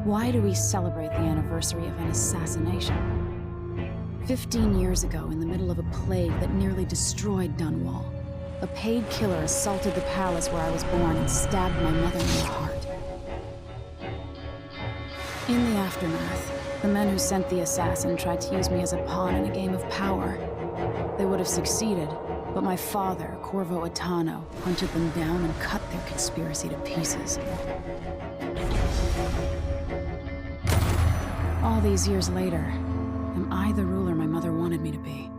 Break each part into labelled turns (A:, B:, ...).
A: Why do we celebrate the anniversary of an assassination? 15 years ago, in the middle of a plague that nearly destroyed Dunwall, a paid killer assaulted the palace where I was born and stabbed my mother in the heart. In the aftermath, the men who sent the assassin tried to use me as a pawn in a game of power. They would have succeeded, but my father, Corvo Attano, hunted them down and cut their conspiracy to pieces. All these years later, am I the ruler my mother wanted me to be?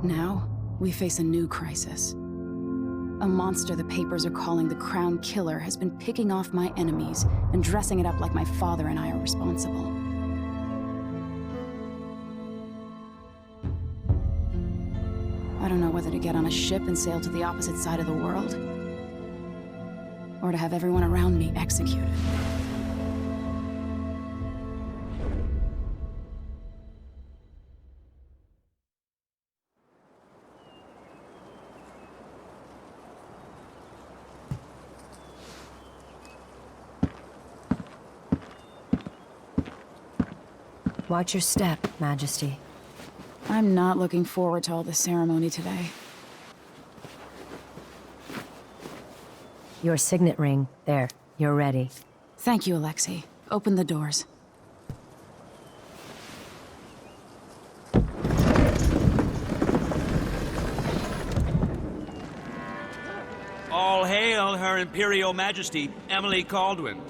A: Now, we face a new crisis. A monster the papers are calling the Crown Killer has been picking off my enemies and dressing it up like my father and I are responsible. I don't know whether to get on a ship and sail to the opposite side of the world, or to have everyone around me executed.
B: Watch your step, Majesty.
A: I'm not looking forward to all the ceremony today.
B: Your signet ring. There. You're ready.
A: Thank you, Alexei. Open the doors.
C: All hail Her Imperial Majesty, Emily Kaldwin.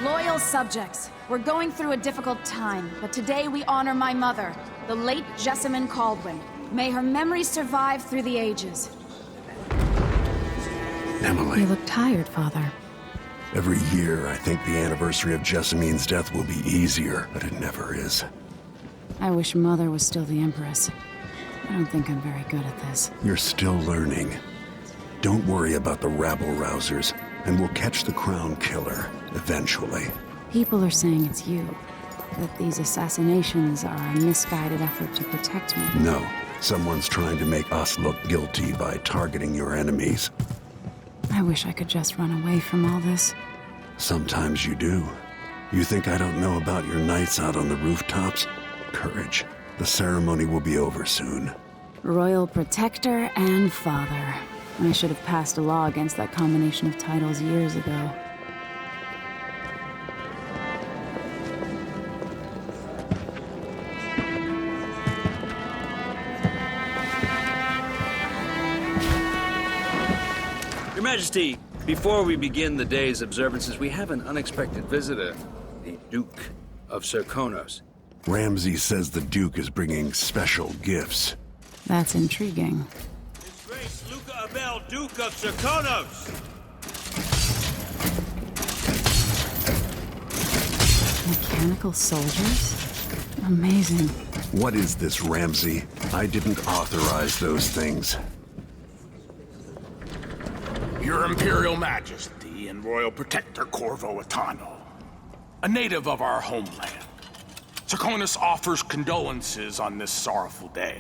A: Loyal subjects, we're going through a difficult time, but today we honor my mother, the late Jessamine Kaldwin. May her memory survive through the ages.
D: Emily.
A: You look tired, Father.
D: Every year, I think the anniversary of Jessamine's death will be easier, but it never is.
A: I wish Mother was still the Empress. I don't think I'm very good at this.
D: You're still learning. Don't worry about the rabble-rousers, and we'll catch the Crown Killer, eventually.
A: People are saying it's you. That these assassinations are a misguided effort to protect me.
D: No. Someone's trying to make us look guilty by targeting your enemies.
A: I wish I could just run away from all this.
D: Sometimes you do. You think I don't know about your nights out on the rooftops? Courage. The ceremony will be over soon.
A: Royal Protector and Father. I should have passed a law against that combination of titles years ago.
C: Your Majesty, before we begin the day's observances, we have an unexpected visitor, the Duke of Serkonos.
D: Ramsay says the Duke is bringing special gifts.
A: That's intriguing.
C: His Grace Luca Abel, Duke of Serkonos!
A: Mechanical soldiers? Amazing.
D: What is this, Ramsay? I didn't authorize those things.
E: Your Imperial Majesty and Royal Protector Corvo Attano, a native of our homeland. Serkonos offers condolences on this sorrowful day,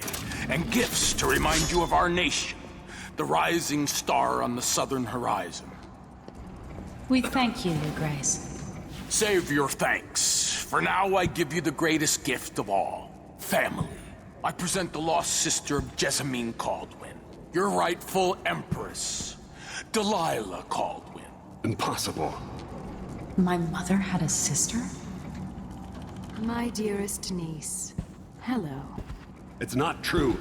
E: and gifts to remind you of our nation, the rising star on the southern horizon.
A: We thank you, Your Grace.
E: Save your thanks. For now, I give you the greatest gift of all, family. I present the lost sister of Jessamine Kaldwin, your rightful Empress, Delilah Kaldwin.
D: Impossible.
A: My mother had a sister?
F: My dearest niece, hello.
D: It's not true.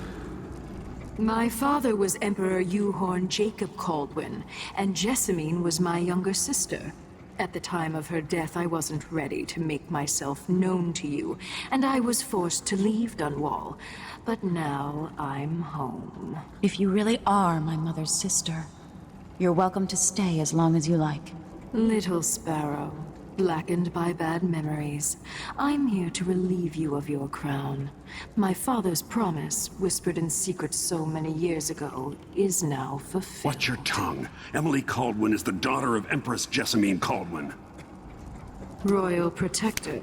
F: My father was Emperor Euhorn Jacob Kaldwin, and Jessamine was my younger sister. At the time of her death, I wasn't ready to make myself known to you, and I was forced to leave Dunwall. But now I'm home.
A: If you really are my mother's sister, you're welcome to stay as long as you like.
F: Little sparrow, blackened by bad memories, I'm here to relieve you of your crown. My father's promise, whispered in secret so many years ago, is now fulfilled.
D: Watch your tongue. Emily Kaldwin is the daughter of Empress Jessamine Kaldwin.
F: Royal Protector.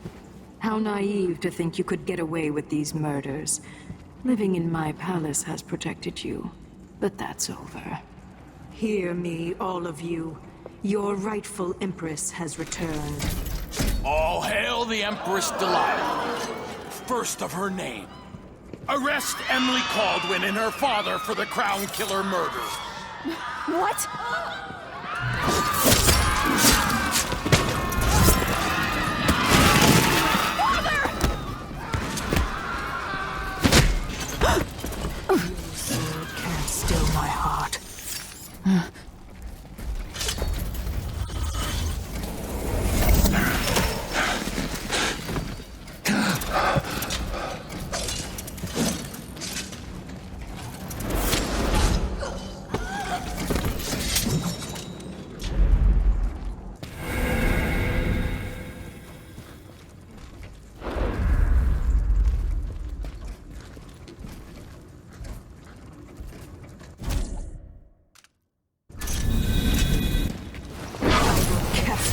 F: How naive to think you could get away with these murders. Living in my palace has protected you, but that's over. Hear me, all of you. Your rightful Empress has returned.
E: All hail the Empress Delilah, first of her name. Arrest Emily Caldwin and her father for the Crown Killer murder.
A: What?
F: Sword can't still my heart.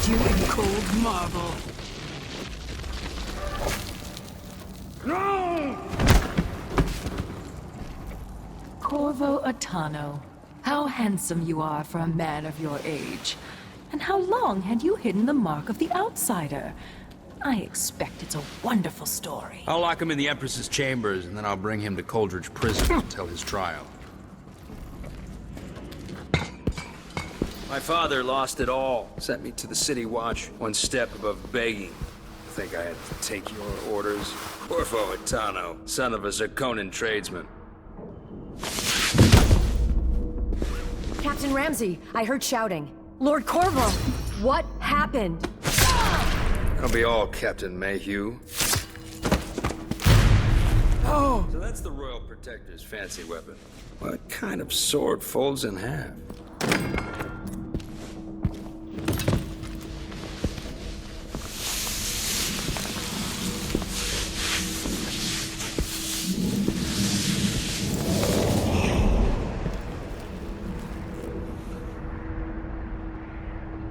F: You in cold marble.
C: No!
F: Corvo Attano, how handsome you are for a man of your age. And how long had you hidden the mark of the outsider? I expect it's a wonderful story.
C: I'll lock him in the Empress's chambers, and then I'll bring him to Coldridge Prison until his trial. My father lost it all. Sent me to the City Watch, one step above begging. I think I had to take your orders. Corvo Attano, son of a Zirconan tradesman.
B: Captain Ramsey, I heard shouting. Lord Corvo, what happened?
C: That'll be all, Captain Mayhew. Oh! So that's the Royal Protector's fancy weapon. What kind of sword folds in half?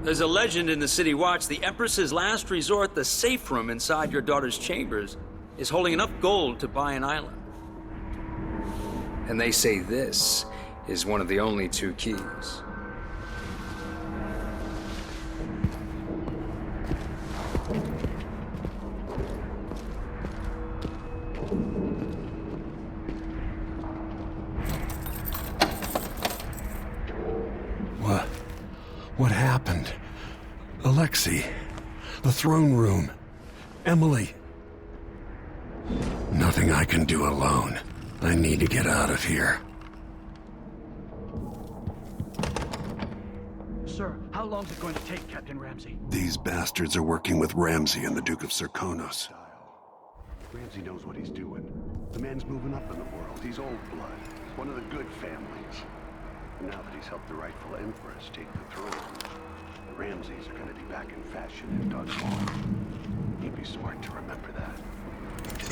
C: There's a legend in the City Watch. The Empress's last resort, the safe room inside your daughter's chambers, is holding enough gold to buy an island. And they say this is one of the only 2 keys.
D: What happened? Alexei, the throne room, Emily. Nothing I can do alone. I need to get out of here.
G: Sir, how long is it going to take, Captain Ramsey?
D: These bastards are working with Ramsey and the Duke of Serkonos.
H: Ramsey knows what he's doing. The man's moving up in the world. He's old blood. One of the good families. Now that he's helped the rightful Empress take the throne, the Ramseys are going to be back in fashion in Dunwall. He'd be smart to remember that.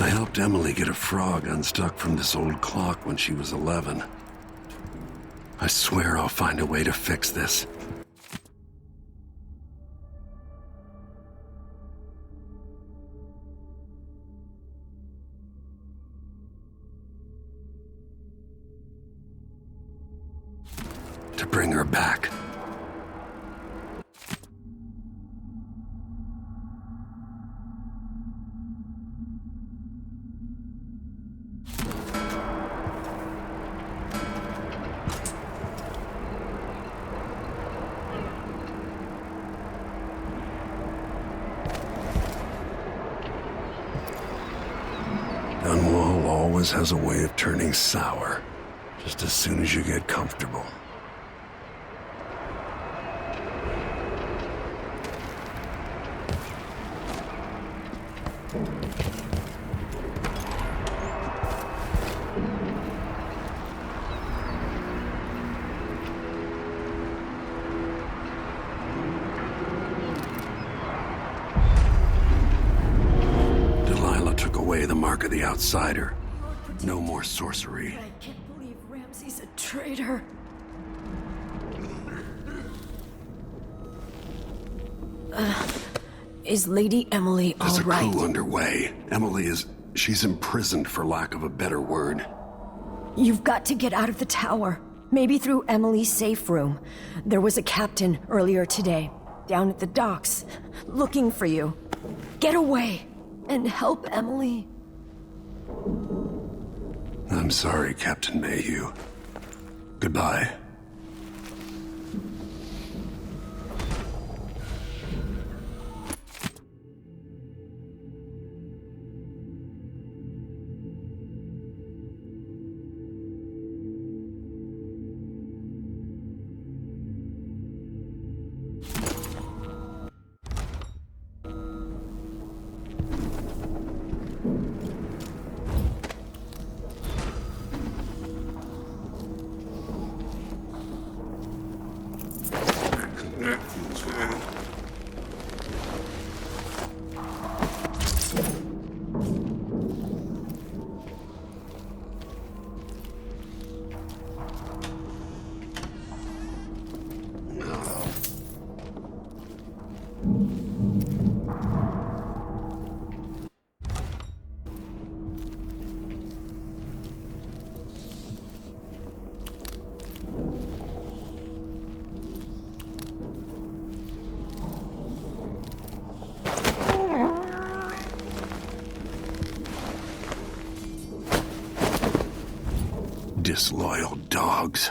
D: I helped Emily get a frog unstuck from this old clock when she was 11. I swear I'll find a way to fix this. To bring her back. Dunwall always has a way of turning sour, just as soon as you get comfortable. Delilah took away the mark of the outsider. No more sorcery.
B: I can't believe Ramsey's a traitor. Is Lady Emily all
D: There's a
B: right?
D: coup underway. She's imprisoned for lack of a better word.
B: You've got to get out of the tower. Maybe through Emily's safe room. There was a captain earlier today, down at the docks, looking for you. Get away and help Emily.
D: I'm sorry, Captain Mayhew. Goodbye. Disloyal dogs.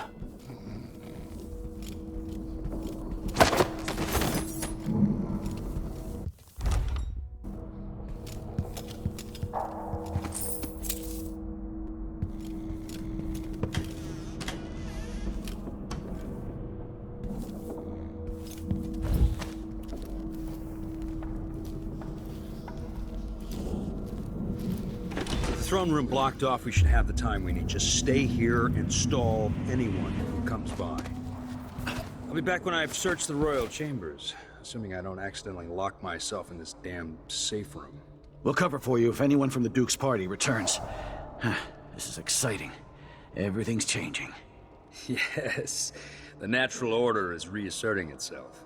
C: Throne room blocked off, we should have the time we need. Just stay here and stall anyone who comes by. I'll be back when I've searched the royal chambers, assuming I don't accidentally lock myself in this damn safe room.
G: We'll cover for you if anyone from the Duke's party returns. This is exciting. Everything's changing.
C: Yes, the natural order is reasserting itself.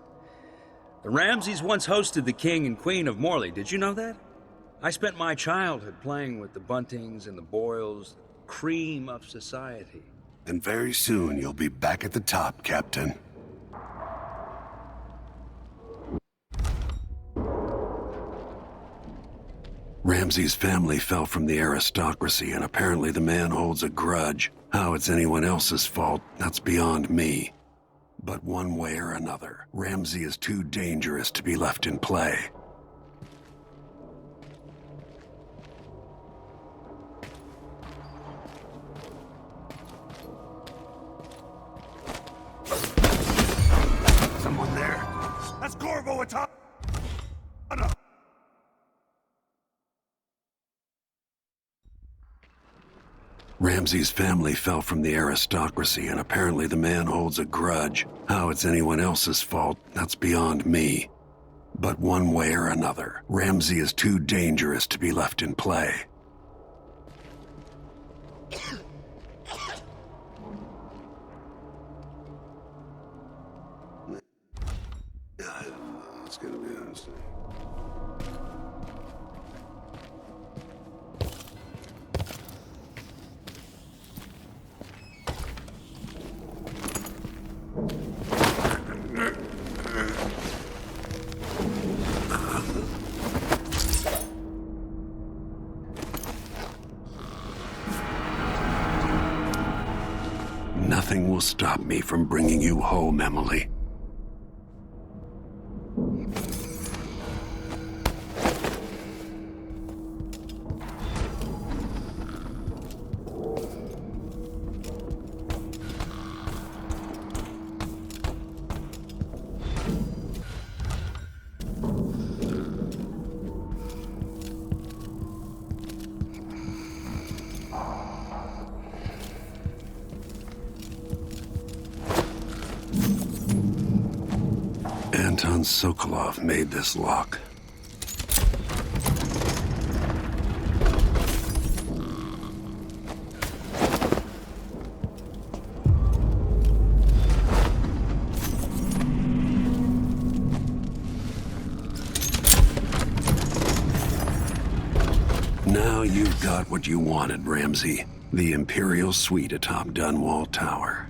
C: The Ramseys once hosted the king and queen of Morley. Did you know that? I spent my childhood playing with the Buntings and the Boyles, the cream of society.
D: And very soon you'll be back at the top, Captain. Ramsey's family fell from the aristocracy, and apparently the man holds a grudge. How it's anyone else's fault, that's beyond me. But one way or another, Ramsey is too dangerous to be left in play.
H: Someone there. That's Corvo Attano.
D: Ramsey's family fell from the aristocracy, and apparently the man holds a grudge. How it's anyone else's fault, that's beyond me. But one way or another, Ramsey is too dangerous to be left in play.
H: It's gonna be honest.
D: Nothing will stop me from bringing you home, Emily. Anton Sokolov made this lock. Now you've got what you wanted, Ramsey. The Imperial Suite atop Dunwall Tower.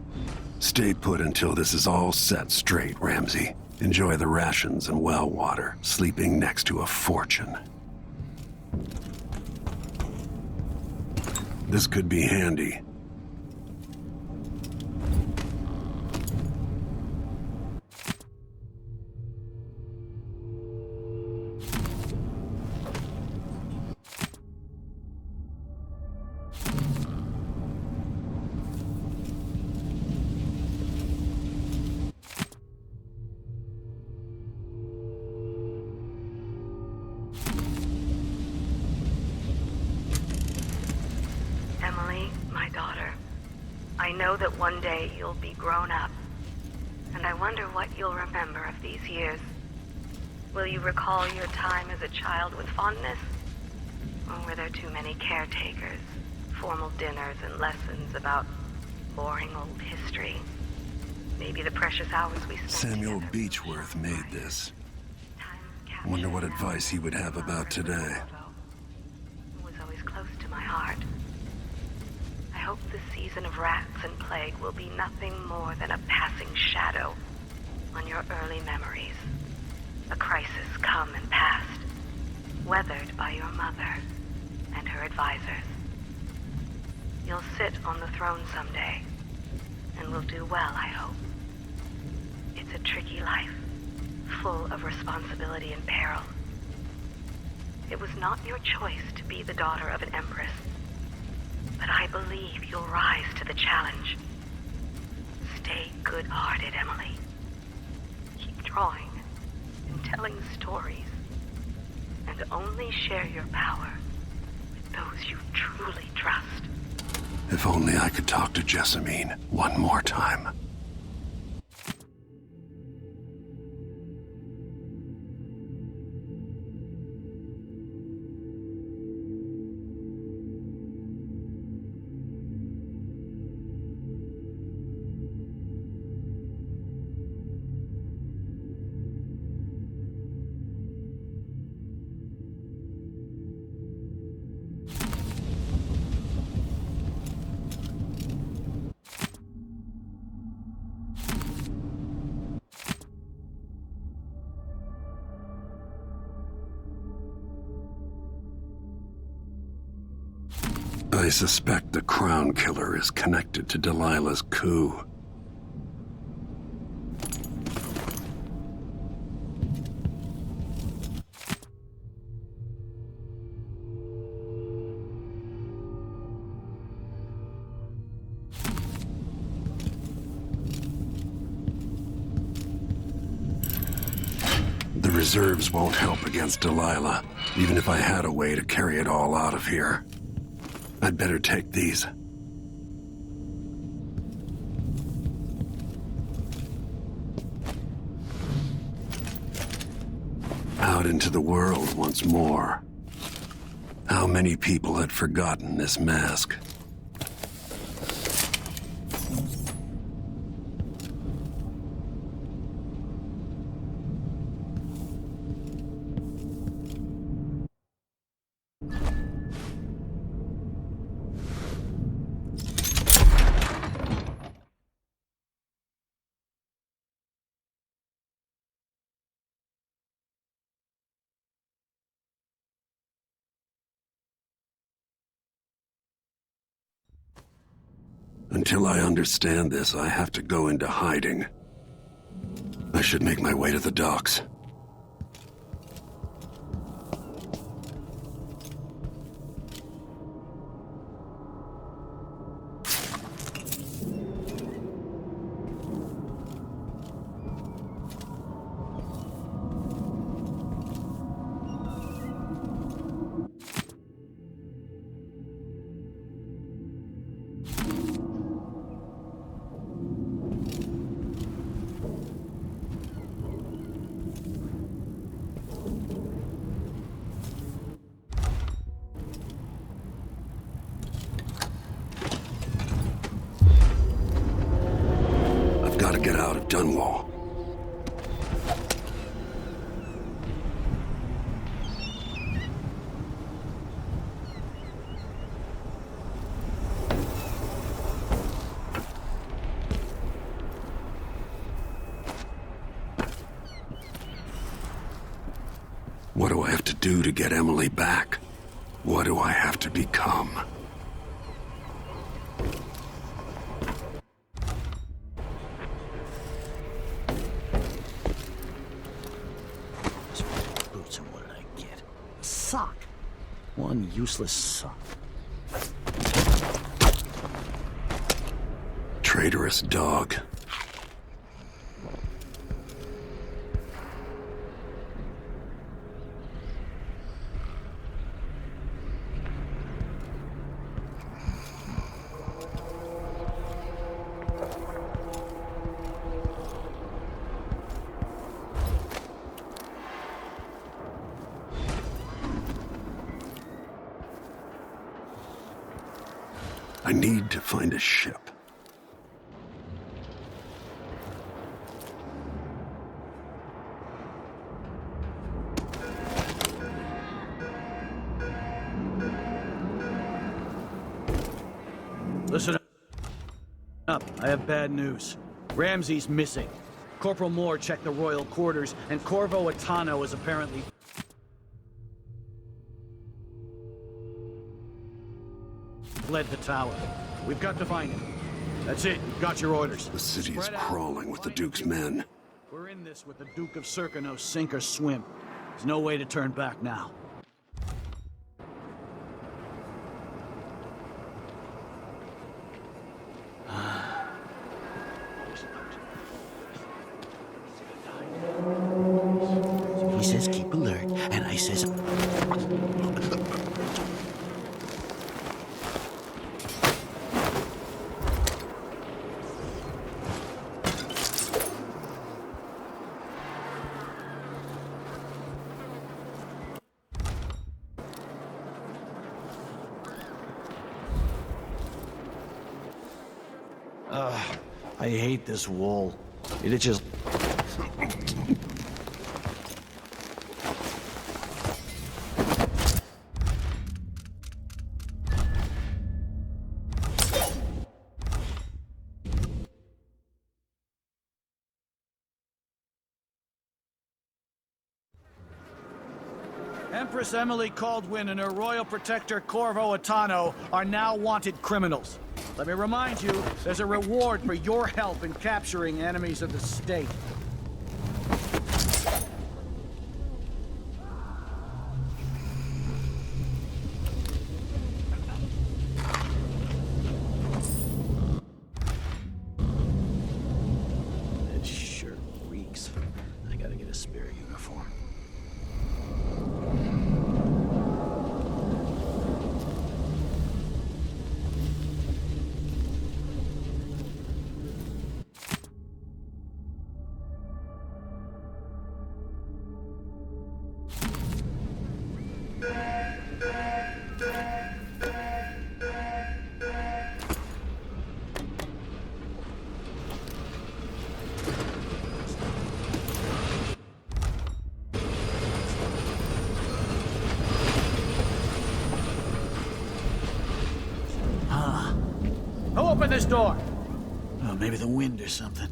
D: Stay put until this is all set straight, Ramsey. Enjoy the rations and well water, sleeping next to a fortune. This could be handy.
I: I know that one day you'll be grown up, and I wonder what you'll remember of these years. Will you recall your time as a child with fondness? Or were there too many caretakers, formal dinners, and lessons about boring old history? Maybe the precious hours we spent
D: Samuel
I: together.
D: Beechworth made this.
I: Time
D: Wonder what
I: captured
D: advice he would have about today.
I: was always close to my heart. I hope the season of rats and plague will be nothing more than a passing shadow on your early memories. A crisis come and passed, weathered by your mother and her advisors. You'll sit on the throne someday, and will do well, I hope. It's a tricky life, full of responsibility and peril. It was not your choice to be the daughter of an empress, but I believe you'll rise to the challenge. Stay good-hearted, Emily. Keep drawing and telling stories, and only share your power with those you truly trust.
D: If only I could talk to Jessamine one more time. I suspect the Crown Killer is connected to Delilah's coup. The reserves won't help against Delilah, even if I had a way to carry it all out of here. I'd better take these. Out into the world once more. How many people had forgotten this mask? Until I understand this, I have to go into hiding. I should make my way to the docks. Gotta get out of Dunwall. do to get Emily back? What do I have to become?
G: Boots, and what did I get? A sock. One useless sock.
D: Traitorous dog. I need to find a ship.
G: Listen up. I have bad news. Ramsey's missing. Corporal Moore checked the royal quarters, and Corvo Attano is apparently... fled the tower. We've got to find him. That's it. You've got your orders.
D: The city is
G: Spread out.
D: crawling with the Duke's men.
G: We're in this with the Duke of Serkino, sink or swim. There's no way to turn back now. He says keep alert, and I says... I hate this wall. It just... Empress Emily Caldwin and her royal protector Corvo Attano are now wanted criminals. Let me remind you, there's a reward for your help in capturing enemies of the state. That shirt reeks. I gotta get a spare uniform. Who opened this door? Oh, maybe the wind or something.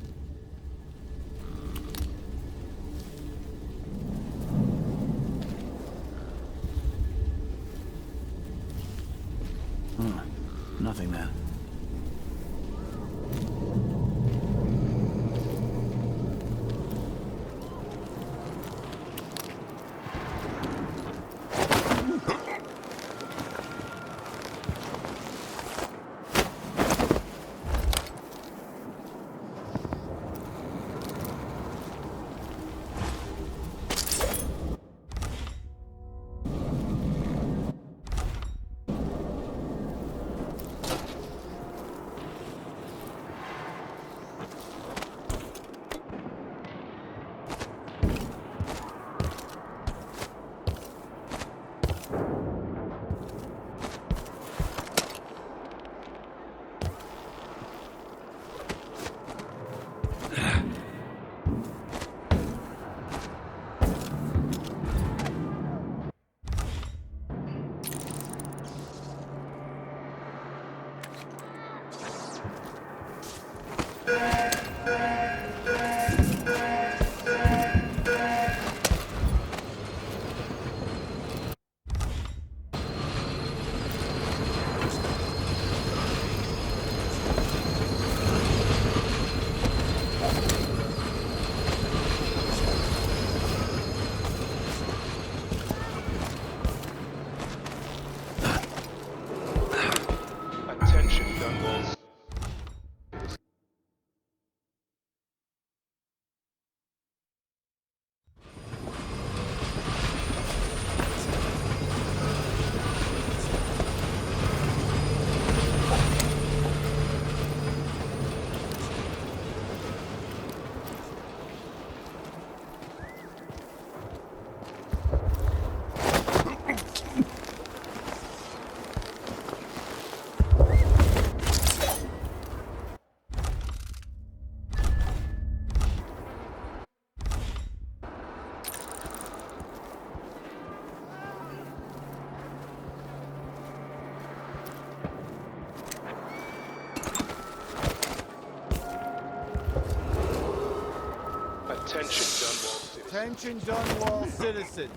G: Nothing then. Attention Dunwall citizens.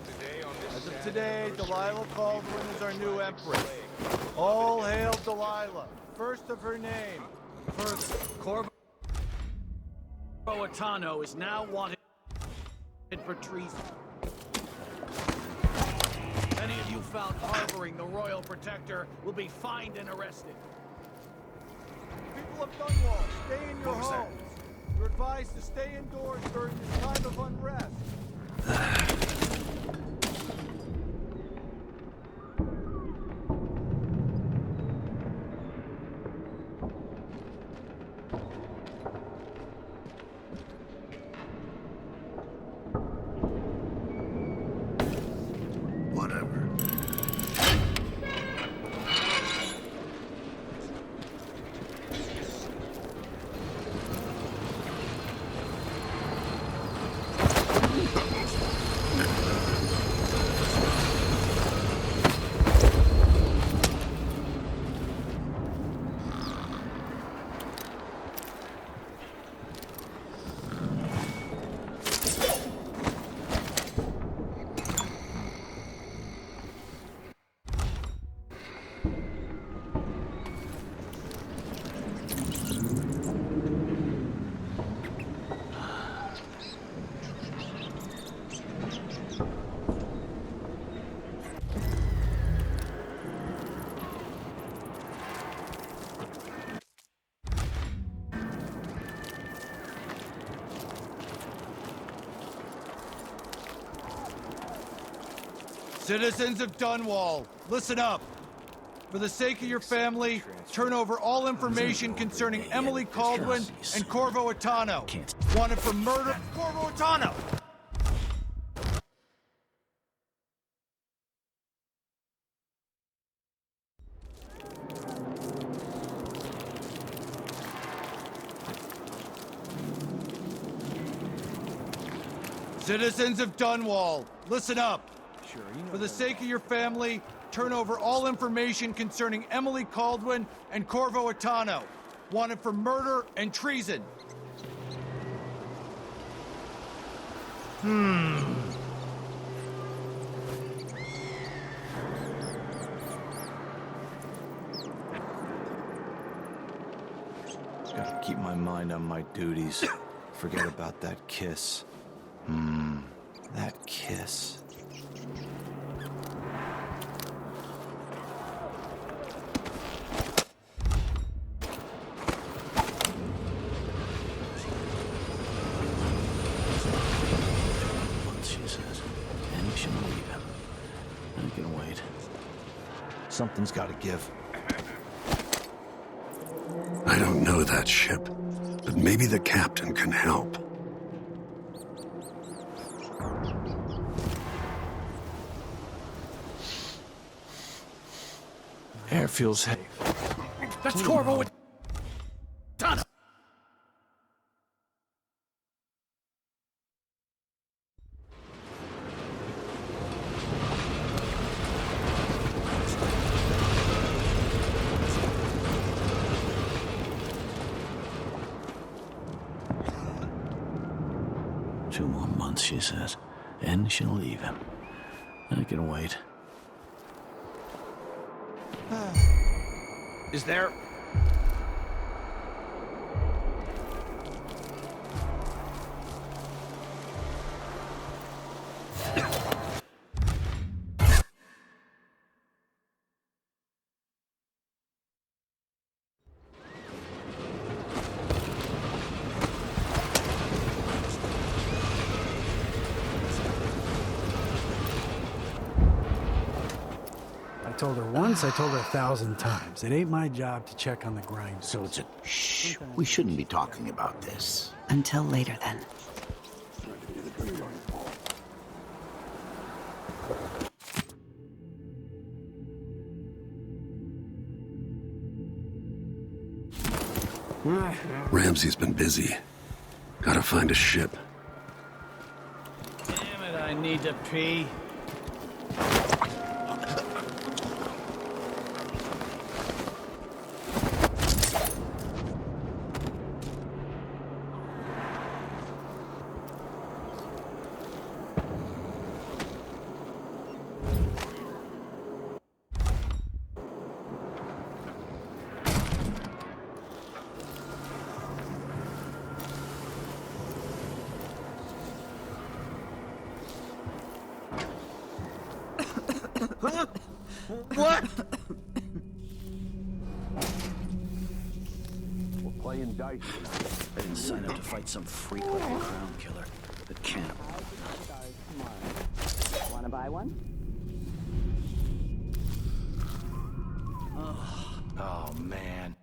G: As of today, Delilah Caldwin is our new Empress. All hail Delilah, first of her name. Further, Corvo Attano is now wanted for treason. Any of you found harboring the Royal Protector will be fined and arrested. People of Dunwall, stay in your homes. You're advised to stay indoors during this time of unrest. Citizens of Dunwall, listen up. For the sake of your family, turn over all information concerning Emily Caldwin and Corvo Attano. Wanted for murder, Corvo Attano! Citizens of Dunwall, listen up. For the sake of your family, turn over all information concerning Emily Caldwin and Corvo Attano, wanted for murder and treason.
J: Gotta keep my mind on my duties. Forget about that kiss. That kiss. Something's got to give.
D: I don't know that ship, but maybe the captain can help.
J: Air feels safe.
G: That's Corvo Attano!
J: 2 more months, she says, and she'll leave him. I can wait.
G: Is there...
K: I told her once, I told her 1,000 times. It ain't my job to check on the grind.
L: So it's a shh. We shouldn't be talking about this.
B: Until later, then.
D: Ramsey's been busy. Gotta find a ship.
G: Damn it, I need to pee.
M: Huh? What?
H: We're playing dice tonight.
M: I didn't sign up to fight some freak like the Crown Killer. The cannibal.
N: Wanna buy one?
J: Oh, man.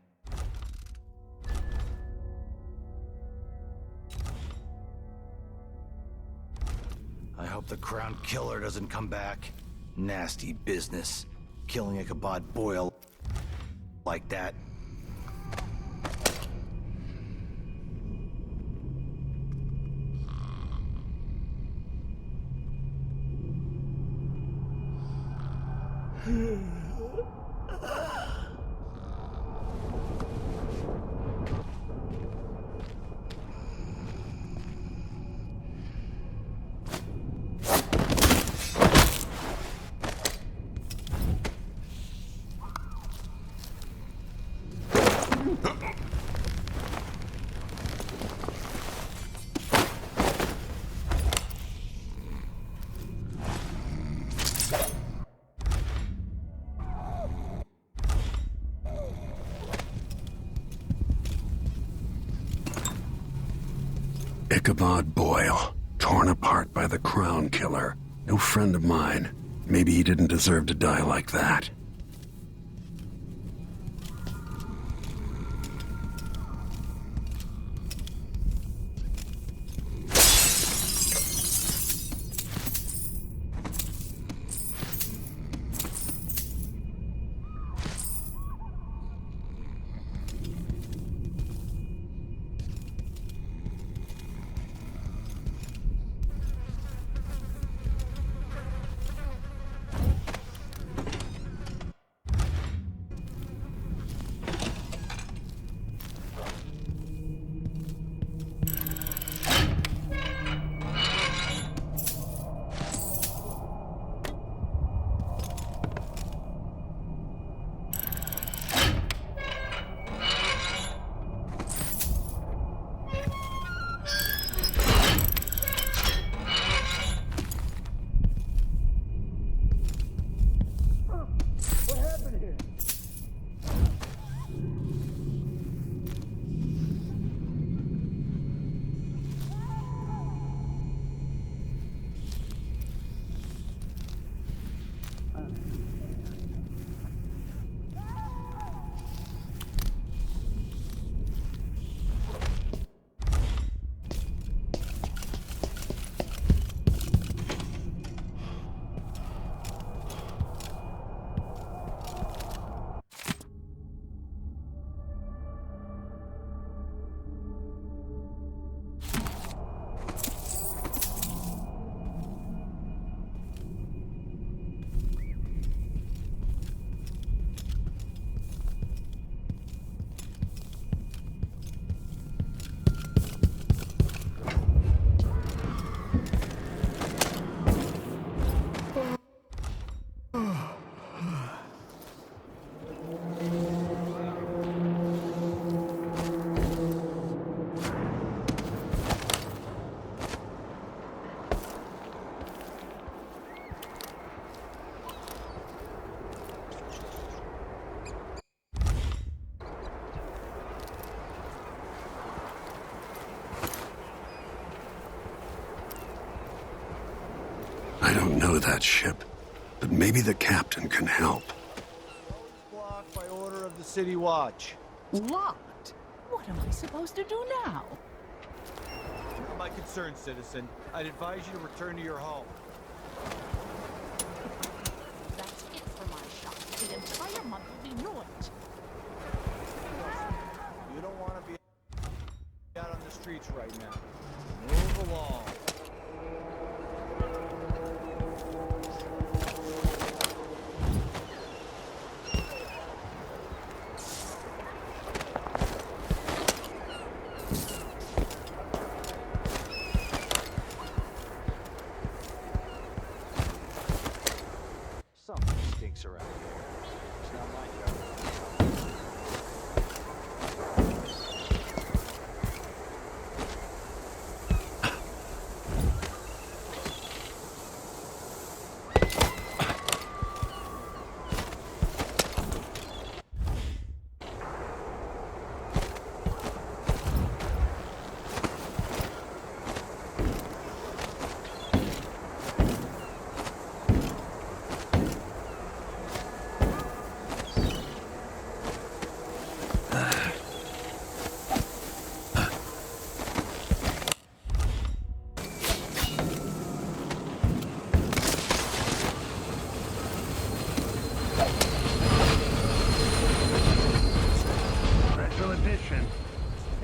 J: I hope the Crown Killer doesn't come back. Nasty business. Killing Ichabod Boyle like that.
D: Ichabod Boyle, torn apart by the Crown Killer. No friend of mine. Maybe he didn't deserve to die like that. I don't know that ship, but maybe the captain can help.
G: Blocked by order of the City Watch.
N: Locked? What am I supposed to do now?
G: Not my concern, citizen. I'd advise you to return to your home.
N: That's it for my shop. The entire month will be ruined.
G: You don't want to be out on the streets right now. Move along.
M: Something stinks around here. It's not my job.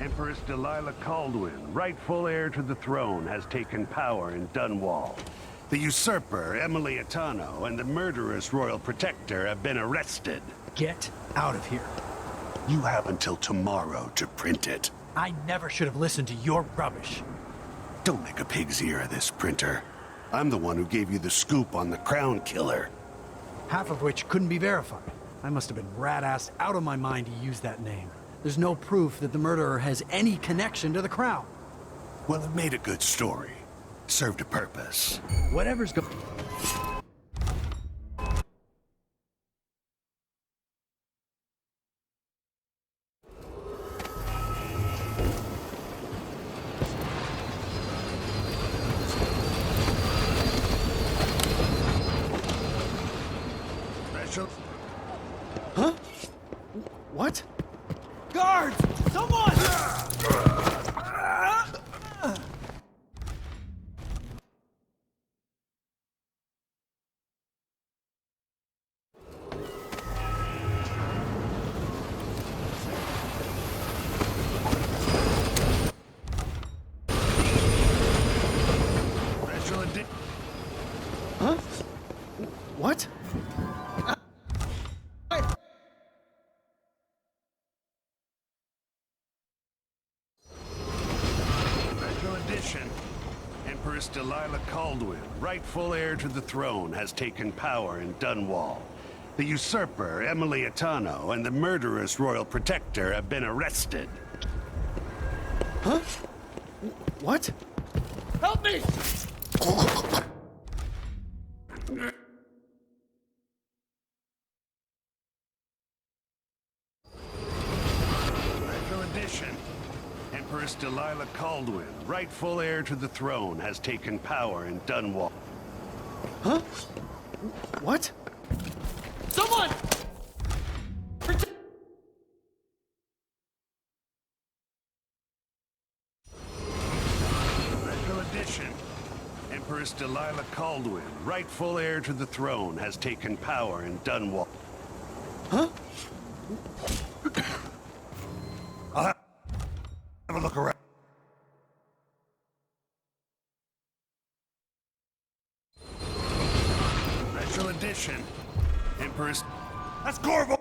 H: Empress Delilah Caldwin, rightful heir to the throne, has taken power in Dunwall. The usurper, Emily Attano, and the murderous royal protector have been arrested.
K: Get out of here.
H: You have until tomorrow to print it.
K: I never should have listened to your rubbish.
H: Don't make a pig's ear of this, printer. I'm the one who gave you the scoop on the Crown Killer.
K: Half of which couldn't be verified. I must have been rat-assed out of my mind to use that name. There's no proof that the murderer has any connection to the Crown.
H: Well, it made a good story. Served a purpose.
K: Whatever's going... Huh? What? Guards! Someone! Huh? What?
H: Empress Delilah Caldwin, rightful heir to the throne, has taken power in Dunwall. The usurper, Emily Attano, and the murderous royal protector have been arrested.
K: Huh? What? Help me!
H: Special edition. Empress Delilah Caldwin, rightful heir to the throne, has taken power in Dunwall.
K: Huh? What? Someone!
H: Special edition. Empress Delilah Caldwin, rightful heir to the throne, has taken power in Dunwall.
K: Huh?
H: Have a look around. Special edition. Empress... That's Corvo!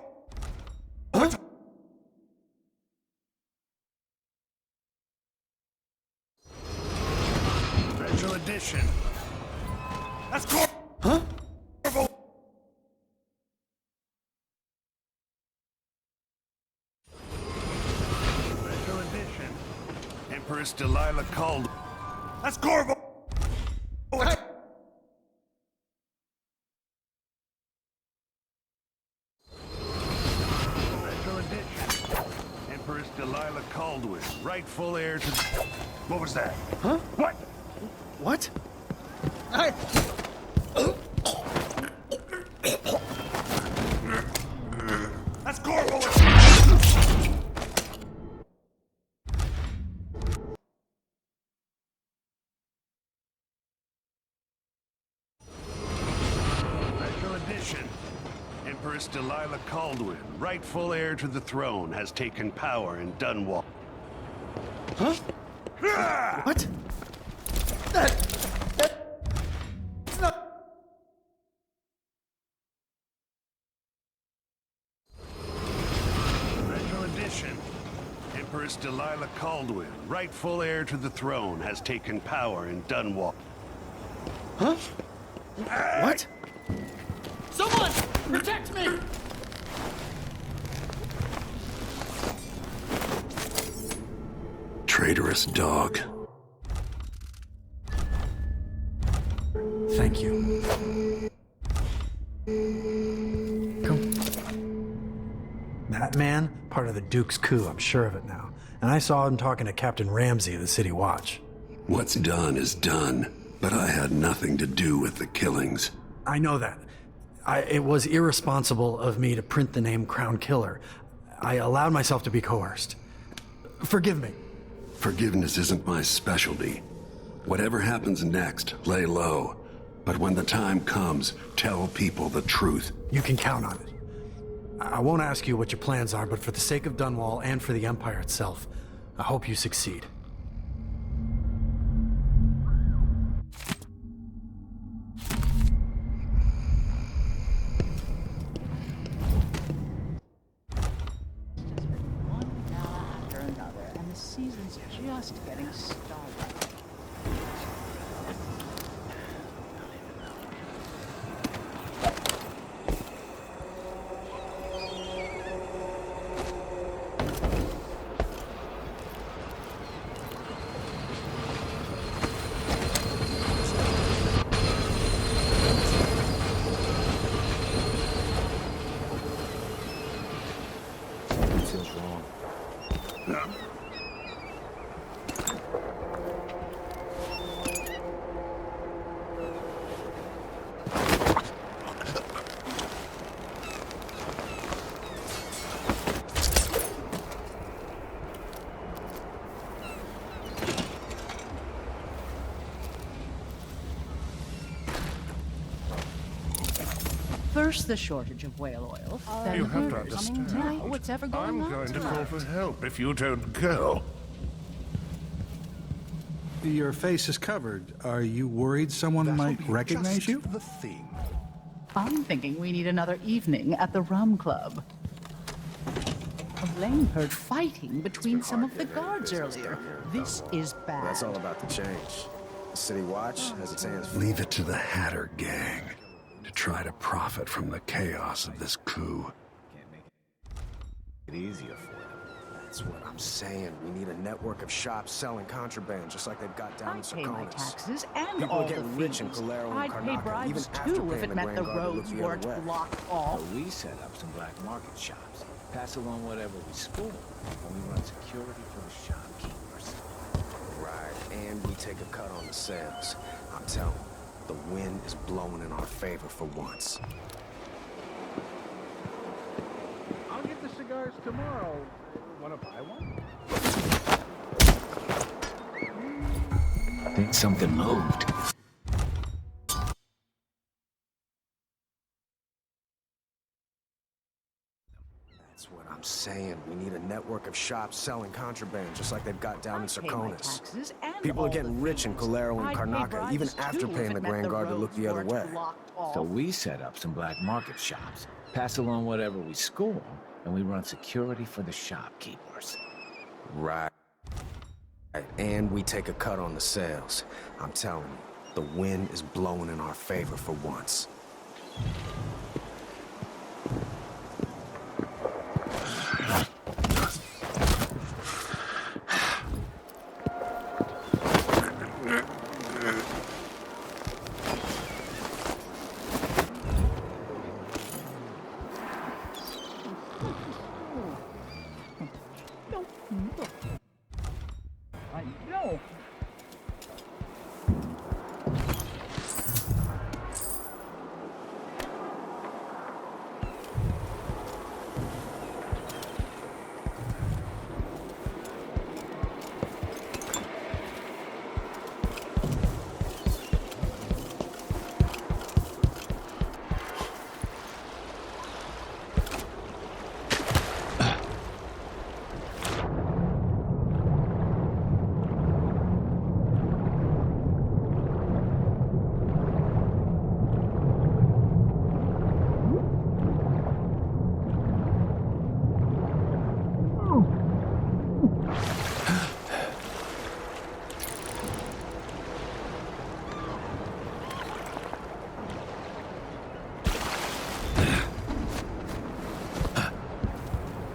K: Huh?
H: Special edition. That's Corvo!
K: Huh?
H: Special edition. Empress Delilah Caldwin. That's Corvo! Special edition. Empress Delilah Caldwin, rightful heir to... What was that?
K: Huh?
H: What?
K: What?
H: That's Corvo! Special edition. Empress Delilah Caldwin, rightful heir to the throne, has taken power in Dunwall.
K: Huh? What?
H: Special edition. Empress Delilah Caldwin, rightful heir to the throne, has taken power in Dunwall.
K: Huh? What?
N: Someone! Protect me!
D: Traitorous dog.
K: Thank you. Come. That man, part of the Duke's coup, I'm sure of it now. And I saw him talking to Captain Ramsey of the City Watch.
D: What's done is done, but I had nothing to do with the killings.
K: I know that. It was irresponsible of me to print the name Crown Killer. I allowed myself to be coerced. Forgive me.
D: Forgiveness isn't my specialty. Whatever happens next, lay low. But when the time comes, tell people the truth.
K: You can count on it. I won't ask you what your plans are, but for the sake of Dunwall and for the Empire itself, I hope you succeed.
N: One gala after another, and the season's just getting started.
M: Feels wrong.
N: First, the shortage of whale oil. Then
O: You have to
N: murders.
O: understand.
N: Now, what's ever going
O: I'm
N: on
O: going to
N: tonight?
O: call for help if you don't go.
P: Your face is covered. Are you worried someone might recognize you?
O: The thing.
N: I'm thinking we need another evening at the Rum Club. Elaine heard fighting between some of the guards earlier. This is bad.
Q: That's all about to change. The City Watch has its hands full.
D: Leave it to the Hatter gang to try to profit from the chaos of this coup.
Q: It easier for them. That's what I'm saying. We need a network of shops selling contraband, just like they've got down in
N: I pay my
Q: Sarkonis.
N: taxes and
Q: People
N: all
Q: are getting
N: the
Q: rich in
N: fees.
Q: Calero and
N: I'd pay
Q: Karnaca,
N: bribes
Q: even after
N: too if
Q: paying
N: it
Q: the
N: meant the
Q: Grand Guard to look
N: roads
Q: the other
N: weren't
Q: way.
N: blocked off.
J: So we set up some black market shops, pass along whatever we score, and we run security for the shopkeepers.
Q: Right, and we take a cut on the sales. I'm telling you, the wind is blowing in our favor for once.
O: I'll get the cigars tomorrow. Want to buy one?
J: I think something moved.
Q: That's what I'm saying. We need a network of shops selling contraband, just like they've got down in
N: I pay my
Q: Sarkonis.
N: taxes and
Q: People are
N: all
Q: getting
N: the
Q: rich in
N: fees.
Q: Calero and
N: I'd pay
Q: Karnaca, even
N: bribes
Q: after
N: too if
Q: paying
N: it
Q: the
N: meant
Q: Grand Guard to look
N: roads
Q: the other
N: weren't
Q: way.
N: blocked off.
J: So we set up some black market shops, pass along whatever we score, and we run security for the shopkeepers.
Q: Right. And we take a cut on the sales. I'm telling you, the wind is blowing in our favor for once.
N: I know.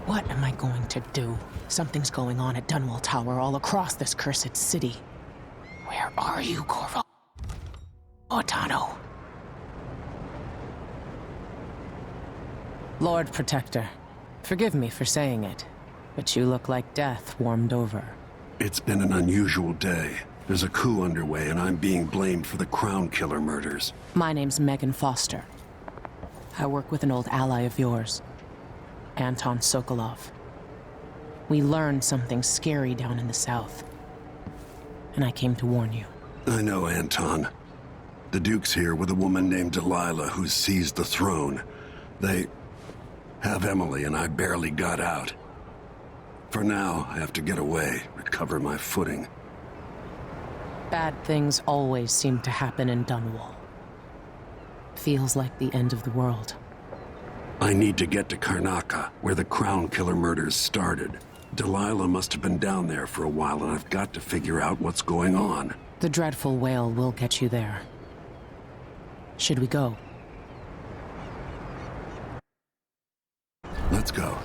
R: What am I going to do? Something's going on at Dunwall Tower all across this cursed city. Where are you, Corvo Attano? Lord Protector, forgive me for saying it, but you look like death warmed over.
D: It's been an unusual day. There's a coup underway, and I'm being blamed for the Crown Killer murders.
R: My name's Megan Foster. I work with an old ally of yours, Anton Sokolov. We learned something scary down in the south, and I came to warn you.
D: I know, Anton. The Duke's here with a woman named Delilah who's seized the throne. They have Emily, and I barely got out. For now, I have to get away, recover my footing.
R: Bad things always seem to happen in Dunwall. Feels like the end of the world.
D: I need to get to Karnaca, where the Crown Killer murders started. Delilah must have been down there for a while, and I've got to figure out what's going on.
R: The dreadful whale will get you there. Should we go?
D: Let's go.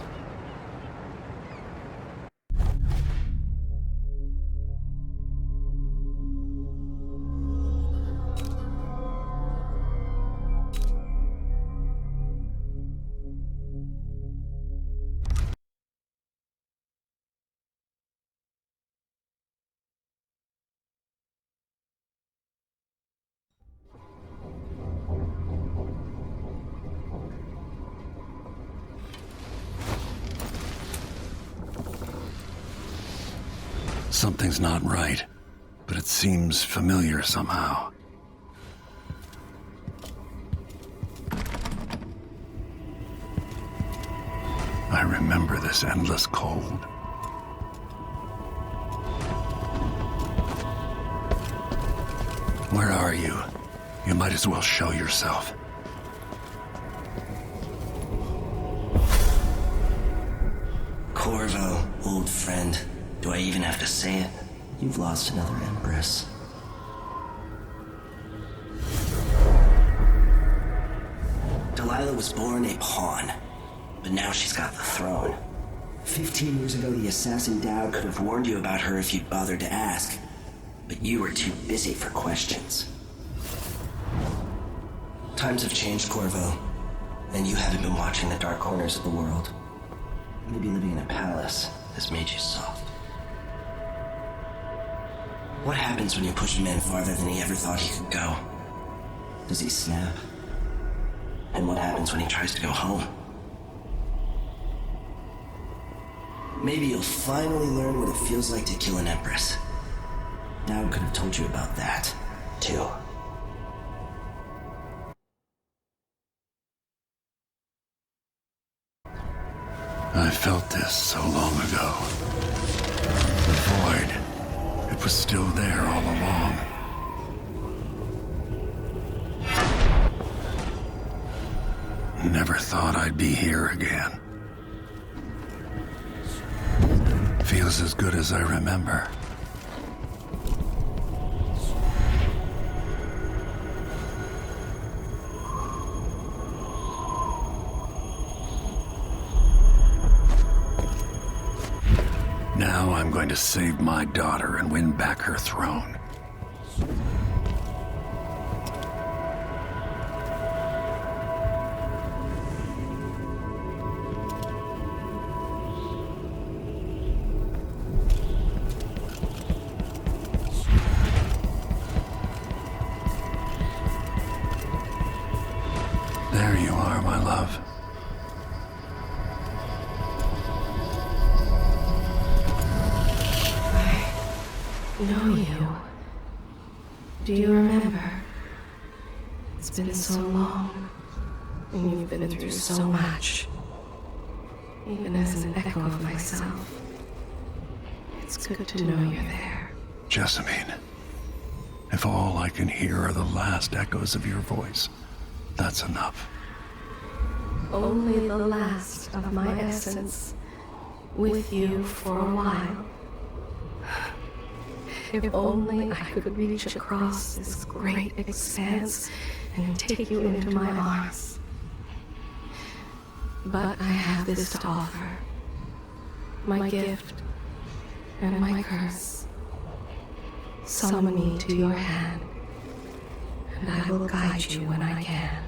D: Something's not right, but it seems familiar somehow. I remember this endless cold. Where are you? You might as well show yourself.
S: Corvo, old friend. Do I even have to say it? You've lost another Empress. Delilah was born a pawn, but now she's got the throne. 15 years ago, the assassin Daud could have warned you about her if you'd bothered to ask, but you were too busy for questions. Times have changed, Corvo, and you haven't been watching the dark corners of the world. Maybe living in a palace has made you soft. What happens when you push a man farther than he ever thought he could go? Does he snap? And what happens when he tries to go home? Maybe you'll finally learn what it feels like to kill an Empress. Daud could have told you about that, too.
D: I felt this so long ago. The void. It was still there all along. Never thought I'd be here again. Feels as good as I remember. Now I'm going to save my daughter and win back her throne. There you are, my love.
B: Know you. Do you remember? It's been so long, and you've been through so much. Even as an echo of myself, it's good to know you're there.
D: Jessamine, if all I can hear are the last echoes of your voice, that's enough.
B: Only the last of my essence, with you for a while. If only I could reach across this great expanse and take you into my arms. But I have this to offer. My gift and my curse. Summon me to your hand, and I will guide you when I can.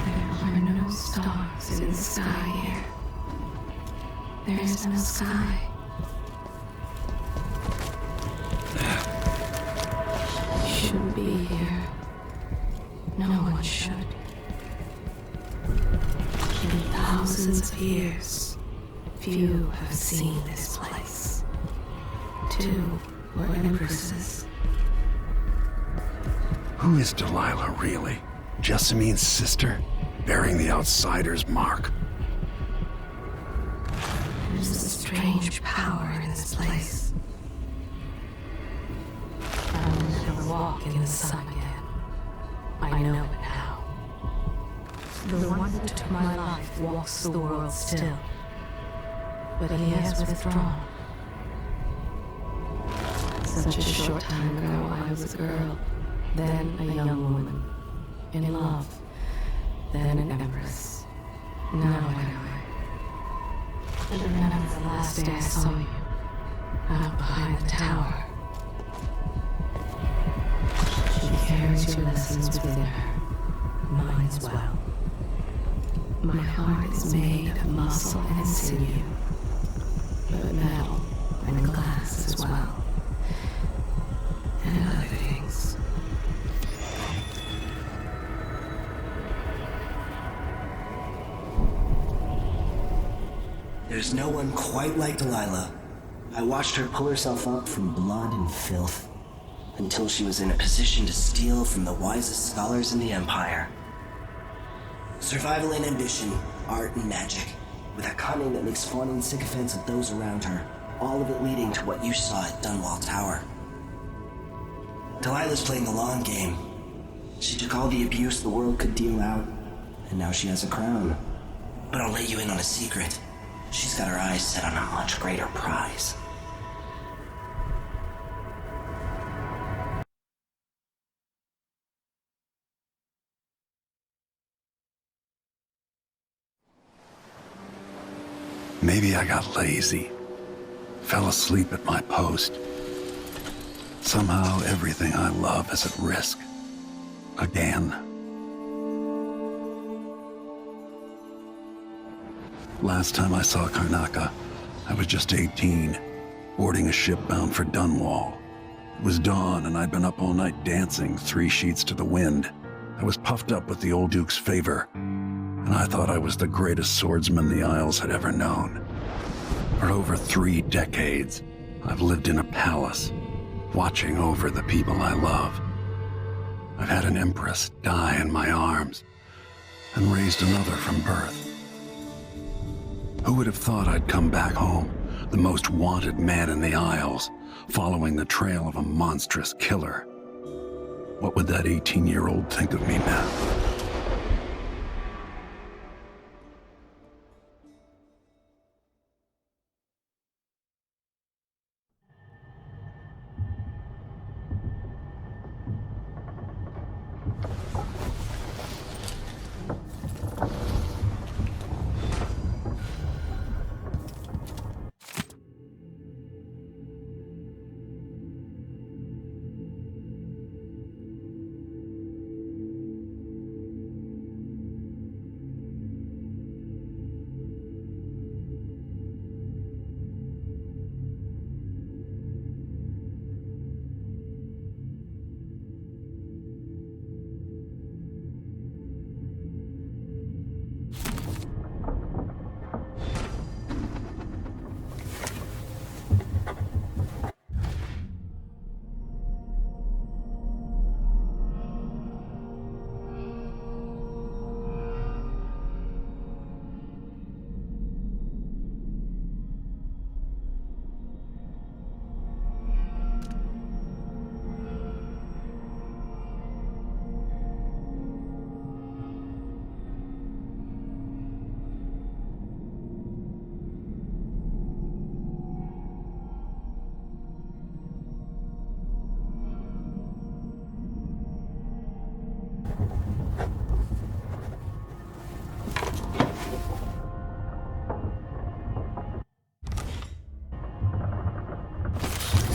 B: There are no stars in the sky here. There is no sky. You shouldn't be here. No one should. In thousands of years, few have seen this place. 2 were empresses.
D: Who is Delilah, really? Jessamine's sister, bearing the outsider's mark.
B: There's a strange power in this place. I will never walk in the sun again. I know it now. The one who took my life walks the world still. But he has withdrawn. Such a short time ago, I was a girl, then a young woman, in love, then an empress. Now what am I? And remember the last day I saw you, out behind the tower. She carries your lessons within her, mine as well. My heart is made of muscle and sinew, but metal and glass as well. And other things.
S: There's no one quite like Delilah. I watched her pull herself up from blood and filth until she was in a position to steal from the wisest scholars in the Empire. Survival and ambition, art and magic, with a cunning that makes fawning sycophants of those around her, all of it leading to what you saw at Dunwall Tower. Delilah's playing the long game. She took all the abuse the world could deal out, and now she has a crown. But I'll let you in on a secret. She's got her eyes set on a much greater prize.
D: Maybe I got lazy. Fell asleep at my post. Somehow everything I love is at risk. Again. Last time I saw Karnaca, I was just 18, boarding a ship bound for Dunwall. It was dawn and I'd been up all night dancing 3 sheets to the wind. I was puffed up with the old Duke's favor, and I thought I was the greatest swordsman the Isles had ever known. For over 3 decades, I've lived in a palace, watching over the people I love. I've had an Empress die in my arms, and raised another from birth. Who would have thought I'd come back home, the most wanted man in the Isles, following the trail of a monstrous killer? What would that 18-year-old think of me now?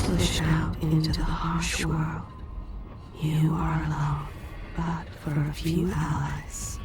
B: Pushed out into the harsh world, you are alone, but for a few allies.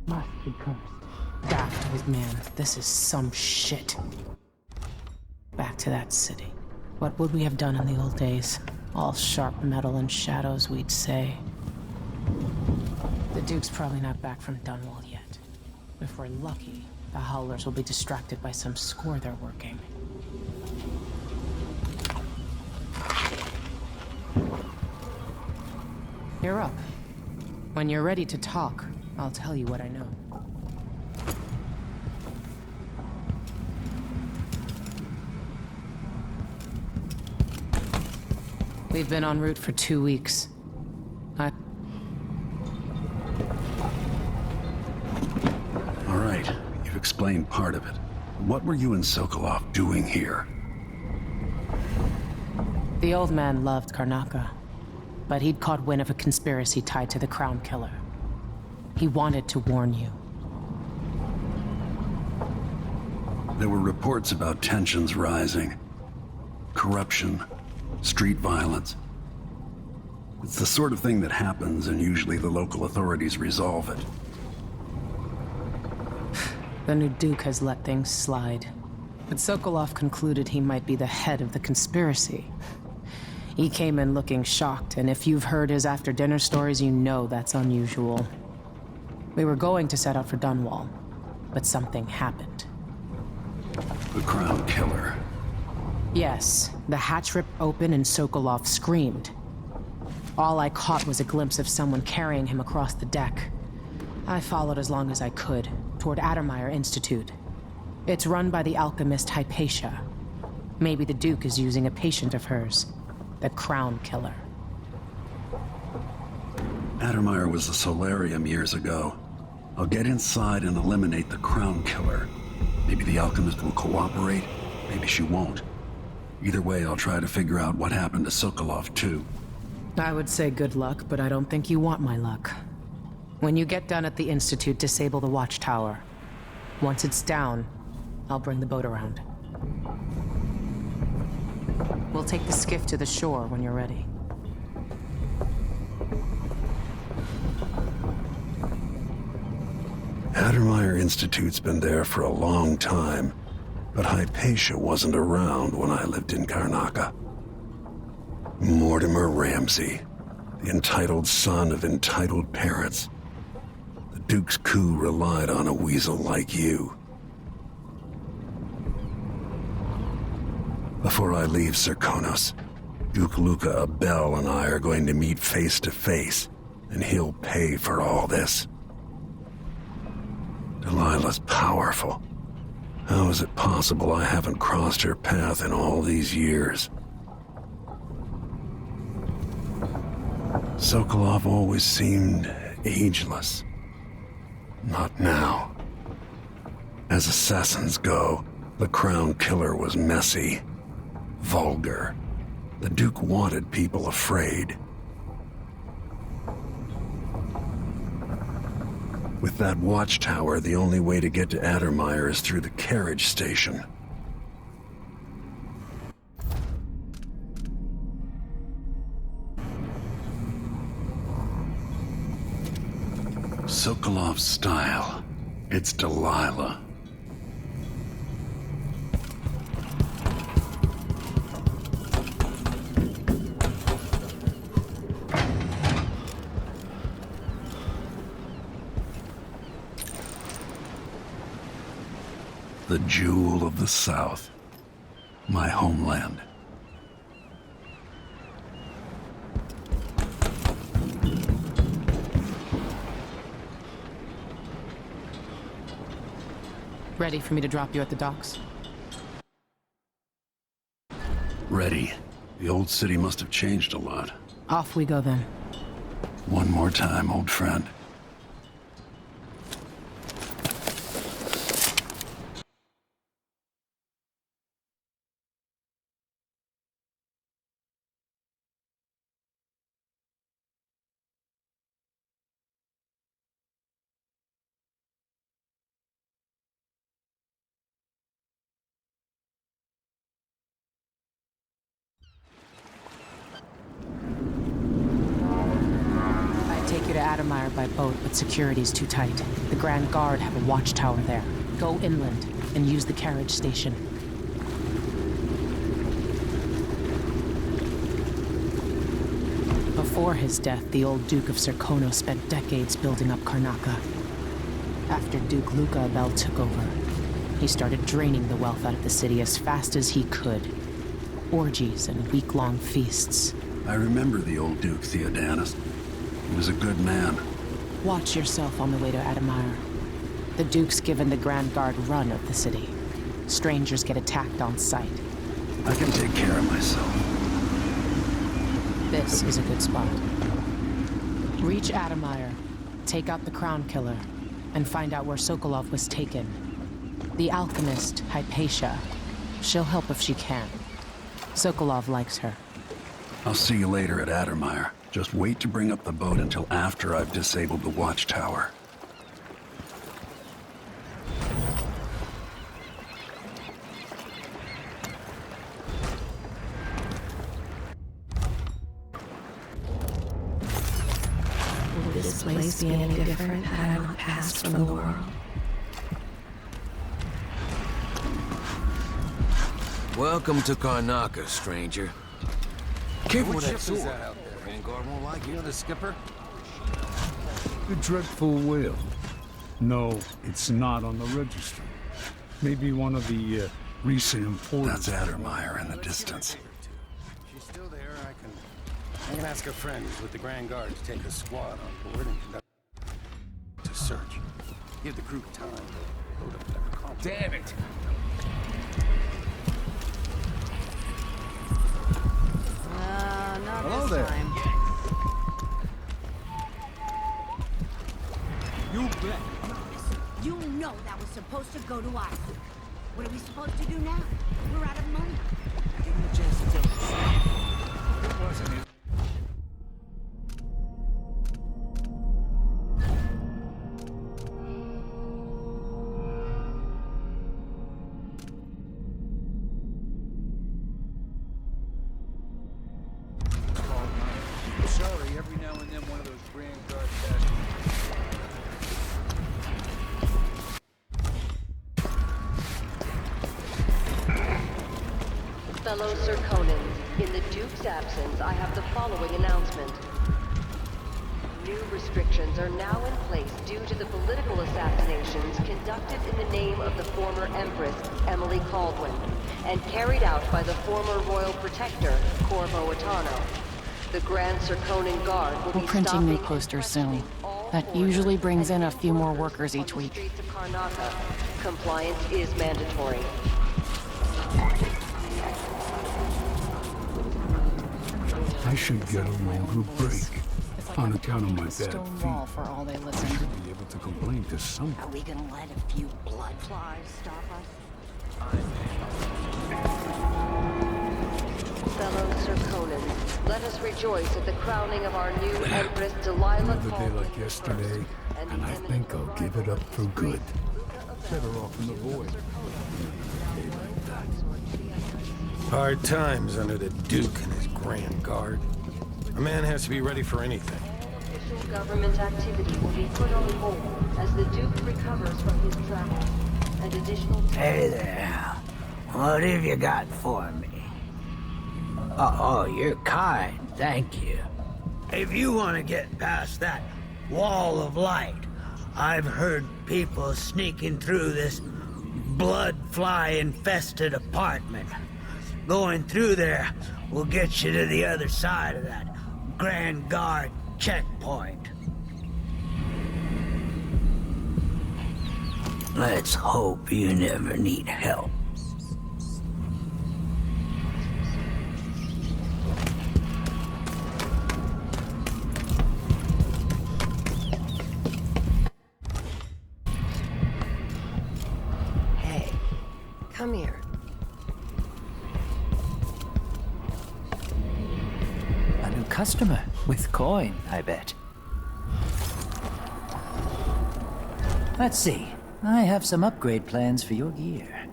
R: Must be cursed. Daft old man, this is some shit. Back to that city. What would we have done in the old days? All sharp metal and shadows, we'd say. The Duke's probably not back from Dunwall yet. If we're lucky, the Howlers will be distracted by some score they're working. You're up. When you're ready to talk, I'll tell you what I know. We've been en route for 2 weeks.
D: All right, you've explained part of it. What were you and Sokolov doing here?
R: The old man loved Karnaca, but he'd caught wind of a conspiracy tied to the Crown Killer. He wanted to warn you.
D: There were reports about tensions rising. Corruption, street violence. It's the sort of thing that happens, and usually the local authorities resolve it.
R: The new Duke has let things slide, but Sokolov concluded he might be the head of the conspiracy. He came in looking shocked, and if you've heard his after-dinner stories, you know that's unusual. We were going to set out for Dunwall, but something happened.
D: The Crown Killer.
R: Yes, the hatch ripped open and Sokolov screamed. All I caught was a glimpse of someone carrying him across the deck. I followed as long as I could, toward Addermeyer Institute. It's run by the alchemist Hypatia. Maybe the Duke is using a patient of hers, the Crown Killer.
D: Addermeyer was a solarium years ago. I'll get inside and eliminate the Crown Killer. Maybe the alchemist will cooperate, maybe she won't. Either way, I'll try to figure out what happened to Sokolov, too.
R: I would say good luck, but I don't think you want my luck. When you get done at the Institute, disable the watchtower. Once it's down, I'll bring the boat around. We'll take the skiff to the shore when you're ready.
D: Addermeyer Institute's been there for a long time, but Hypatia wasn't around when I lived in Karnaca. Mortimer Ramsey, the entitled son of entitled parents. The Duke's coup relied on a weasel like you. Before I leave Serkonos, Duke Luca Abel and I are going to meet face to face, and he'll pay for all this. Delilah's powerful. How is it possible I haven't crossed her path in all these years? Sokolov always seemed ageless. Not now. As assassins go, the Crown Killer was messy, vulgar. The Duke wanted people afraid. With that watchtower, the only way to get to Addermeyer is through the carriage station. Sokolov's style. It's Delilah. The jewel of the South. My homeland.
R: Ready for me to drop you at the docks?
D: Ready. The old city must have changed a lot.
R: Off we go then.
D: One more time, old friend.
R: you to Adamire by boat, but security's too tight. The Grand Guard have a watchtower there. Go inland and use the carriage station. Before his death, the old Duke of Serkonos spent decades building up Karnaca. After Duke Luca Abel took over, he started draining the wealth out of the city as fast as he could. Orgies and week-long feasts.
D: I remember the old Duke Theodanis. He was a good man.
R: Watch yourself on the way to Adamire. The Duke's given the Grand Guard run of the city. Strangers get attacked on sight.
D: I can take care of myself.
R: This is a good spot. Reach Adamire, take out the Crown Killer, and find out where Sokolov was taken. The alchemist, Hypatia. She'll help if she can. Sokolov likes her.
D: I'll see you later at Adamire. Just wait to bring up the boat until after I've disabled the watchtower.
B: Will this place be any different had I not passed from the world?
Q: Welcome to Karnaca, stranger. Careful with that sword. Vanguard won't like you. The skipper?
O: The dreadful whale. No, it's not on the registry. Maybe one of the recent importers.
D: That's Adamire in the distance.
J: If she's still there, I can ask a friend who's with the Grand Guard to take a squad on board and conduct a search. Give the crew time to load up their complex. Damn it!
N: Not
O: Hello
N: this
O: there.
N: time.
O: You bet.
N: You know that was supposed to go to us. What are we supposed to do now? We're out of money. Give him a chance to take this.
O: It wasn't it.
M: Sorry, every now and then one of those Grand Guard bastards.
T: Fellow Serkonans, in the Duke's absence, I have the following announcement. New restrictions are now in place due to the political assassinations conducted in the name of the former Empress, Emily Caldwin, and carried out by the former Royal Protector, Corvo Attano. The Grand Serkonan Guard will
A: We're
T: be
A: printing
T: stopping
A: new
T: and
A: posters soon.
T: all
A: That
T: foreigners
A: usually brings in a
T: and
A: few more
T: importers
A: workers each
T: on the
A: week.
T: streets of Karnaca. Compliance is mandatory.
O: I should get a longer break. On account of my bad feet.
A: Wall for all they
O: I
A: listen.
O: should be able to complain to someone.
N: Are we gonna let a few blood flies stop us?
T: Fellow Serkonans, let us rejoice at the crowning of our new Empress, Delilah.
O: Another day like yesterday, and I think I'll give it up for good. Better off in the void. A day like that.
J: Hard times under the Duke and his Grand Guard. A man has to be ready for anything.
T: Official government activity will be put on hold as the Duke recovers from his travel. And additional...
U: Hey there. What have you got for me? Oh, you're kind. Thank you. If you want to get past that wall of light, I've heard people sneaking through this blood fly-infested apartment. Going through there will get you to the other side of that Grand Guard checkpoint. Let's hope you never need help.
B: Hey, come here.
V: A new customer with coin, I bet. Let's see. I have some upgrade plans for your gear.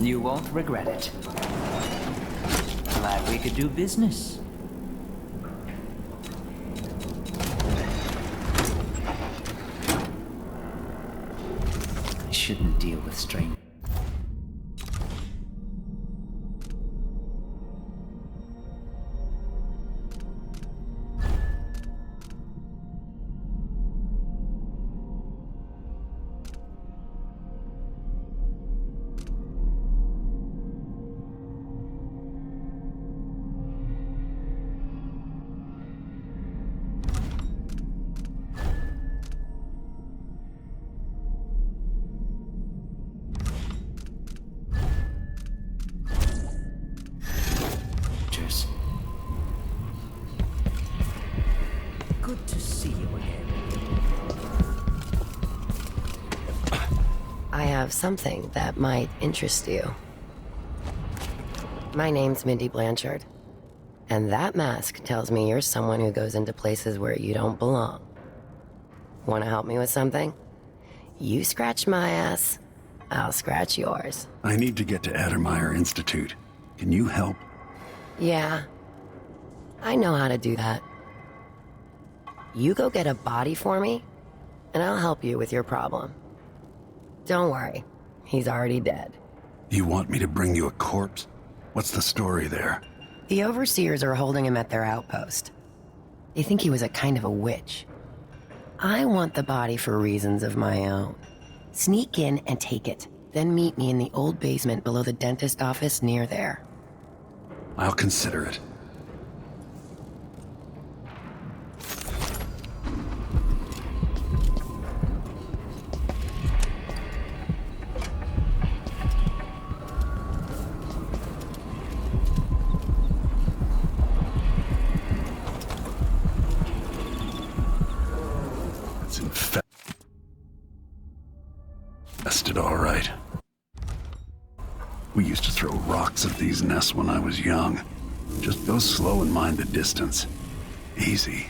V: You won't regret it. Glad we could do business. I shouldn't deal with strangers. Good to see you again.
E: I have something that might interest you. My name's Mindy Blanchard, and that mask tells me you're someone who goes into places where you don't belong. Want to help me with something? You scratch my ass, I'll scratch yours.
D: I need to get to Addermeyer Institute. Can you help?
E: Yeah, I know how to do that. You go get a body for me, and I'll help you with your problem. Don't worry, he's already dead.
D: You want me to bring you a corpse? What's the story there?
E: The overseers are holding him at their outpost. They think he was a kind of a witch. I want the body for reasons of my own. Sneak in and take it, then meet me in the old basement below the dentist office near there.
D: I'll consider it. Infested, all right. We used to throw rocks at these nests when I was young. Just go slow and mind the distance. Easy.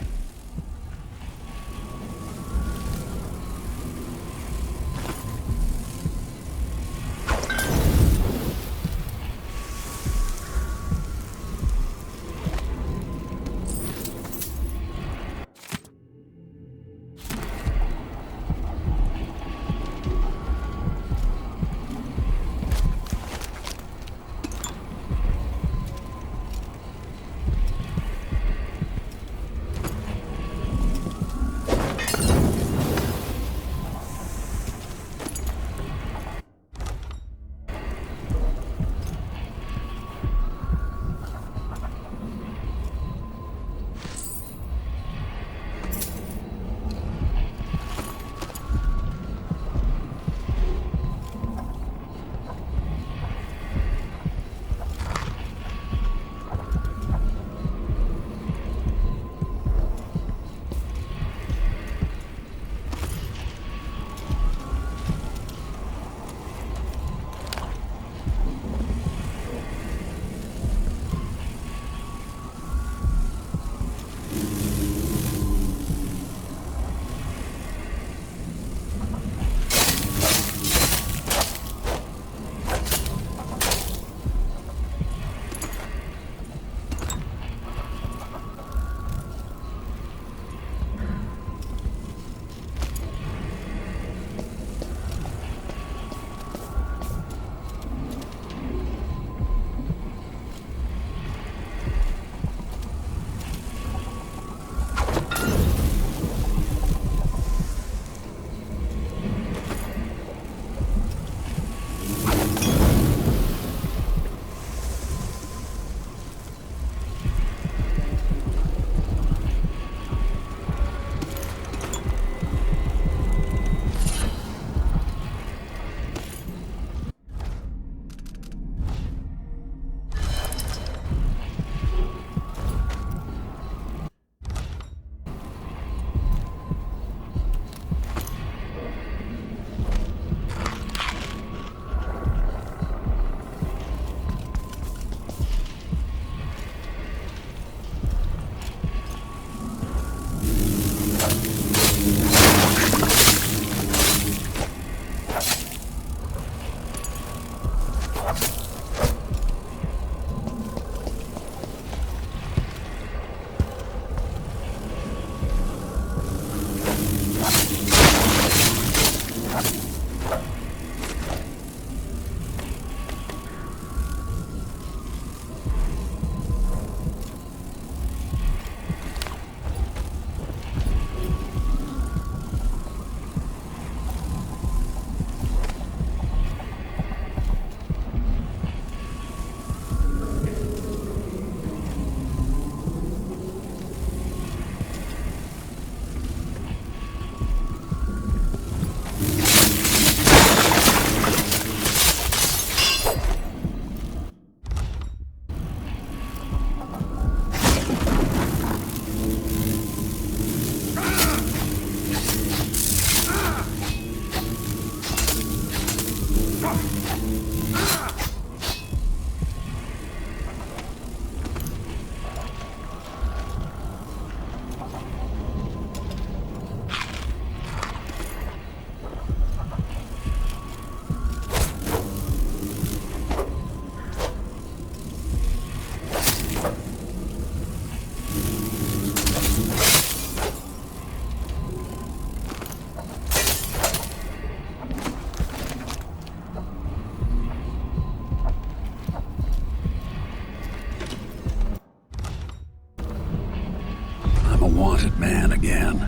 D: wanted man again.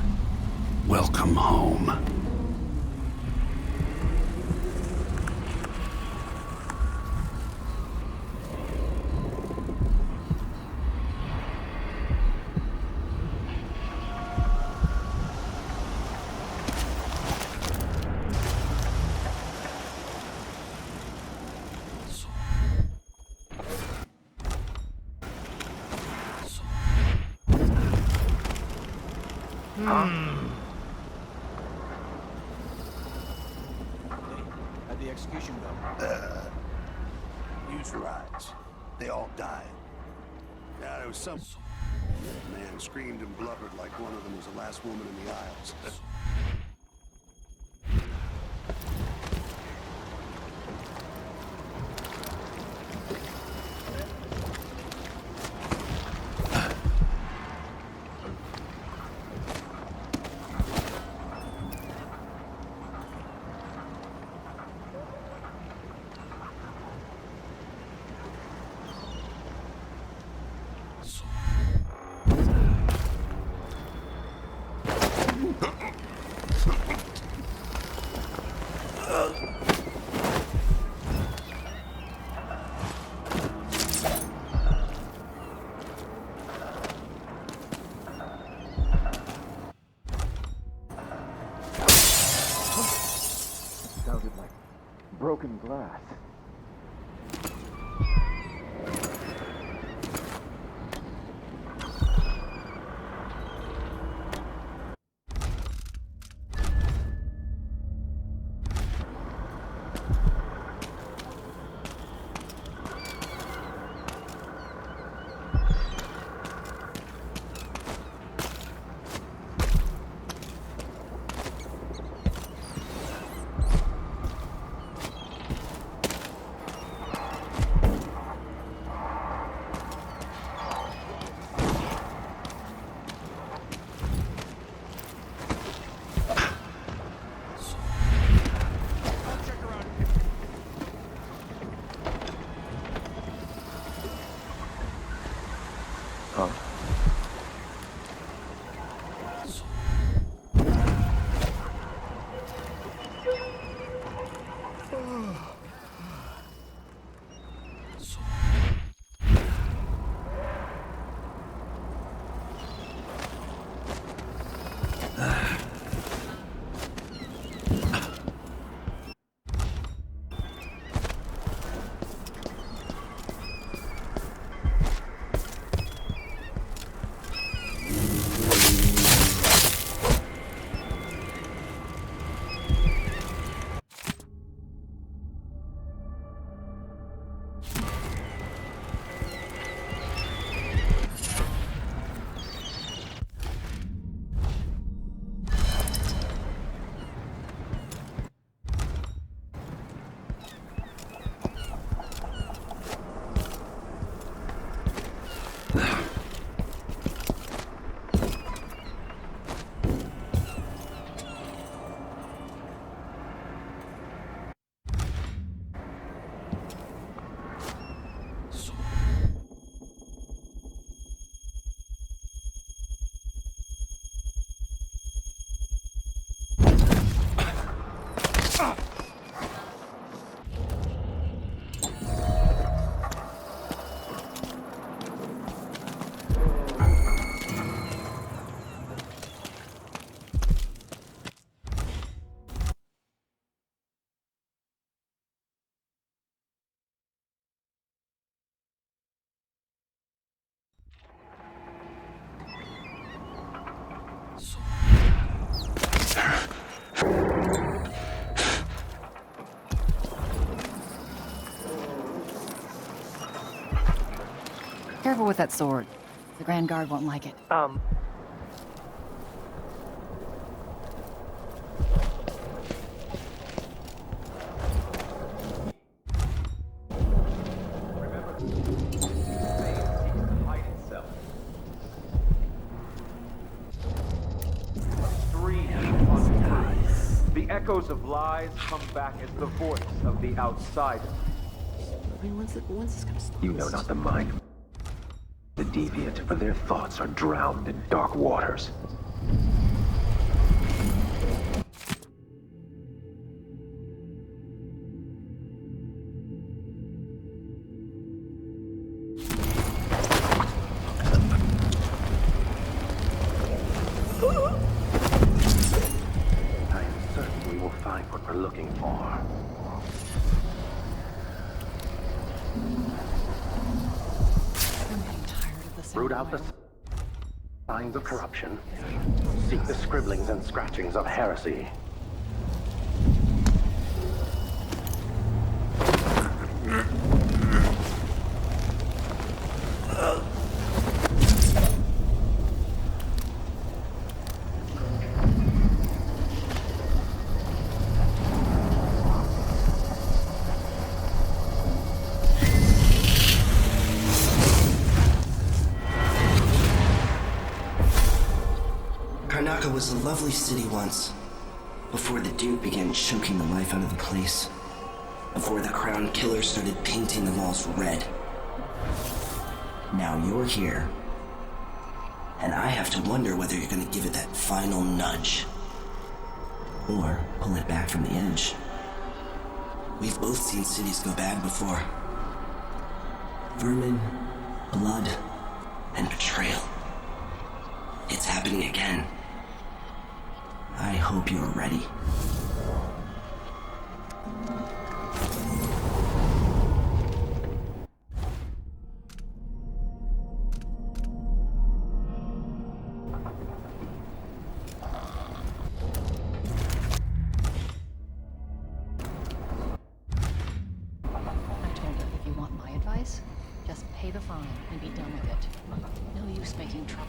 D: Welcome home.
M: How'd the execution go?
H: Use your eyes. They all died. Yeah, there was some... The man screamed and blubbered like one of them was the last woman in the Isles.
C: Sounded like broken glass.
A: Careful with that sword. The Grand Guard won't like it.
C: The echoes of lies come back as the voice of the outsider.
B: I mean, when's this gonna stop?
C: You know not the mind. The deviant, for their thoughts are drowned in dark waters. I am certain we will find what we're looking for. Root out the signs of corruption. Seek the scribblings and scratchings of heresy.
S: Karnaca was a lovely city once, before the Duke began choking the life out of the place, before the Crown Killer started painting the walls red. Now you're here, and I have to wonder whether you're gonna give it that final nudge, or pull it back from the edge. We've both seen cities go bad before. Vermin, blood, and betrayal. It's happening again. I hope you're ready.
F: I told her, if you want my advice, just pay the fine and be done with it. No use making trouble.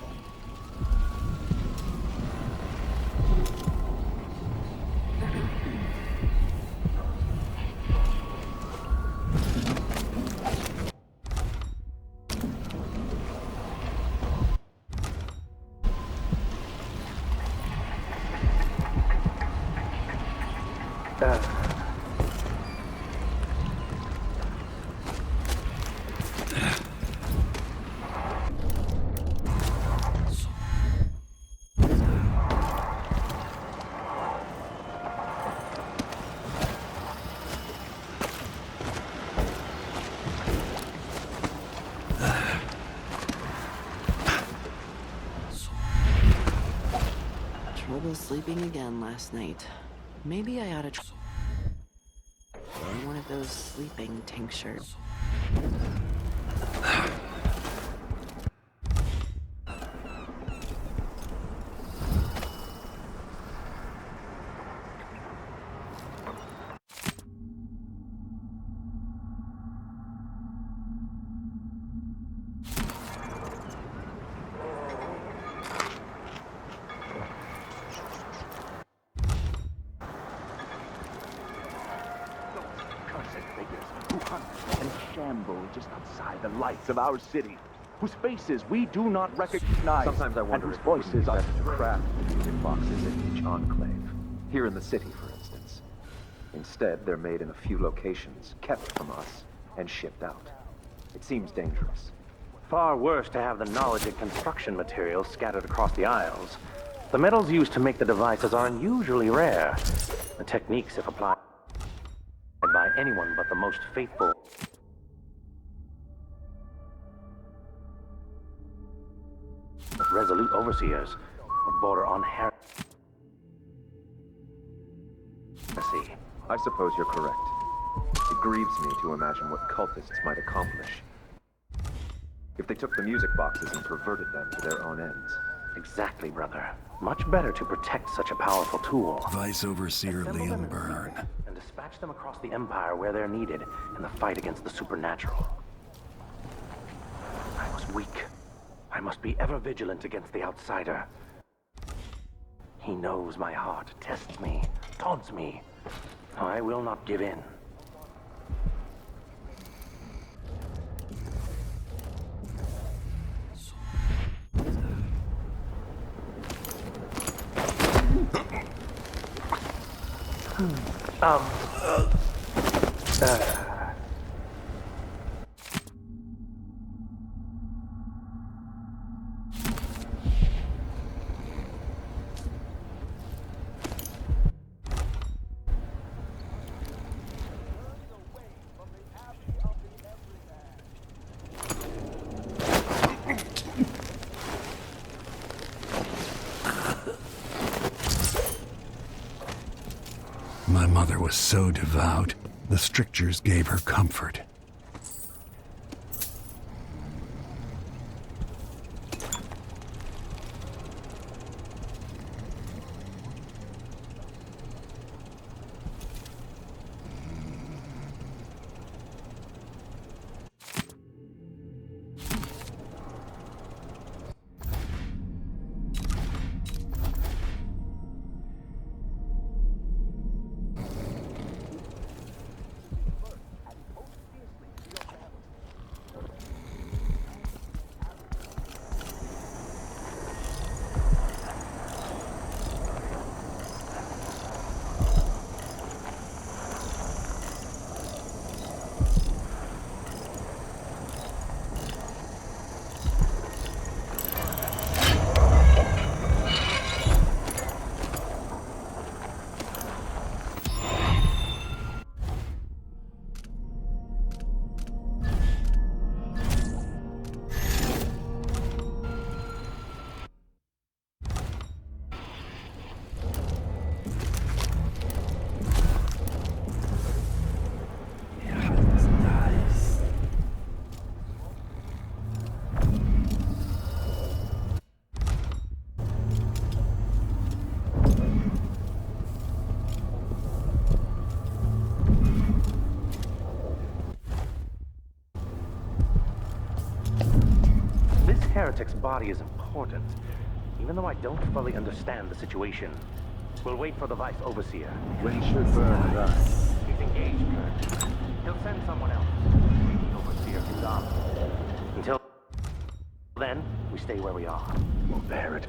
I: Trouble sleeping again last night. Maybe I ought to try one of those sleeping tinctures.
C: Just outside the lights of our city, whose faces we do not recognize. Sometimes I wonder whose voices are to craft the music boxes in each enclave. Here in the city, for instance. Instead, they're made in a few locations, kept from us, and shipped out. It seems dangerous.
W: Far worse to have the knowledge and construction materials scattered across the Isles. The metals used to make the devices are unusually rare. The techniques, if applied by anyone but the most faithful resolute overseers would border on heresy.
C: I suppose you're correct. It grieves me to imagine what cultists might accomplish if they took the music boxes and perverted them to their own ends.
W: Exactly, brother. Much better to protect such a powerful tool.
D: Vice Overseer Liam Byrne.
W: And dispatch them across the Empire where they're needed in the fight against the supernatural. I was weak. I must be ever vigilant against the outsider. He knows my heart, tests me, taunts me. I will not give in.
D: mother was so devout, the strictures gave her comfort.
W: Heretic's body is important, even though I don't fully understand the situation. We'll wait for the Vice Overseer.
C: We should burn it up.
W: He's engaged, Kurt. He'll send someone else. The Overseer is gone. Until then, we stay where we are.
C: We'll bear it.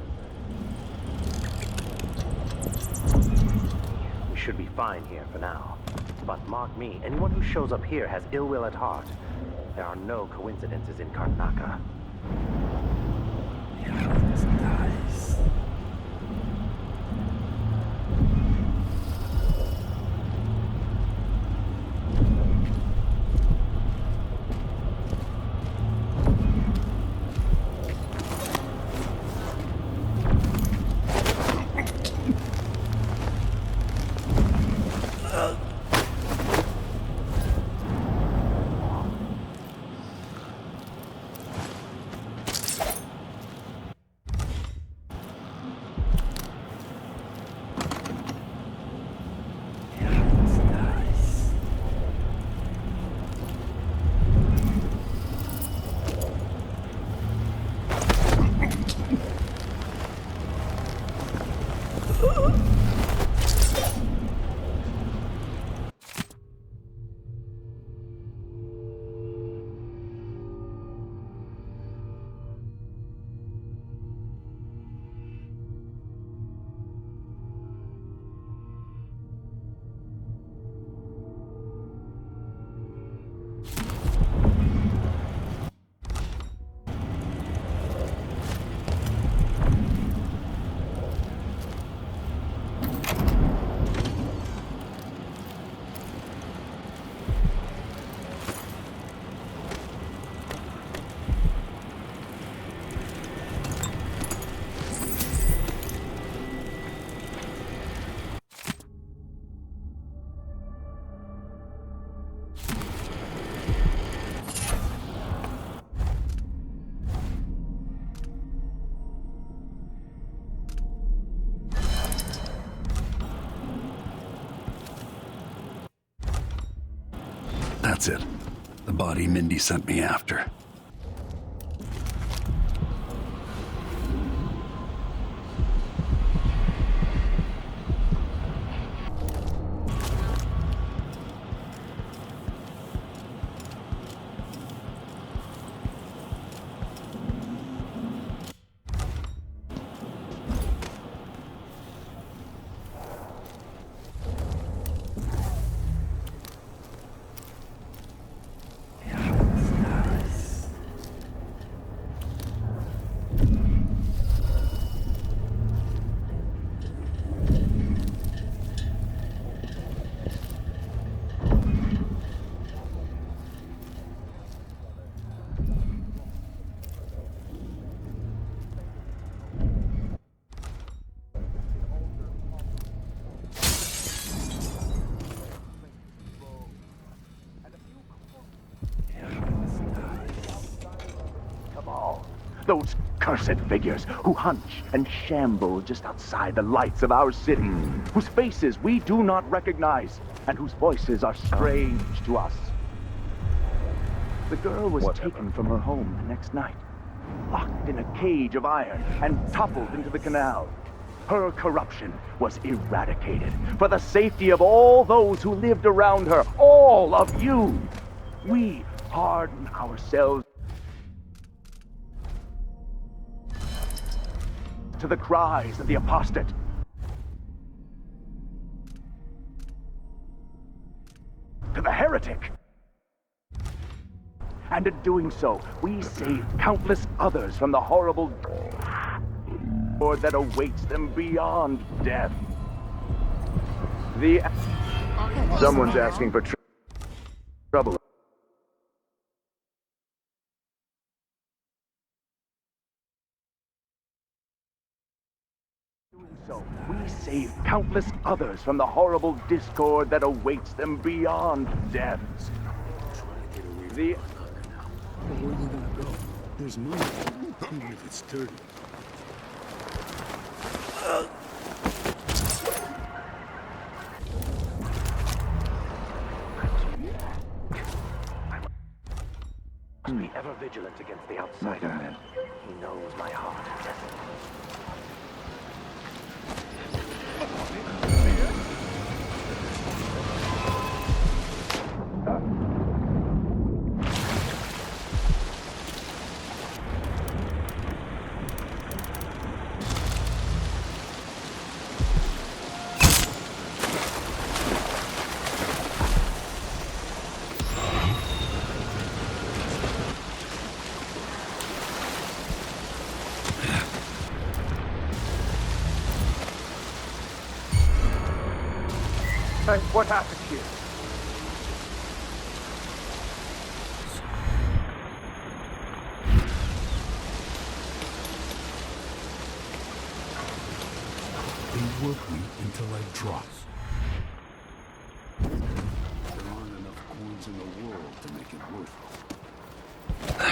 W: We should be fine here for now. But mark me, anyone who shows up here has ill will at heart. There are no coincidences in Karnaka.
D: That's it. The body Mindy sent me after.
C: Those cursed figures who hunch and shamble just outside the lights of our city, whose faces we do not recognize, and whose voices are strange to us. The girl was taken from her home the next night, locked in a cage of iron, and toppled into the canal. Her corruption was eradicated for the safety of all those who lived around her, all of you. We harden ourselves to the cries of the apostate. To the heretic. And in doing so, we save countless others from the horrible Lord that awaits them beyond death. Someone's asking for trouble. So we save countless others from the horrible discord that awaits them beyond death.
O: Where are you gonna go? There's money, even if it's dirty.
W: Must be ever vigilant against the outsider. He knows my heart.
C: Hey, what happened here?
O: They work me until I drop. There aren't enough coins in the world to make it worth it.
J: A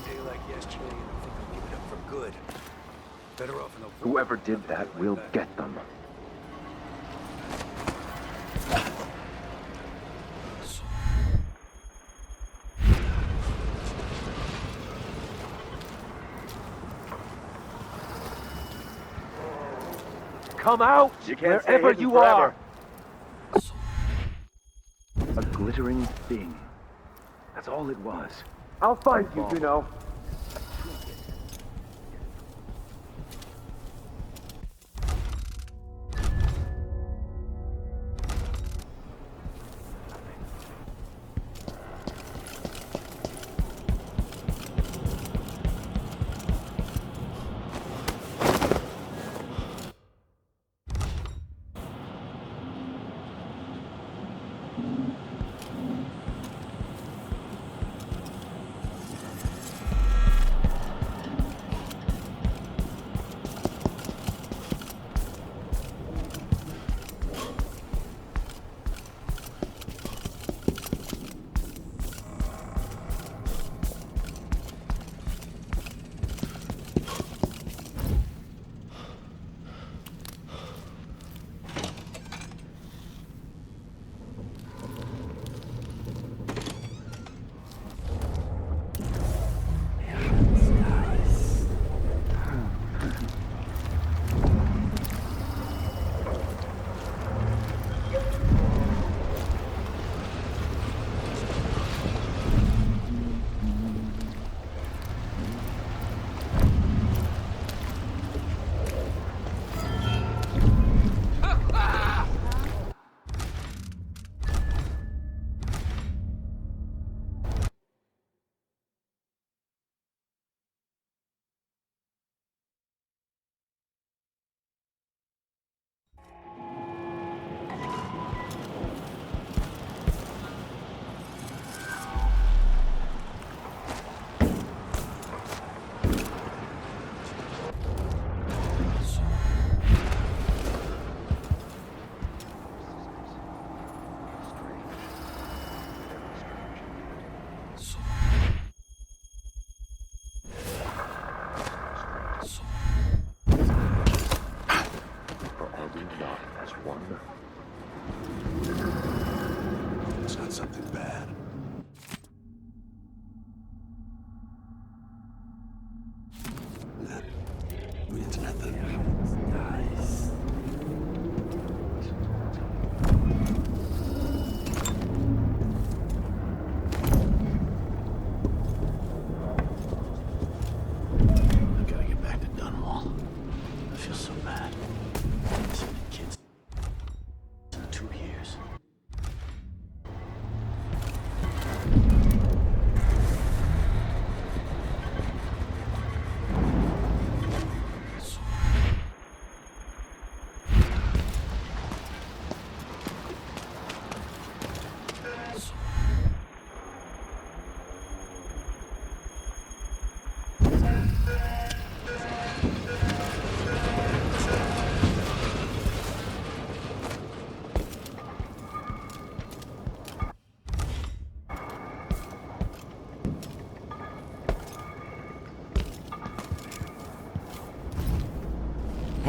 J: day like yesterday, I don't think I'll give it up for good. Better off in the
C: Whoever did that will get them.
W: Come out, wherever you are!
C: A glittering thing. That's all it was.
W: I'll find you, you know.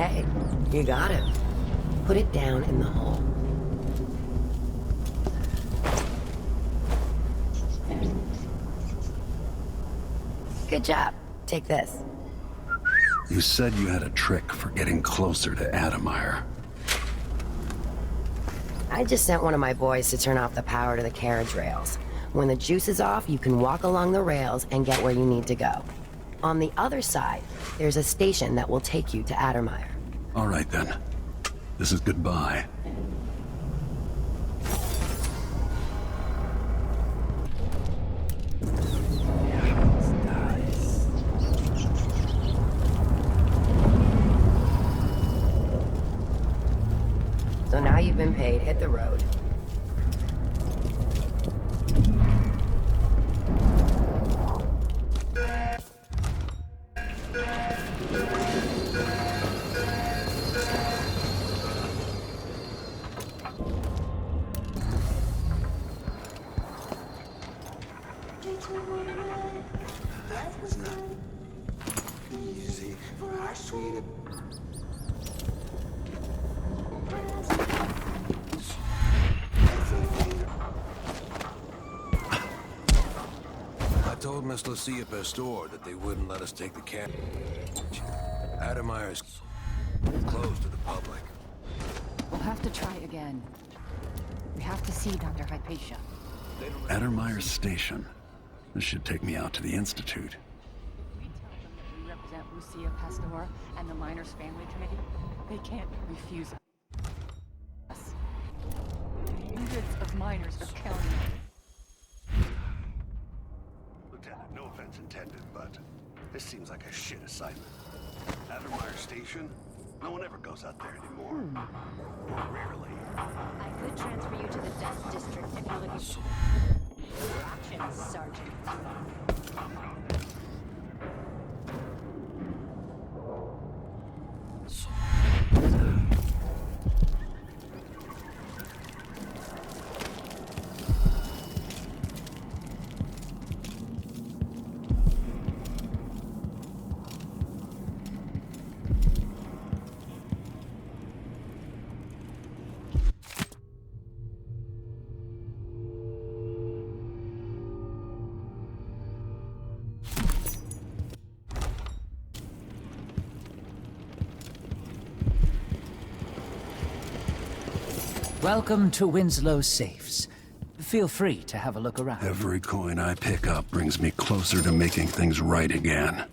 E: Hey, you got it. Put it down in the hole. Good job. Take this.
D: You said you had a trick for getting closer to Adamire.
E: I just sent one of my boys to turn off the power to the carriage rails. When the juice is off, you can walk along the rails and get where you need to go. On the other side, there's a station that will take you to Adamire.
D: All right then. This is goodbye.
E: So now you've been paid, hit the road.
J: Easy. I sweet it. I told Miss Lucia Pastor that they wouldn't let us take the carriage. Adamire's closed to the public.
F: We'll have to try again. We have to see Dr. Hypatia.
D: Adamire Station. This should take me out to the Institute.
F: We represent Lucia Pastor and the Miners Family Committee. They can't refuse us. Hundreds of miners are counting on
H: Lieutenant, no offense intended, but this seems like a shit assignment. Adamire Station? No one ever goes out there anymore. Rarely.
N: I could transfer you to the Dust District if you're looking for actions, Sergeant.
V: Welcome to Winslow's Safes. Feel free to have a look around.
D: Every coin I pick up brings me closer to making things right again.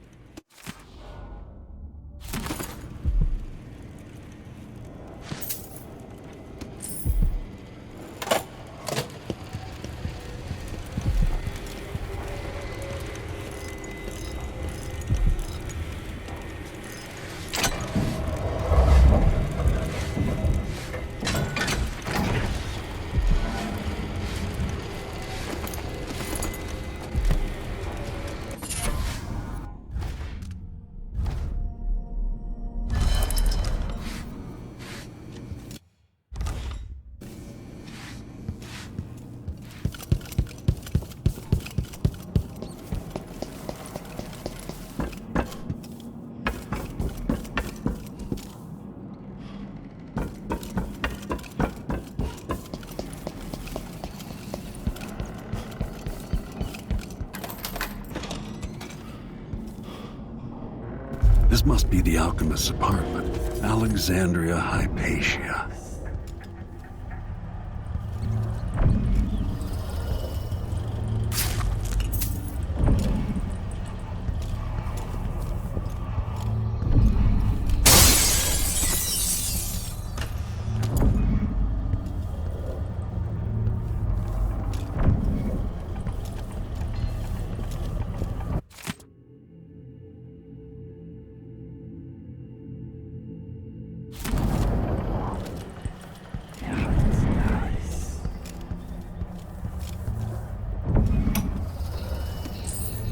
D: This must be the alchemist's apartment. Alexandria Hypatia.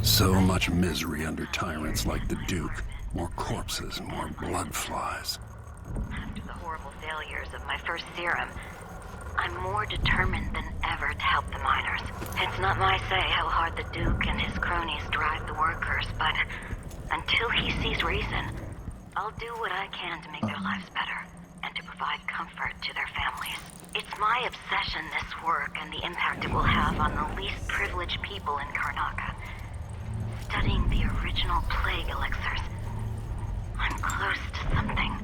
D: So much misery under tyrants like the Duke. More corpses, more blood flies.
G: After the horrible failures of my first serum, I'm more determined than ever to help the miners. It's not my say how hard the Duke and his cronies drive the workers, but until he sees reason, I'll do what I can to make their lives better, and to provide comfort to their families. It's my obsession, this work, and the impact it will have on the least privileged people in Karnaca. Studying the original plague elixirs, I'm close to something.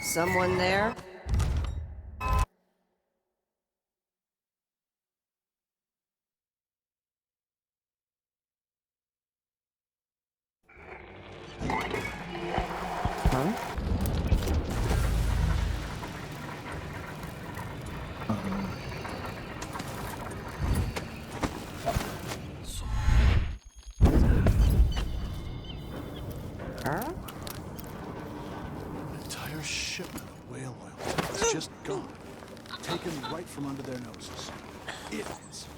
I: Someone there?
E: Huh? Huh?
M: Entire shipment of whale oil is just gone. Taken right from under their noses. Idiots.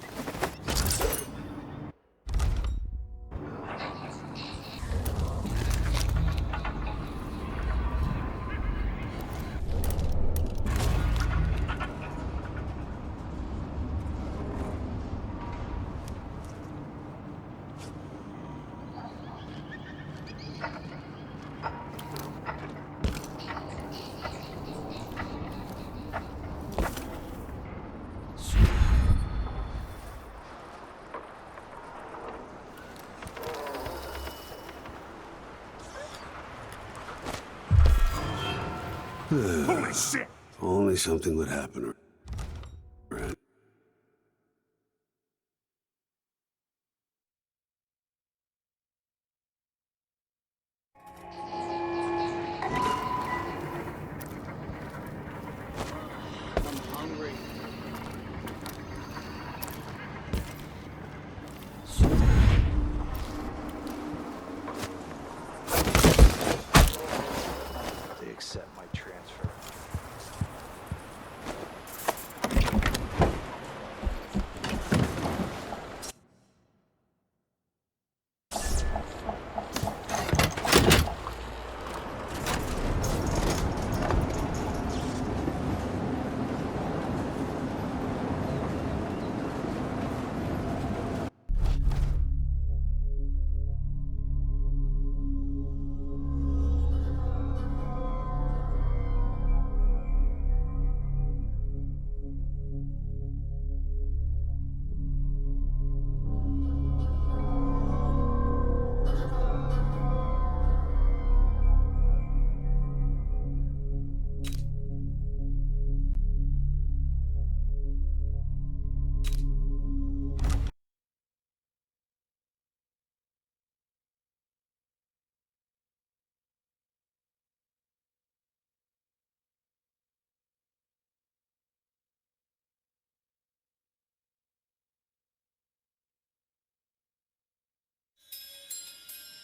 D: Holy shit! Only something would happen. Right.
M: I'm hungry. They accept my transfer.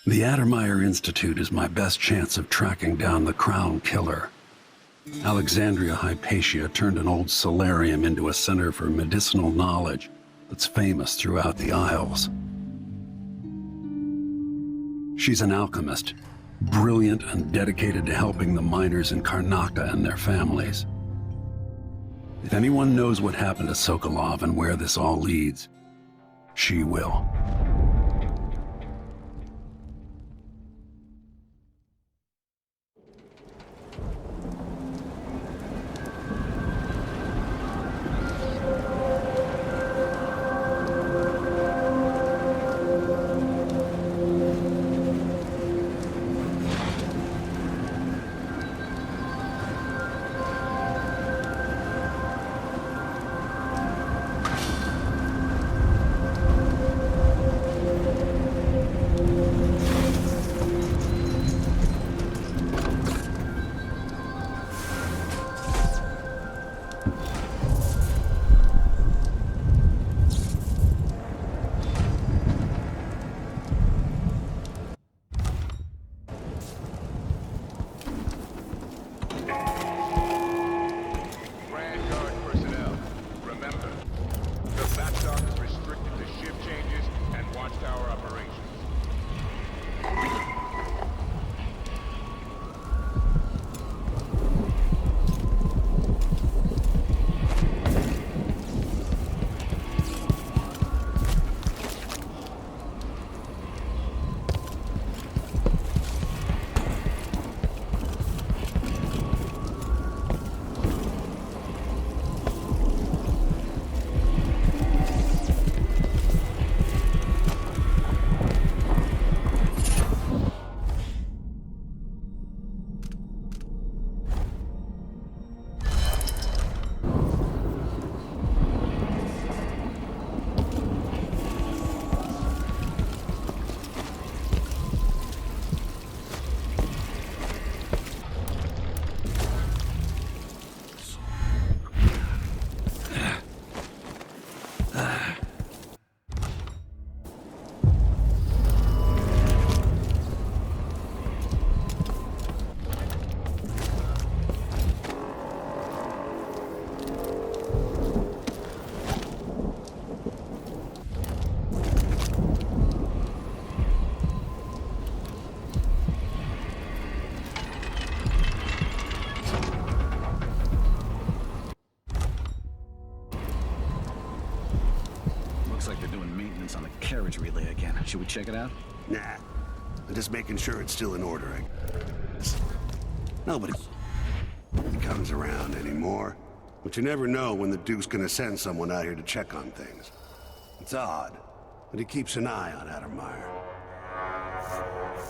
D: The Addermeyer Institute is my best chance of tracking down the Crown Killer. Alexandria Hypatia turned an old solarium into a center for medicinal knowledge that's famous throughout the Isles. She's an alchemist, brilliant and dedicated to helping the miners in Karnaca and their families. If anyone knows what happened to Sokolov and where this all leads, she will.
M: like they're doing maintenance on the carriage relay again. Should we check it out?
H: Nah. I'm just making sure it's still in order. Nobody comes around anymore. But you never know when the Duke's gonna send someone out here to check on things. It's odd, but he keeps an eye on Addermeyer.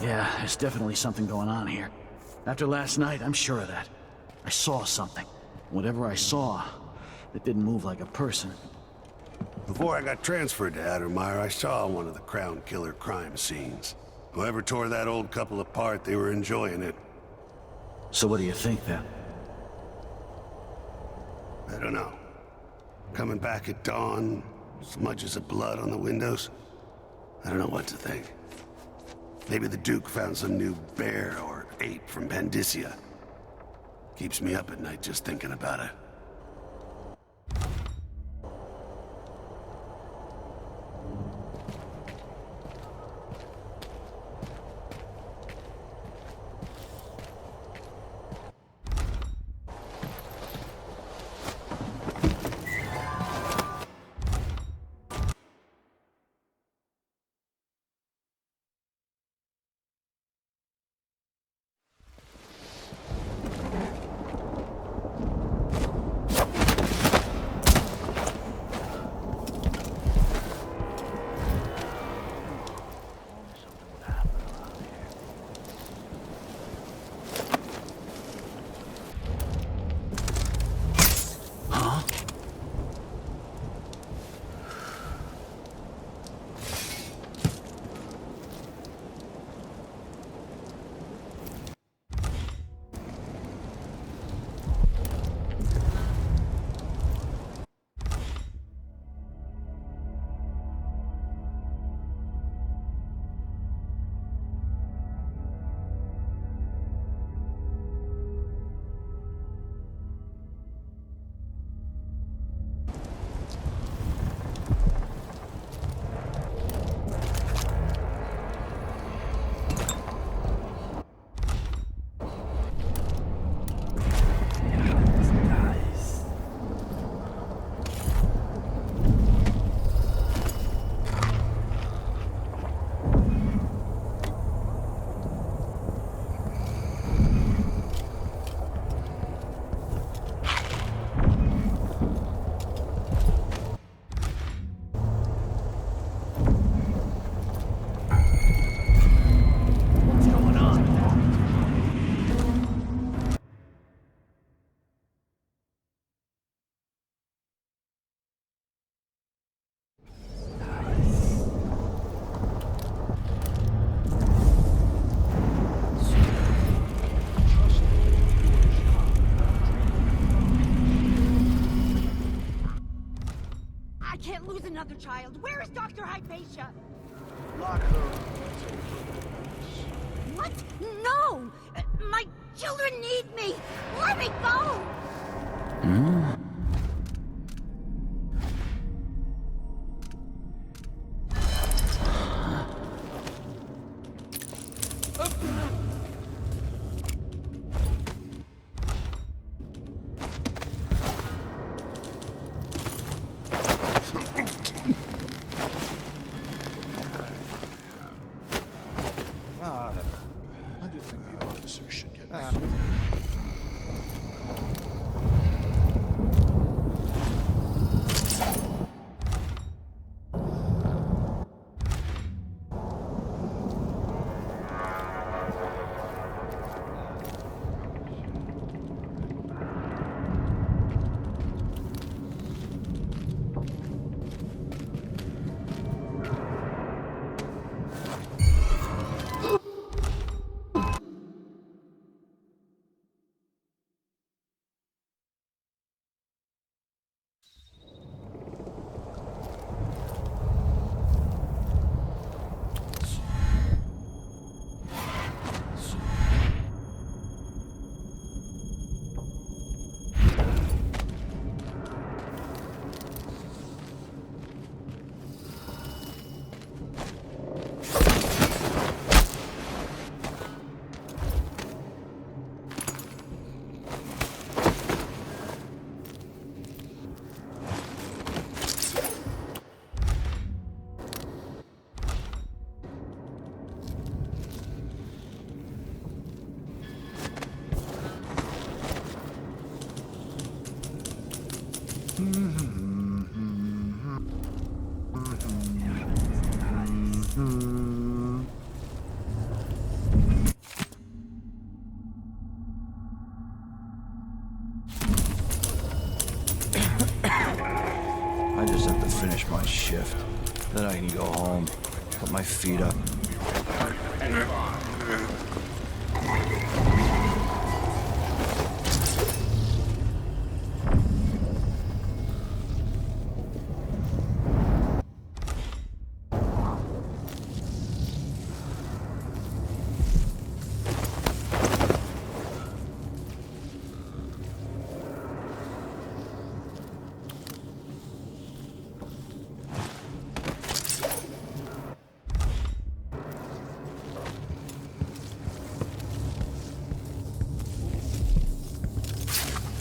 M: Yeah, there's definitely something going on here. After last night, I'm sure of that. I saw something. Whatever I saw, it didn't move like a person.
H: Before I got transferred to Addermeyer, I saw one of the Crown Killer crime scenes. Whoever tore that old couple apart, they were enjoying it.
M: So what do you think, then?
H: I don't know. Coming back at dawn, smudges of blood on the windows. I don't know what to think. Maybe the Duke found some new bear or ape from Pandysia. Keeps me up at night just thinking about it.
N: Another child. Where is Dr. Hypatia?
H: Lock her.
N: What? No! My children need me! Let me go!
M: I do think the officer should get
K: I just have to finish my shift. Then I can go home, put my feet up.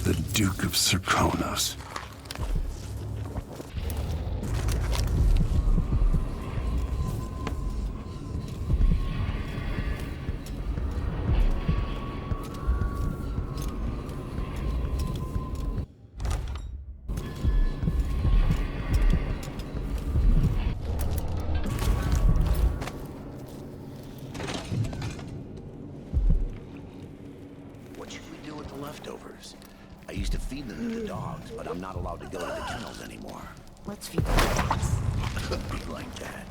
D: The Duke of Serkonos.
H: What should we do with the leftovers? I used to feed them to the dogs, but I'm not allowed to go to the kennels anymore.
N: Let's feed the cats.
H: Could be like that.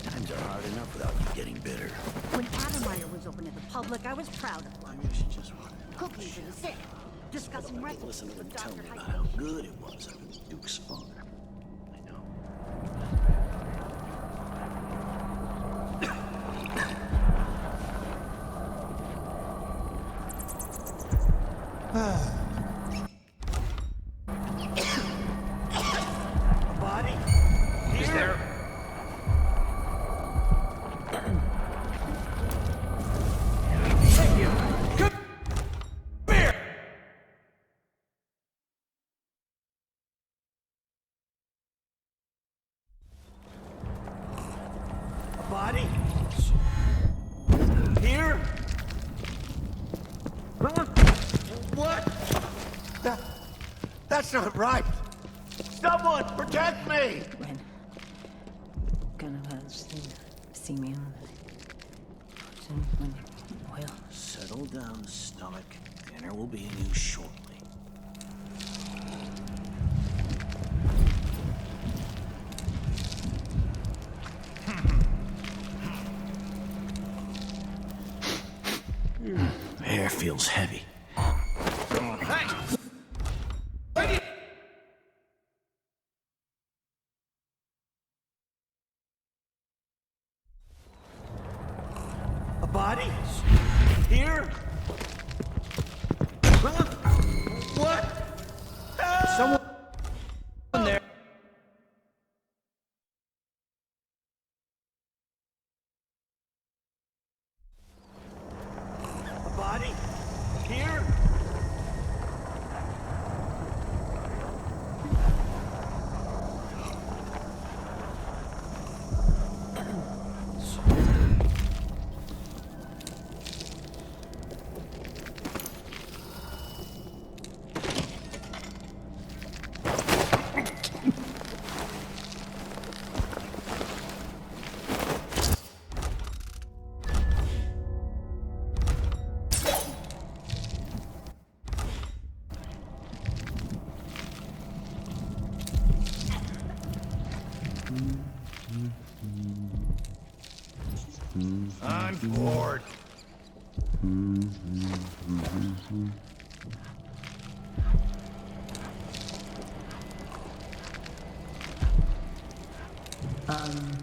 H: Times are hard enough without you getting bitter.
N: When Adamire was open to the public, I was proud of them.
H: Maybe I should just run.
N: Cookies in the sick. Discussing recipes
H: Listen to them
N: with
H: tell
N: Dr.
H: me about
N: Hyde.
H: how good it was up in the Duke's farm. I know.
U: Body?
H: Is there?
U: Thank you. Come here. A body? Here? Huh? What? That's not right. Someone protect me!
L: When gonna see me on when oil.
M: Settle down, stomach. Dinner will be in you shortly. Hair feels heavy.
U: A body? Here? Huh? What? Someone there. A body? Here?
K: I'm bored.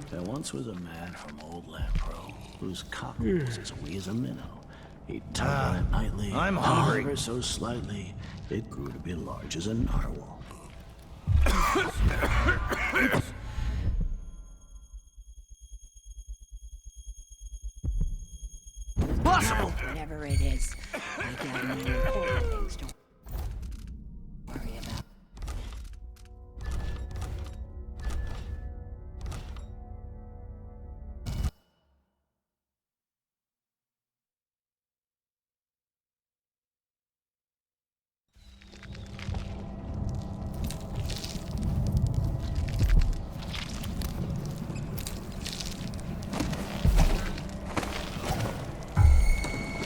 M: There once was a man from old Lampro whose cock was as wee as a minnow. He'd tug on it nightly,
K: I'm hungry.
M: ever so slightly, it grew to be large as a narwhal.
L: Possible. Whatever it is, I got more important things to worry about.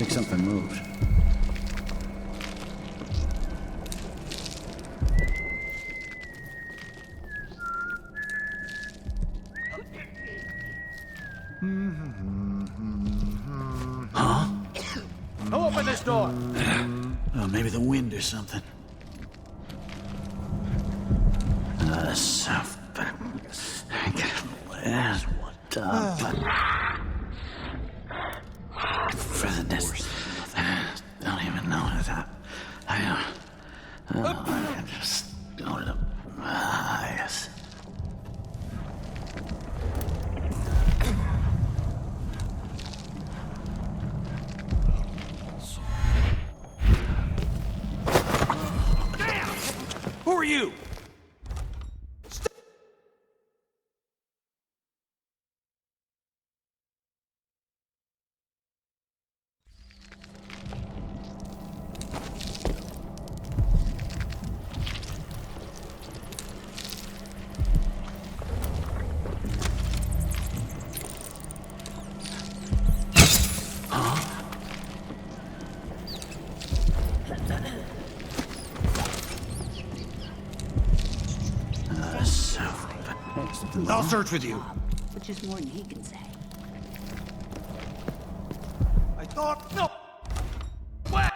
M: think something moved. Huh?
J: Who opened this door?
M: Oh, maybe the wind or something. What for this? I don't even know what that. I just open up my eyes.
J: Who are you? I'll search with you.
N: Which is more than he can say.
J: I thought... No! What?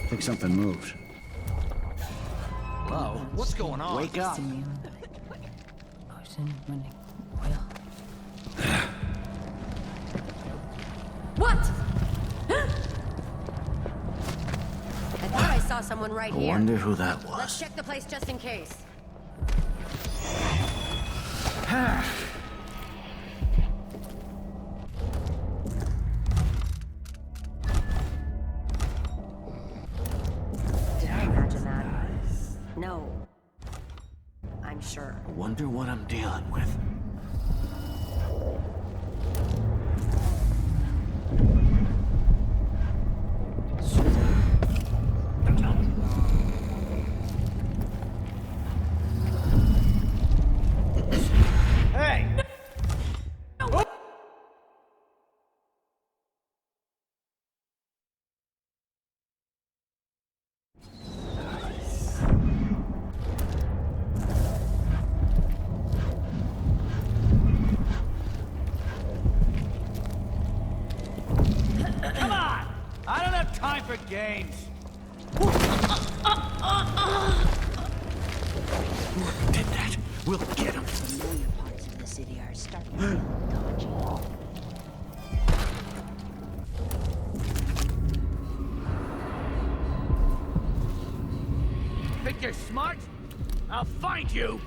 M: I think something moved.
K: Whoa, what's going on?
M: Wake up.
P: What? I thought I saw someone right
M: I
P: here.
M: wonder who that was.
P: Let's check the place just in case. Did I imagine that? No. I'm sure.
M: I wonder what I'm dealing with.
J: Hey! Come on! I don't have time for games.
M: Did that? We'll get him.
N: Familiar parts of the city are starting to feel dodgy.
J: Think you're smart? I'll find you!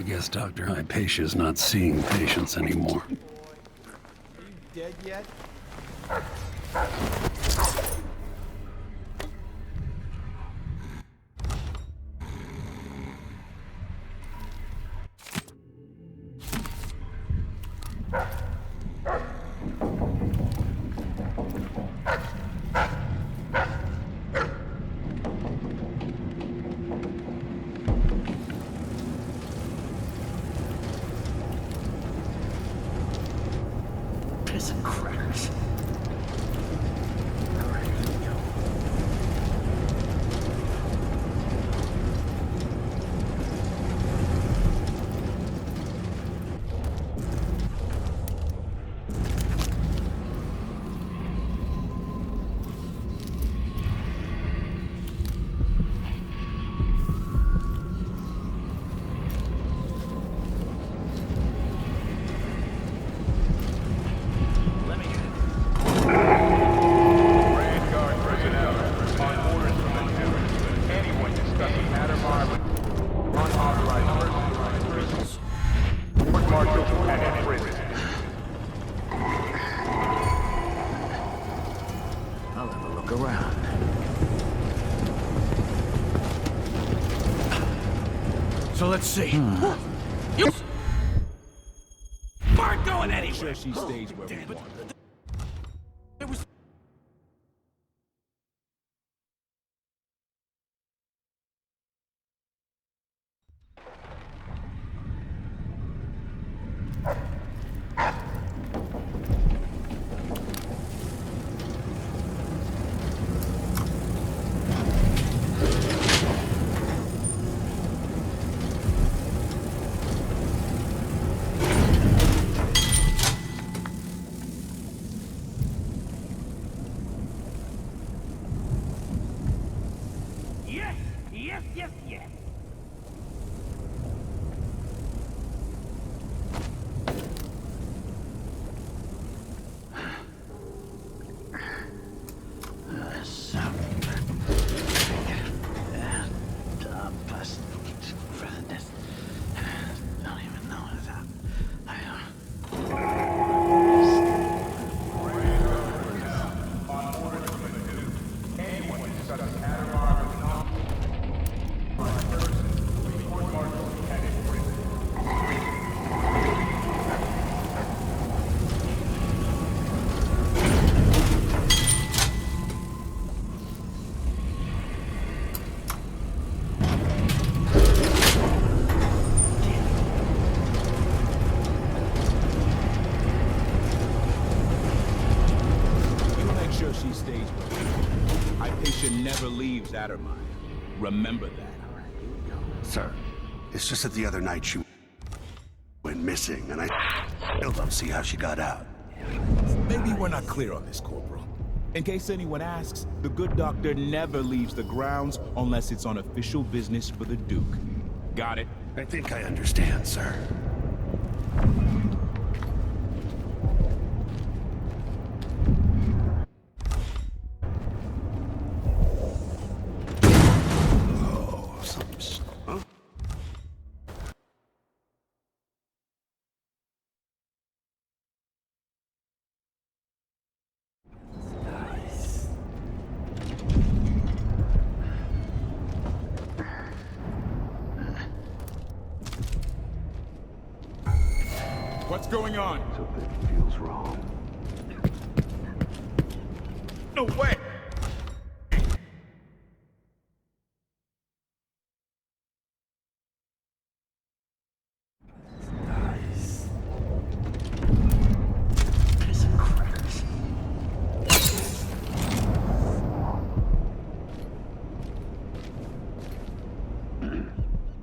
D: guess Dr. Hypatia's not seeing patients anymore.
J: Are you dead yet?
M: Prison crackers. I'll have a look around. So let's see.
J: You aren't going anywhere. Sure she stays where we want. It was.
Q: Yes.
M: Don't even know what's up.
J: She stays with me. Hypatia never leaves Addermire. Remember that.
H: Sir, it's just that the other night she went missing, and I still don't see how she got out.
J: Maybe we're not clear on this, Corporal. In case anyone asks, the good doctor never leaves the grounds unless it's on official business for the Duke. Got it?
H: I think I understand, sir.
J: What's going on?
H: Something feels wrong.
J: No way!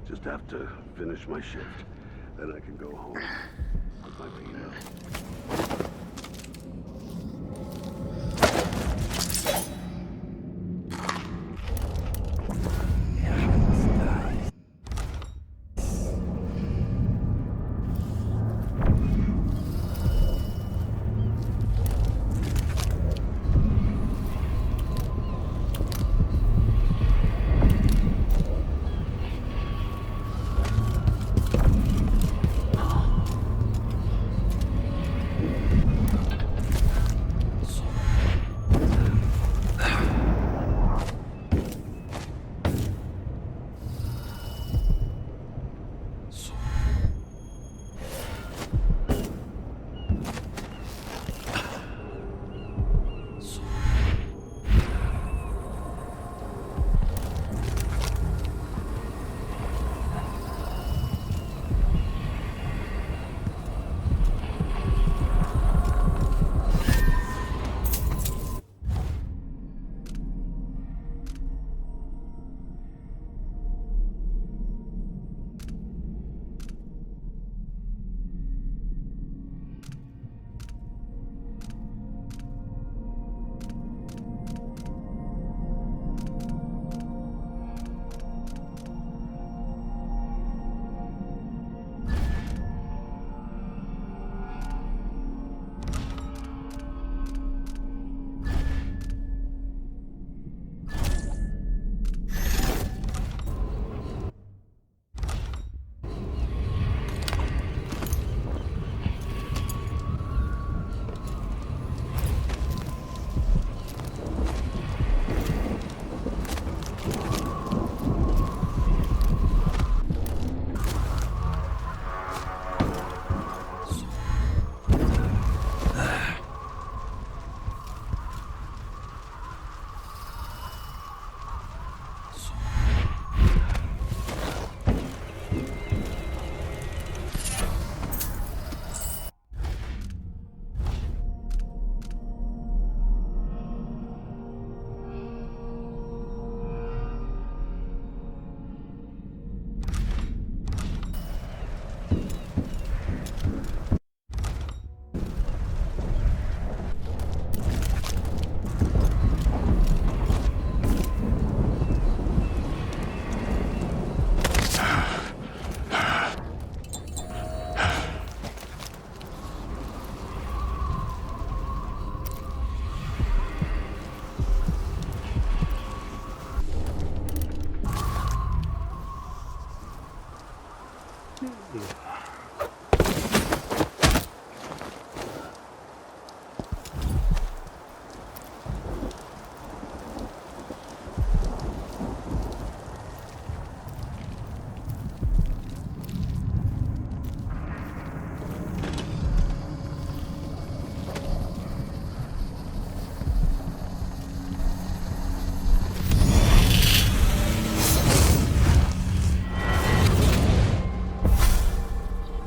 H: Just have to finish my shift. Then I can go home. Put my feet up.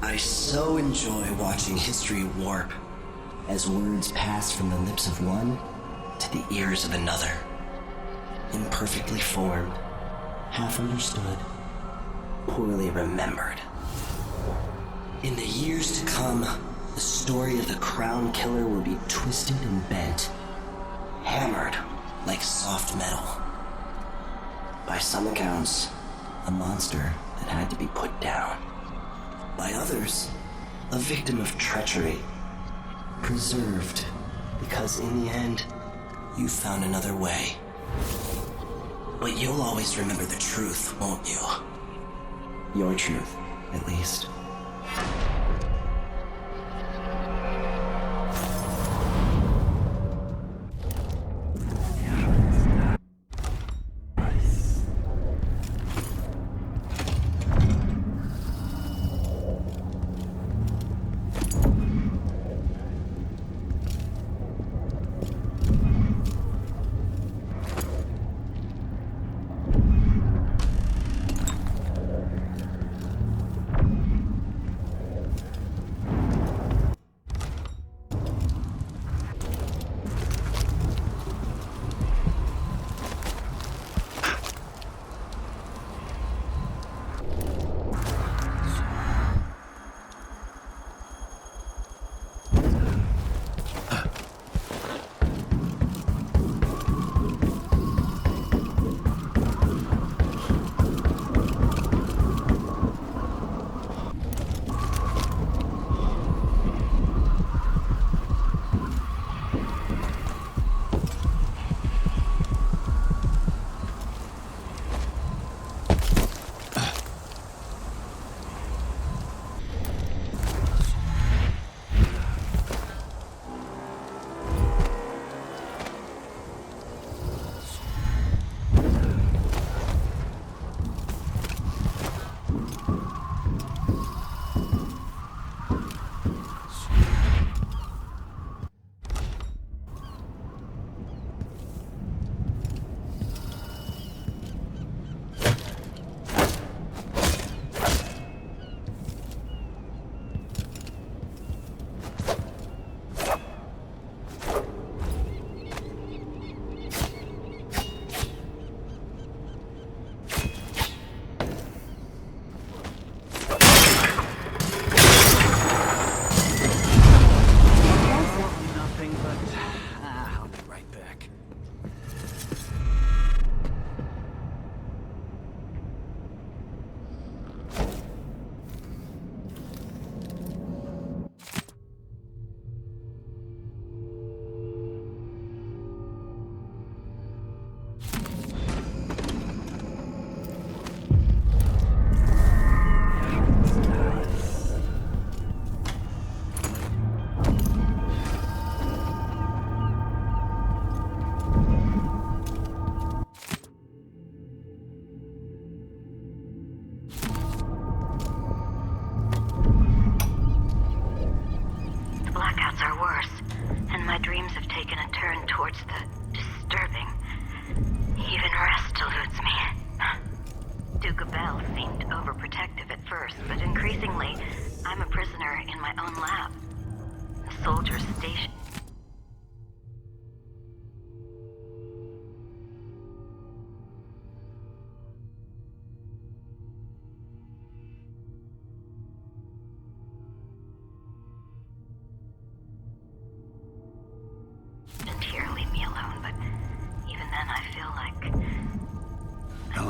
S: I so enjoy watching history warp as words pass from the lips of one to the ears of another. Imperfectly formed, half understood, poorly remembered. In the years to come, the story of the Crown Killer will be twisted and bent, hammered like soft metal. By some accounts, a monster that had to be put down. By others, a victim of treachery, preserved because in the end, you found another way. But you'll always remember the truth, won't you? Your truth, at least.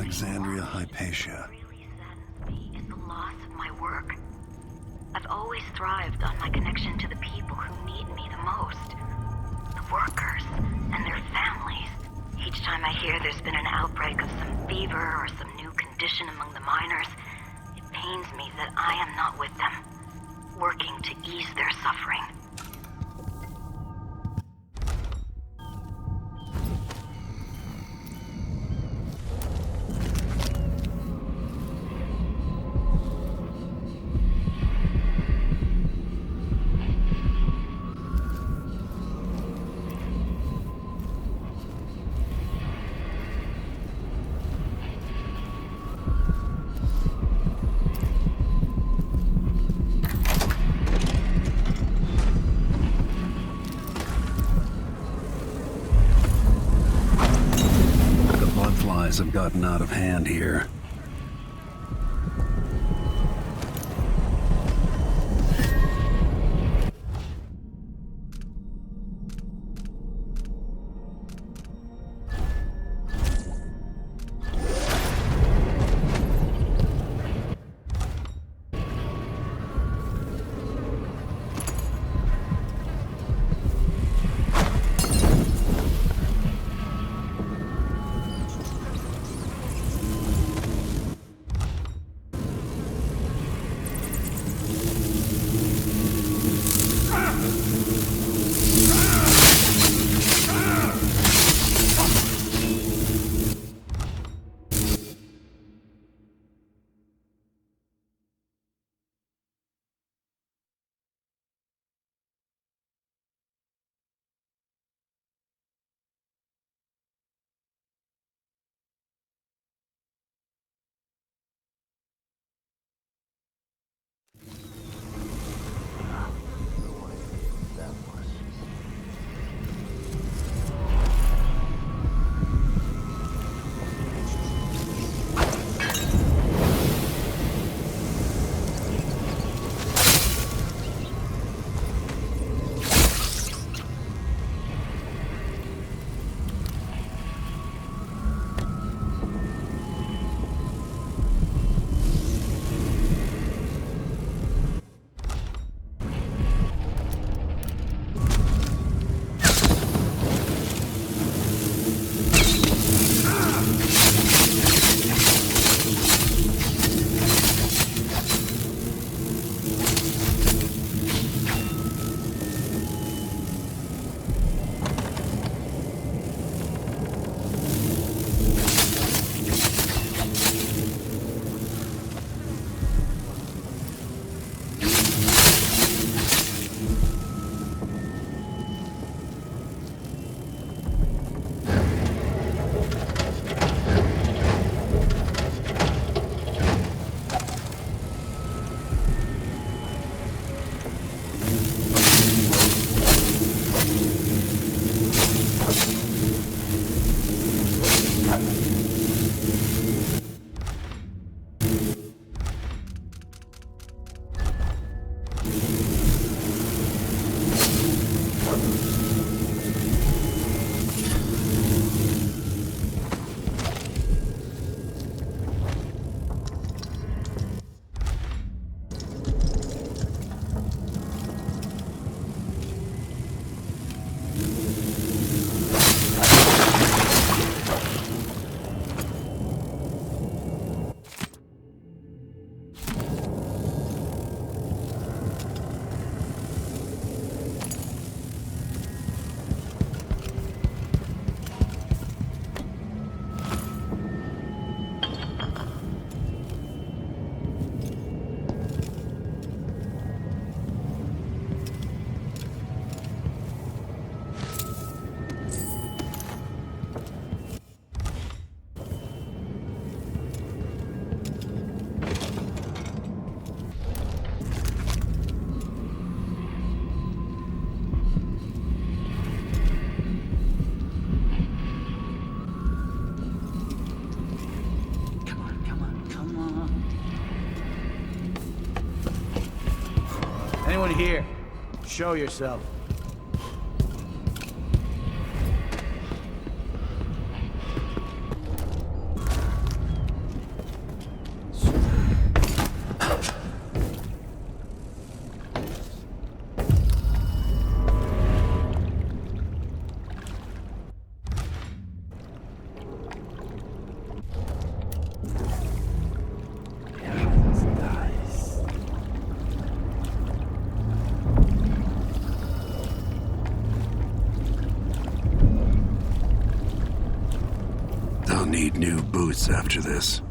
D: Alexandria Hypatia.
G: Is the loss of my work. I've always thrived on my connection to the people who need me the most. The workers and their families. Each time I hear there's been an outbreak of some fever or some new condition among the miners, it pains me that I am not with them, working to ease their suffering.
D: Have gotten out of hand here.
M: Anyone here? Show yourself.
D: new boots after this.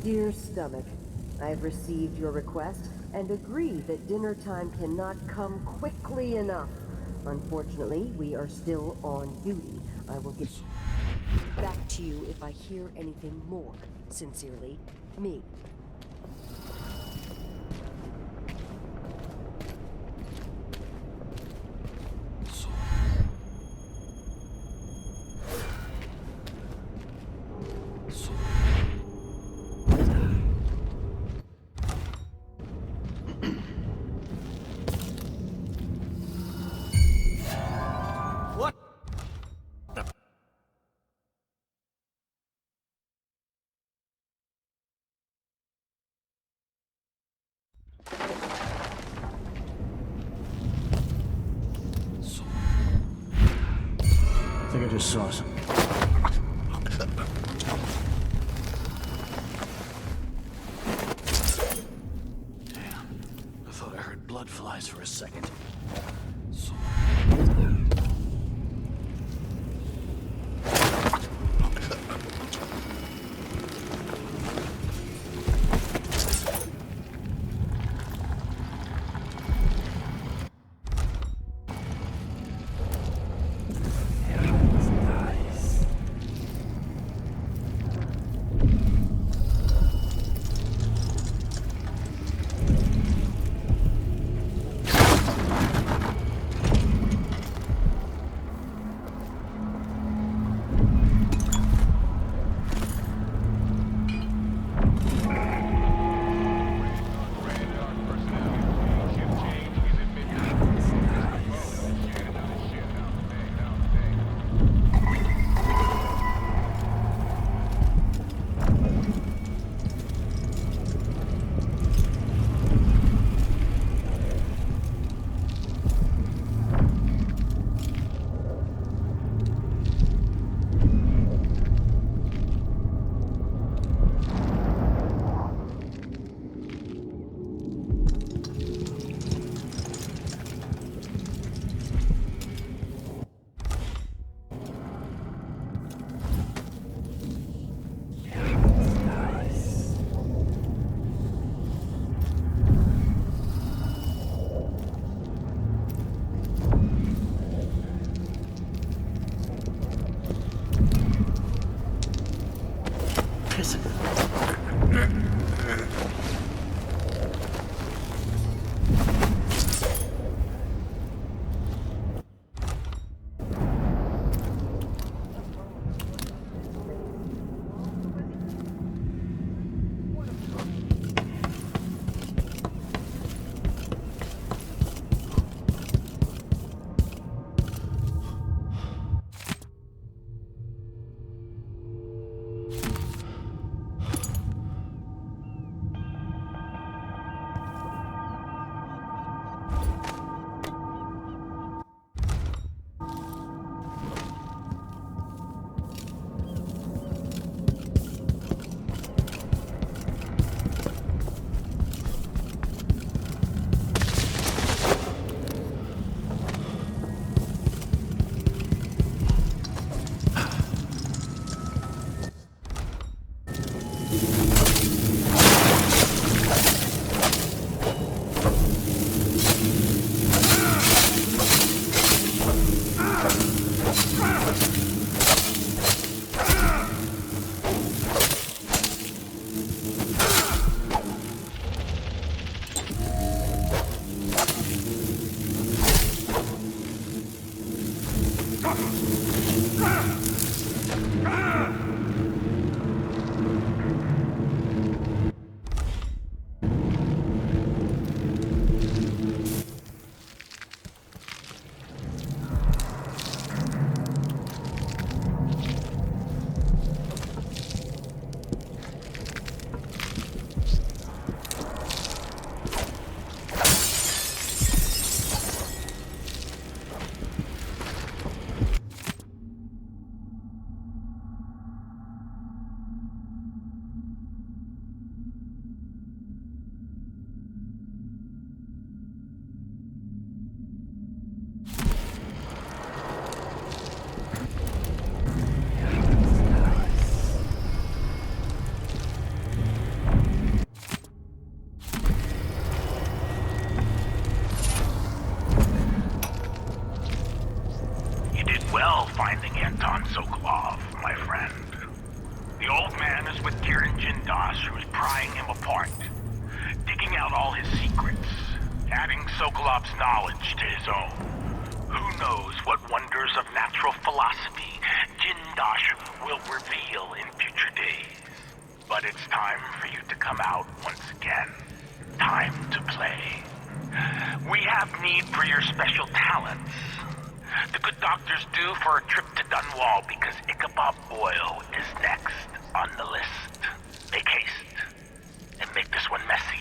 A: Dear Stomach, I have received your request and agree that dinner time cannot come quickly enough. Unfortunately, we are still on duty. I will get back to you if I hear anything more. Sincerely, me.
M: I think I just saw something. Damn. I thought I heard blood flies for a second.
B: The good doctor's due for a trip to Dunwall because Ichabod Boyle is next on the list. Make haste and make this one messy.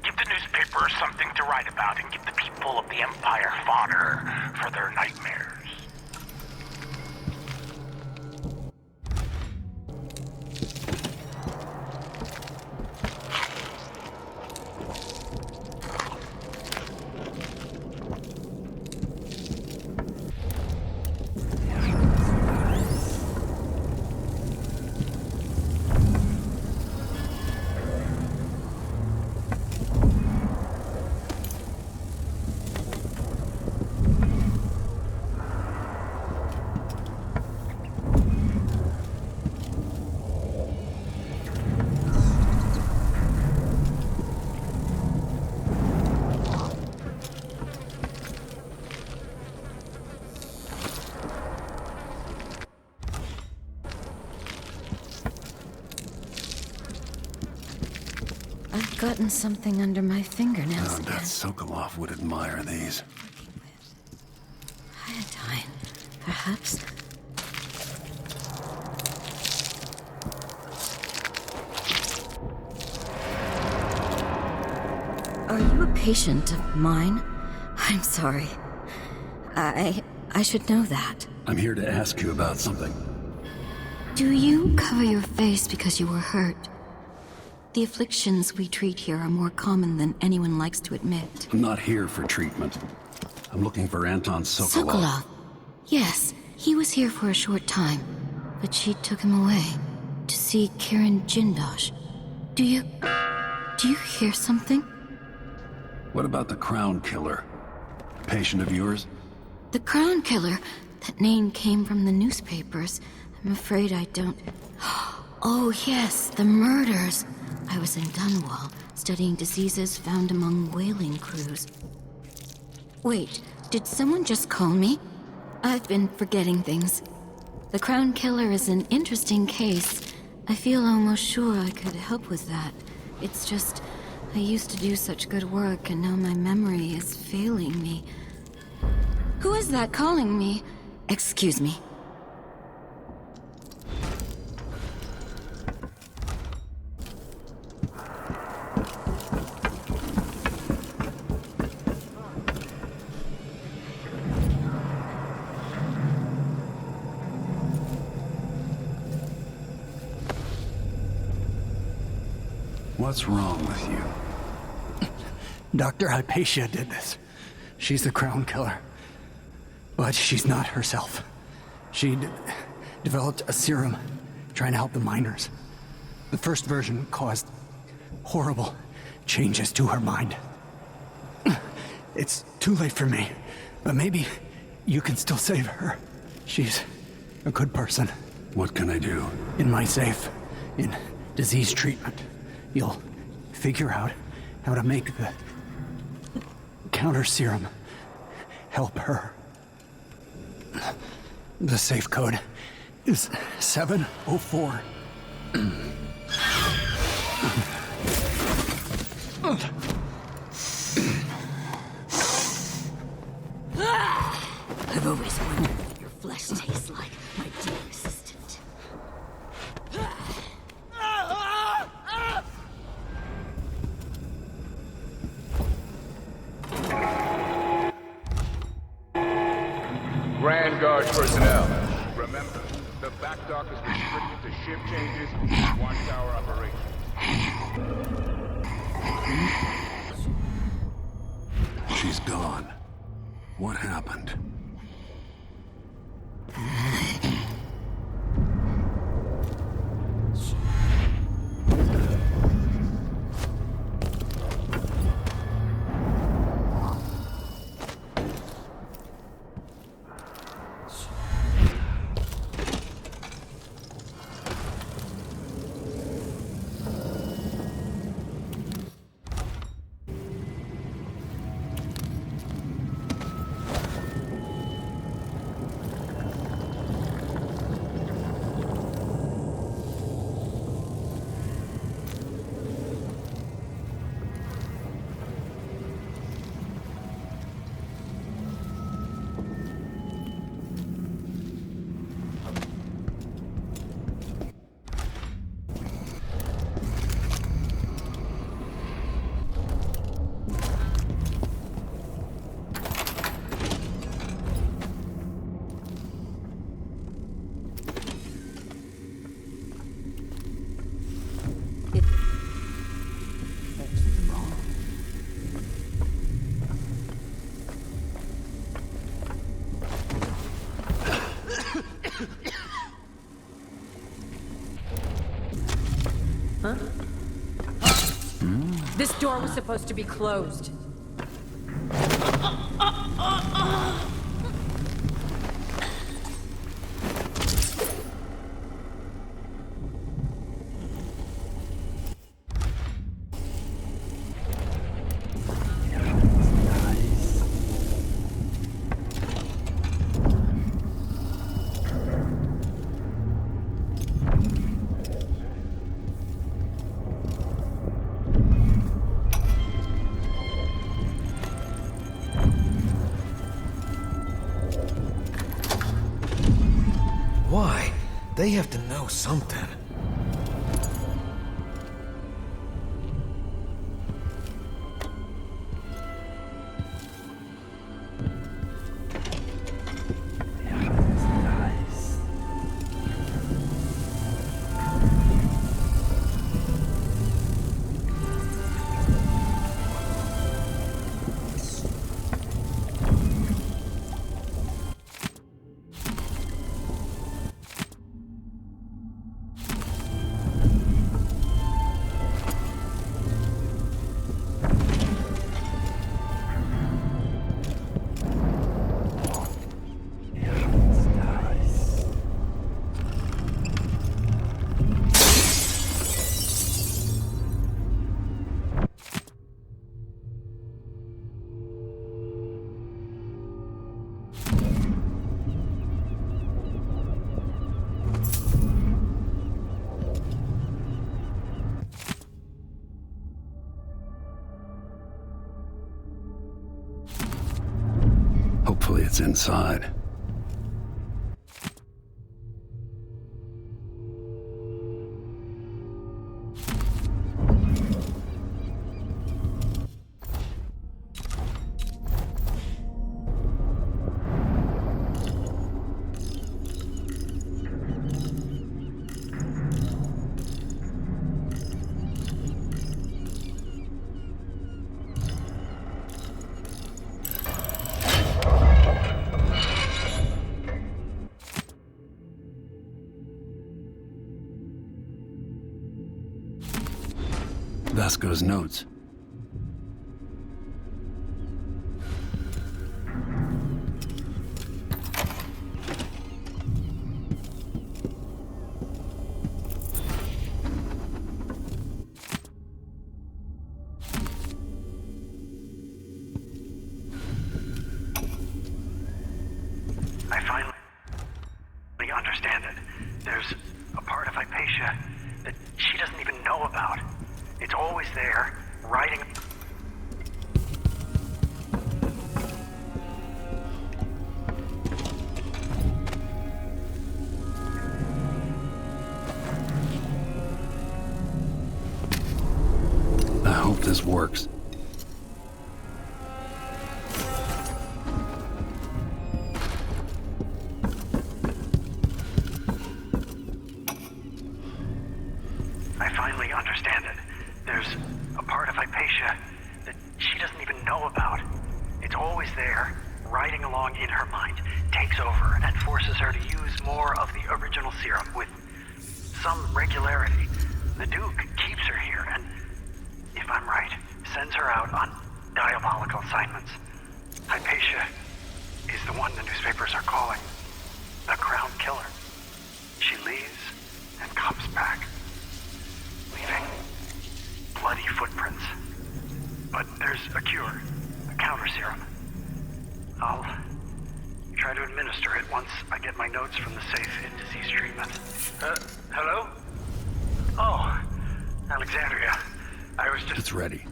B: Give the newspapers something to write about and give the people of the Empire fodder for their nightmares.
R: I've gotten something under my fingernails.
D: That Sokolov would admire these.
R: Iodine, perhaps. Are you a patient of mine? I'm sorry. I should know that.
D: I'm here to ask you about something.
R: Do you cover your face because you were hurt? The afflictions we treat here are more common than anyone likes to admit.
D: I'm not here for treatment. I'm looking for Anton Sokolov.
R: Sokolov? Yes, he was here for a short time, but she took him away to see Kirin Jindosh. Do you hear something?
D: What about the Crown Killer? A patient of yours?
R: The Crown Killer? That name came from the newspapers. I'm afraid I don't... Oh yes, the murders. I was in Dunwall, studying diseases found among whaling crews. Wait, did someone just call me? I've been forgetting things. The Crown Killer is an interesting case. I feel almost sure I could help with that. It's just, I used to do such good work and now my memory is failing me. Who is that calling me? Excuse me.
D: What's wrong with you?
T: Dr. Hypatia did this. She's the Crown Killer. But she's not herself. She developed a serum trying to help the miners. The first version caused horrible changes to her mind. It's too late for me, but maybe you can still save her. She's a good person.
D: What can I do?
T: In my safe, in disease treatment, you'll figure out how to make the counter serum help her. The safe code is 704.
L: I've always wondered what your flesh tastes like, my dear assistant.
C: Grand Guard personnel, remember, the back dock is restricted to shift changes and watchtower operations.
D: She's gone. What happened?
F: This door was supposed to be closed.
O: Why? They have to know something.
D: Hopefully it's inside. Vasco's notes.
B: I finally... There's a part of Hypatia that she doesn't even know about. It's always there, riding...
D: I hope this works.
B: I finally understand it. There's a part of Hypatia that she doesn't even know about. It's always there, riding along in her mind, takes over, and forces her to use more of the original serum with some regularity. The Duke keeps her here, and if I'm right, sends her out on diabolical assignments. Hypatia is the one the newspapers are calling the Crown Killer. She leaves and comes back, leaving bloody footprints. But there's a cure, a counter serum. I'll try to administer it once I get my notes from the safe in disease treatment. Hello? Oh, Alexandria. I was just...
D: It's ready.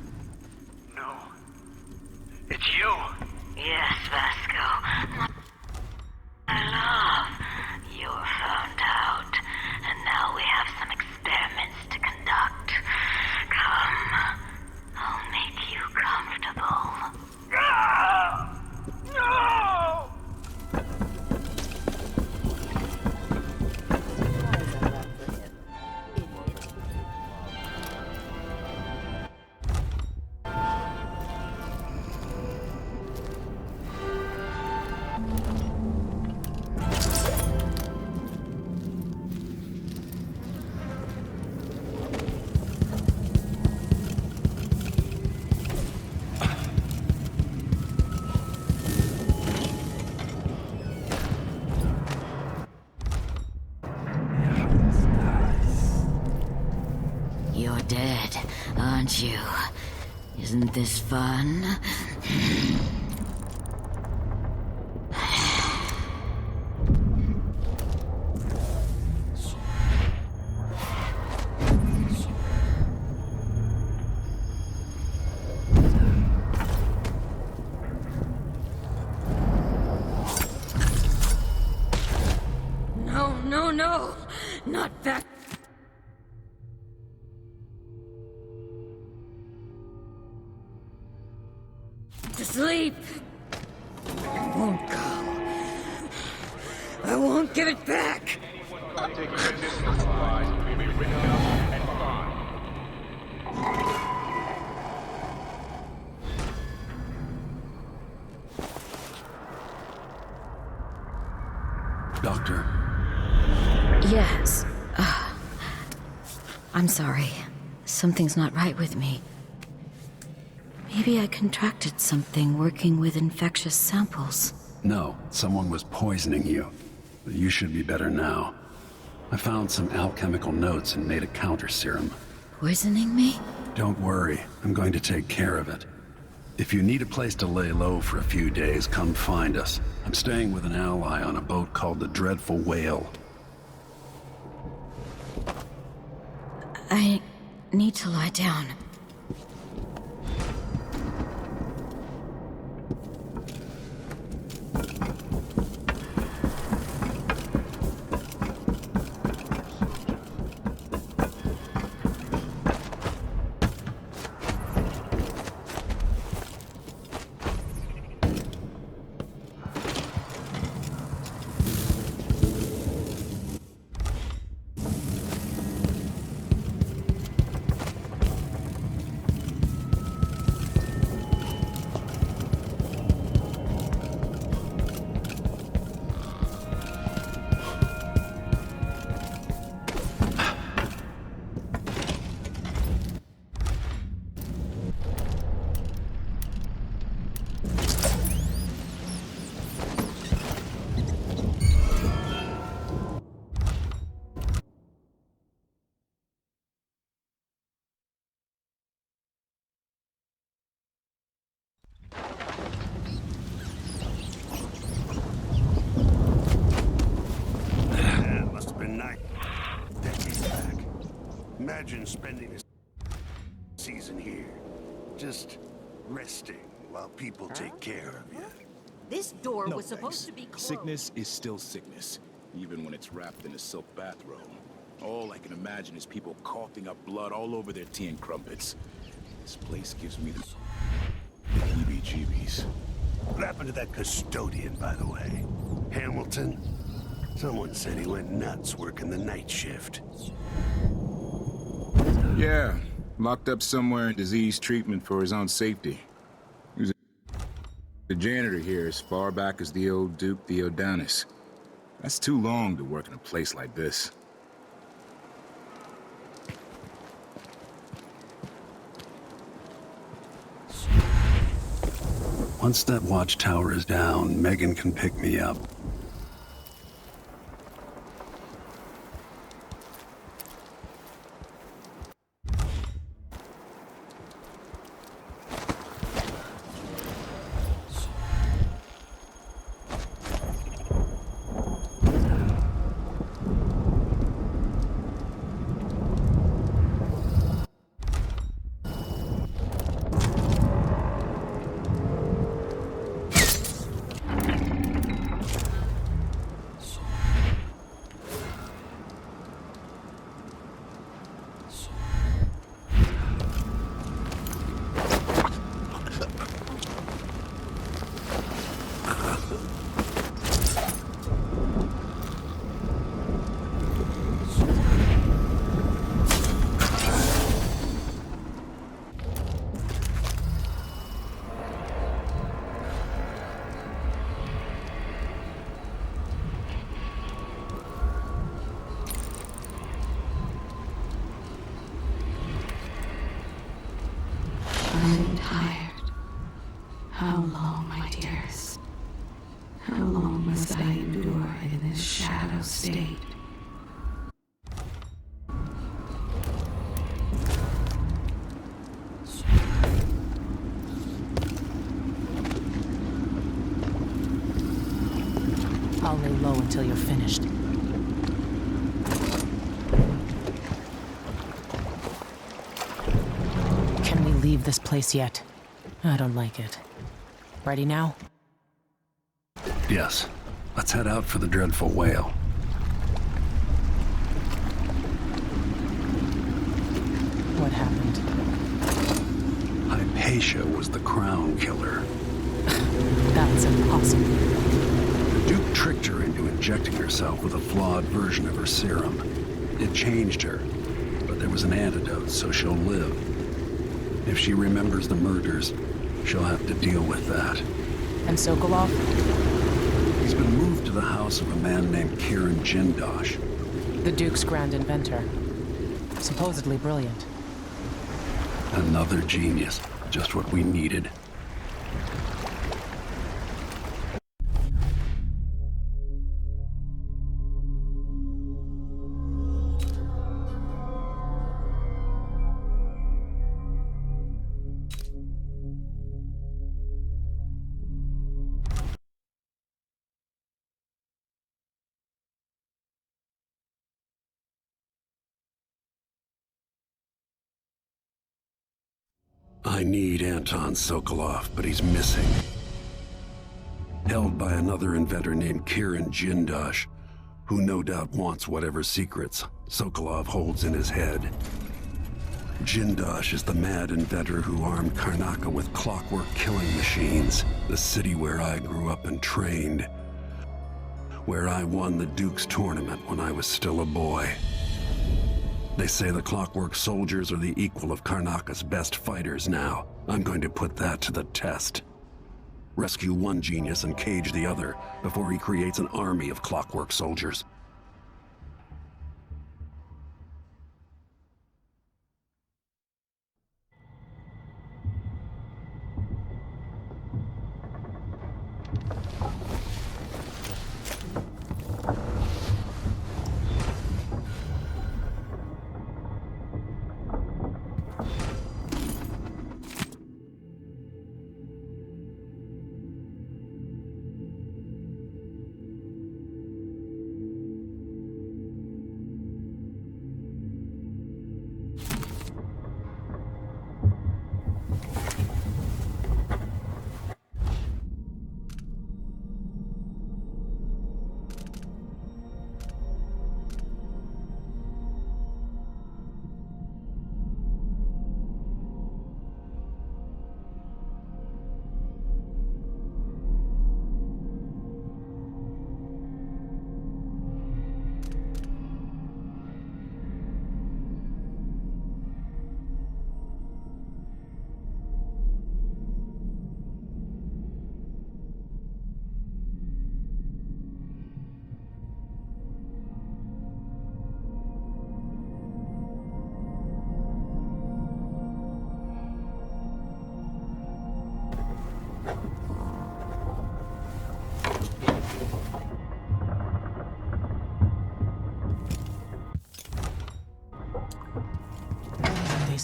B: No. It's you!
G: Yes, Vasco. My love, you're found out, and now we have some experiments to conduct. Come, I'll make you comfortable.
B: No!
R: You're dead, aren't you? Isn't this fun? No, no, no! Not back! To sleep! I won't go. I won't give it back!
C: Taking medicinal supplies will be written up and fine.
D: Doctor?
R: Yes. I'm sorry. Something's not right with me. Maybe I contracted something working with infectious samples.
D: No, someone was poisoning you. But you should be better now. I found some alchemical notes and made a counter serum.
R: Poisoning me?
D: Don't worry, I'm going to take care of it. If you need a place to lay low for a few days, come find us. I'm staying with an ally on a boat called the Dreadful Whale.
R: I need to lie down.
H: imagine spending a season here, just resting while people take care of you.
N: This door
I: No,
N: was supposed
I: thanks.
N: to be closed.
I: Sickness is still sickness, even when it's wrapped in a silk bathrobe. All I can imagine is people coughing up blood all over their tea and crumpets. This place gives me the heebie-jeebies.
H: What happened to that custodian, by the way? Hamilton? Someone said he went nuts working the night shift.
I: Yeah, locked up somewhere in disease treatment for his own safety. He was the janitor here as far back as the old Duke Theodanis. That's too long to work in a place like this.
D: Once that watchtower is down, Megan can pick me up.
R: I'm tired. How long, my dearest? How long must I endure in this shadow state?
F: I'll lay low until you're finished. Can we leave this place yet? I don't like it. Ready now?
D: Yes. Let's head out for the dreadful whale.
F: What happened?
D: Hypatia was the crown killer.
F: That's impossible.
D: The Duke tricked her into injecting herself with a flawed version of her serum. It changed her, but there was an antidote, so she'll live. If she remembers the murders, she'll have to deal with that.
F: And Sokolov?
D: He's been moved to the house of a man named Kieran Jindosh.
F: The Duke's grand inventor. Supposedly brilliant.
D: Another genius. Just what we needed. I need Anton Sokolov, but he's missing. Held by another inventor named Kieran Jindosh, who no doubt wants whatever secrets Sokolov holds in his head. Jindosh is the mad inventor who armed Karnaca with clockwork killing machines, the city where I grew up and trained, where I won the Duke's tournament when I was still a boy. They say the Clockwork soldiers are the equal of Karnaca's best fighters now. I'm going to put that to the test. Rescue one genius and cage the other before he creates an army of Clockwork soldiers.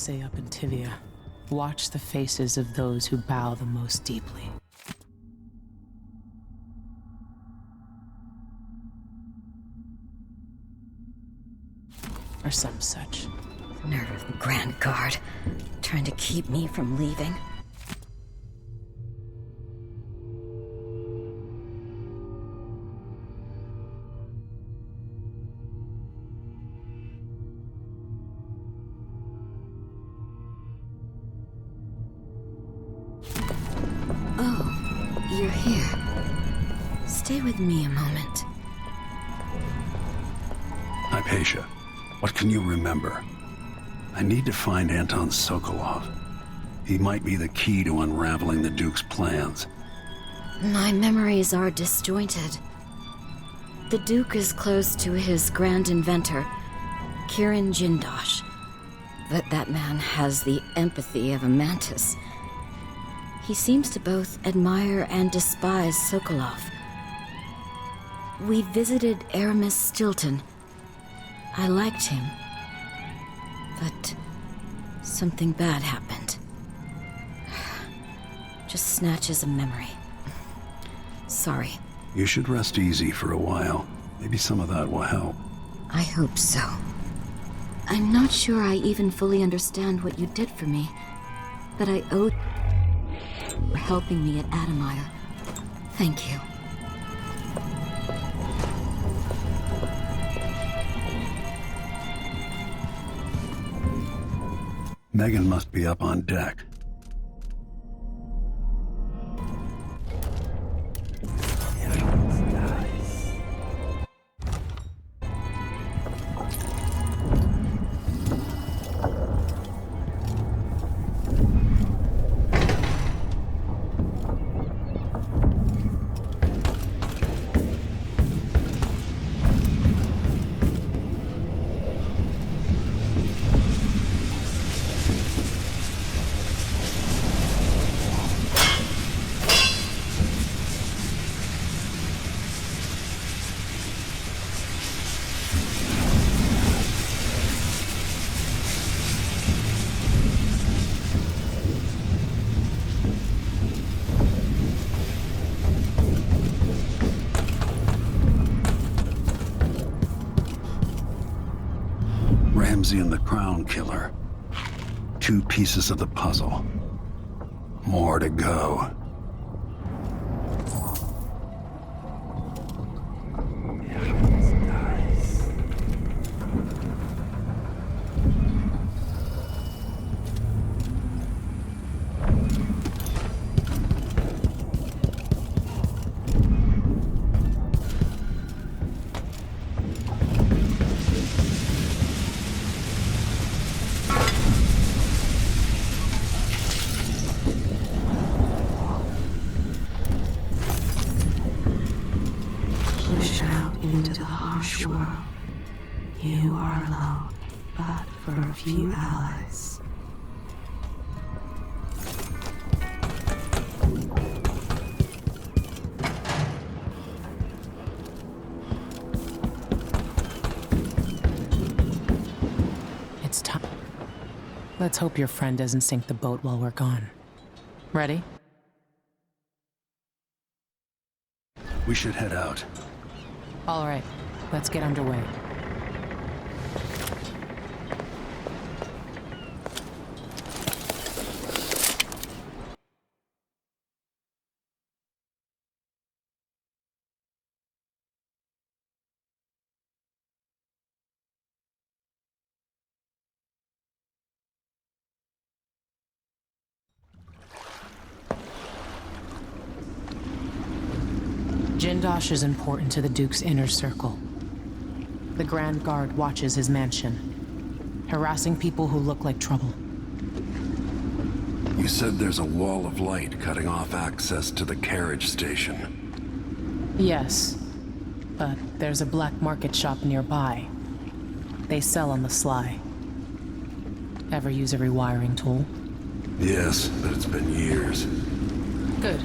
E: say up in Tivia, watch the faces of those who bow the most deeply. Or some such.
R: The nerve of the Grand Guard, trying to keep me from leaving. Oh, you're here. Stay with me a moment.
D: Hypatia, what can you remember? I need to find Anton Sokolov. He might be the key to unraveling the Duke's plans.
R: My memories are disjointed. The Duke is close to his grand inventor, Kirin Jindosh. But that man has the empathy of a mantis. He seems to both admire and despise Sokolov. We visited Aramis Stilton. I liked him. But something bad happened. Just snatches of memory. Sorry.
D: You should rest easy for a while. Maybe some of that will help.
R: I hope so. I'm not sure I even fully understand what you did for me, but I owe you for helping me at Adamire. Thank you.
D: Megan must be up on deck. Ramsey and the Crown Killer. 2 pieces of the puzzle. More to go.
V: Into the harsh world. You are alone, but for a few allies.
E: It's time. Let's hope your friend doesn't sink the boat while we're gone. Ready?
D: We should head out.
E: All right, let's get underway. Jindosh is important to the Duke's inner circle. The Grand Guard watches his mansion, harassing people who look like trouble.
D: You said there's a wall of light cutting off access to the carriage station.
E: Yes, but there's a black market shop nearby. They sell on the sly. Ever use a rewiring tool?
D: Yes, but it's been years.
E: Good.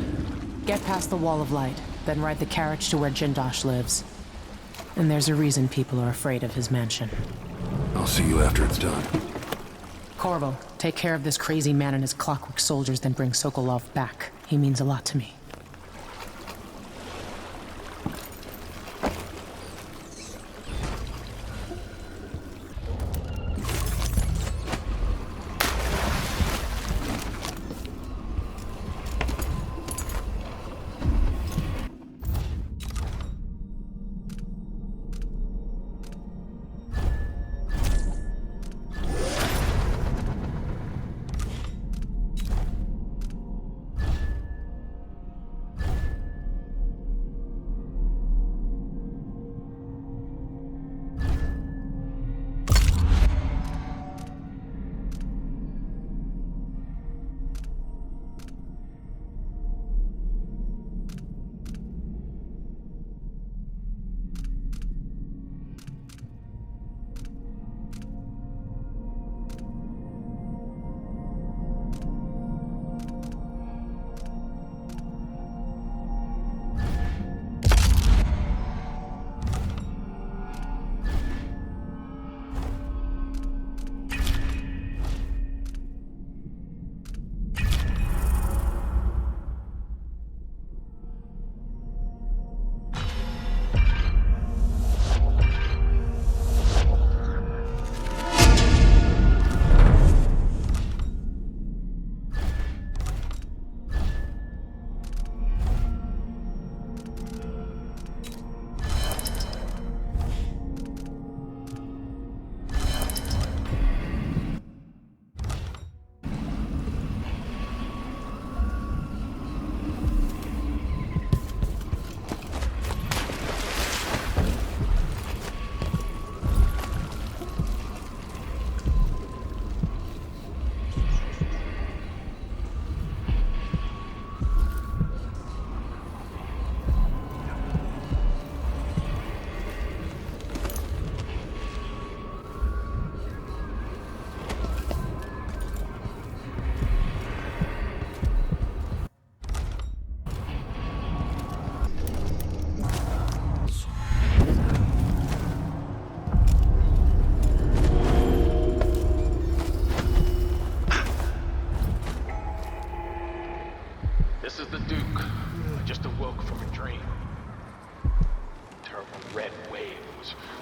E: Get past the wall of light, then ride the carriage to where Jindosh lives. And there's a reason people are afraid of his mansion.
D: I'll see you after it's done.
E: Corvo, take care of this crazy man and his clockwork soldiers, then bring Sokolov back. He means a lot to me.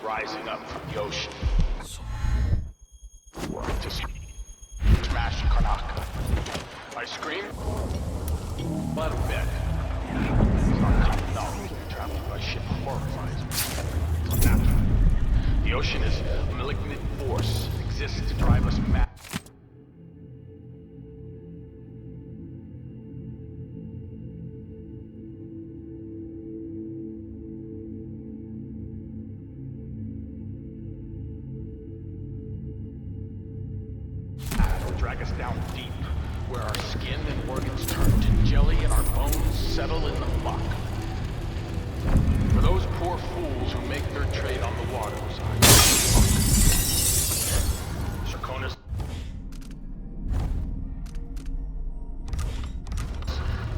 B: rising up from the ocean to smash Karnaka. I scream, let him bet. It's not common knowledge that traveling by ship horrifies me. Now, the ocean is a malignant force that exists to drive us mad. Drag us down deep, where our skin and organs turn to jelly and our bones settle in the muck. For those poor fools who make their trade on the waters, Draconis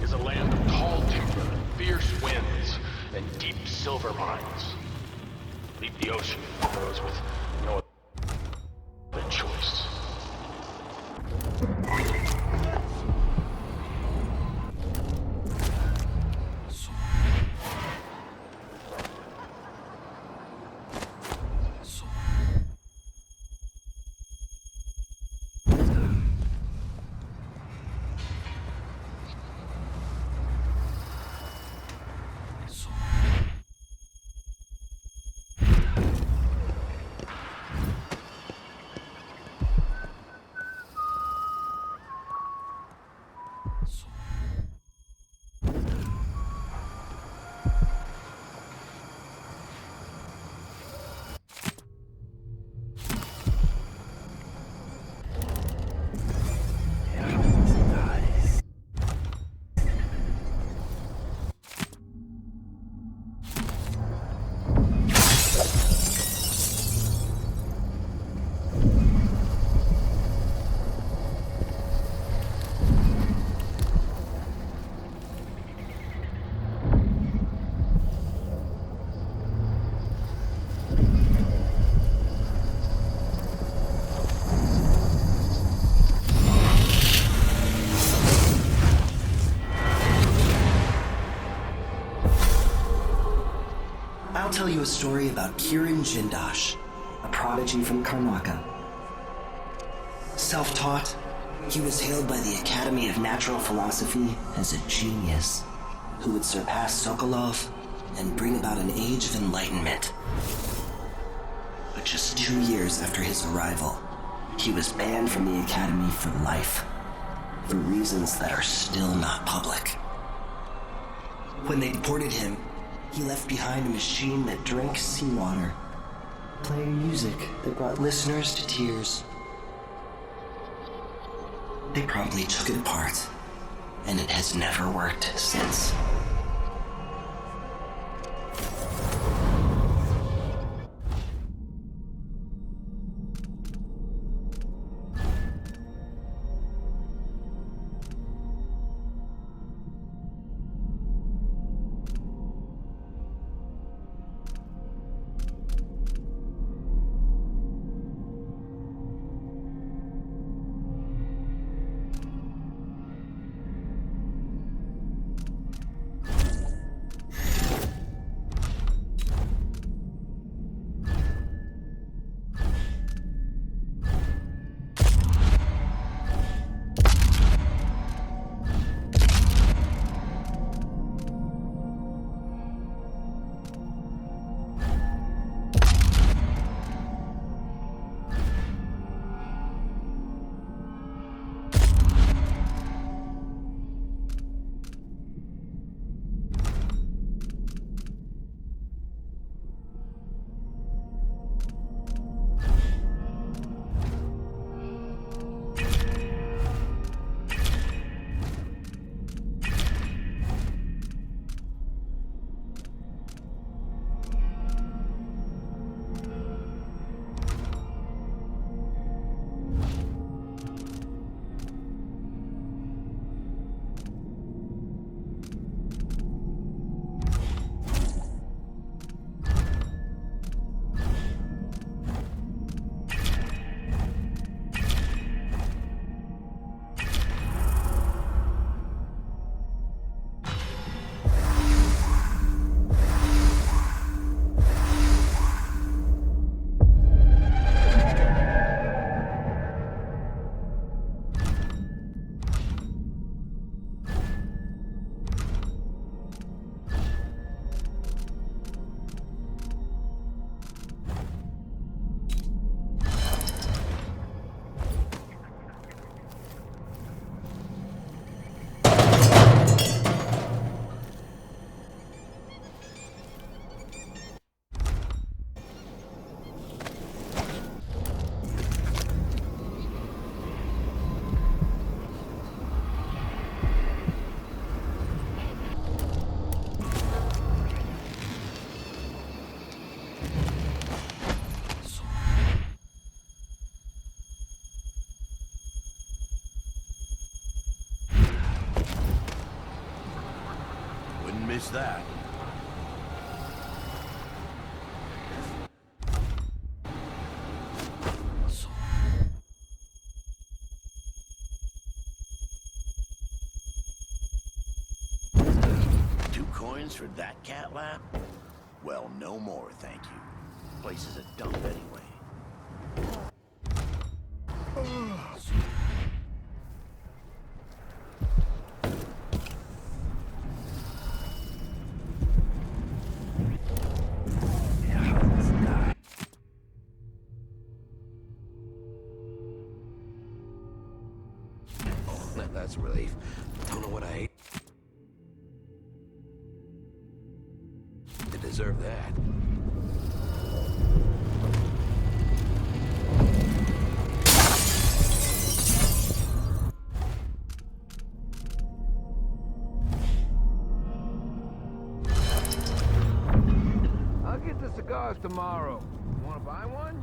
B: is a land of tall timber, fierce winds, and deep silver mines. Leave the ocean for those with no other choice.
S: tell you a story about Kiran Jindosh, a prodigy from Karnaka. Self-taught, he was hailed by the Academy of Natural Philosophy as a genius who would surpass Sokolov and bring about an age of enlightenment. But just 2 years after his arrival, he was banned from the Academy for life, for reasons that are still not public. When they deported him, he left behind a machine that drank seawater, playing music that brought listeners to tears. They promptly took it apart, and it has never worked since.
H: Miss that. For that cat lap? Well, no more, thank you. Place is a dump anyway. That's a relief. Don't know what I ate. Deserve that.
J: I'll get the cigars tomorrow. You wanna buy one?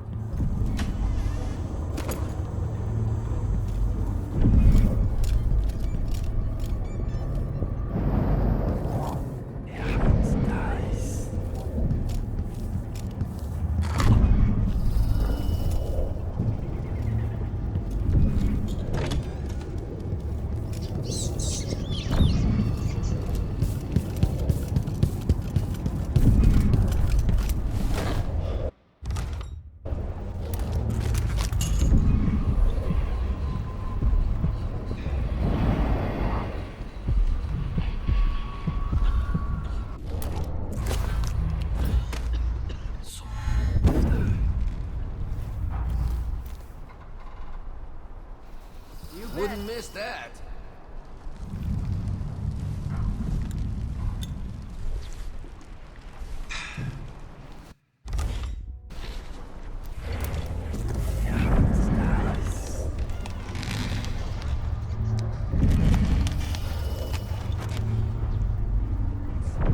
J: Wouldn't miss that.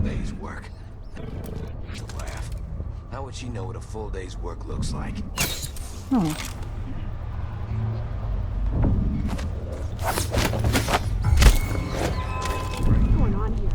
O: Day's work. Laugh. How would she know what a full day's work looks like?
N: What's going on here?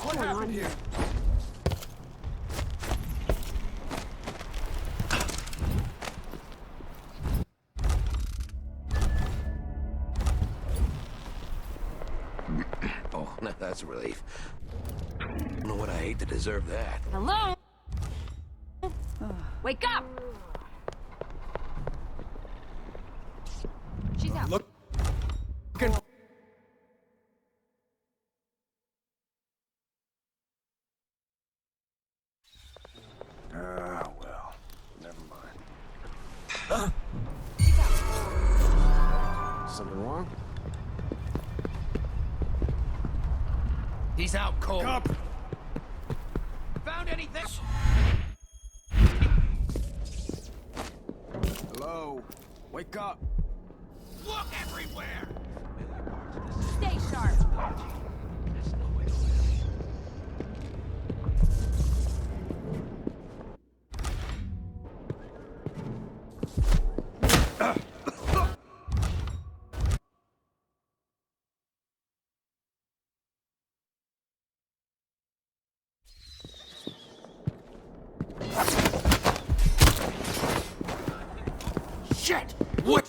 J: What happened here?
O: Oh, that's a relief. I don't know what I hate to deserve that.
N: Hello? Wake up! She's out.
J: Look. Ah, well. Never mind. Something wrong?
O: He's out cold.
J: Up.
O: Found anything?
J: Hello? Wake up.
O: Look everywhere!
N: Stay sharp.
O: There's no way to live.
J: Shit! What?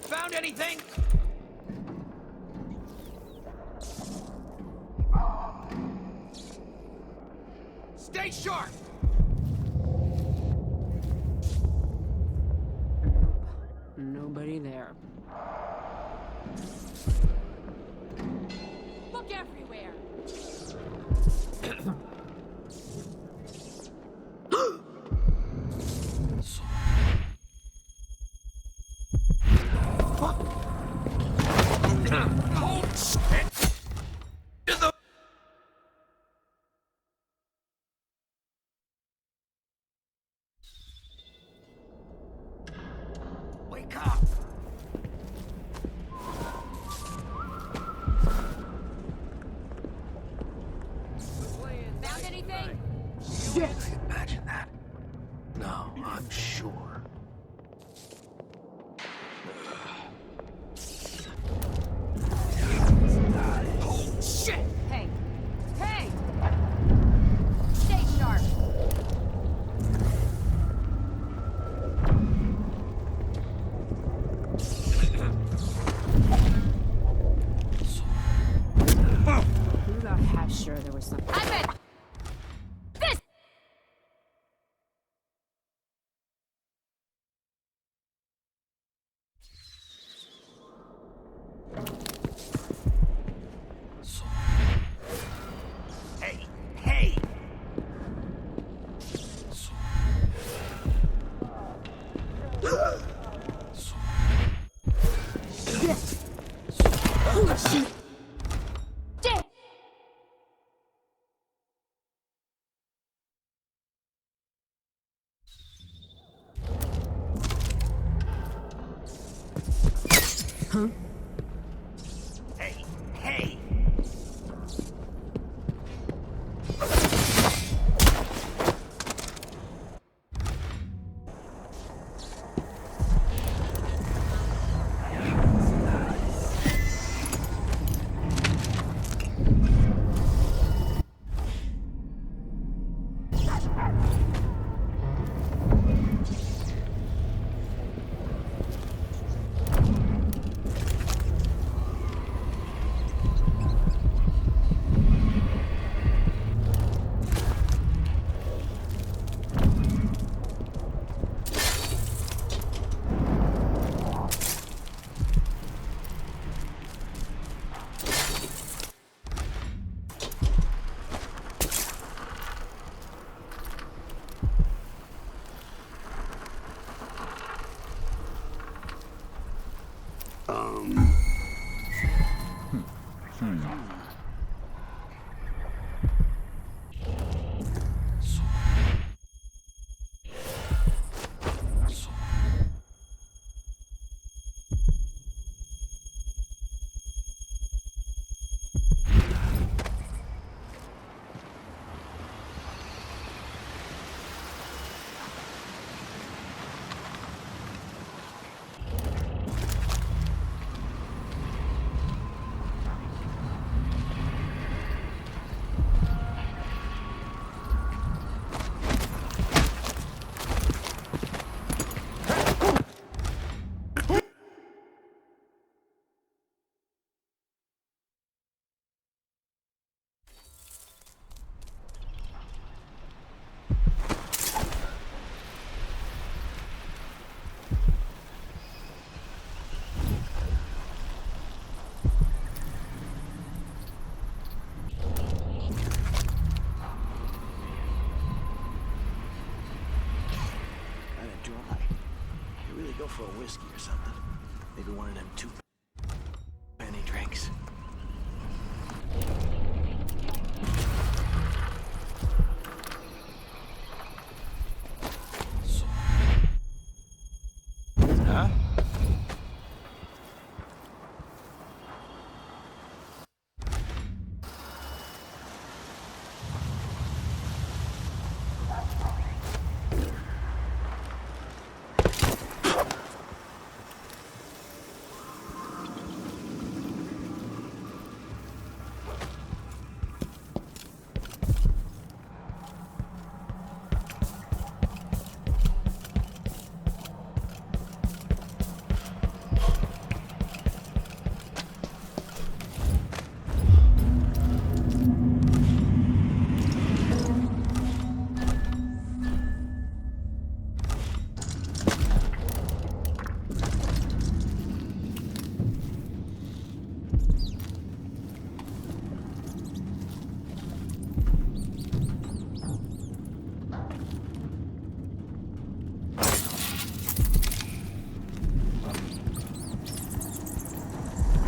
O: Found anything? Stay sharp!
F: Nobody there. Look everywhere!
O: Wake up!
N: Found anything?
O: Shit! Imagine that. No, I'm sure.
N: Oh, shit! Hey! Hey! Stay sharp!
F: Who the half sure there was something?
N: I bet
V: Huh?
Q: Hey, hey!
M: Go for a whiskey or something. Maybe one of them 2 penny drinks. Huh?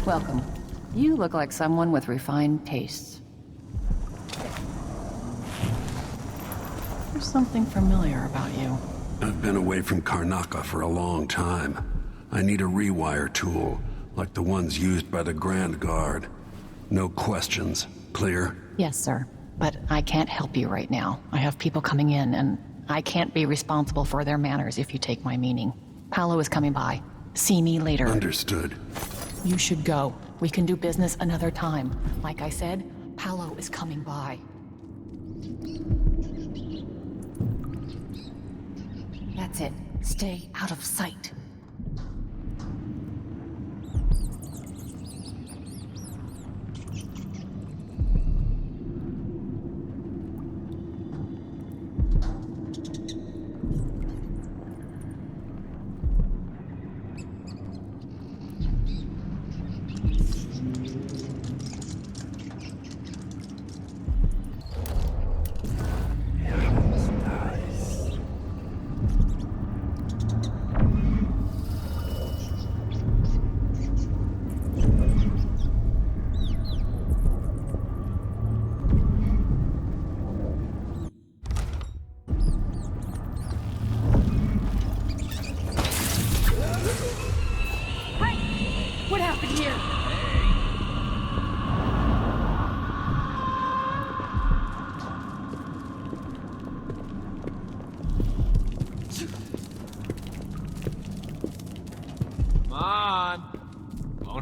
F: Welcome. You look like someone with refined tastes. There's something familiar about you.
D: I've been away from Karnaca for a long time. I need a rewire tool, like the ones used by the Grand Guard. No questions. Clear?
F: Yes, sir. But I can't help you right now. I have people coming in, and I can't be responsible for their manners if you take my meaning. Paolo is coming by. See me later.
D: Understood.
F: You should go. We can do business another time. Like I said, Paolo is coming by. That's it. Stay out of sight.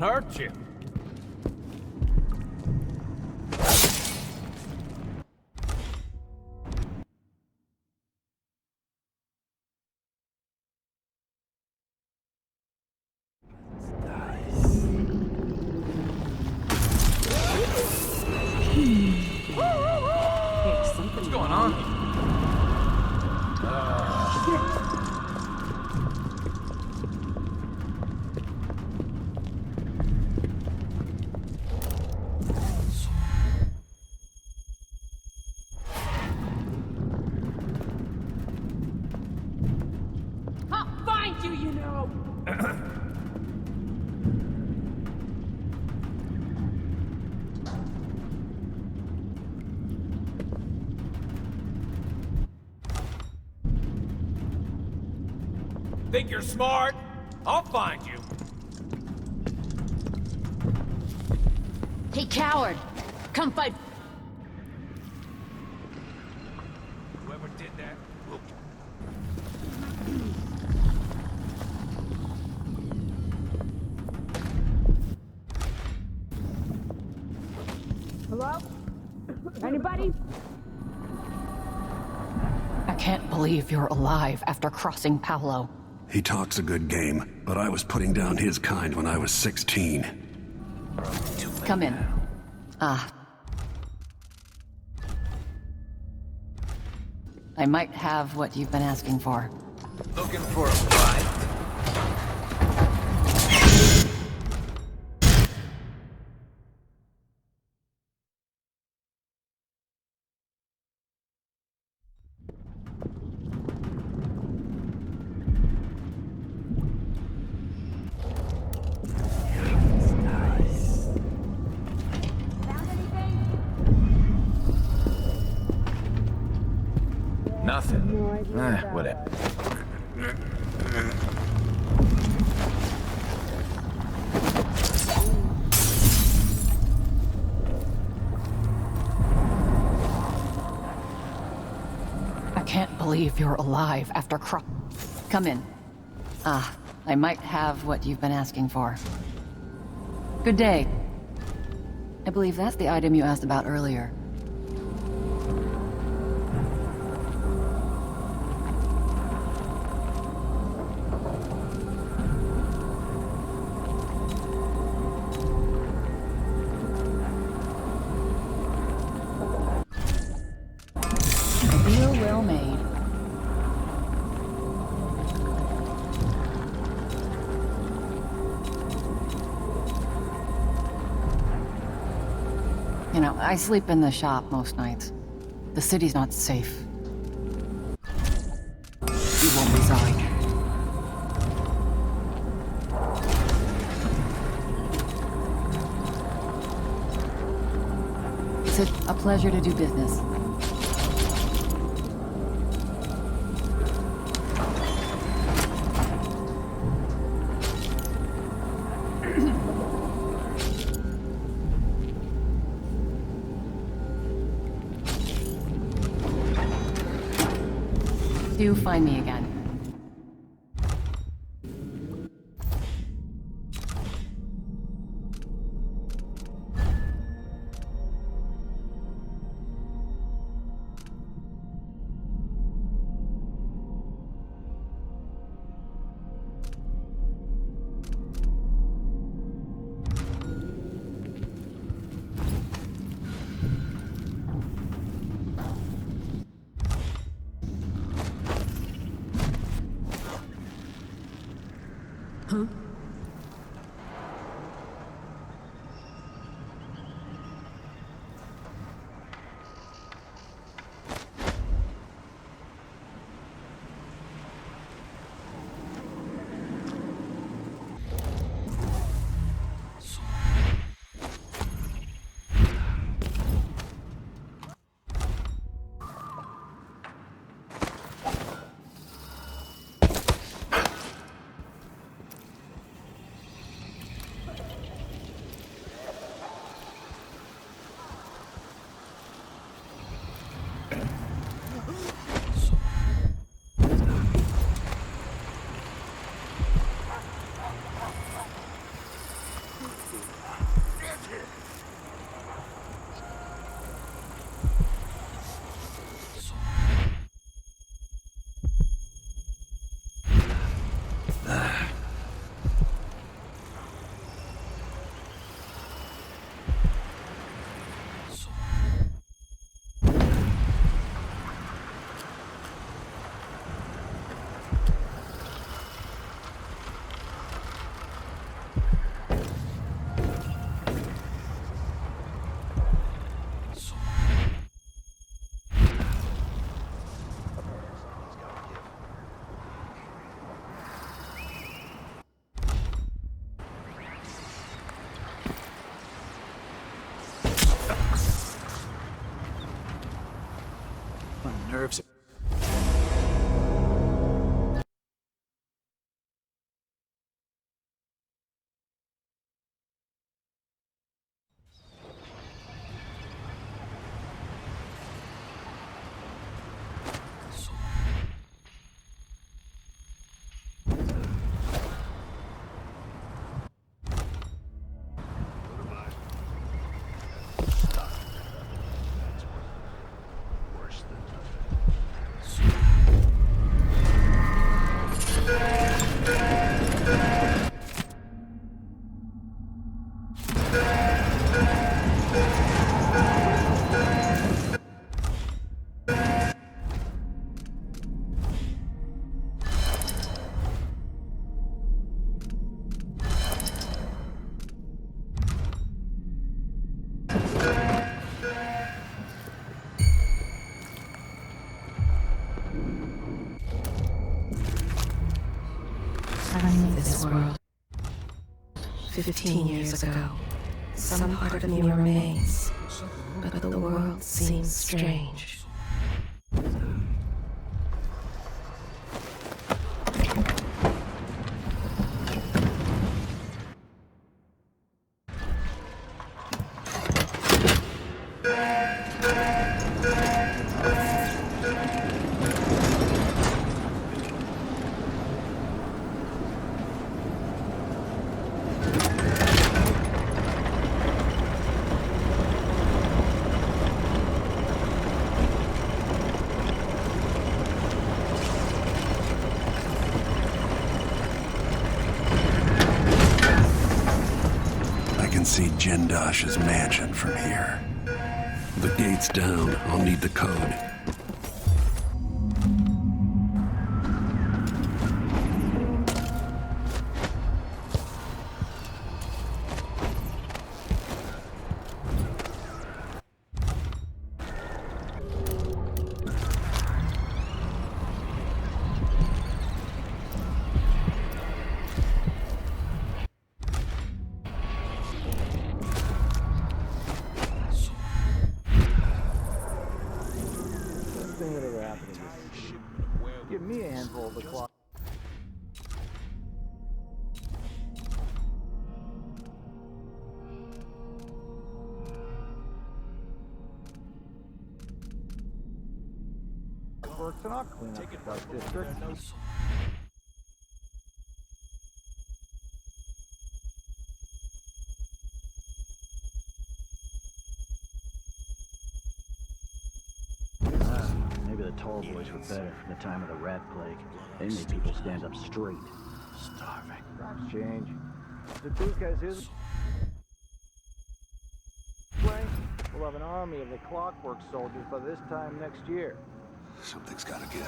K: Won't hurt you. What's going on?
F: I'll find you, you know!
K: Think you're smart? I'll find you.
F: Hey, coward! Come fight!
K: Whoever did that will...
F: Hello? Anybody?
E: I can't believe you're alive after crossing Paolo.
D: He talks a good game, but I was putting down his kind when I was 16.
E: Come in. I might have what you've been asking for.
K: Looking for a fight? Nothing. Whatever.
E: I can't believe you're alive after Come in. I might have what you've been asking for. Good day. I believe that's the item you asked about earlier. Well made. You know, I sleep in the shop most nights. The city's not safe. You won't be sorry. It's a pleasure to do business. Do find me again.
N: Huh?
M: My nerves.
V: This world. 15 years ago, some part of me remains, but the world seems strange.
D: See Jendash's mansion from here. The gate's down. I'll need the code.
P: Give me a handful of the clock. Works and I'll clean up the Dark District.
M: Maybe the tall boys were better in the time of the rat plague. They made people stand up straight. Starving.
P: Times change. The Duke has his way. We'll have an army of the Clockwork soldiers by this time next year.
H: Something's gotta give.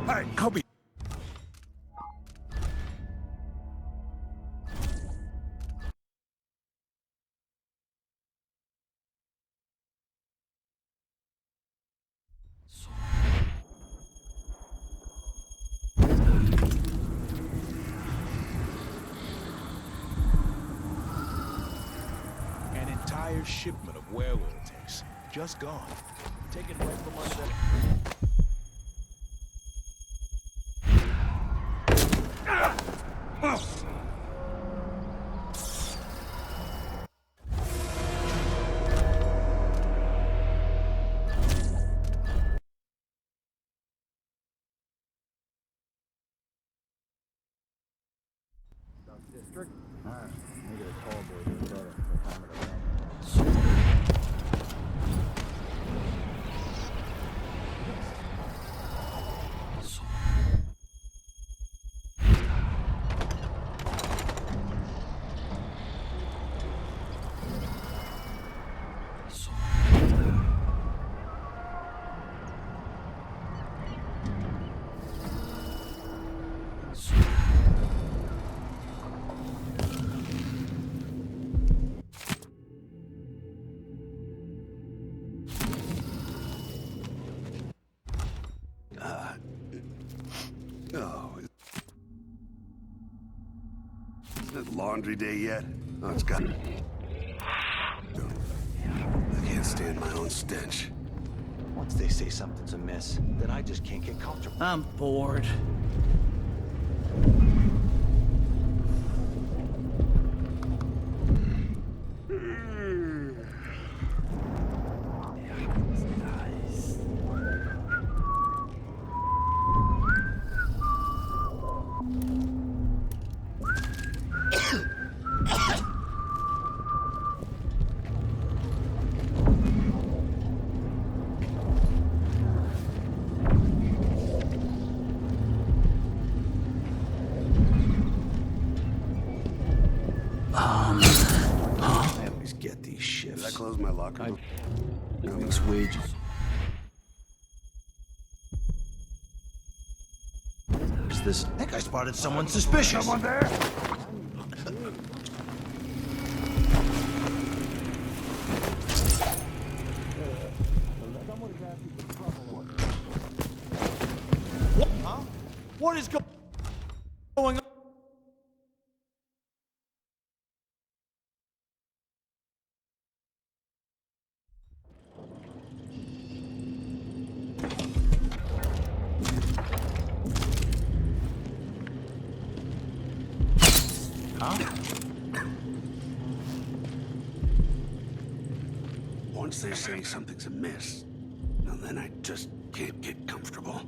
I: Hey, Kobe!
K: An entire shipment of whale oil tanks. Just gone. Taken right from under.
H: Oh, isn't it laundry day yet? Oh, it's got... I can't stand my own stench.
A: Once they say something's amiss, then I just can't get comfortable.
M: I'm bored.
A: I always get these shifts.
H: Did I close my locker?
A: Makes wages. Who's this? I think I spotted someone suspicious.
H: Someone there?
A: What? Huh? What is going on?
H: Once they say something's amiss, well, then I just can't get comfortable.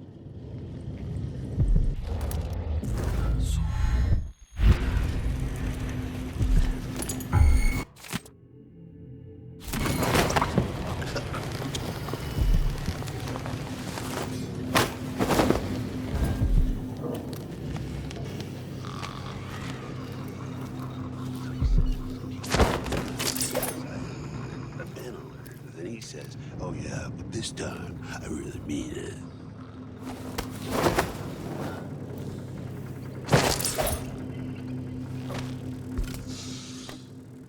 H: He says, oh yeah, but this time, I really mean it.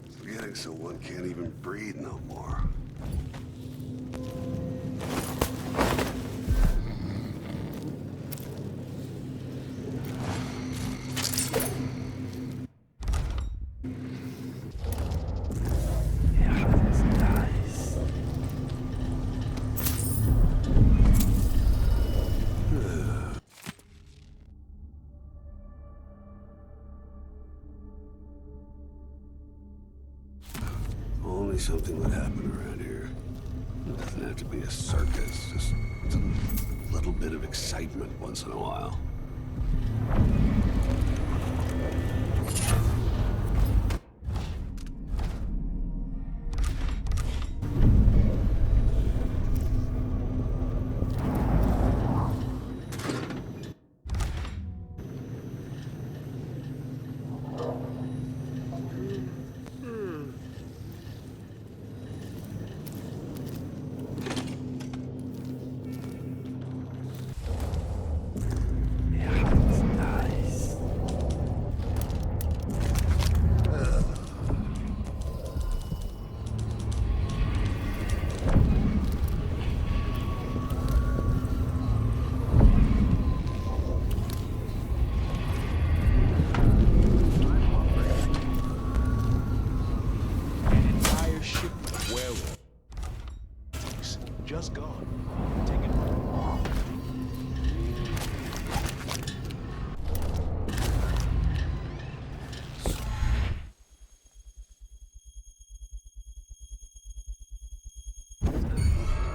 H: It's getting so one can't even breathe no more. Only something would happen around here. It doesn't have to be a circus, just a little bit of excitement once in a while.
K: Just gone. Take it.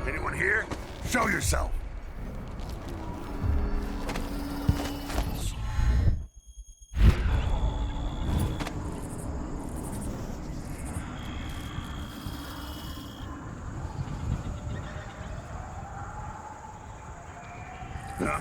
H: Anyone here? Show yourself! Huh?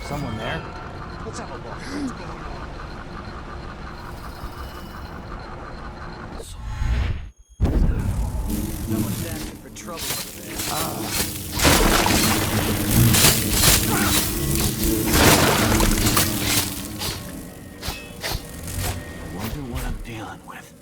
A: Someone there? Let's have a look.
M: Someone's asking for trouble over there. I wonder what I'm dealing with.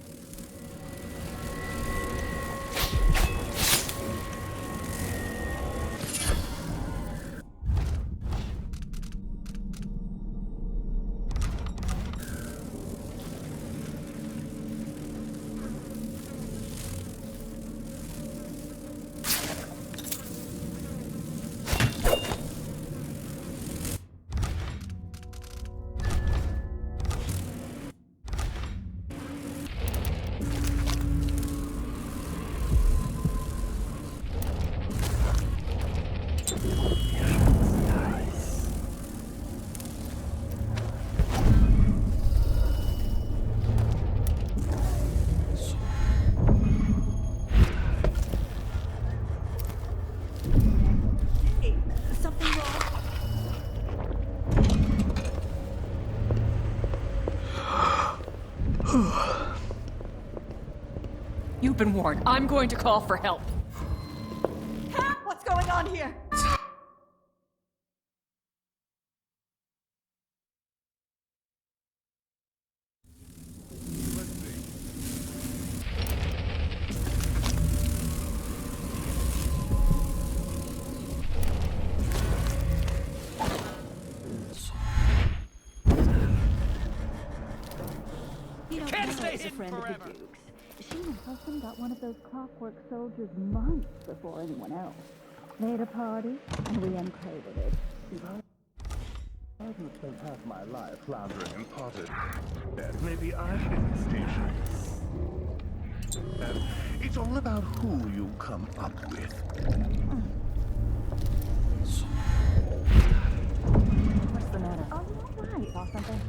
F: You've been warned. I'm going to call for help.
N: What's going on here?
F: Can't stay hidden
T: friend
F: forever.
T: of the Duke's. She and her husband got one of those Clockwork soldiers months before anyone else. Made a party, and we uncrated it.
K: I haven't spent half my life floundering in potted. Maybe I should station. And it's all about who you come up with.
T: What's the matter? Oh, you all right? Saw something?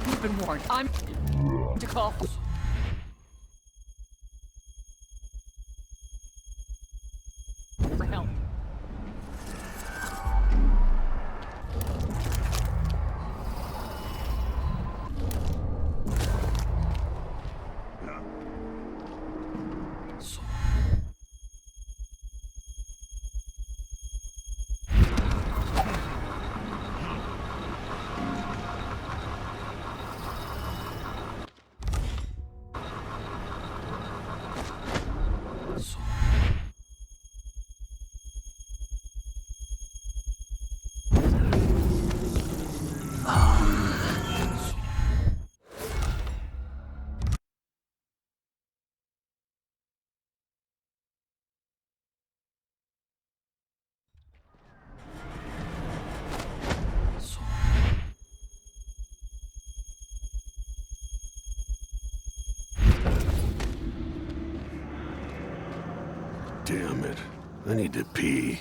F: You've been warned. I'm to call for help.
D: Damn it. I need to pee.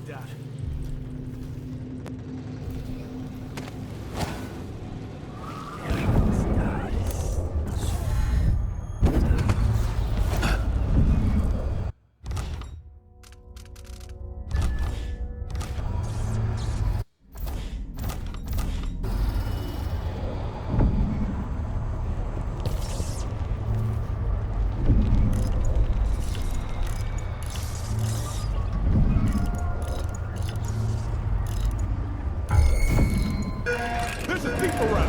K: Daud. There's a thief around!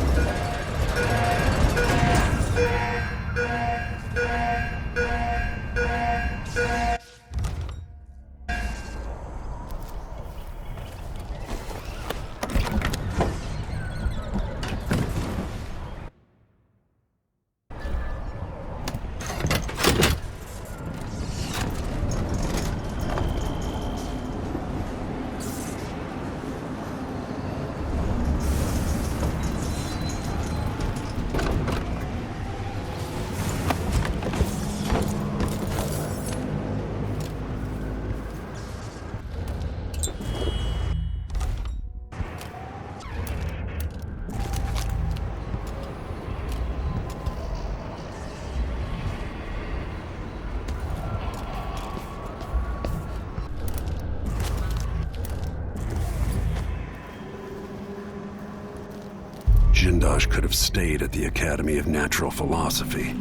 D: Jindosh could have stayed at the Academy of Natural Philosophy.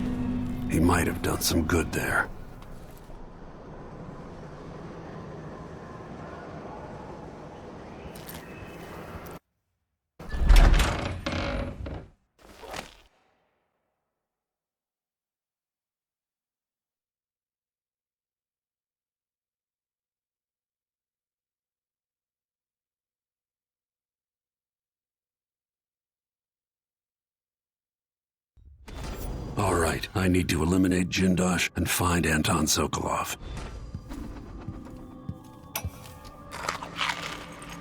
D: He might have done some good there. All right, I need to eliminate Jindosh and find Anton Sokolov.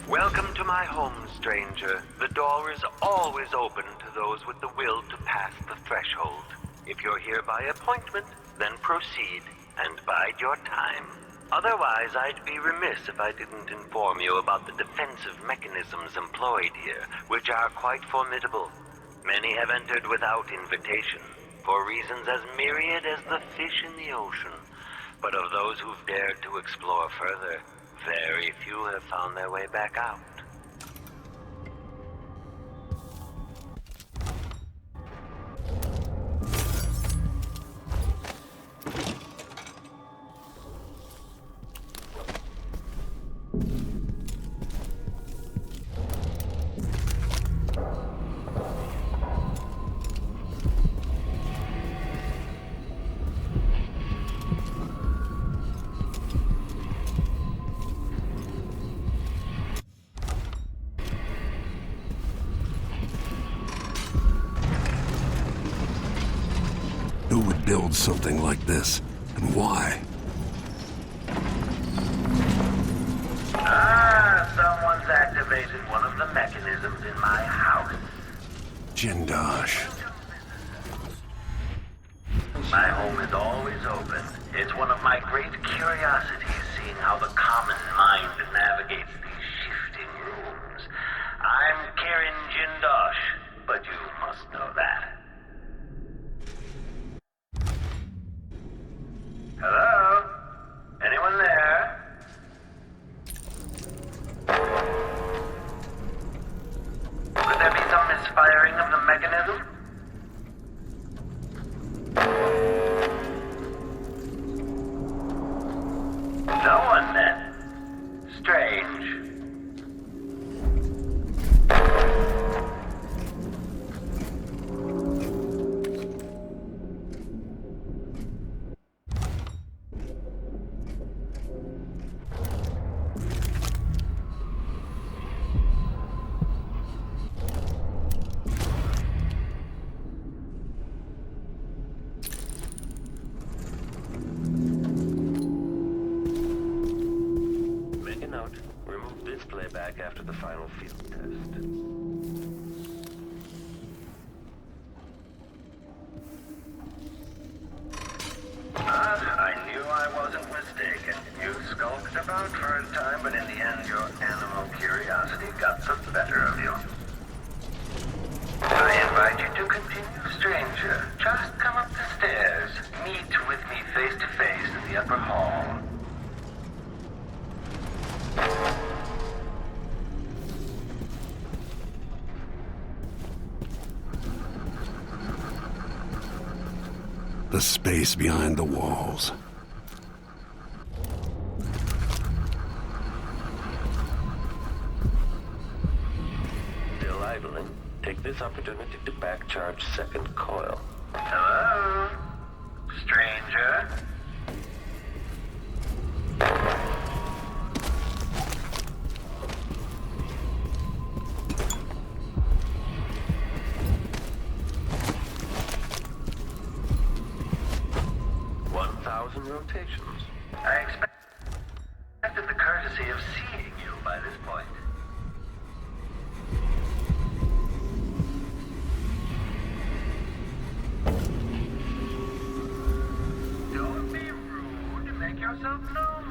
L: Welcome to my home, stranger. The door is always open to those with the will to pass the threshold. If you're here by appointment, then proceed and bide your time. Otherwise, I'd be remiss if I didn't inform you about the defensive mechanisms employed here, which are quite formidable. Many have entered without invitation, for reasons as myriad as the fish in the ocean. But of those who've dared to explore further, very few have found their way back out.
D: Who would build something like this, and why?
L: Someone's activated one of the mechanisms in my house.
D: Jindosh.
L: My home is always open. It's one of my great curiosities seeing how the common mind navigates these shifting rooms. I'm Karen Jindosh, but you must know that. Hello? Anyone there? Could there be some misfiring of the mechanism? No one then. Strange. Playback after the final field test. I knew I wasn't mistaken. You skulked a about for a time, but in the end, your animal curiosity got the better of you. I invite you to continue, stranger. Just come up the stairs. Meet with me face to face in the upper hall.
D: The space behind the walls.
L: Still idling? Take this opportunity to back-charge second coil. Hello? Stranger? Rotations. I expected the courtesy of seeing you by this point. Don't be rude. Make yourself known.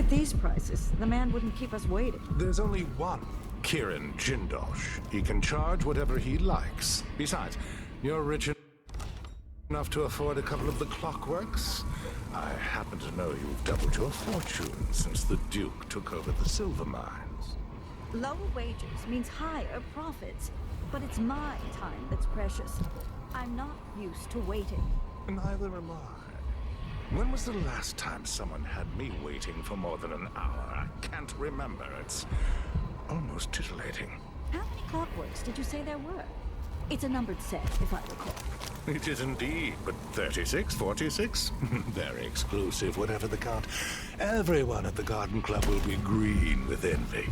G: These prices, the man wouldn't keep us waiting.
U: There's only one Kirin Jindosh. He can charge whatever he likes. Besides, you're rich enough to afford a couple of the Clockworks. I happen to know you've doubled your fortune since the Duke took over the silver mines.
G: Lower wages means higher profits, but it's my time that's precious. I'm not used to waiting.
U: Neither am I. When was the last time someone had me waiting for more than an hour? I can't remember. It's almost titillating.
G: How many Clockworks did you say there were? It's a numbered set, if I recall.
U: It is indeed, but 36, 46? Very exclusive, whatever the count. Everyone at the Garden Club will be green with envy.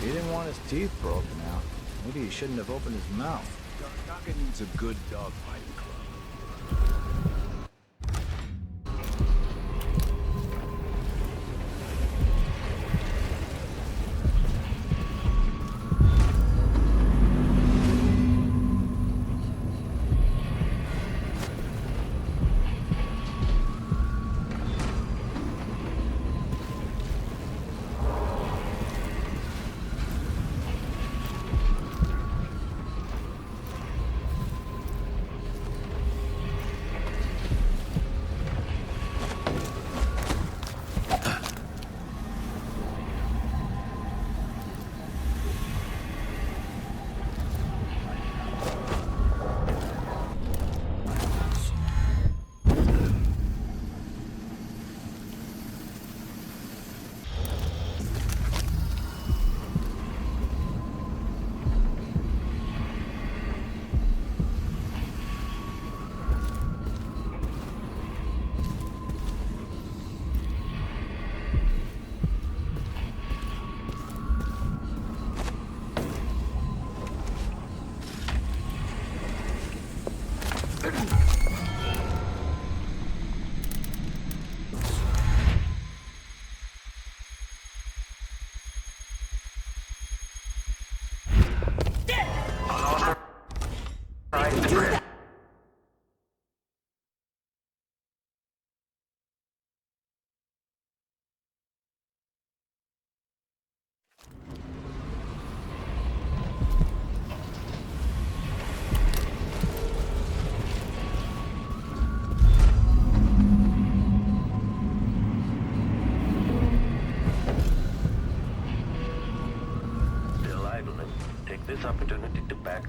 P: He didn't want his teeth broken out. Maybe he shouldn't have opened his mouth.
C: Kaka needs a good dogfighting club.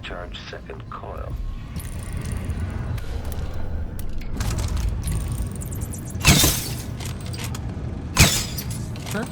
B: Charge second coil.
E: Huh?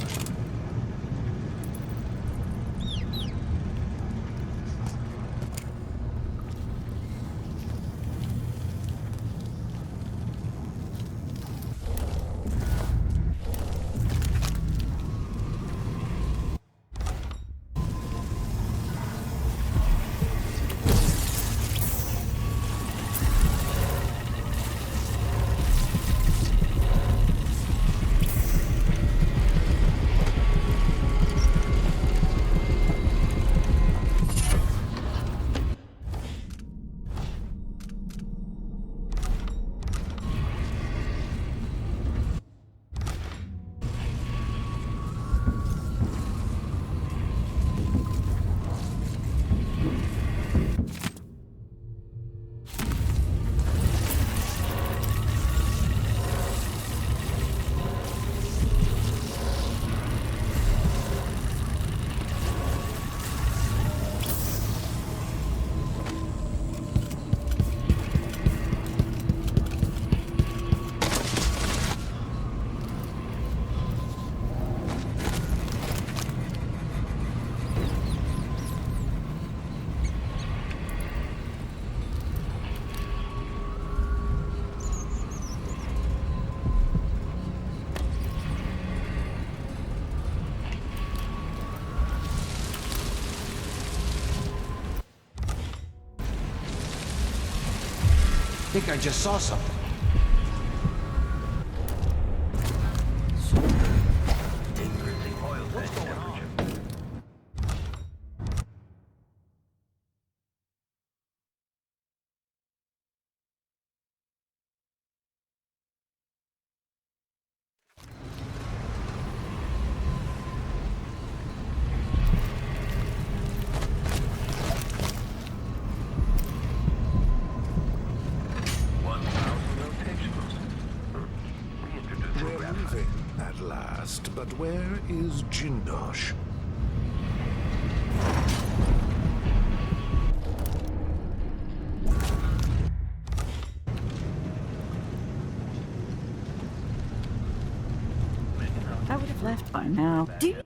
M: I think I just saw something.
B: What's going on?
U: We're leaving at last, but where is Jindosh?
G: I would have left by now. Do you...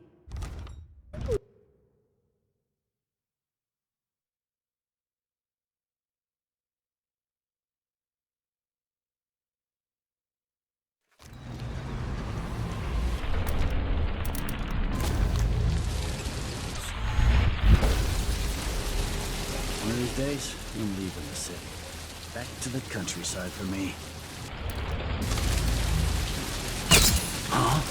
M: One of these days, I'm leaving the city. Back to the countryside for me. Huh?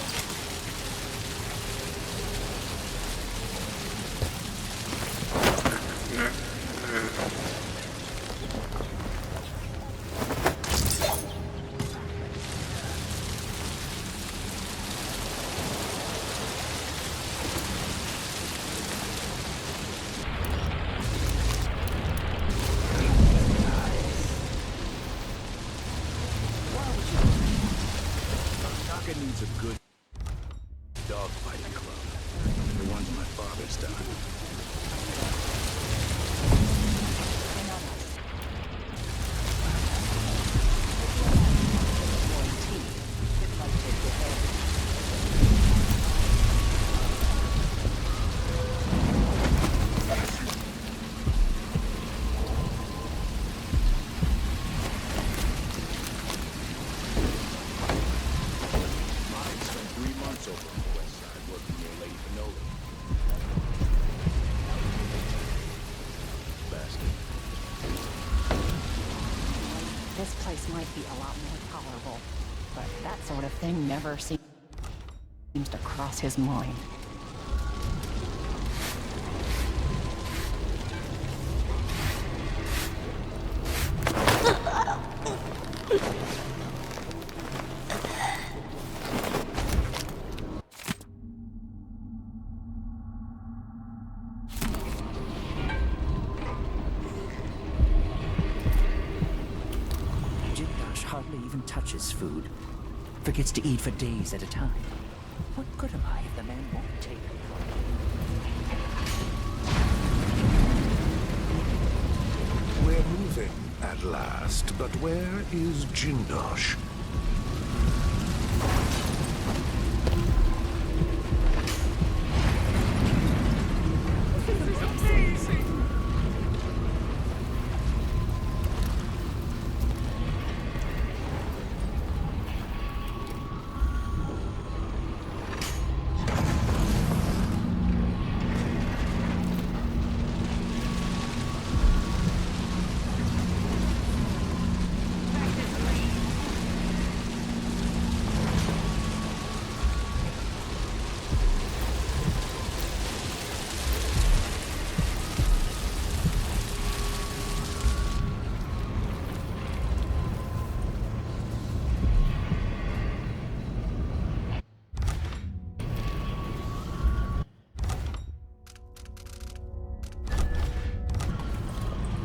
U: Needs a good dogfighting club. The ones my father started.
E: This place might be a lot more tolerable, but that sort of thing never seems to cross his mind.
Q: Hardly even touches food. Forgets to eat for days at a time. What good am I if the man won't take
U: We're moving at last, but where is Jindosh?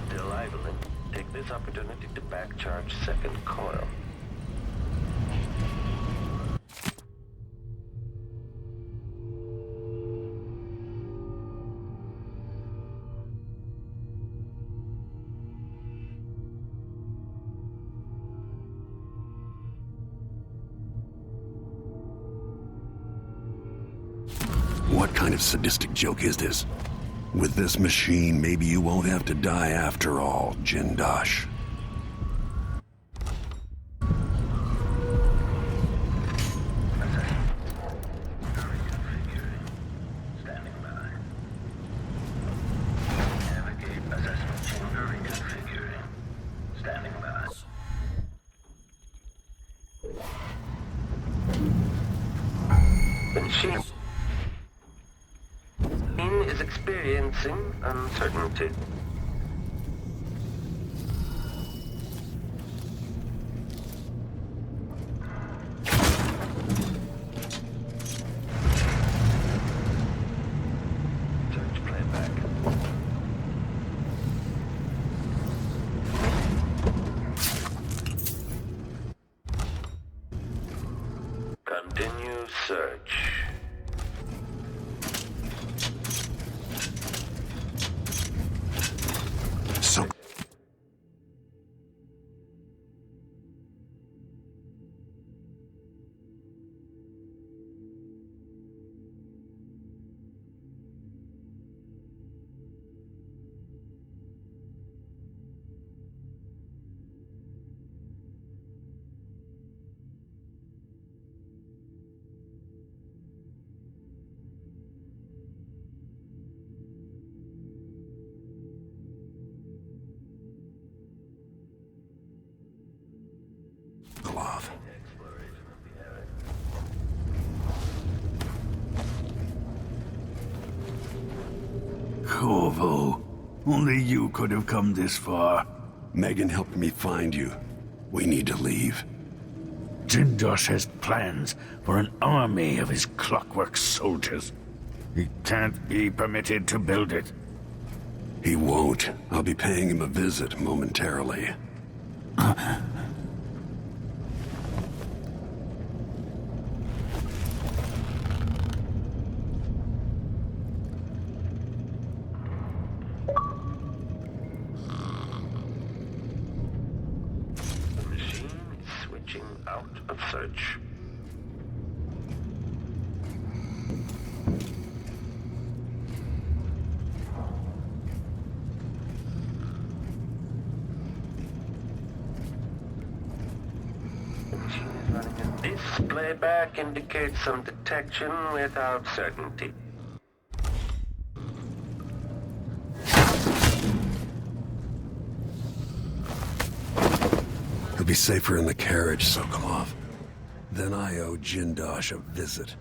L: Delilah, take this opportunity to back-charge second coil.
D: What kind of sadistic joke is this? With this machine, maybe you won't have to die after all, Jindosh.
L: Is experiencing uncertainty. Search playback. Continue search.
D: Glove.
B: Corvo, only you could have come this far.
D: Megan helped me find you. We need to leave.
B: Jindosh has plans for an army of his Clockwork soldiers. He can't be permitted to build it.
D: He won't. I'll be paying him a visit momentarily.
L: Out of search. This playback indicates some detection without certainty.
D: He'll be safer in the carriage, Sokolov. Then I owe Jindosh a visit.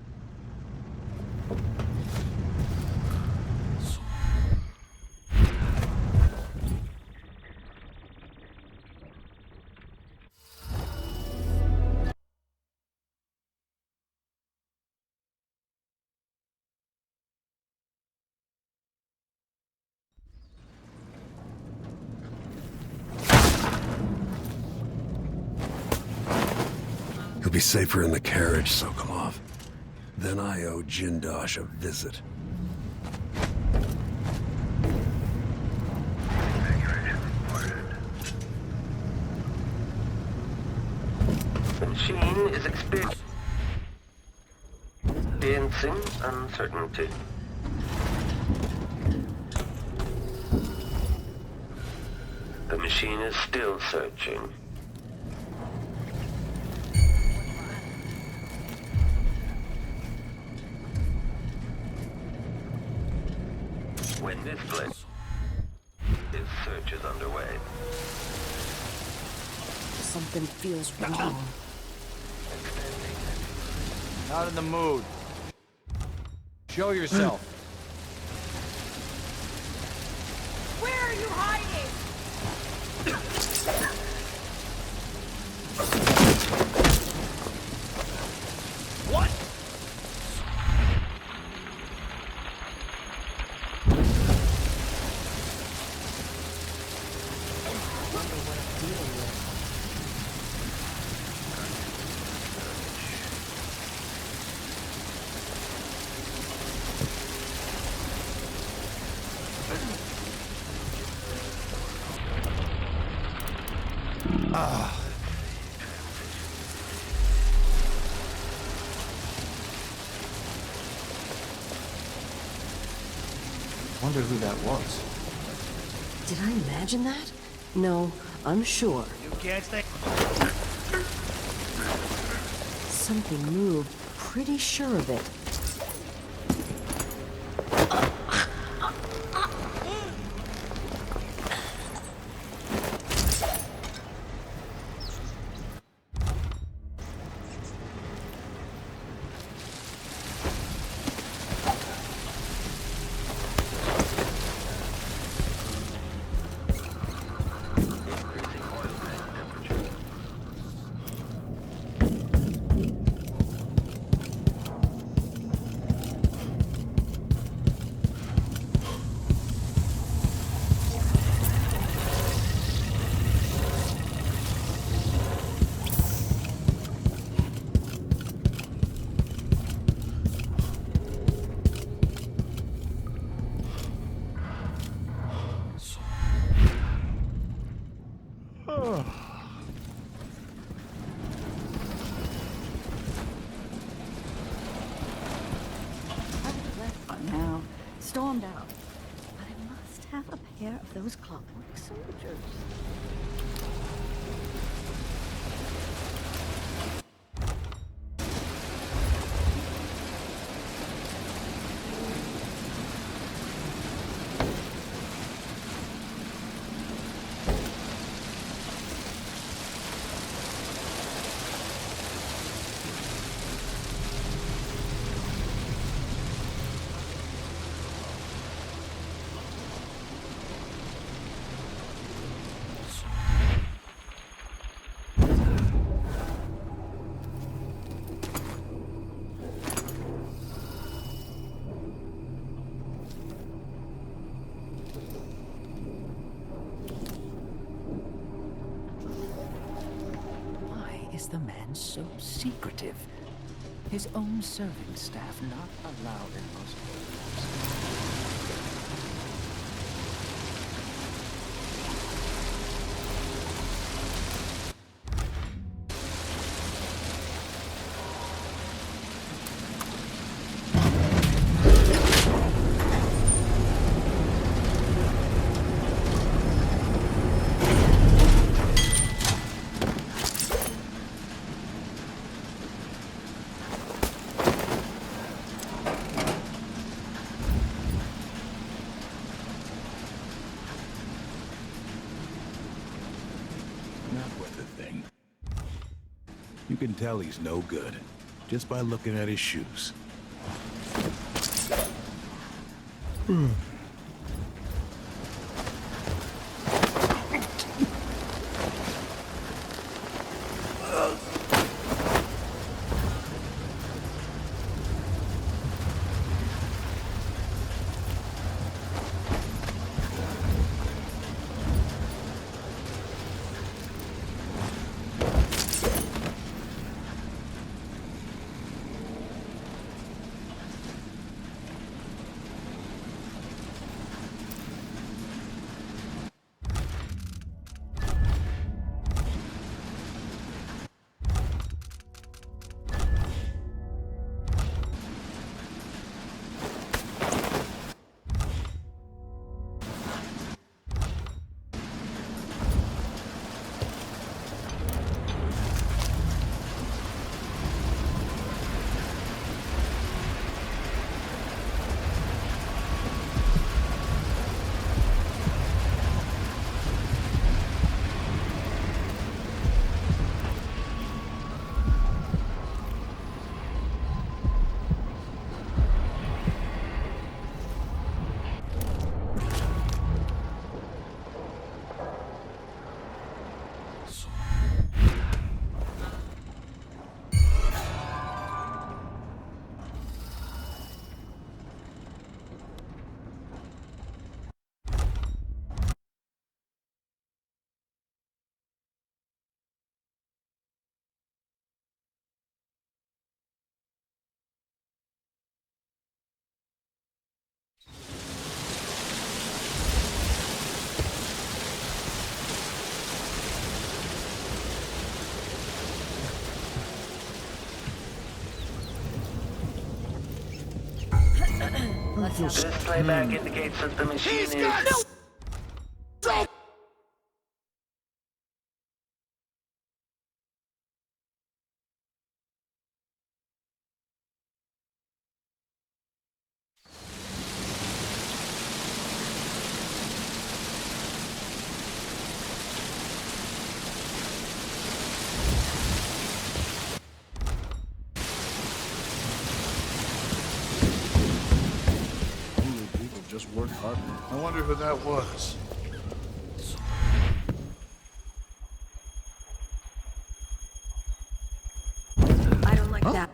D: He'll be safer in the carriage, Sokolov. Then I owe Jindosh a visit.
L: Configuration reported. The machine is experiencing uncertainty. The machine is still searching. When this place, its search is underway.
N: Something feels wrong.
P: Not in the mood. Show yourself.
N: Where are you hiding?
P: What? Wonder who that was.
N: Did I imagine that? No, I'm sure.
P: You can't stay.
N: Something moved. Pretty sure of it.
G: Now, stormed out. But I must have a pair of those clockwork soldiers.
Q: Is the man so secretive? His own serving staff not allowed in most
R: You can tell he's no good, just by looking at his shoes.
L: This playback indicates that the machine is...
B: No!
K: Just worked hard. I wonder who that was.
G: I don't like that.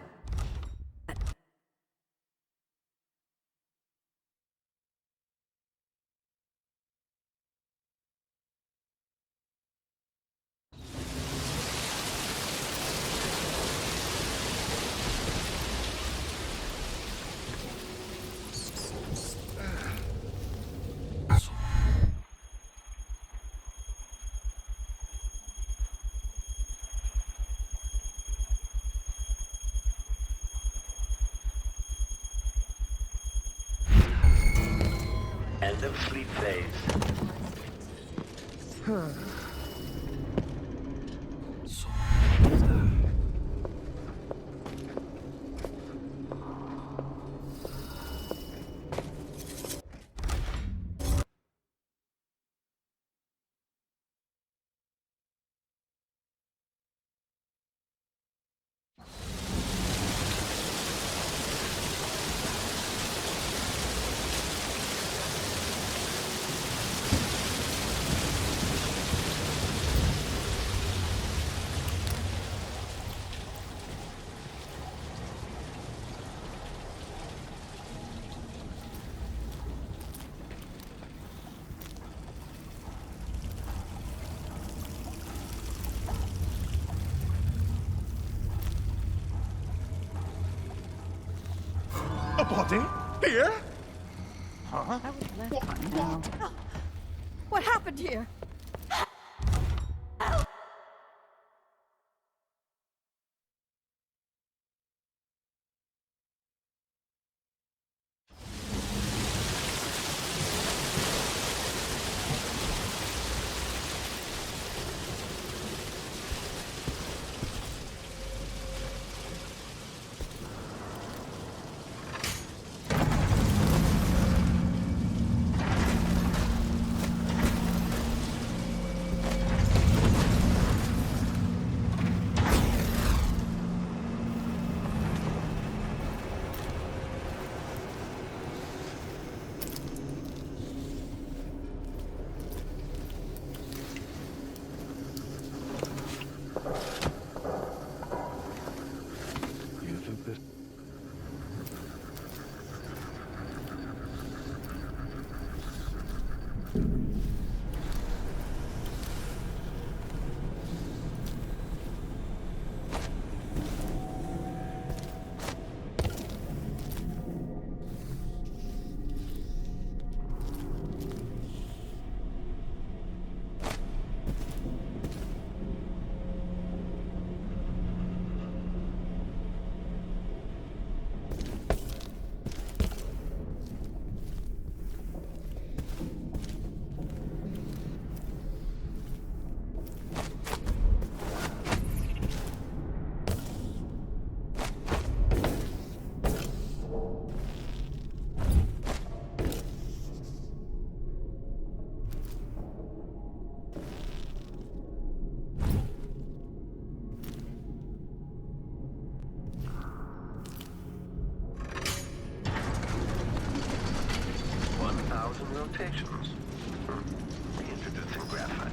L: End of sleep phase.
K: A body? Here?
E: Huh?
G: What happened here?
L: Rotations. Reintroducing graphite.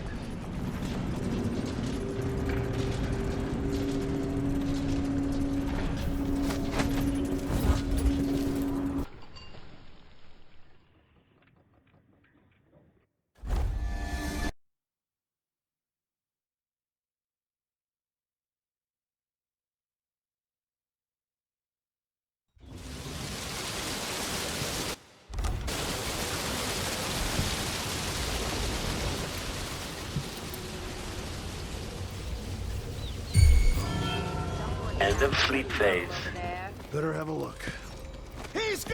L: End of sleep phase.
K: Better have a look. He's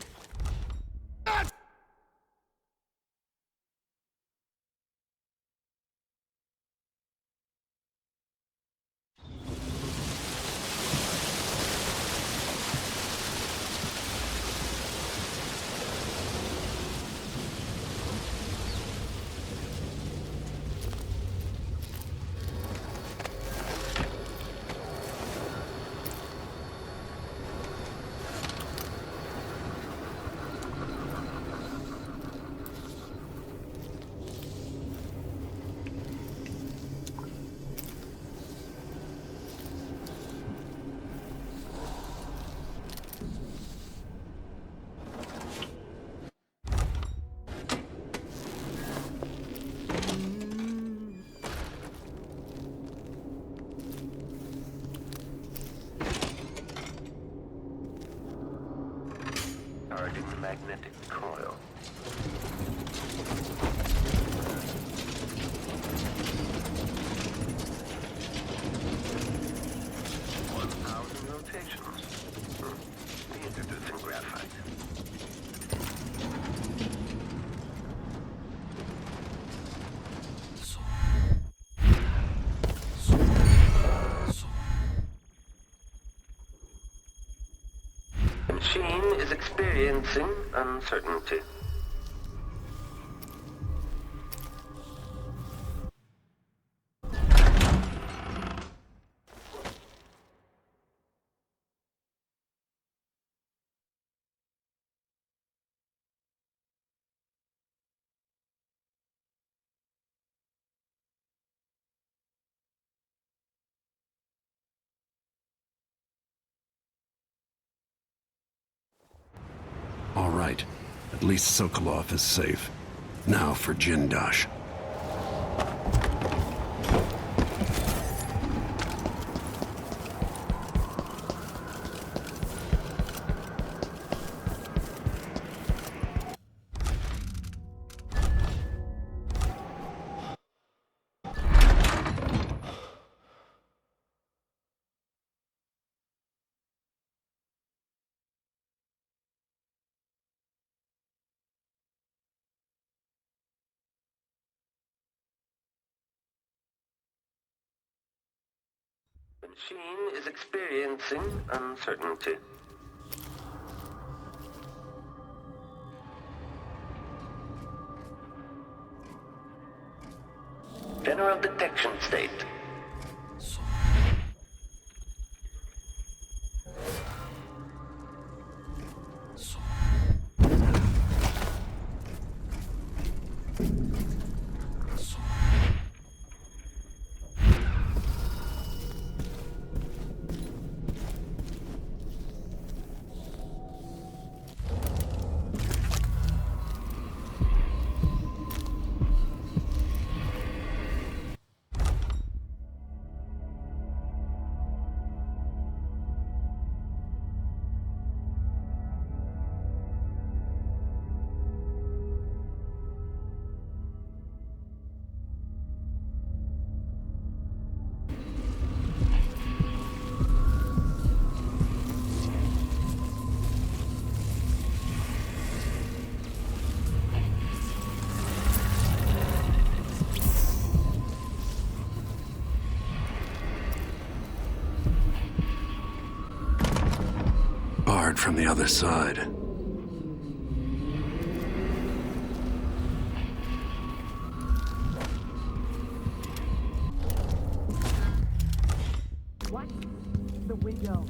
L: activating the magnetic coil. Rotations. Introducing graphite. The machine is experiencing uncertainty.
D: All right. At least Sokolov is safe. Now for Jindosh.
L: The machine is experiencing uncertainty. General detection state. Barred from the other side.
F: What? The window.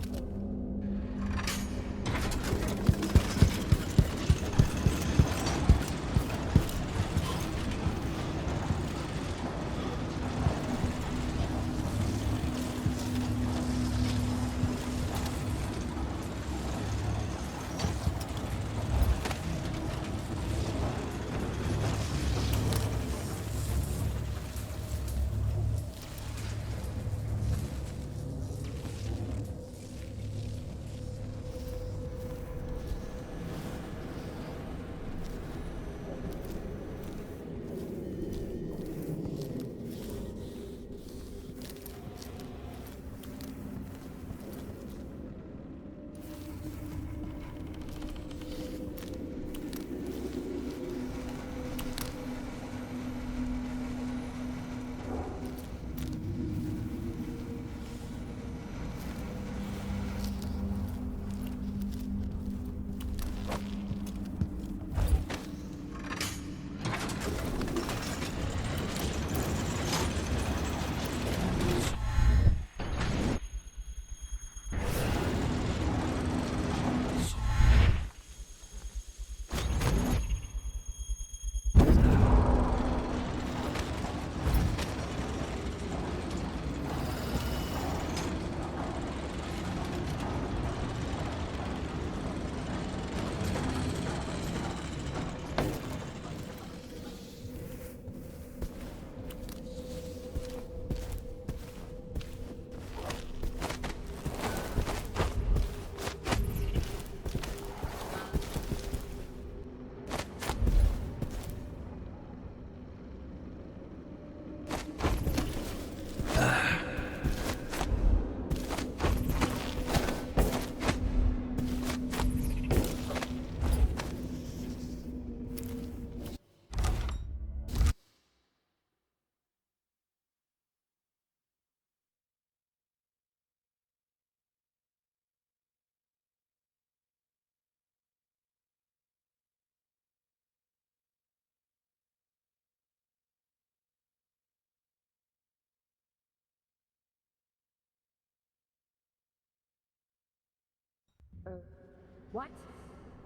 F: What?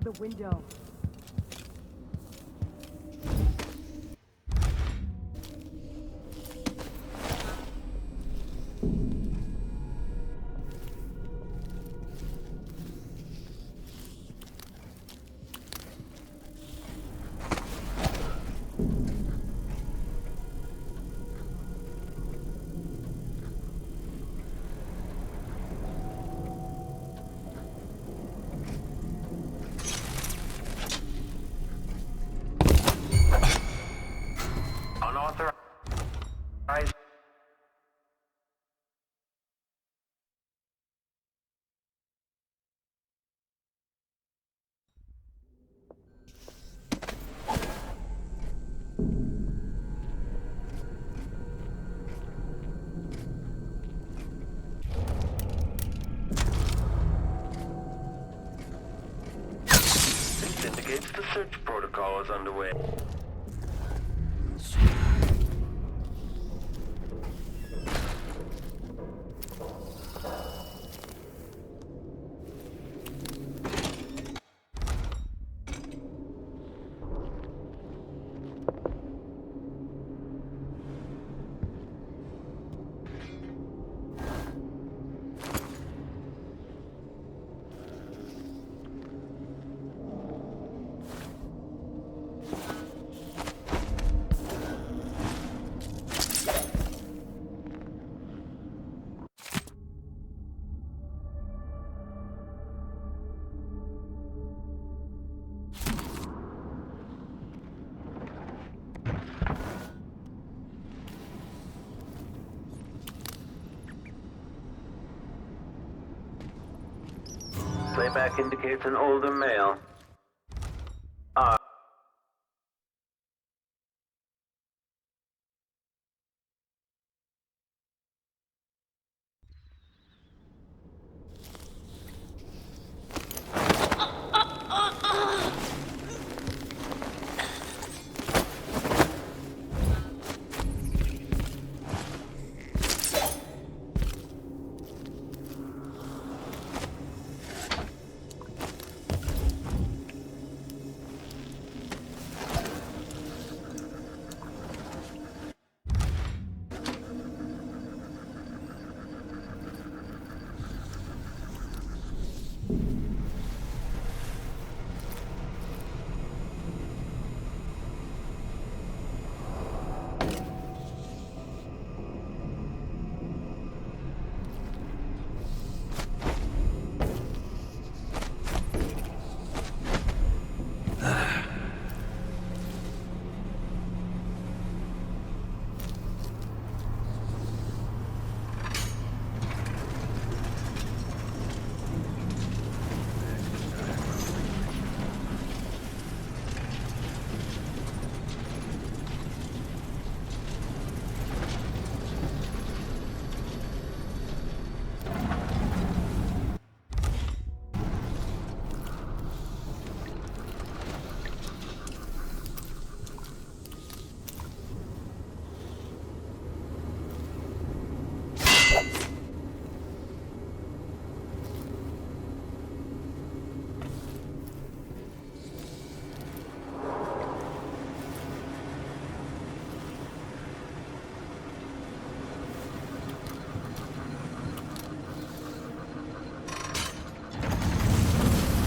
F: The window.
L: Unauthorized. This indicates the search protocol is underway. Playback indicates an older male.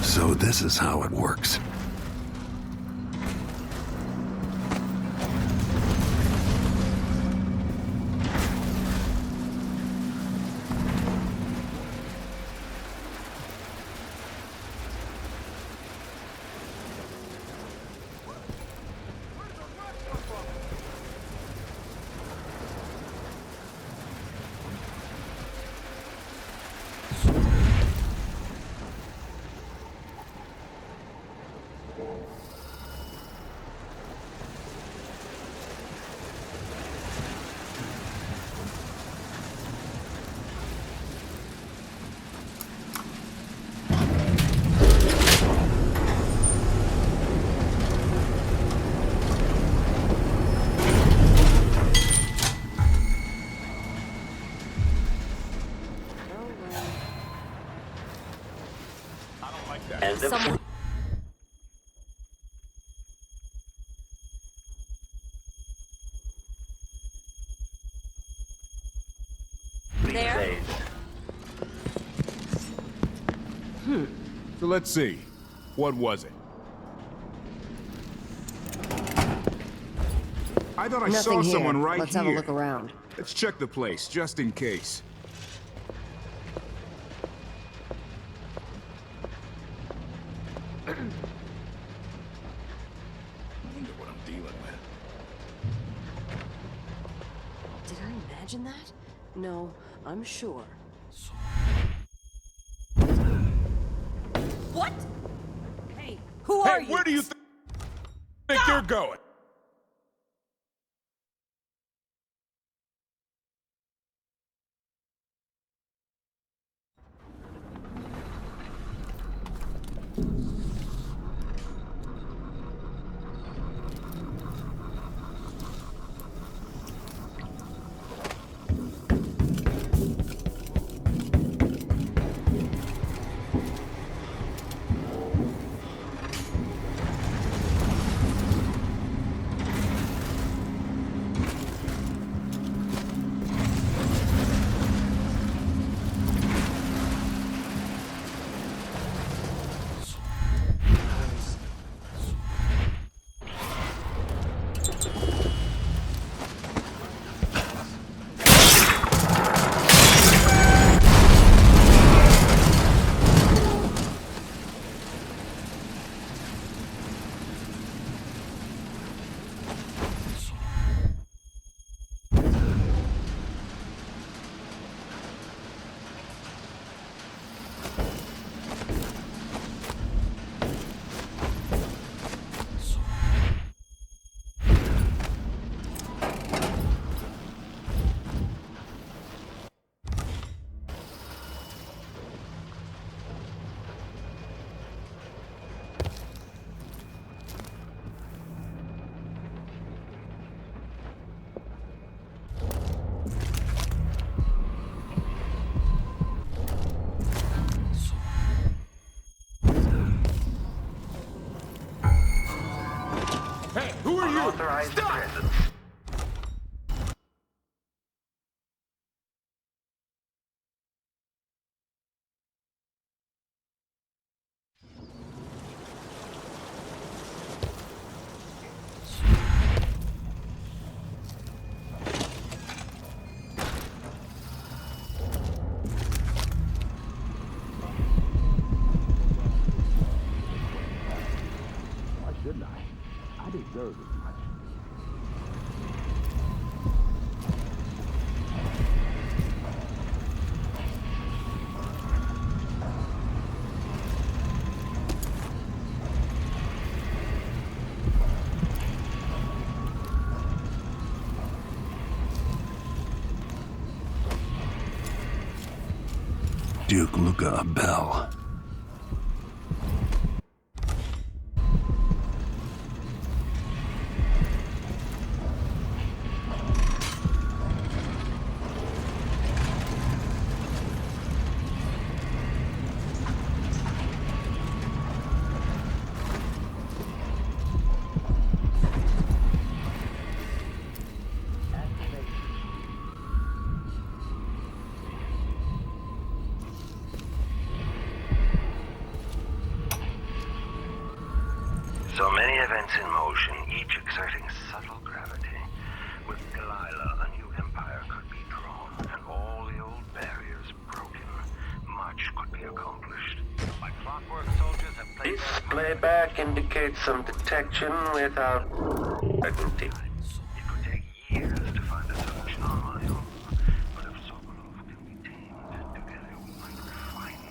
D: So this is how it works.
L: And the
N: Someone... There?
I: So let's see. What was it? I thought I saw
J: Nothing here.
I: someone right
J: Let's
I: here.
J: have a look around.
I: Let's check the place, just in case. I wonder what I'm dealing with.
J: Did I imagine that? No, I'm sure.
N: What? Hey, who are you?
I: Where do you think you're going? Who are you?
L: Unauthorized presence.
K: Why shouldn't I? I deserve it.
D: Duke Luca Abel.
L: So many events in motion, each exerting subtle gravity. With Delilah, a new empire could be drawn, and all the old barriers broken. Much could be accomplished. My clockwork soldiers have played This playback indicates some detection without certainty. It could take years to find a solution on my own, but if Sokolov can be tamed, together we might refine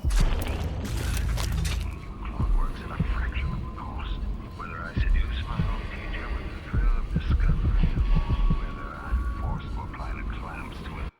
L: making new clockworks at a fraction of the cost. Whether I seduce my own teacher with the thrill of discovery, or whether I'm forced to apply the clamps to it.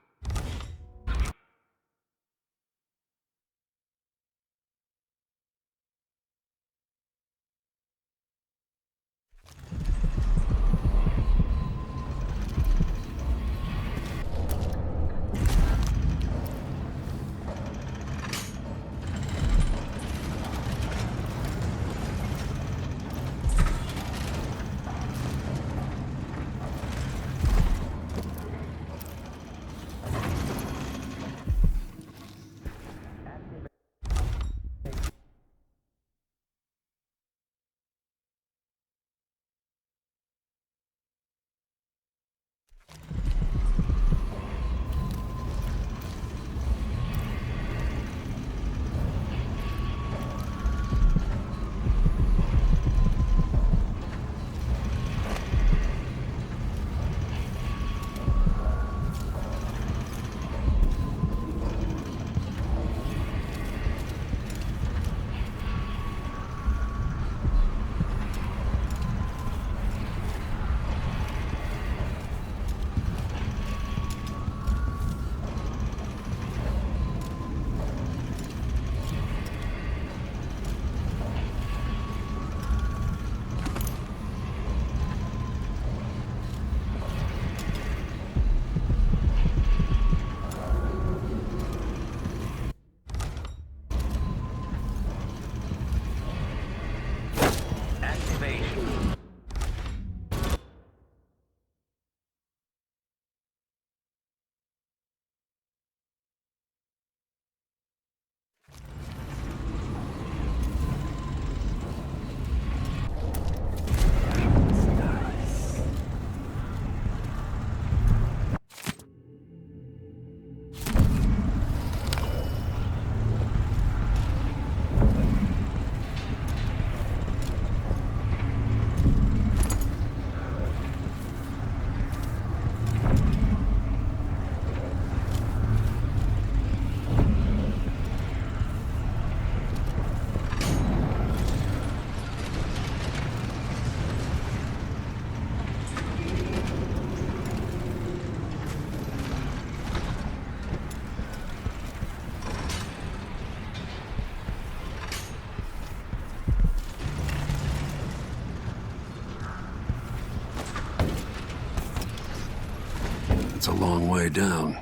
D: That's a long way down.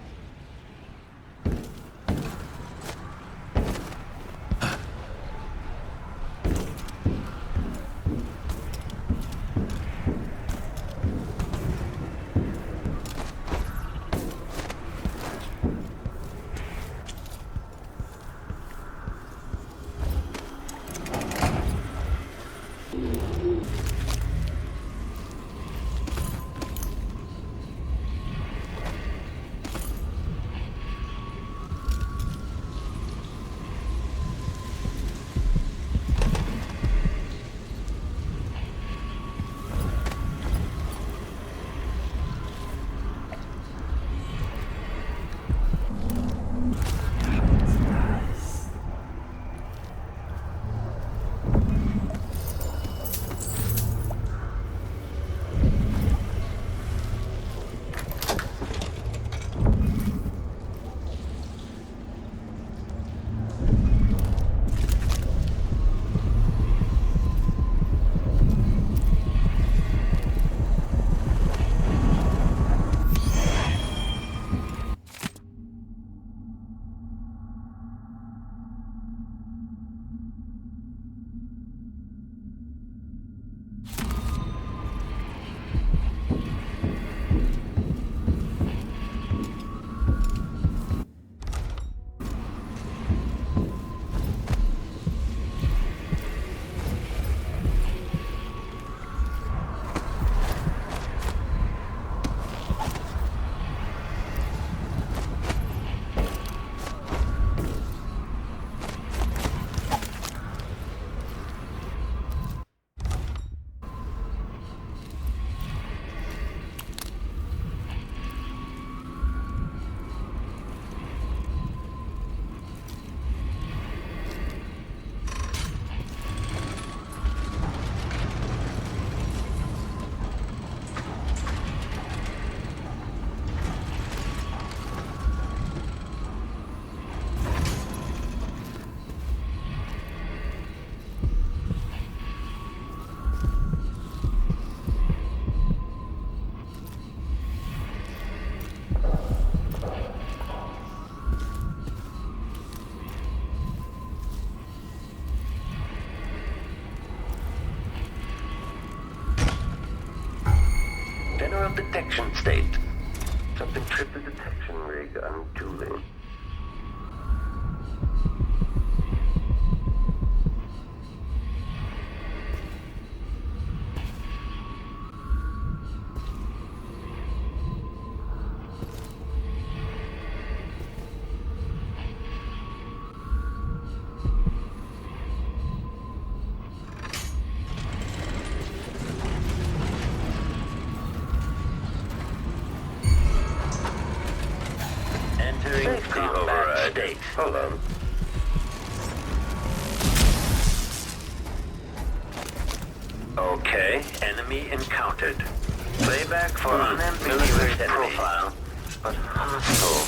L: General detection state. Something tripped the detection rig. I'm tooling. Safety override. Hold on. Okay, enemy encountered. Playback for unambiguous profile, but hostile.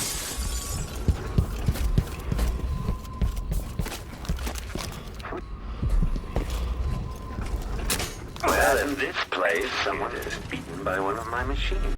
L: Well, in this place, someone is beaten by one of my machines.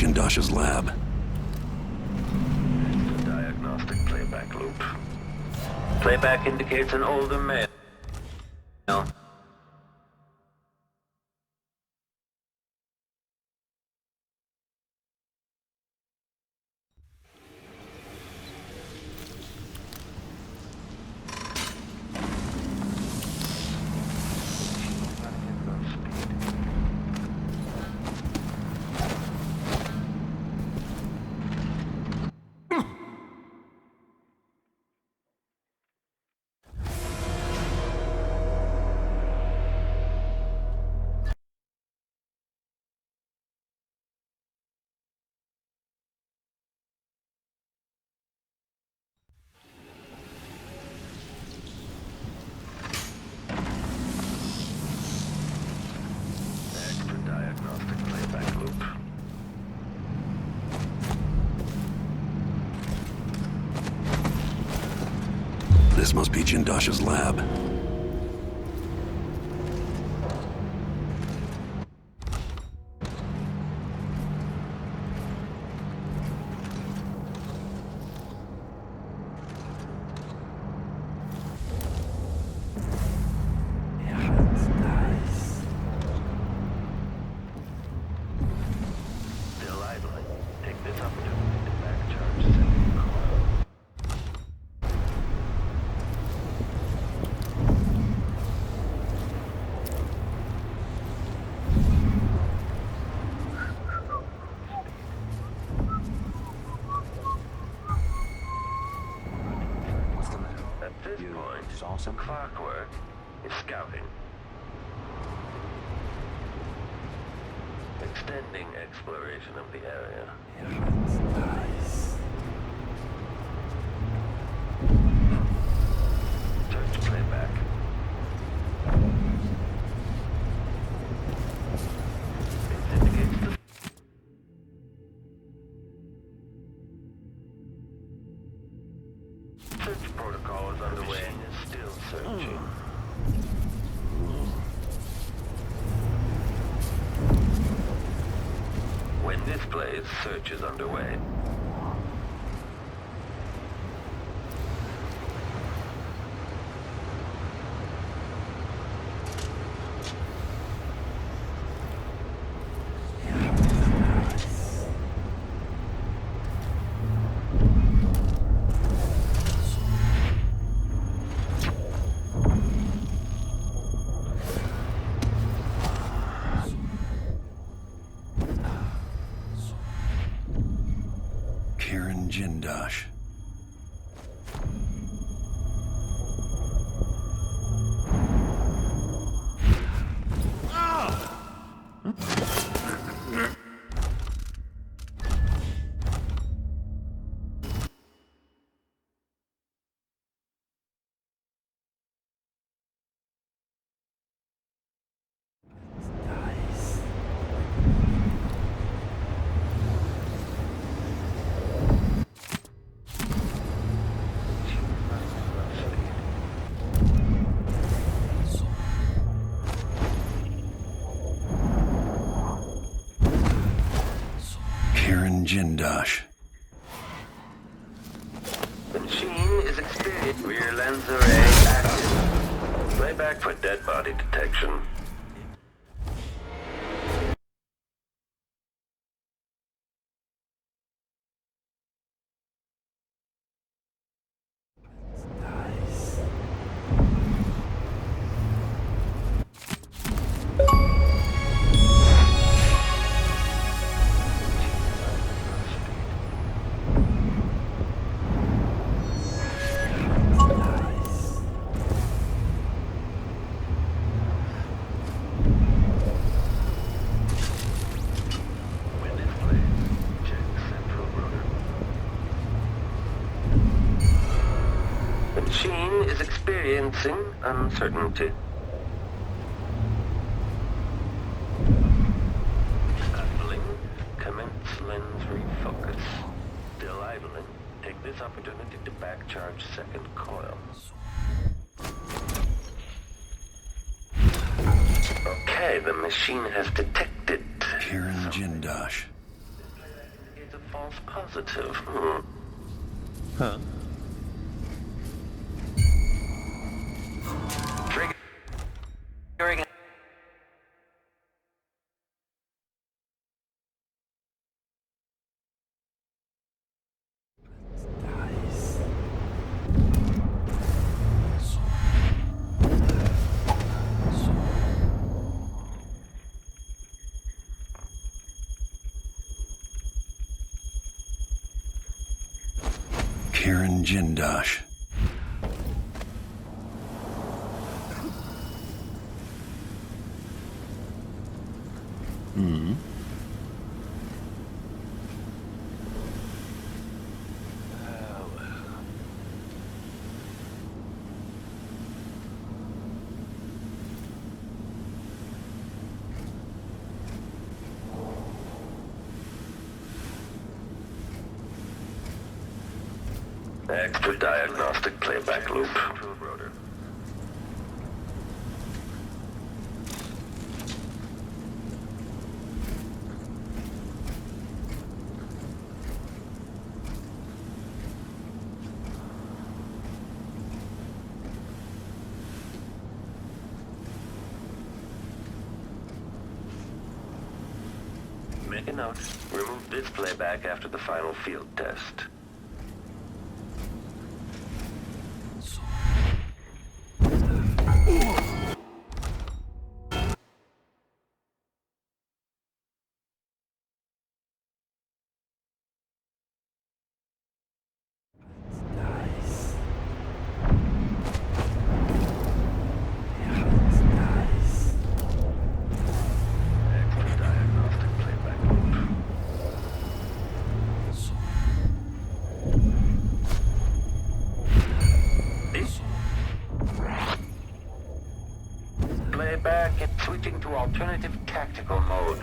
D: Jindosh's lab.
L: It's the diagnostic playback loop. Playback indicates an older male.
D: This must be Jindosh's lab.
L: Delilah, take this opportunity to back charge second coil. At this point, Clockwork is scouting. Extending exploration of the area. Search playback. It indicates the search protocol is underway and is still searching. When this plays, search is underway.
D: Jindosh. Jindosh.
L: The machine is experienced. Rear lens array active. Playback for dead body detection. Experiencing uncertainty. Idling. Commence lens refocus. Still idling. Take this opportunity to back charge second coil. Okay, the machine has detected
D: Jindosh.
L: false positive.
A: Huh?
L: Triggering.
D: Karen Jindosh. Hmm.
L: Extra diagnostic playback loop. Make a note. Remove this playback after the final field test. Playback and switching to alternative tactical mode.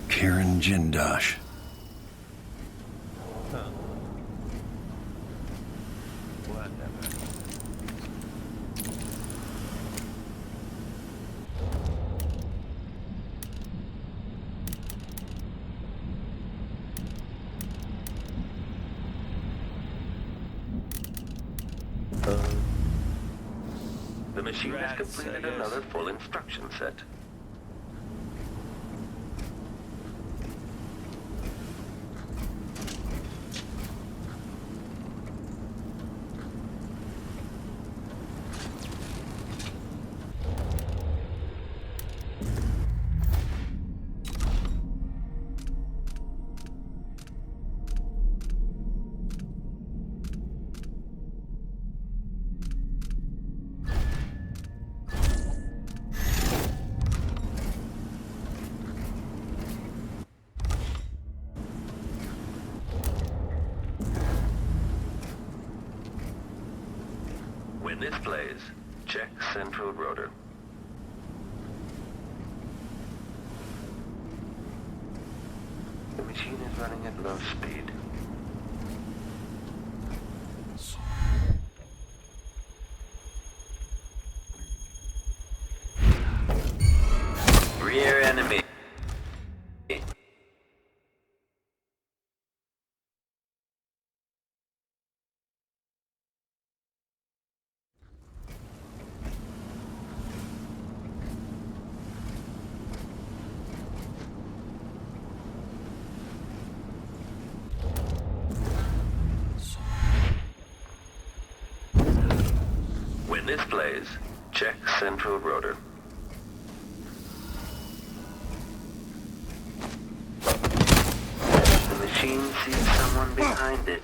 D: Karen Jindosh.
A: Huh? Whatever.
L: The machine has completed another full instruction set. When this plays, check central rotor. The machine is running at low speed. Rear enemy. When this plays, check central rotor. The machine sees someone behind it.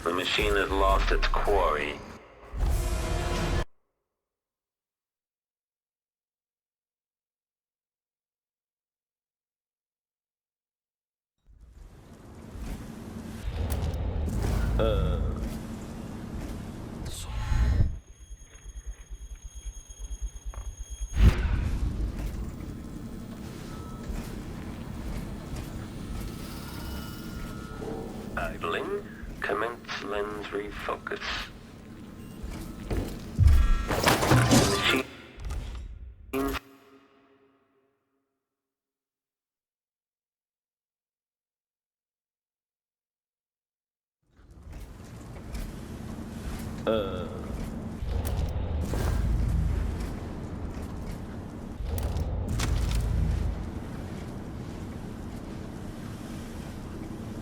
L: The machine has lost its quarry. lens refocus. Machine.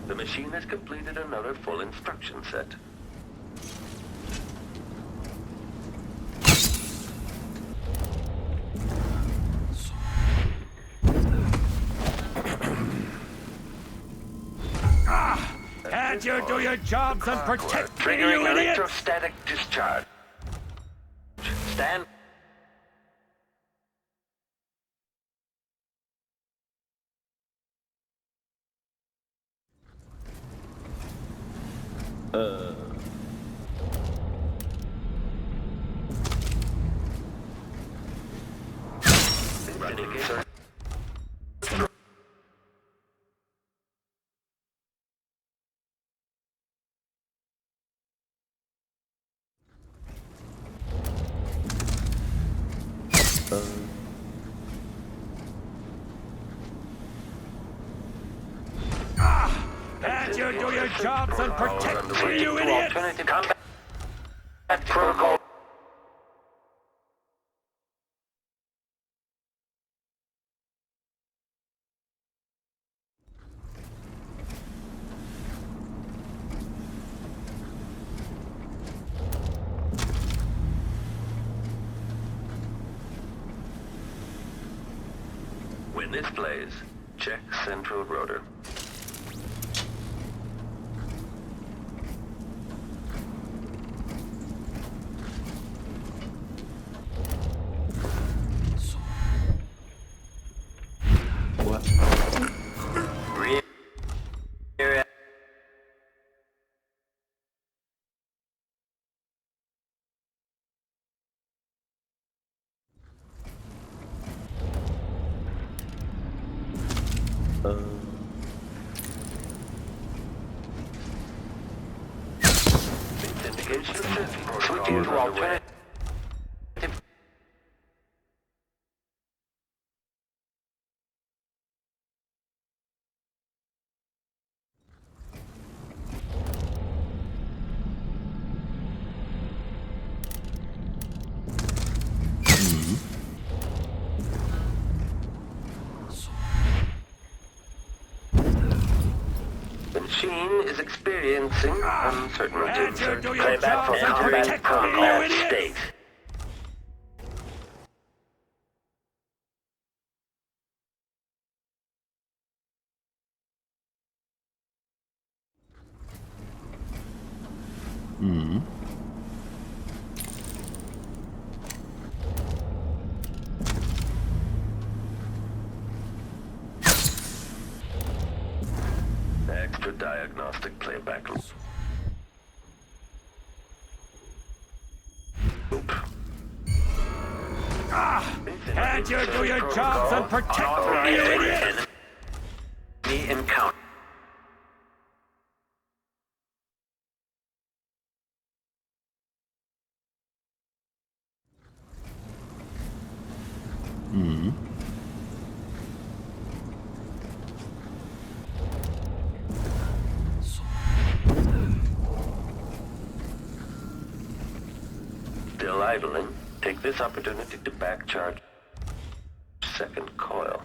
L: The machine has completed another full instruction set.
B: Can't you do your jobs and protect me,
L: Triggering
B: you idiot?
L: electrostatic discharge. Stand. Running, sir.
B: Can't you do your jobs and protect me, you idiot?
L: Alternative combat protocol. When this plays, check central rotor.
M: What?
L: Indication switching to alternative. The machine is experiencing uncertainty. Playback from combat combat state. Extra diagnostic playback.
B: Can't you do your jobs and protect me, you idiot?
L: Enemy encounter. Still idling, take this opportunity to back charge second coil.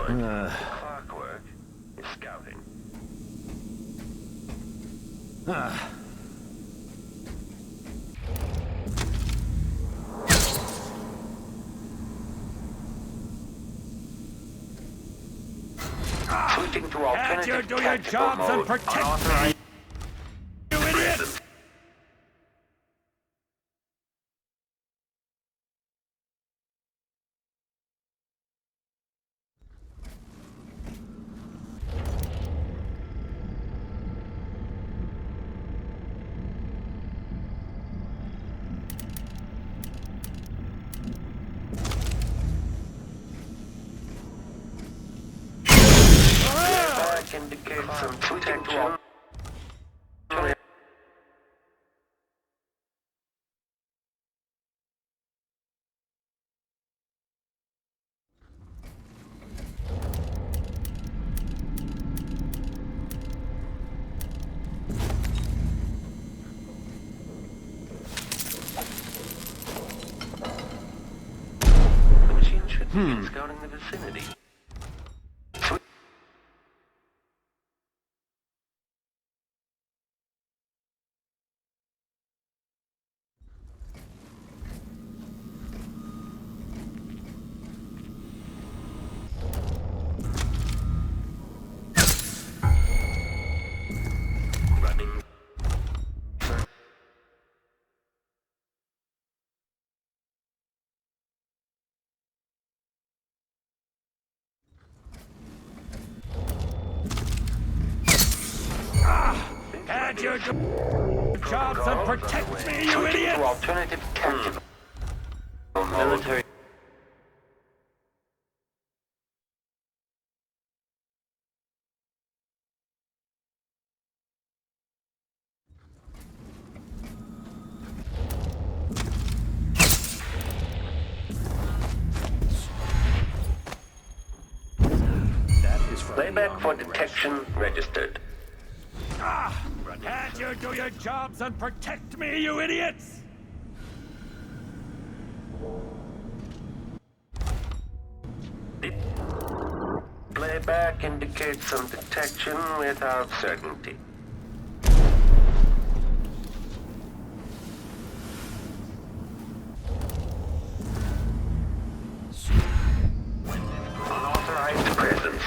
L: Clockwork is scouting. Switching to alternative
B: do your jobs
L: mode.
B: and protect
L: Unauthorized.
B: You idiot!
L: Indicates some protection. The machine should be scouting the vicinity.
B: Had your jobs and protect me, you idiot!
L: Alternative tactical military. Playback for detection registered.
B: Can't you do your jobs and protect me, you idiots?
L: Playback indicates some detection without certainty. Unauthorized presence.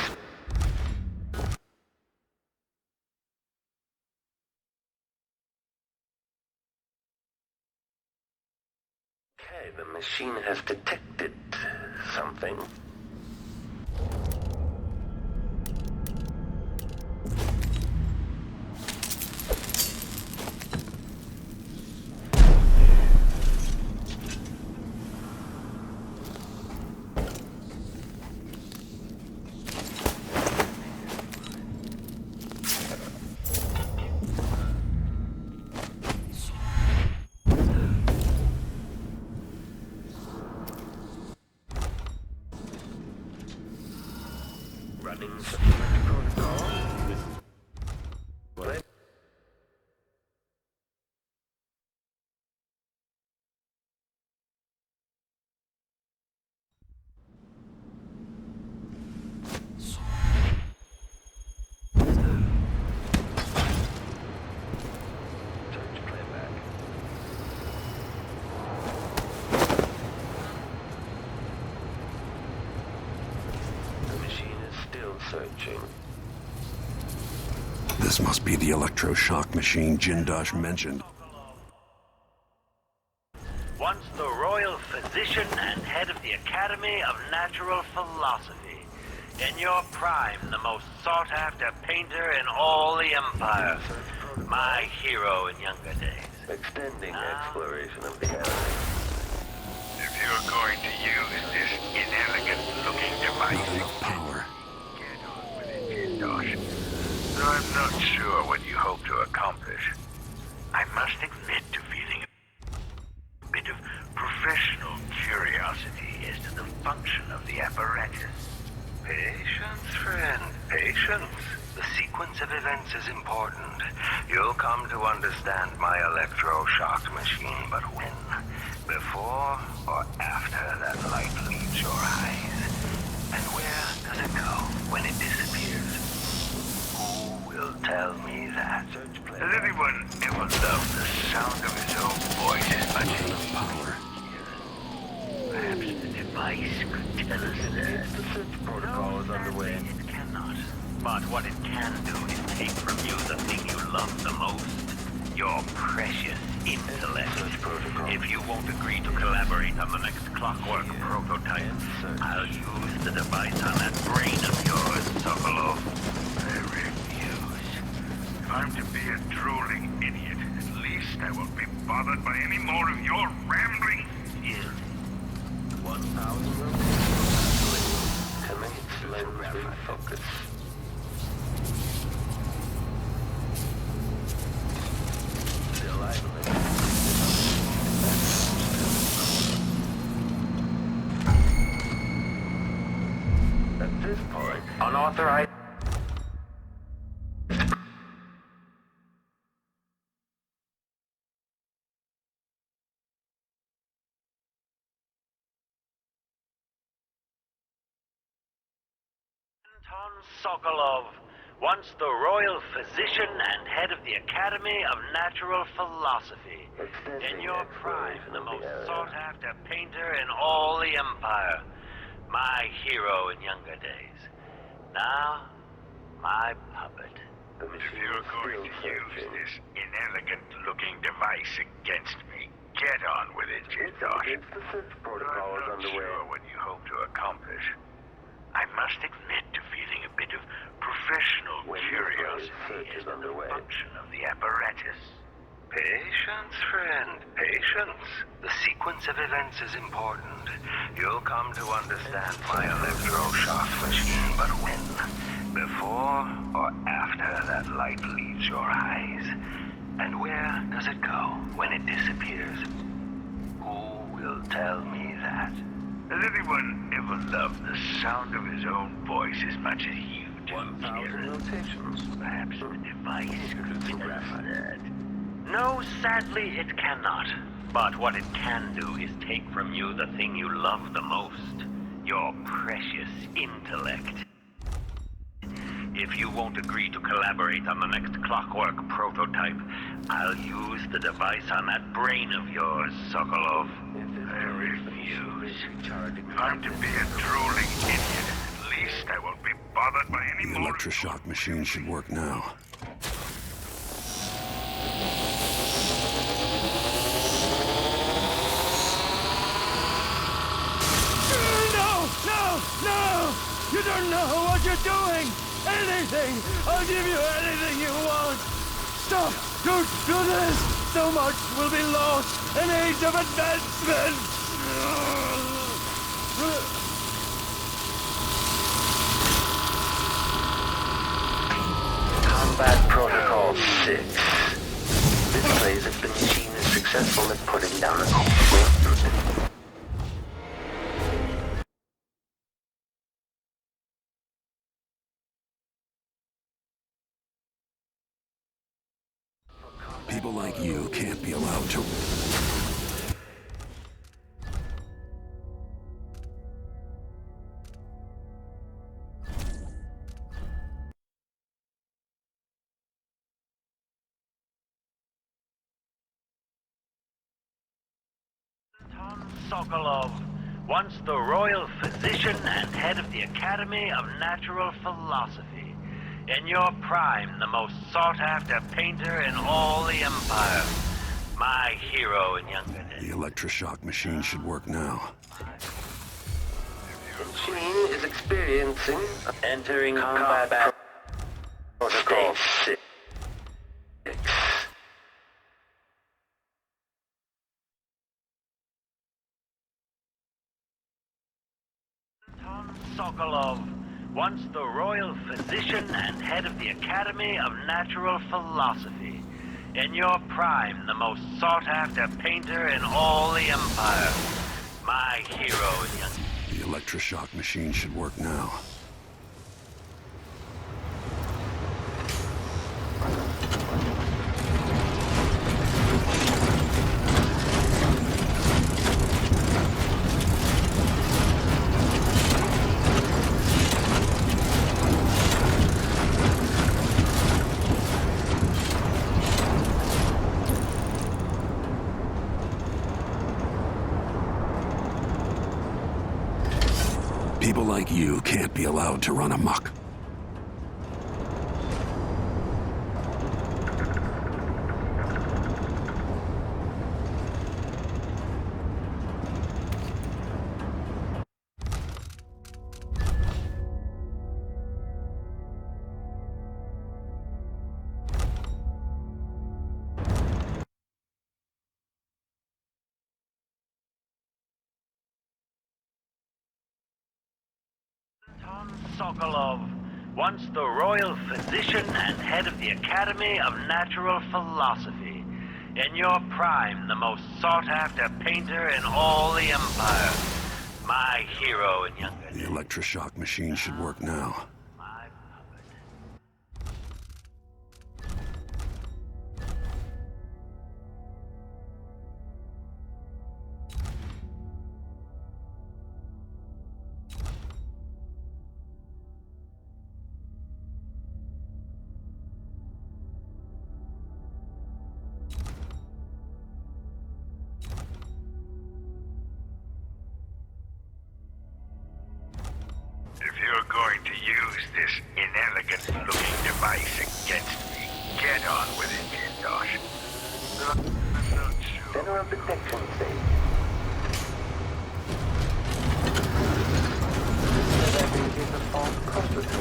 L: Okay, the machine has detected something. Running security protocol. Searching.
D: This must be the electroshock machine Jindosh mentioned.
L: Once the royal physician and head of the Academy of Natural Philosophy. In your prime, the most sought-after painter in all the Empire. My hero in younger days. Extending exploration of the area.
C: If you're going to use this inelegant-looking device,
D: Power.
C: Josh, I'm not sure what you hope to accomplish. I must admit to feeling a bit of professional curiosity as to the function of the apparatus. Patience, friend, patience. The sequence of events is important. You'll come to understand my electroshock machine, but when? Before or after that light leaves your eyes? And where does it go?
L: device could tell us that. The search protocol is underway. It cannot. But what it can do is take from you the thing you love the most. Your precious intellect. If you won't agree to collaborate on the next Clockwork prototype, I'll use the device on that brain of yours, Sokolov.
C: I refuse. If I'm to be a drooling idiot, at least I won't be bothered by any more of your rambling.
L: 1,000 commence lens refocus. At this point, unauthorized. Anton Sokolov, once the royal physician and head of the Academy of Natural Philosophy. In your prime, the most sought-after painter in all the Empire. My hero in younger days. Now, my puppet.
C: If you're going to use this inelegant-looking device against me, get on with it, Jindosh.
L: The search protocol is
C: I'm not
L: underway.
C: sure what you hope to accomplish. I must admit to feeling a bit of professional curiosity as to the function of the apparatus.
L: Patience, friend, patience. The sequence of events is important. You'll come to understand my electroshock machine, but when? Before or after that light leaves your eyes? And where does it go when it disappears? Who will tell me that?
C: Has anyone ever loved the sound of his own voice as much as you do?
L: 1,000 notations.
C: Perhaps the device could address that.
L: No, sadly, it cannot. But what it can do is take from you the thing you love the most. Your precious intellect. If you won't agree to collaborate on the next Clockwork prototype, I'll use the device on that brain of yours, Sokolov.
C: I refuse. If I'm to be a drooling idiot, at least I won't be bothered by any
D: The
C: more.
D: electroshock machine should work now.
K: No! You don't know what you're doing! Anything! I'll give you anything you want! Stop! Don't do this! So much will be lost! An age of advancement!
L: Combat Protocol 6. This plays if the machine is successful at putting down a core.
D: People like you can't be allowed to...
L: Sokolov, once the royal physician and head of the Academy of Natural Philosophy. In your prime, the most sought-after painter in all the Empire. My hero in younger days.
D: The electroshock machine should work now.
L: The machine is experiencing entering combat protocol 6. Sokolov, once the royal physician and head of the Academy of Natural Philosophy. In your prime, the most sought-after painter in all the Empire. My hero in young...
D: The electroshock machine should work now. People like you can't be allowed to run amok.
L: Sokolov, once the royal physician and head of the Academy of Natural Philosophy. In your prime, the most sought-after painter in all the Empire. My hero in younger days.
D: The electroshock machine should work now.
C: If you're going to use this inelegant-looking device against me, get on with it, Jindosh. I'm not sure.
L: Center of detection state. That is a false positive.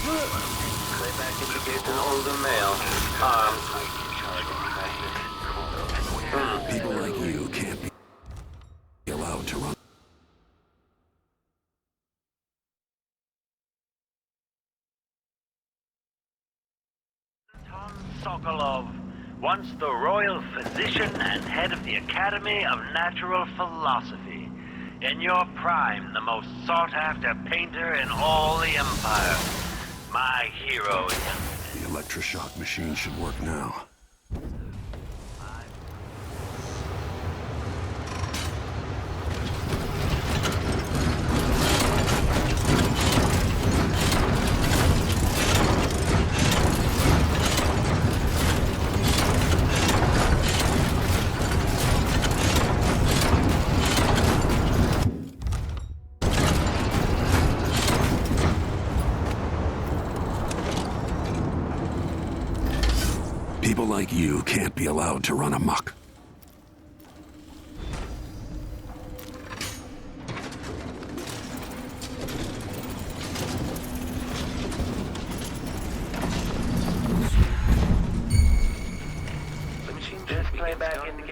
L: Playback indicates an older male, armed.
D: People like you can't be allowed to run.
L: Sokolov, once the royal physician and head of the Academy of Natural Philosophy. In your prime, the most sought-after painter in all the Empire. My hero in younger days.
D: The electroshock machine should work now. People like you can't be allowed to run amok.
L: The machine just playback indicates.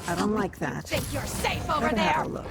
V: I don't like that.
N: Think you're safe over
V: Better
N: there?
V: have a look.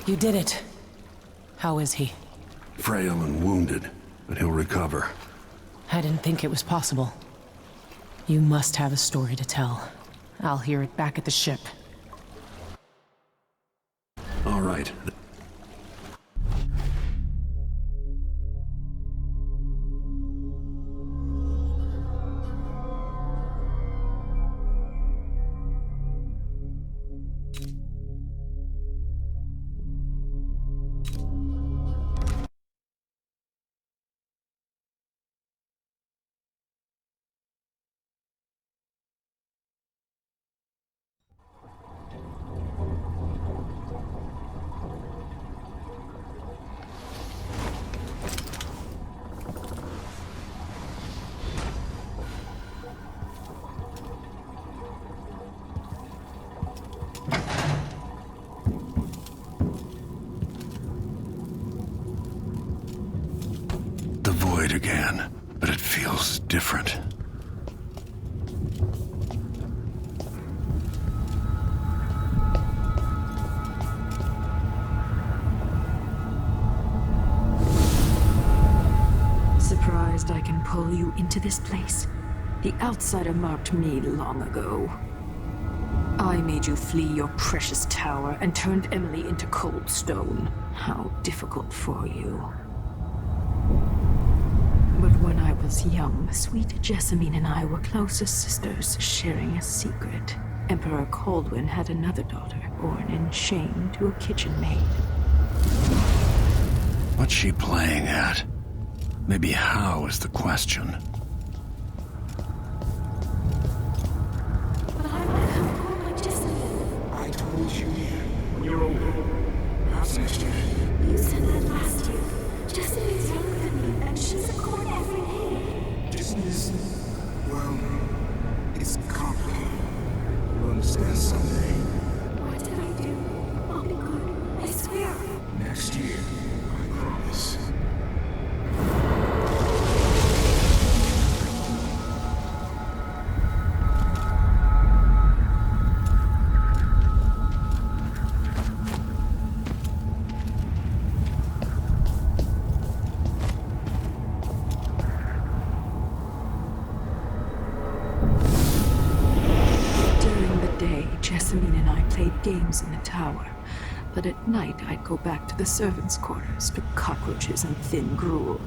O: You did it. How is he?
D: Frail and wounded, but he'll recover.
O: I didn't think it was possible. You must have a story to tell. I'll hear it back at the ship.
D: All right. The void again, but it feels different.
V: Surprised I can pull you into this place? The outsider marked me long ago. I made you flee your precious tower and turned Emily into cold stone. How difficult for you. But when I was young, sweet Jessamine and I were closest sisters, sharing a secret. Emperor Kaldwin had another daughter, born in shame to a kitchen maid.
D: What's she playing at? Maybe how is the question.
V: I told you when you're older. Perhaps next year. You said that last year. Jessamine's younger than me, and she's a court every day.
I: Disney is, well, it's complicated. You'll understand someday.
V: What did I do? I'll be good. I swear.
I: Next year, I promise.
V: Jessamine and I played games in the tower, but at night I'd go back to the servants' quarters to cockroaches and thin gruel.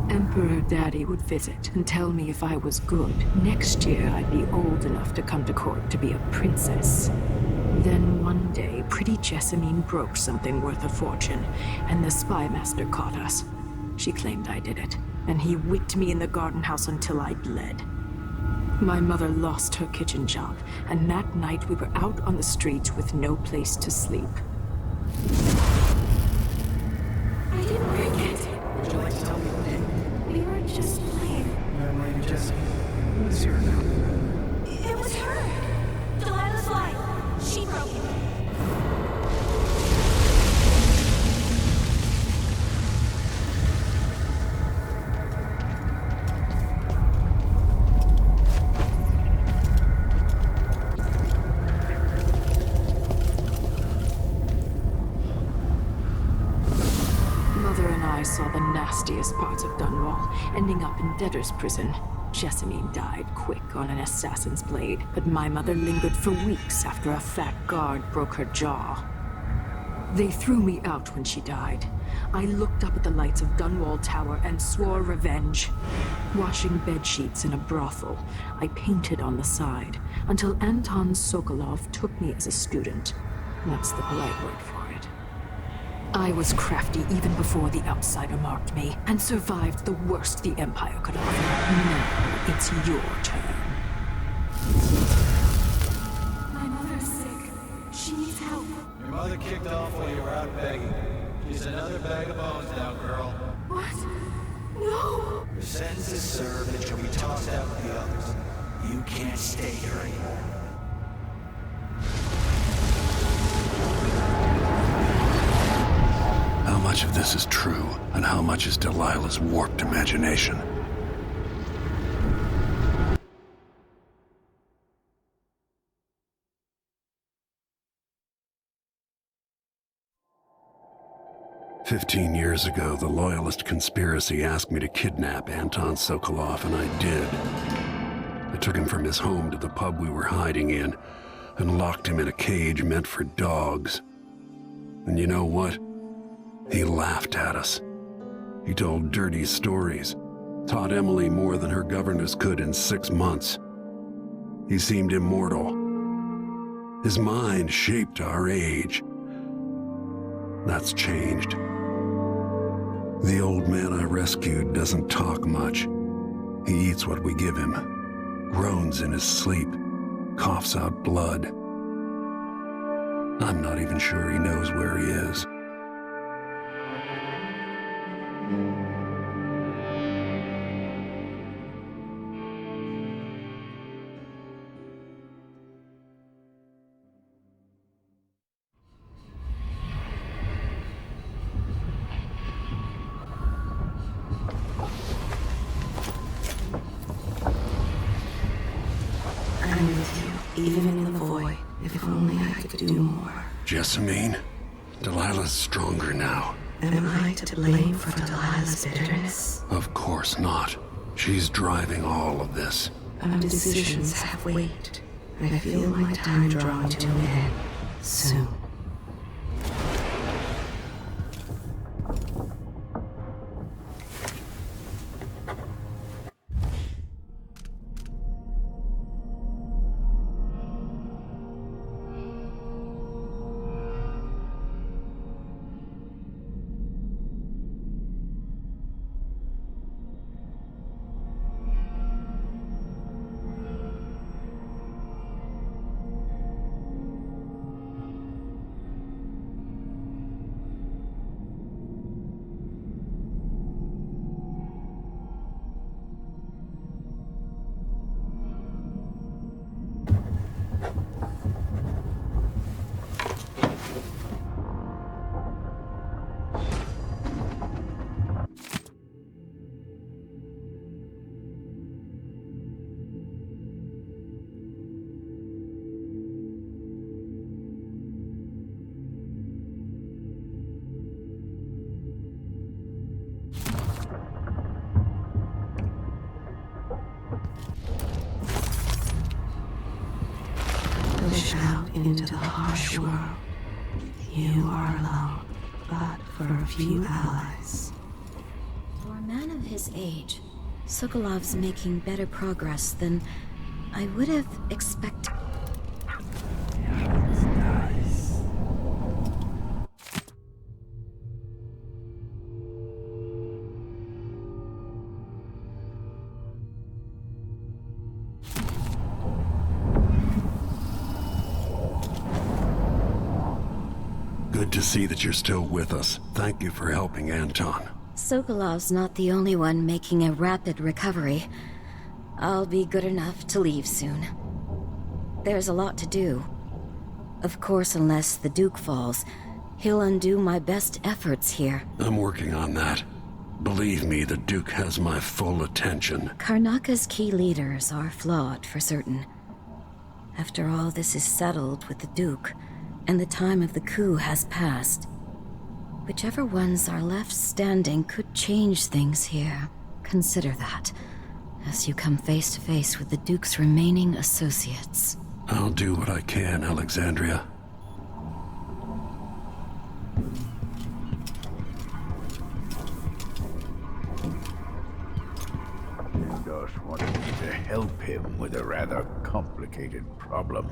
V: Emperor Daddy would visit and tell me if I was good. Next year I'd be old enough to come to court to be a princess. Then one day, pretty Jessamine broke something worth a fortune, and the spy master caught us. She claimed I did it, and he whipped me in the garden house until I bled. My mother lost her kitchen job, and that night we were out on the streets with no place to sleep. I didn't break it.
M: Would you like to tell me what did?
V: We were just playing.
M: Lady Jessie. Who is here now?
V: It was her! Delilah's life. She broke it. I saw the nastiest parts of Dunwall, ending up in debtor's prison. Jessamine died quick on an assassin's blade, but my mother lingered for weeks after a fat guard broke her jaw. They threw me out when she died. I looked up at the lights of Dunwall Tower and swore revenge. Washing bedsheets in a brothel, I painted on the side, until Anton Sokolov took me as a student. That's the polite word for it. I was crafty even before the outsider marked me, and survived the worst the Empire could offer. Now it's your turn. My mother's sick. She needs help.
K: Your mother kicked off while you were out begging. She's another bag of bones now, girl.
V: What? No!
K: Your sentence is served and you'll be tossed out with the others. You can't stay here anymore.
D: How much of this is true, and how much is Delilah's warped imagination? 15 years ago, the Loyalist conspiracy asked me to kidnap Anton Sokolov, and I did. I took him from his home to the pub we were hiding in, and locked him in a cage meant for dogs. And you know what? He laughed at us. He told dirty stories, taught Emily more than her governess could in 6 months. He seemed immortal. His mind shaped our age. That's changed. The old man I rescued doesn't talk much. He eats what we give him, groans in his sleep, coughs out blood. I'm not even sure he knows where he is.
V: I'm with you, even in the void. If only I could do more.
D: Jessamine? Delilah's stronger now.
V: Am I to blame for Delilah's bitterness?
D: Of course not. She's driving all of this.
V: Our decisions have weight. I feel my time drawing to an end soon. Push out into the harsh world. You are alone, but for a few allies.
G: For a man of his age, Sokolov's making better progress than I would have expected.
D: Good to see that you're still with us. Thank you for helping Anton.
G: Sokolov's not the only one making a rapid recovery. I'll be good enough to leave soon. There's a lot to do. Of course, unless the Duke falls, he'll undo my best efforts here.
D: I'm working on that. Believe me, the Duke has my full attention.
G: Karnaka's key leaders are flawed, for certain. After all this is settled with the Duke, and the time of the coup has passed, whichever ones are left standing could change things here. Consider that, as you come face to face with the Duke's remaining associates.
D: I'll do what I can, Alexandria.
B: Daud wanted me to help him with a rather complicated problem.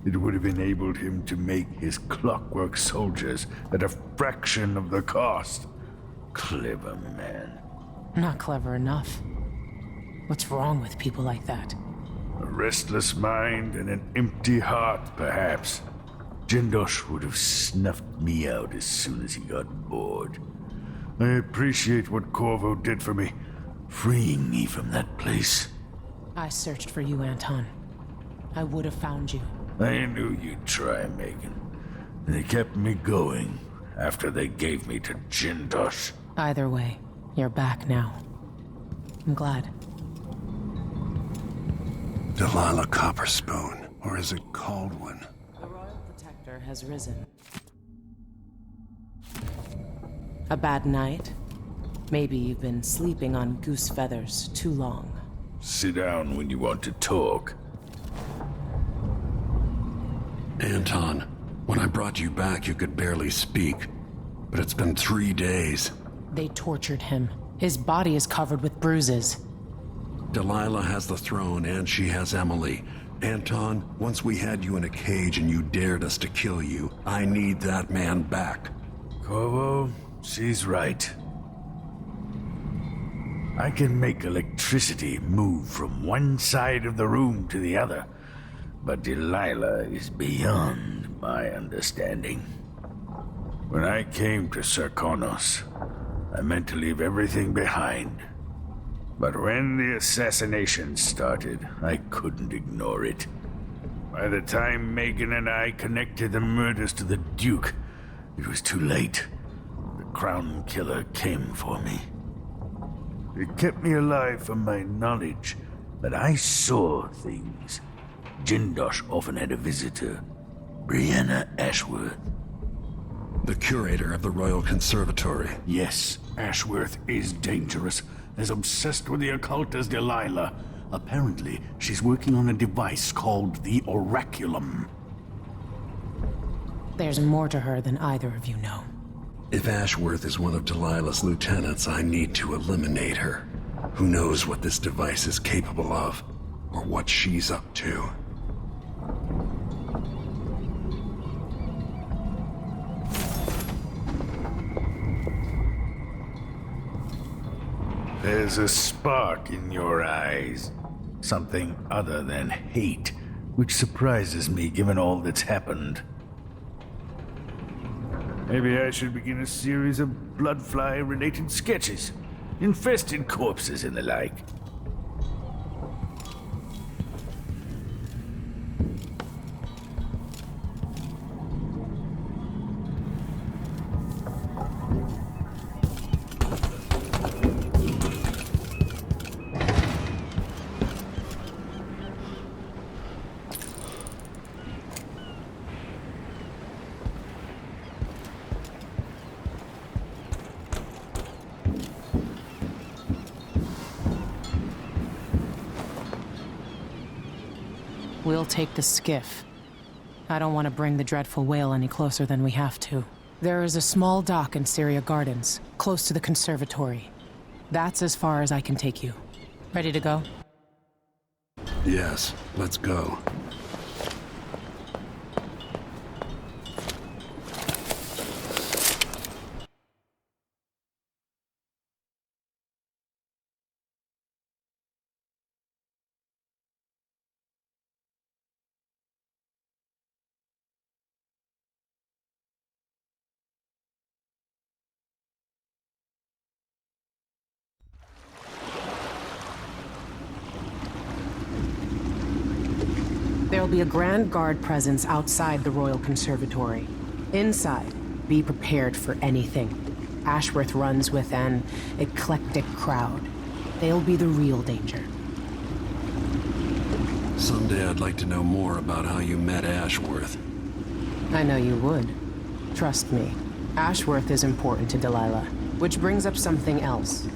B: It would have enabled him to make his clockwork soldiers at a fraction of the cost. Clever man.
O: Not clever enough. What's wrong with people like that?
B: A restless mind and an empty heart, perhaps. Jindosh would have snuffed me out as soon as he got bored. I appreciate what Corvo did for me, freeing me from that place.
O: I searched for you, Anton. I would have found you.
B: I knew you'd try, Megan. They kept me going after they gave me to Jindosh.
O: Either way, you're back now. I'm glad.
D: Delilah Copperspoon, or is it Caldwin?
O: The Royal Protector has risen. A bad night? Maybe you've been sleeping on goose feathers too long.
B: Sit down when you want to talk.
D: Anton, when I brought you back, you could barely speak. But it's been 3 days.
O: They tortured him. His body is covered with bruises.
D: Delilah has the throne, and she has Emily. Anton, once we had you in a cage and you dared us to kill you, I need that man back.
B: Corvo, she's right. I can make electricity move from one side of the room to the other, but Delilah is beyond my understanding. When I came to Serkonos, I meant to leave everything behind. But when the assassination started, I couldn't ignore it. By the time Megan and I connected the murders to the Duke, it was too late. The Crown Killer came for me. It kept me alive from my knowledge, but I saw things. Jindosh often had a visitor, Brianna Ashworth.
D: The curator of the Royal Conservatory.
B: Yes, Ashworth is dangerous, as obsessed with the occult as Delilah. Apparently, she's working on a device called the Oraculum.
O: There's more to her than either of you know.
D: If Ashworth is one of Delilah's lieutenants, I need to eliminate her. Who knows what this device is capable of, or what she's up to.
B: There's a spark in your eyes. Something other than hate, which surprises me given all that's happened. Maybe I should begin a series of bloodfly-related sketches. Infested corpses and the like.
O: We'll take the skiff. I don't want to bring the dreadful whale any closer than we have to. There is a small dock in Syria Gardens, close to the conservatory. That's as far as I can take you. Ready to go?
D: Yes, let's go.
O: There'll be a Grand Guard presence outside the Royal Conservatory. Inside, be prepared for anything. Ashworth runs with an eclectic crowd. They'll be the real danger.
D: Someday I'd like to know more about how you met Ashworth.
O: I know you would. Trust me. Ashworth is important to Delilah, which brings up something else.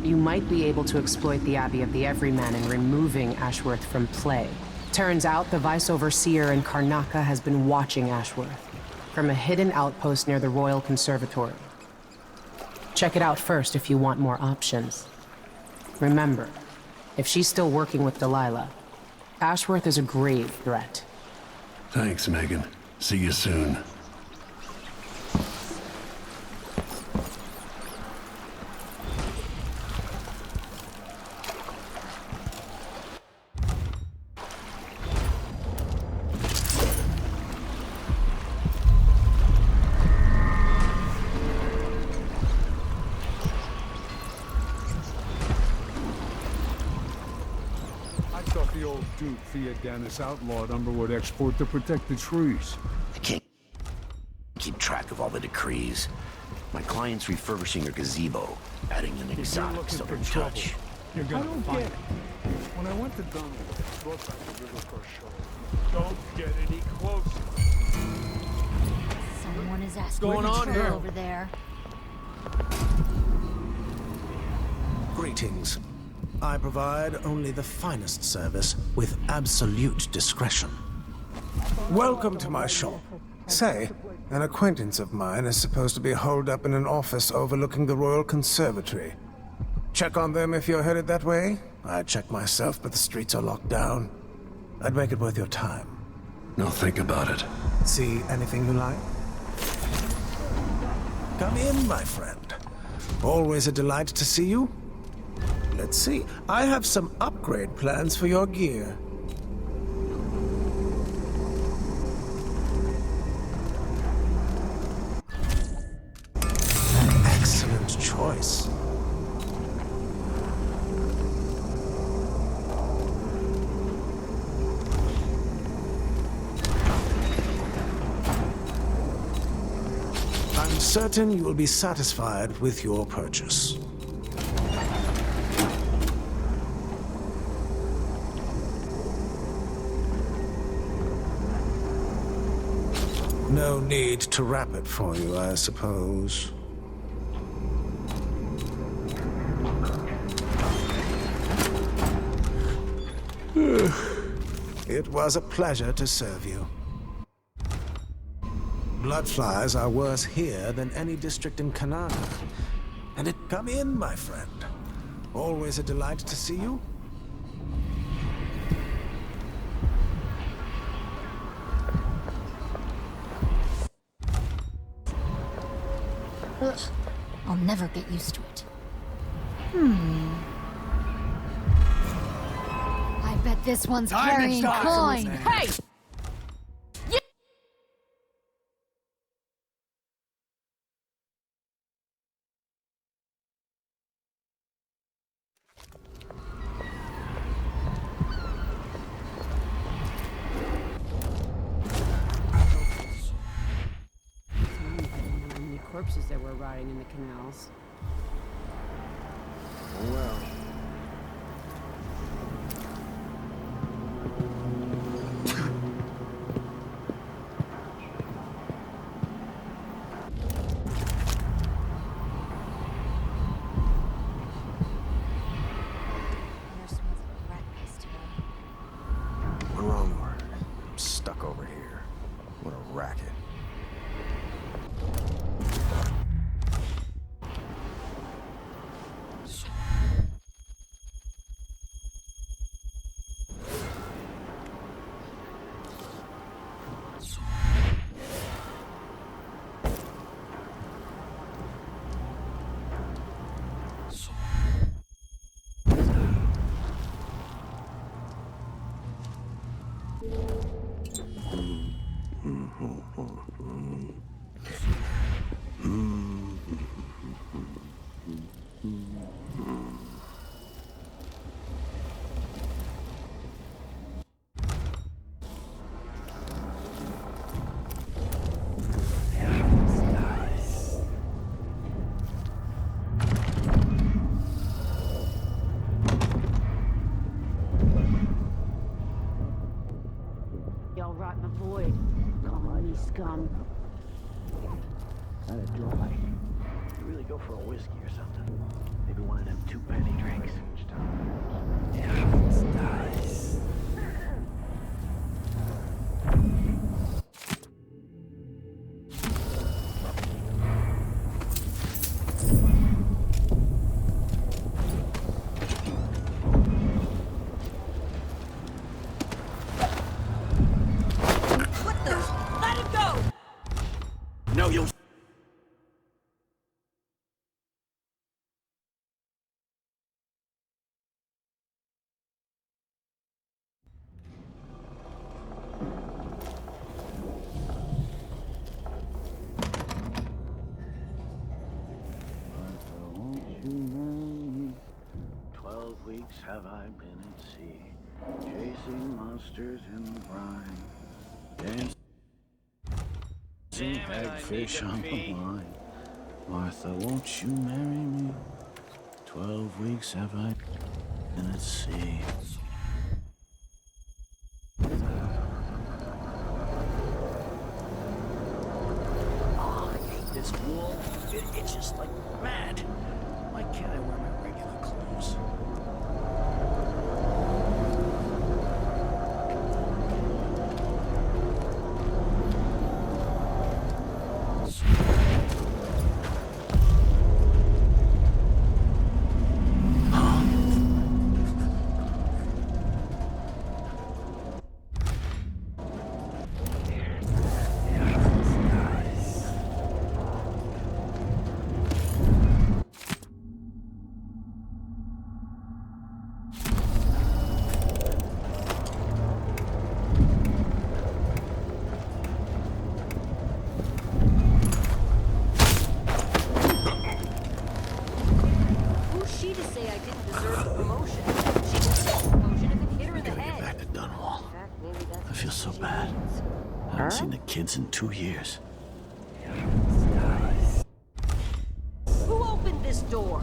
O: You might be able to exploit the Abbey of the Everyman in removing Ashworth from play. Turns out the Vice Overseer in Karnaca has been watching Ashworth from a hidden outpost near the Royal Conservatory. Check it out first if you want more options. Remember, if she's still working with Delilah, Ashworth is a grave threat.
D: Thanks, Megan. See you soon.
H: Duke Theodanis outlawed Umberwood export to protect the trees.
S: I can't keep track of all the decrees. My client's refurbishing her gazebo, adding an exotic southern touch.
H: You're gonna find it. When I went to Dunwall, I brought back the river for a show. Don't get any closer.
N: Someone is asking
H: going
N: for
H: on
N: trouble
H: here?
N: over there.
T: Greetings. I provide only the finest service with absolute discretion.
U: Welcome to my shop. Say, an acquaintance of mine is supposed to be holed up in an office overlooking the Royal Conservatory. Check on them if you're headed that way. I'd check myself, but the streets are locked down. I'd make it worth your time.
D: Now think about it.
U: See anything you like? Come in, my friend. Always a delight to see you. Let's see. I have some upgrade plans for your gear. An excellent choice. I'm certain you will be satisfied with your purchase. No need to wrap it for you, I suppose. It was a pleasure to serve you. Bloodflies are worse here than any district in Canon. And come in, my friend. Always a delight to see you.
W: Ugh, I'll never get used to it. I bet this one's carrying coin. Hey!
X: How many corpses there were rotting in the canals.
M: Oh well.
U: One wrong word. I'm stuck over here. What a racket.
X: Y'all rot in the void, calling me scum.
M: Kinda dry. You really go for a whiskey or something. Maybe one of them 2-penny drinks each time. Yeah, it's nice.
N: What the? Let it go!
M: No, you'll... 12 weeks have I been at sea, chasing monsters in the brine, dancing hagfish on the line. Martha, won't you marry me? 12 weeks have I been at sea. Oh, I hate this wool. It itches like mad. Why can't I wear my regular clothes?
J: Who's she to say I didn't deserve the promotion? She deserved the promotion if it hit her in the
M: Gotta
J: head.
M: get back to Dunwall.
J: In fact, maybe that's
M: I feel so
J: what she
M: bad.
J: needs.
M: I haven't seen the kids in 2 years.
J: Who opened this door?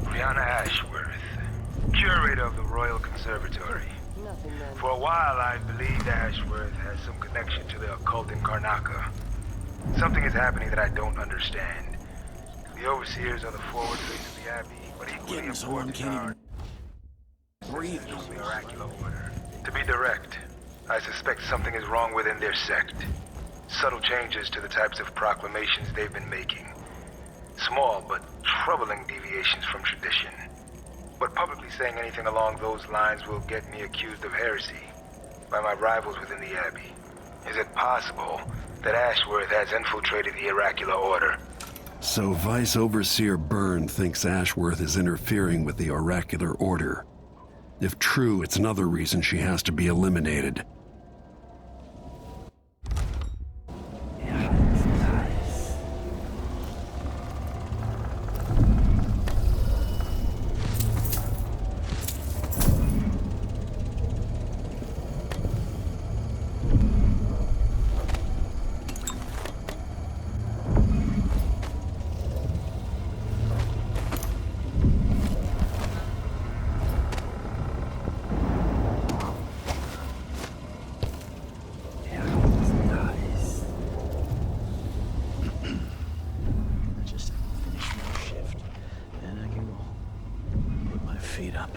E: Brianna Ashworth, curator of the Royal Conservatory.
J: Nothing then.
E: For a while, I believed Ashworth has some connection to the occult in Karnaca. Something is happening that I don't understand. The overseers are the forward face of the Abbey, but equally
M: Getting so one
E: important
M: can't
E: are
M: even breathe.
E: the oracular order. To be direct, I suspect something is wrong within their sect. Subtle changes to the types of proclamations they've been making. Small but troubling deviations from tradition. But publicly saying anything along those lines will get me accused of heresy by my rivals within the Abbey. Is it possible that Ashworth has infiltrated the oracular order?
D: So Vice Overseer Byrne thinks Ashworth is interfering with the oracular order. If true, it's another reason she has to be eliminated.
M: Just finish my shift. Then I can go put my feet up.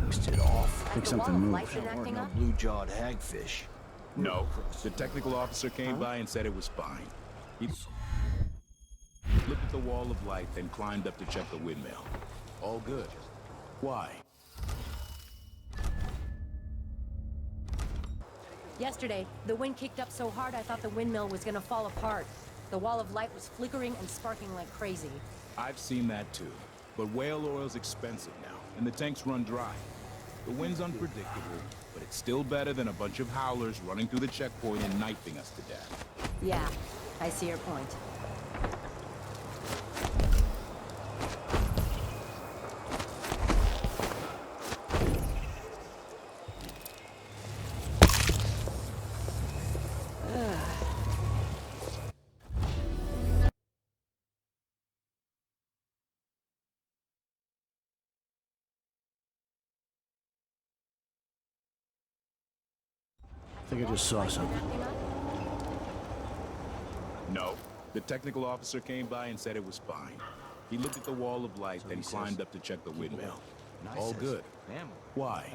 A: Twisted off.
M: Think something moved.
A: Weren't no blue-jawed hagfish.
I: No. The technical officer came by and said it was fine. He looked at the wall of light, then climbed up to check the windmill. All good. Why?
J: Yesterday, the wind kicked up so hard I thought the windmill was gonna fall apart. The wall of light was flickering and sparking like crazy.
I: I've seen that too. But whale oil's expensive now, and the tanks run dry. The wind's unpredictable, but it's still better than a bunch of howlers running through the checkpoint and knifing us to death.
J: Yeah, I see your point.
M: I think I just saw something.
I: No. The technical officer came by and said it was fine. He looked at the wall of light, then climbed up to check the windmill. All good. Why?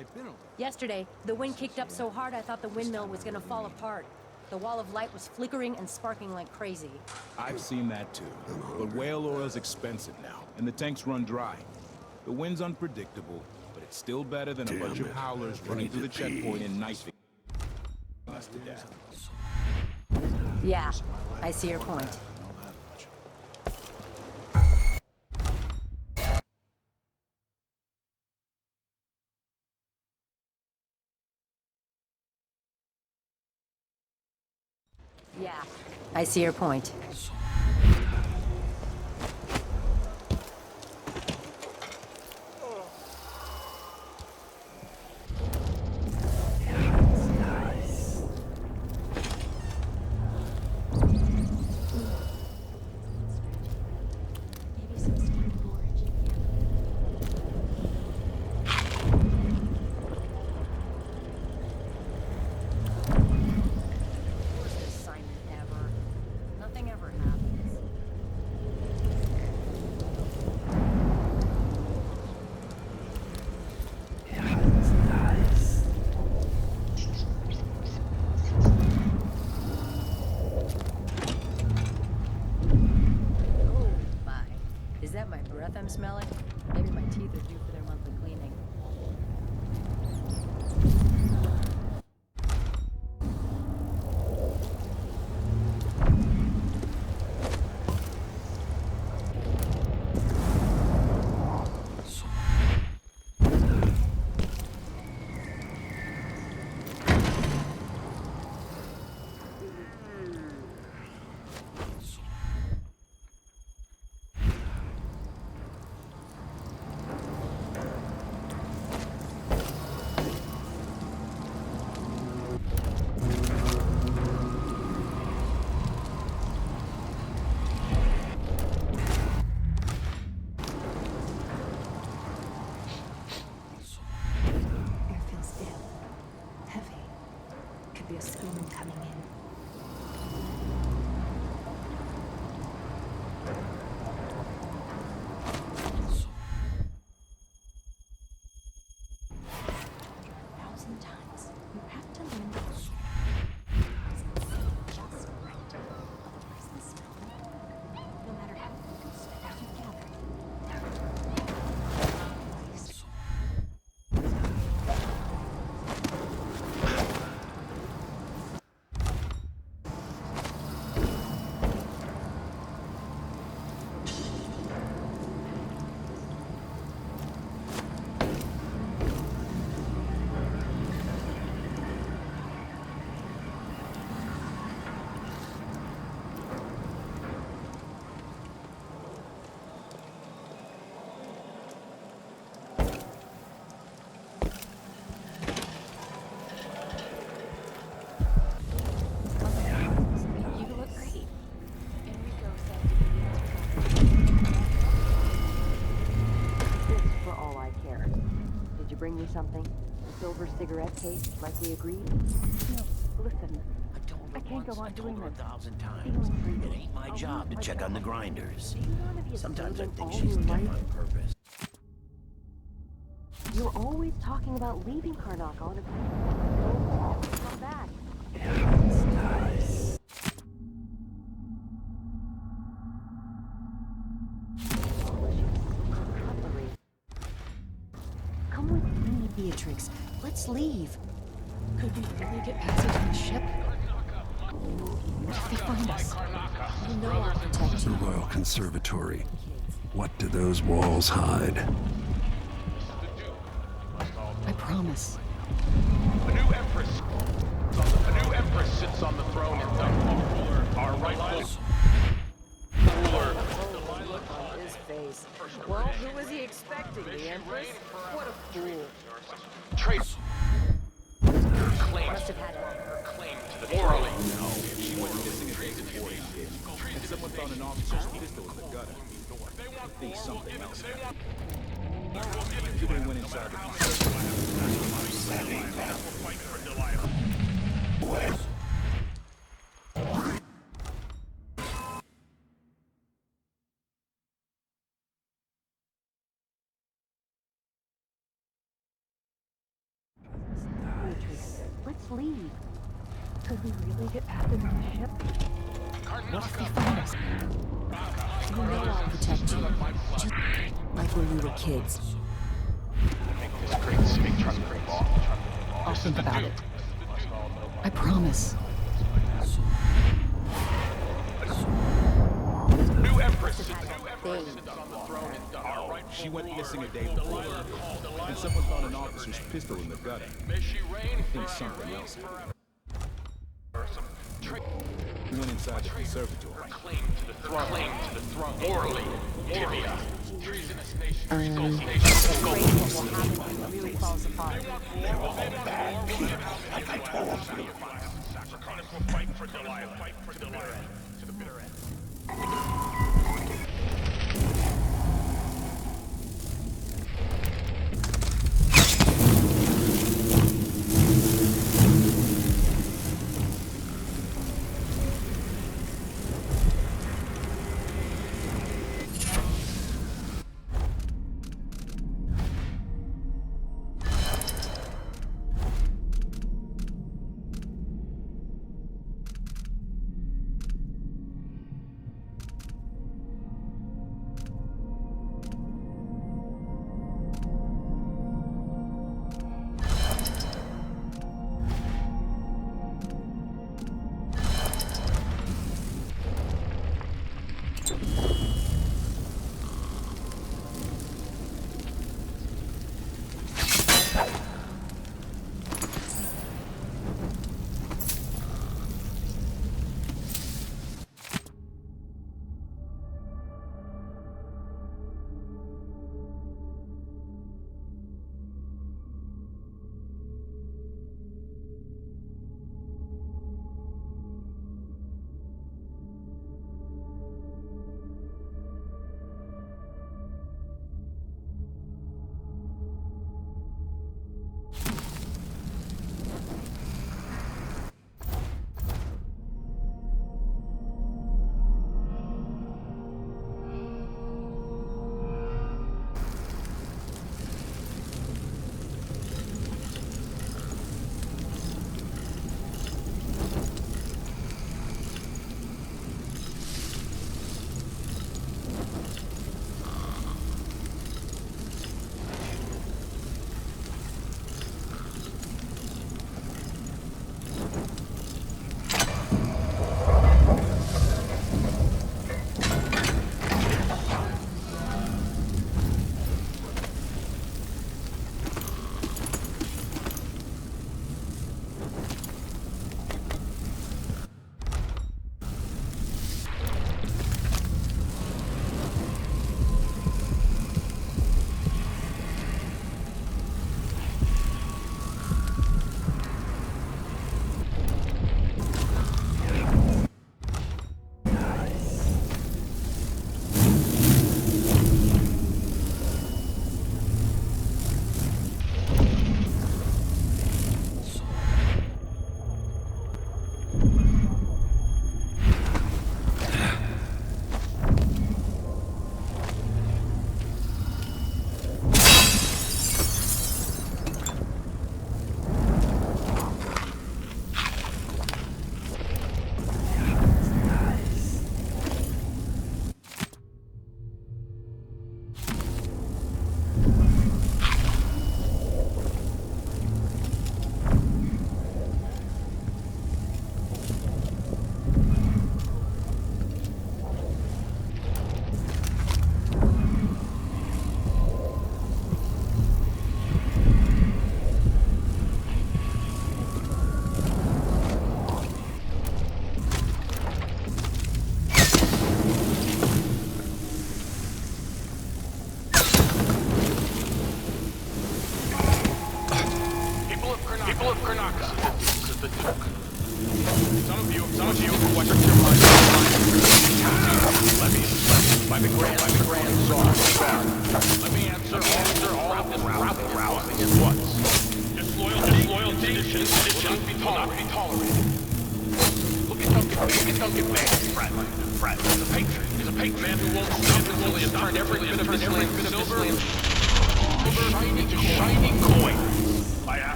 J: Yesterday, the wind kicked up so hard I thought the windmill was gonna fall apart. The wall of light was flickering and sparking like crazy.
I: I've seen that too. But whale oil's expensive now, and the tanks run dry. The wind's unpredictable, but it's still better than a bunch of howlers running through the checkpoint and knifing us to death.
J: Yeah, I see your point. Yeah, I see your point. I'm smelling. Maybe my teeth are due for their monthly cleaning. Bring me something? A silver cigarette case, like we agreed? No, listen. I can't go on doing this.
S: 1,000 times. It ain't my job to check on the grinders. Sometimes I think she's dead on purpose.
J: You're always talking about leaving Karnak on a come back.
S: It's nice.
J: Come with me, Beatrix. Let's leave. Could we really get passage on the ship? What if they find us? You know I'll protect
D: The
J: you.
D: Royal Conservatory. What do those walls hide?
J: I promise.
F: A new Empress. A new Empress sits on the throne in Dunwall. Our rightful ruler.
J: Look on his face. Well, who was he expecting? The Empress? What a fool.
F: Trace.
J: Must have had
F: Her claim to the orally. No, she went missing a day before he did. And someone found an officer's pistol in the gutter. I think something else happened. They went inside the fight for Delilah.
J: Let's leave. Could we really get past them on the ship? What if they find us? You know I'll protect you. Just like when we were kids. I'll think about it. I promise.
F: New Empress sits on the throne in Dunwall. She went missing a day before, and someone found an officer's pistol in the gutter. May she reign. I think something else happened. inside the conservatory. Claim to the throne. Orally. Tibia. Treasonous nation.
O: Really falls apart.
F: They're all bad people, like I told you. Sacrifice will fight for Delilah. Fight for Delilah. To the bitter end.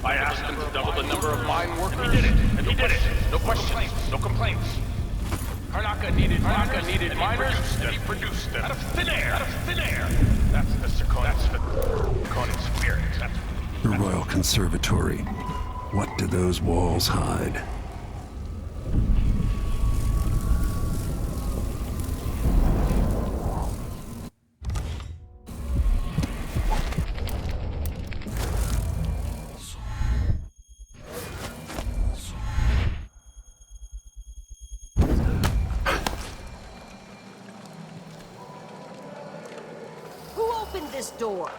C: I asked him to double the number of mine workers. He did it. And he did it. No questions. No complaints. Karnaca needed miners, and he produced them. Out of thin air. That's the Draconic spirit.
D: The Royal Conservatory. What do those walls hide?
N: this door.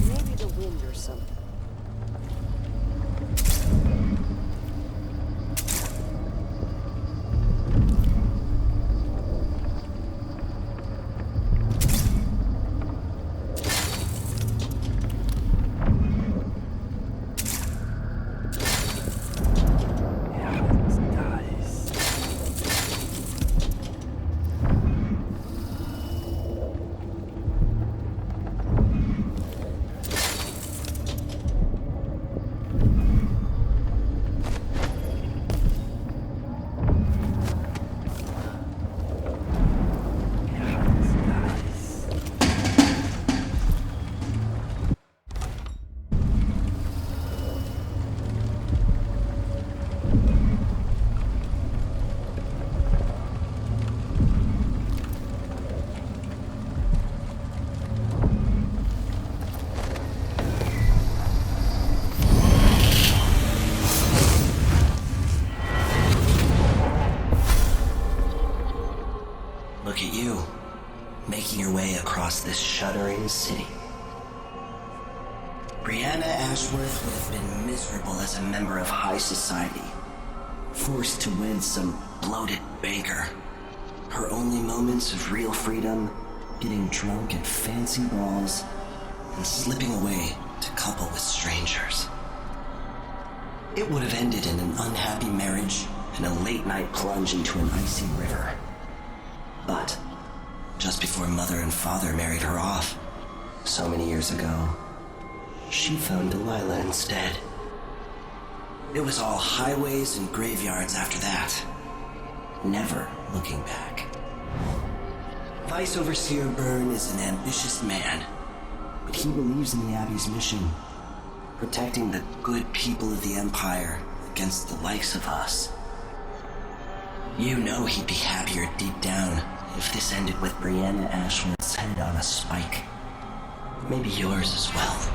L: Maybe the wind or something.
P: Look at you, making your way across this shuddering city. Brianna Ashworth would have been miserable as a member of high society, forced to wed some bloated banker. Her only moments of real freedom, getting drunk at fancy balls, and slipping away to couple with strangers. It would have ended in an unhappy marriage and a late-night plunge into an icy river. But just before Mother and Father married her off, so many years ago, she found Delilah instead. It was all highways and graveyards after that, never looking back. Vice Overseer Byrne is an ambitious man, but he believes in the Abbey's mission, protecting the good people of the Empire against the likes of us. You know he'd be happier deep down if this ended with Brianna Ashworth's head on a spike. Maybe yours as well.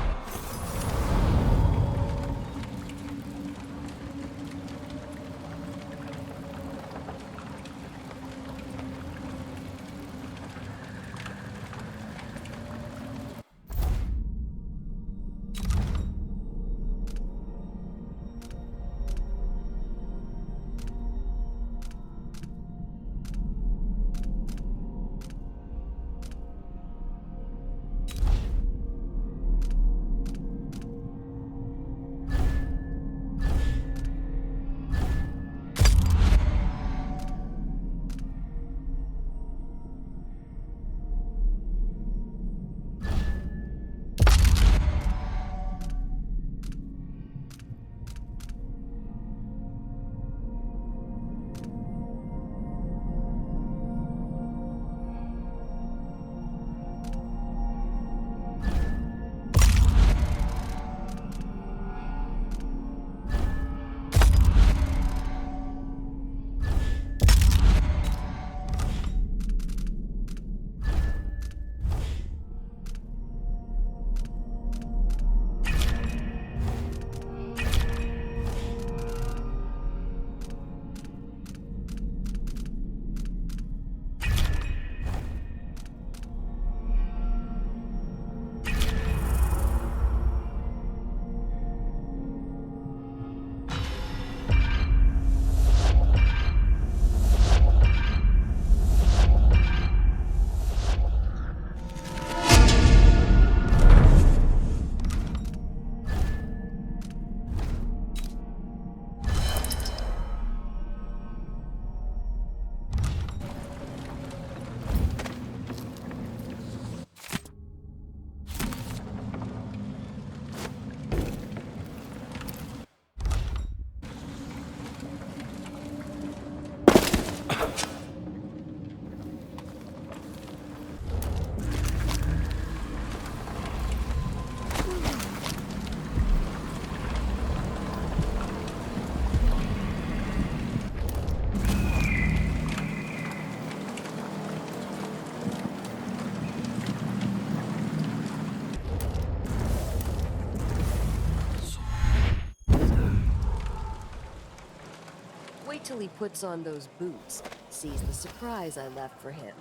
L: till he puts on those boots, sees the surprise I left for him.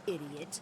L: Idiot.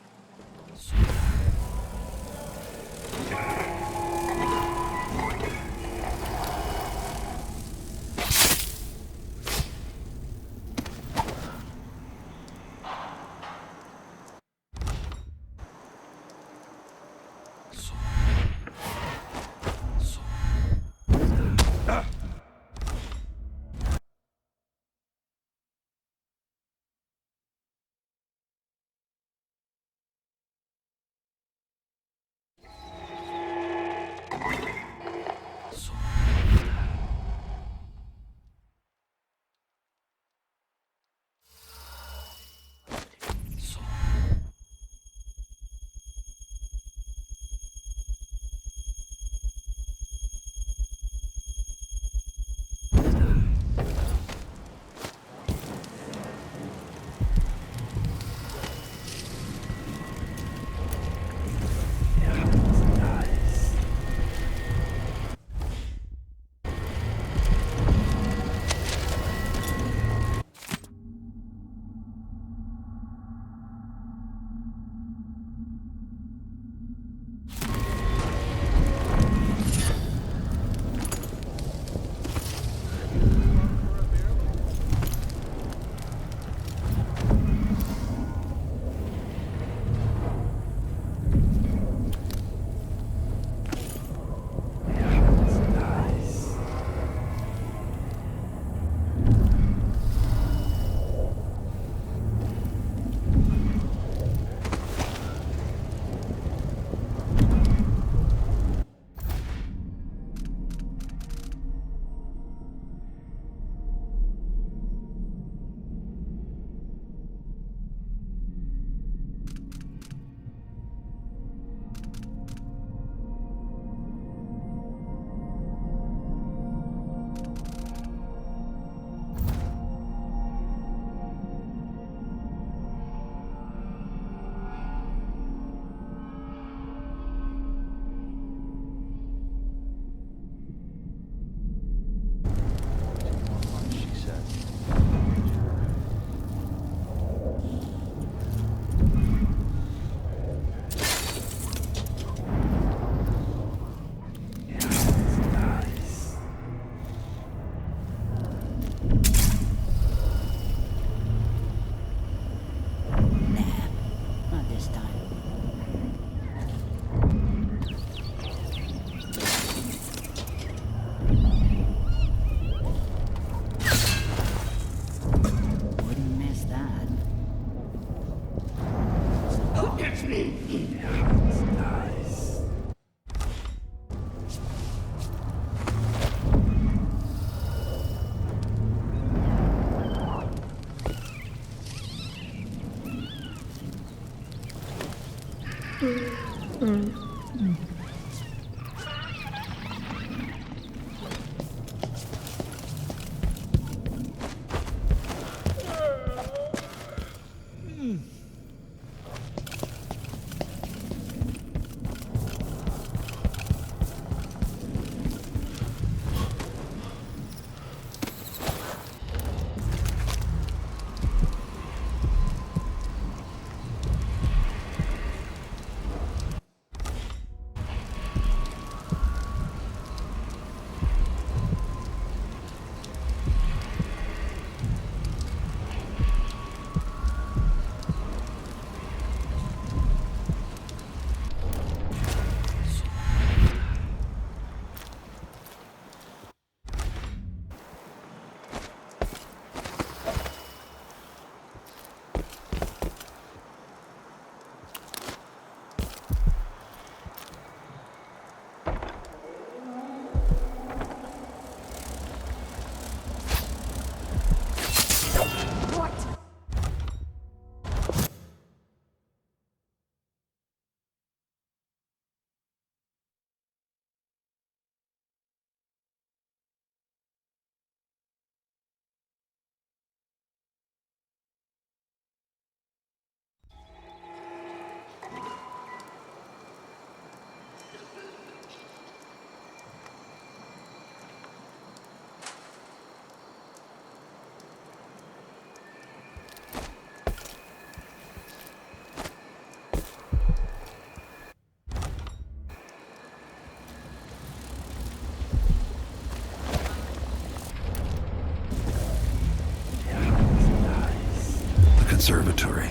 D: Conservatory.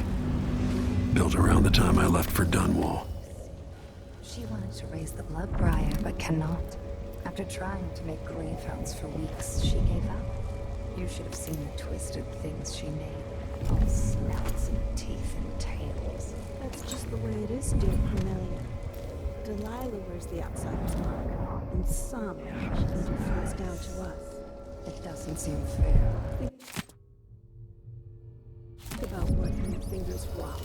D: Built around the time I left for Dunwall.
J: She wanted to raise the blood briar, but cannot. After trying to make gravehounds for weeks, she gave up. You should have seen the twisted things she made. All snouts and teeth and tails.
K: That's just the way it is, dear Cornelia. Delilah wears the outsider's mark, and some she feels down to us.
J: It doesn't seem fair.
K: Think about what your fingers wow.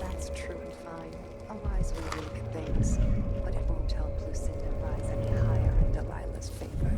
J: That's true and fine. A wise way to look at things. But it won't help Lucinda rise any higher in Delilah's favor.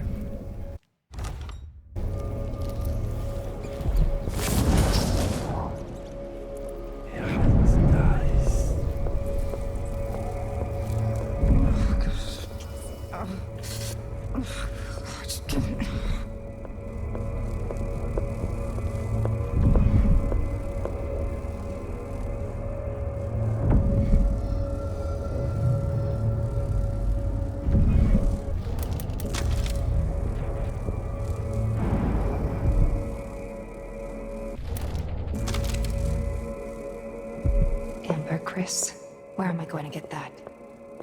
J: Chris, where am I going to get that?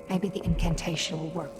J: Maybe the incantation will work.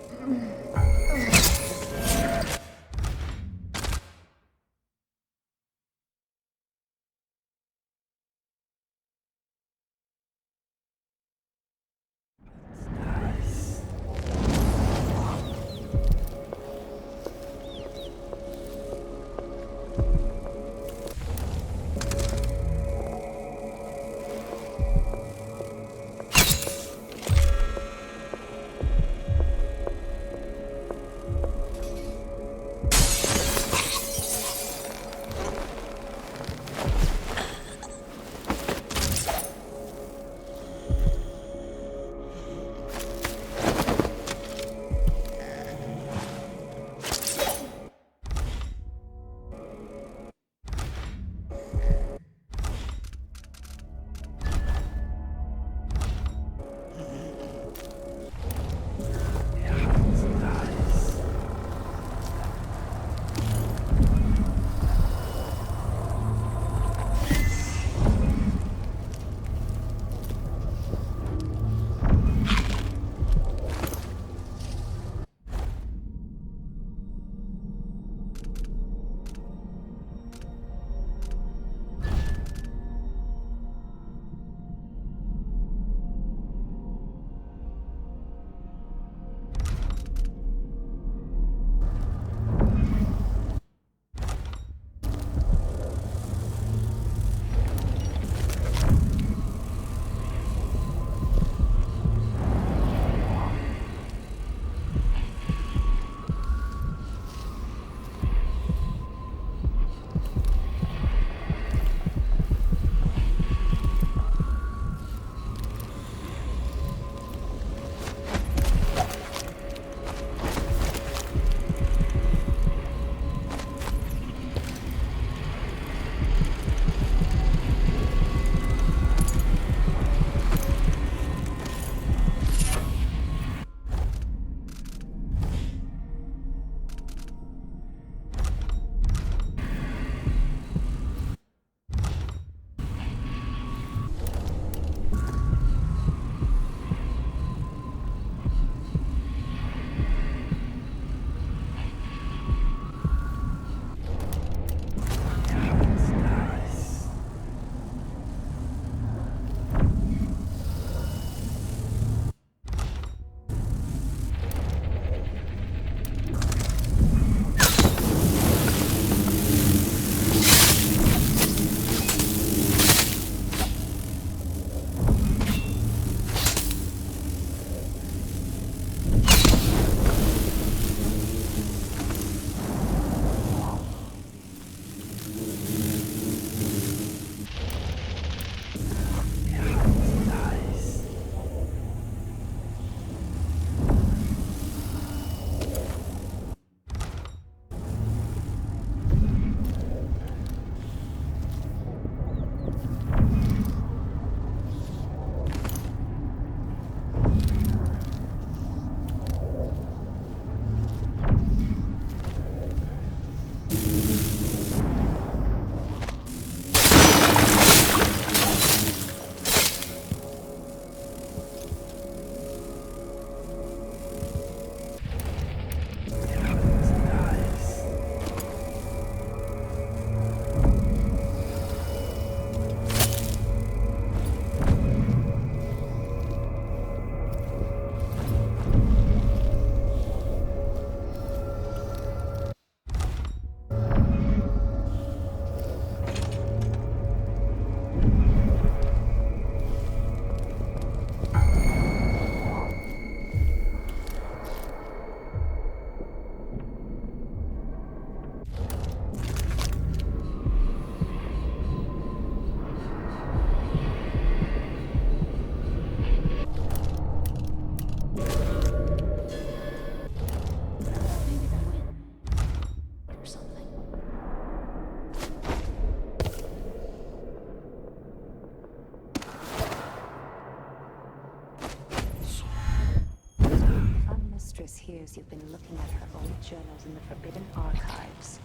J: hears you've been looking at her old journals in the Forbidden Archives,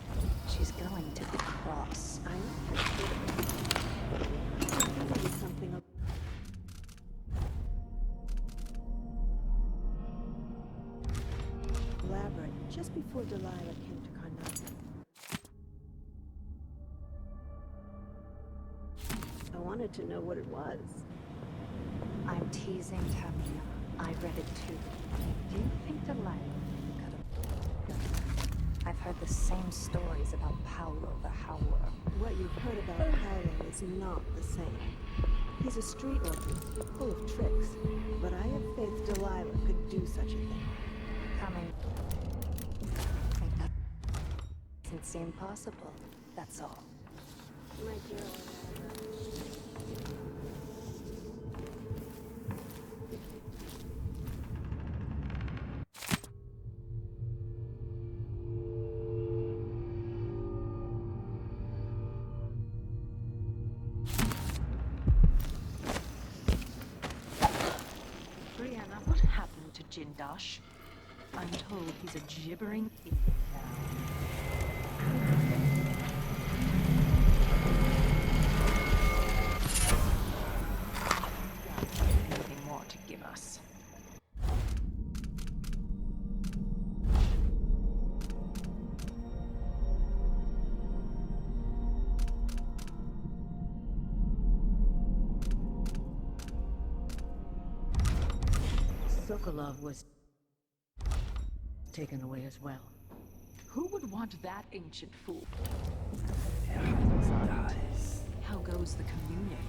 J: she's going to be cross.
K: Something elaborate just before Delilah came to Karnak. I wanted to know what it was.
J: I'm teasing, Tamina. I read it too. Do you think Delilah could have... I've heard the same stories about Paolo the Howler.
K: What you've heard about Paolo is not the same. He's a street urchin, full of tricks. But I have faith Delilah could do such a thing.
J: Coming. That doesn't seem possible, that's all.
K: My dear
J: Jindosh. I'm told he's a gibbering idiot now. Anything more to give us?
X: Sokolov was taken away as well.
J: Who would want that ancient fool? How goes the communion?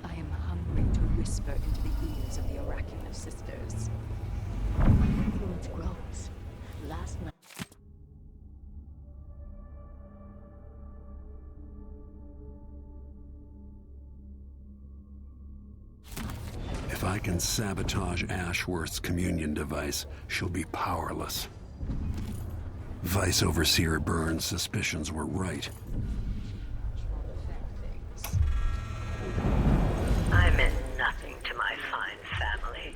J: I am hungry to whisper into the ears of the oracular sisters.
X: Influence grows. Last night.
D: If I can sabotage Ashworth's communion device, she'll be powerless. Vice Overseer Burns' suspicions were right.
G: I meant nothing to my fine family,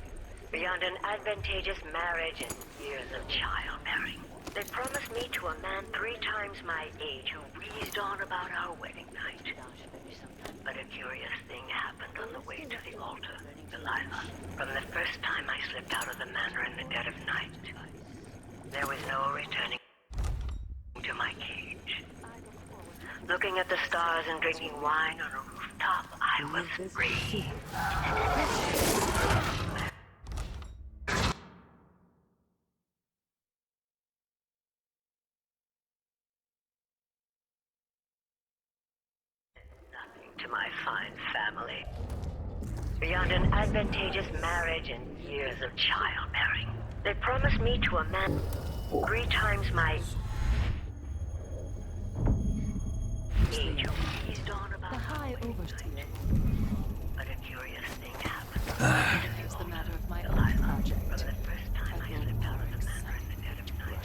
G: beyond an advantageous marriage and years of childbearing. They promised me to a man 3 times my age who wheezed on about our wedding night. But a curious thing happened on the way to the altar, Delilah. From the first time I slipped out of the manor in the dead of night, there was no returning to my cage. Looking at the stars and drinking wine on a rooftop, I was free. Nothing to my fine family, beyond an advantageous marriage and years of childbearing. They promised me to a man 3 times my age who wheezed on about
J: the High Overseer.
G: But a curious thing happened.
J: It's the matter of my own project.
G: From the first time I slipped out of the manor in the dead of night.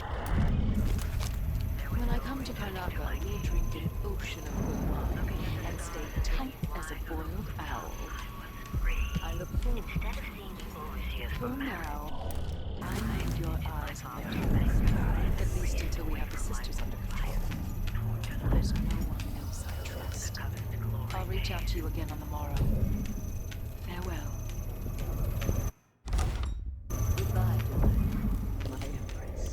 J: When I come to Karnaca, we'll drink an ocean of good wine and stay tight as a boiled owl. I look forward.
G: Instead of seeing Overseer's
J: For now, I need your eyes on their toes, at least until we have the sisters under control. There's no one else I trust. I'll reach out to you again on the morrow. Farewell.
X: Goodbye, my Empress.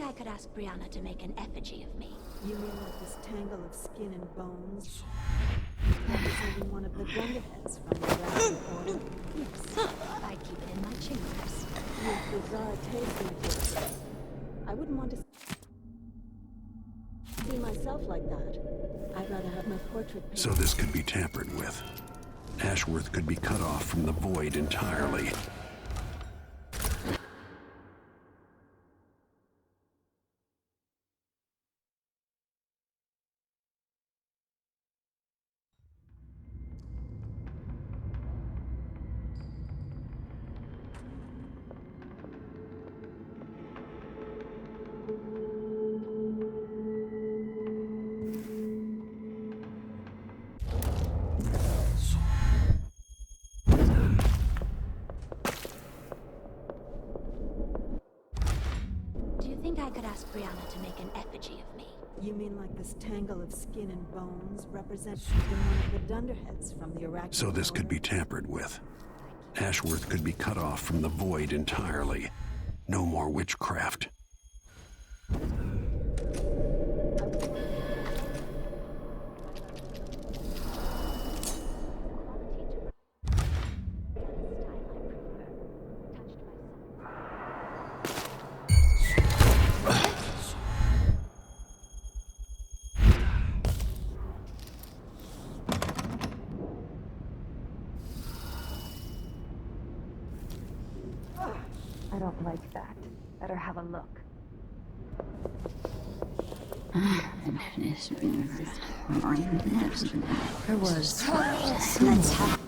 N: I could ask Brianna to make an effigy of me?
K: You mean like this tangle of skin and bones? Representing one of the Dunderheads from the Dragon Order?
N: Yes. I keep it in my chambers.
K: With bizarre taste in it. I wouldn't want to see myself like that. I'd rather have my portrait painted.
D: So this could be tampered with. Ashworth could be cut off from the void entirely.
N: I could ask Brianna to make an effigy of me.
K: You mean like this tangle of skin and bones representing one of the Dunderheads from the Iraqi
D: So this could be tampered with. Ashworth could be cut off from the void entirely. No more witchcraft.
X: I don't like that. Better have a look.
N: There was. Let's have.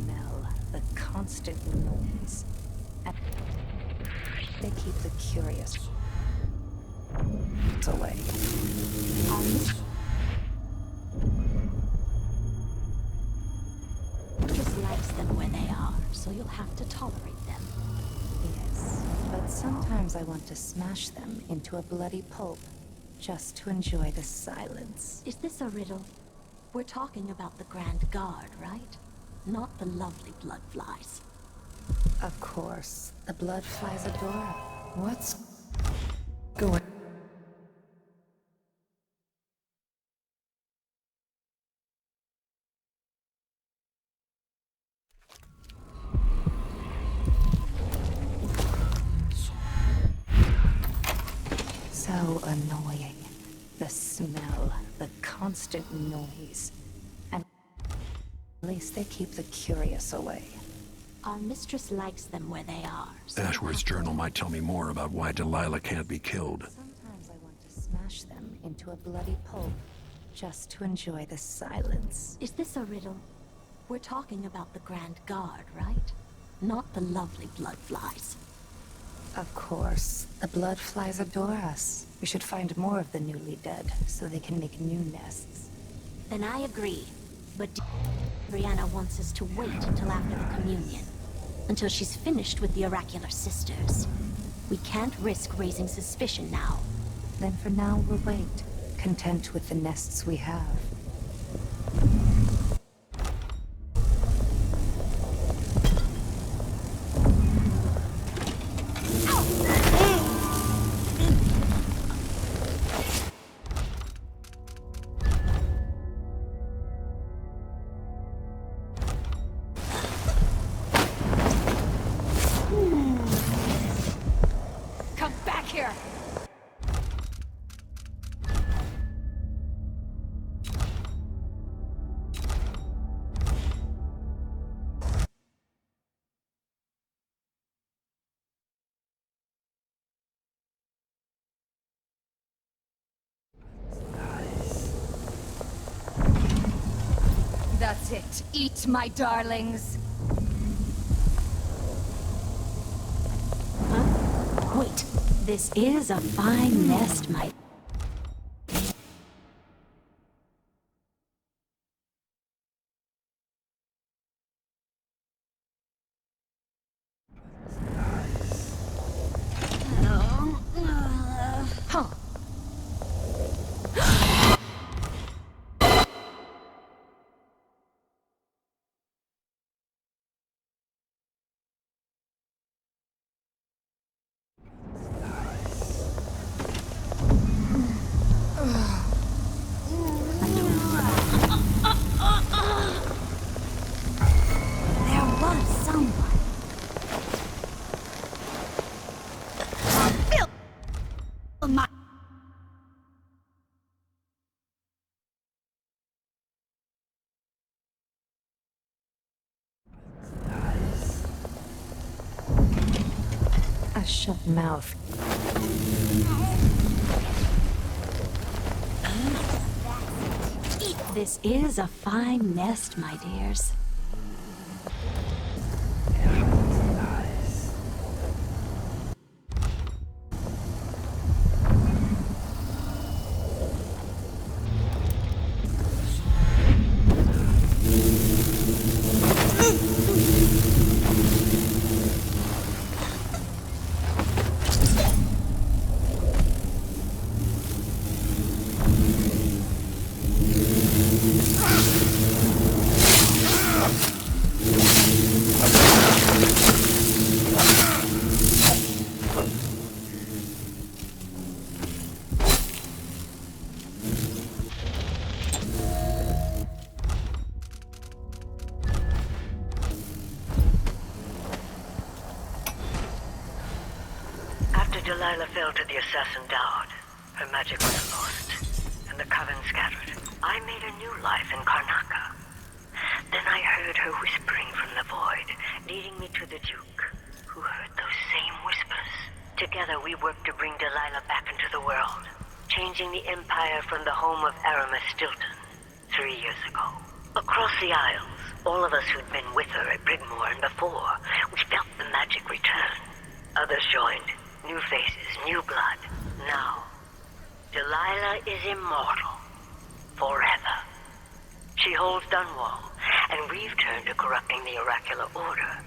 J: smell, the constant noise. And they keep the curious away.
W: Just likes them where they are, so you'll have to tolerate them.
J: Yes, but sometimes I want to smash them into a bloody pulp, just to enjoy the silence.
W: Is this a riddle? We're talking about the Grand Guard, right? Not the lovely bloodflies.
J: Of course, the bloodflies adore. What's going? So annoying. The smell, the constant noise. And at least they keep the curious away.
W: Our mistress likes them where they are. So
D: Ashworth's journal might tell me more about why Delilah can't be killed.
J: Sometimes I want to smash them into a bloody pulp, just to enjoy the silence.
W: Is this a riddle? We're talking about the Grand Guard, right? Not the lovely bloodflies.
J: Of course, the bloodflies adore us. We should find more of the newly dead, so they can make new nests.
W: Then I agree. But Brianna wants us to wait until after the communion. Until she's finished with the oracular sisters. We can't risk raising suspicion now.
J: Then for now, we'll wait, content with the nests we have.
W: That's it. Eat, my darlings. Huh? Wait. This is a fine nest, my... Huh.
J: A shut mouth.
W: This is a fine nest, my dears.
G: Delilah fell to the assassin Daud. Her magic was lost, and the coven scattered. I made a new life in Karnaca. Then I heard her whispering from the void, leading me to the Duke, who heard those same whispers. Together we worked to bring Delilah back into the world, changing the Empire from the home of Aramis Stilton 3 years ago. Across the Isles, All of us who'd been with her at Brigmore and before, we felt the magic return. Others joined. New faces, new blood. Now, Delilah is immortal. Forever. She holds Dunwall, and we've turned to corrupting the oracular order.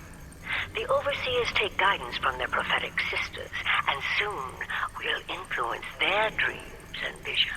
G: The Overseers take guidance from their prophetic sisters, and soon we'll influence their dreams and visions.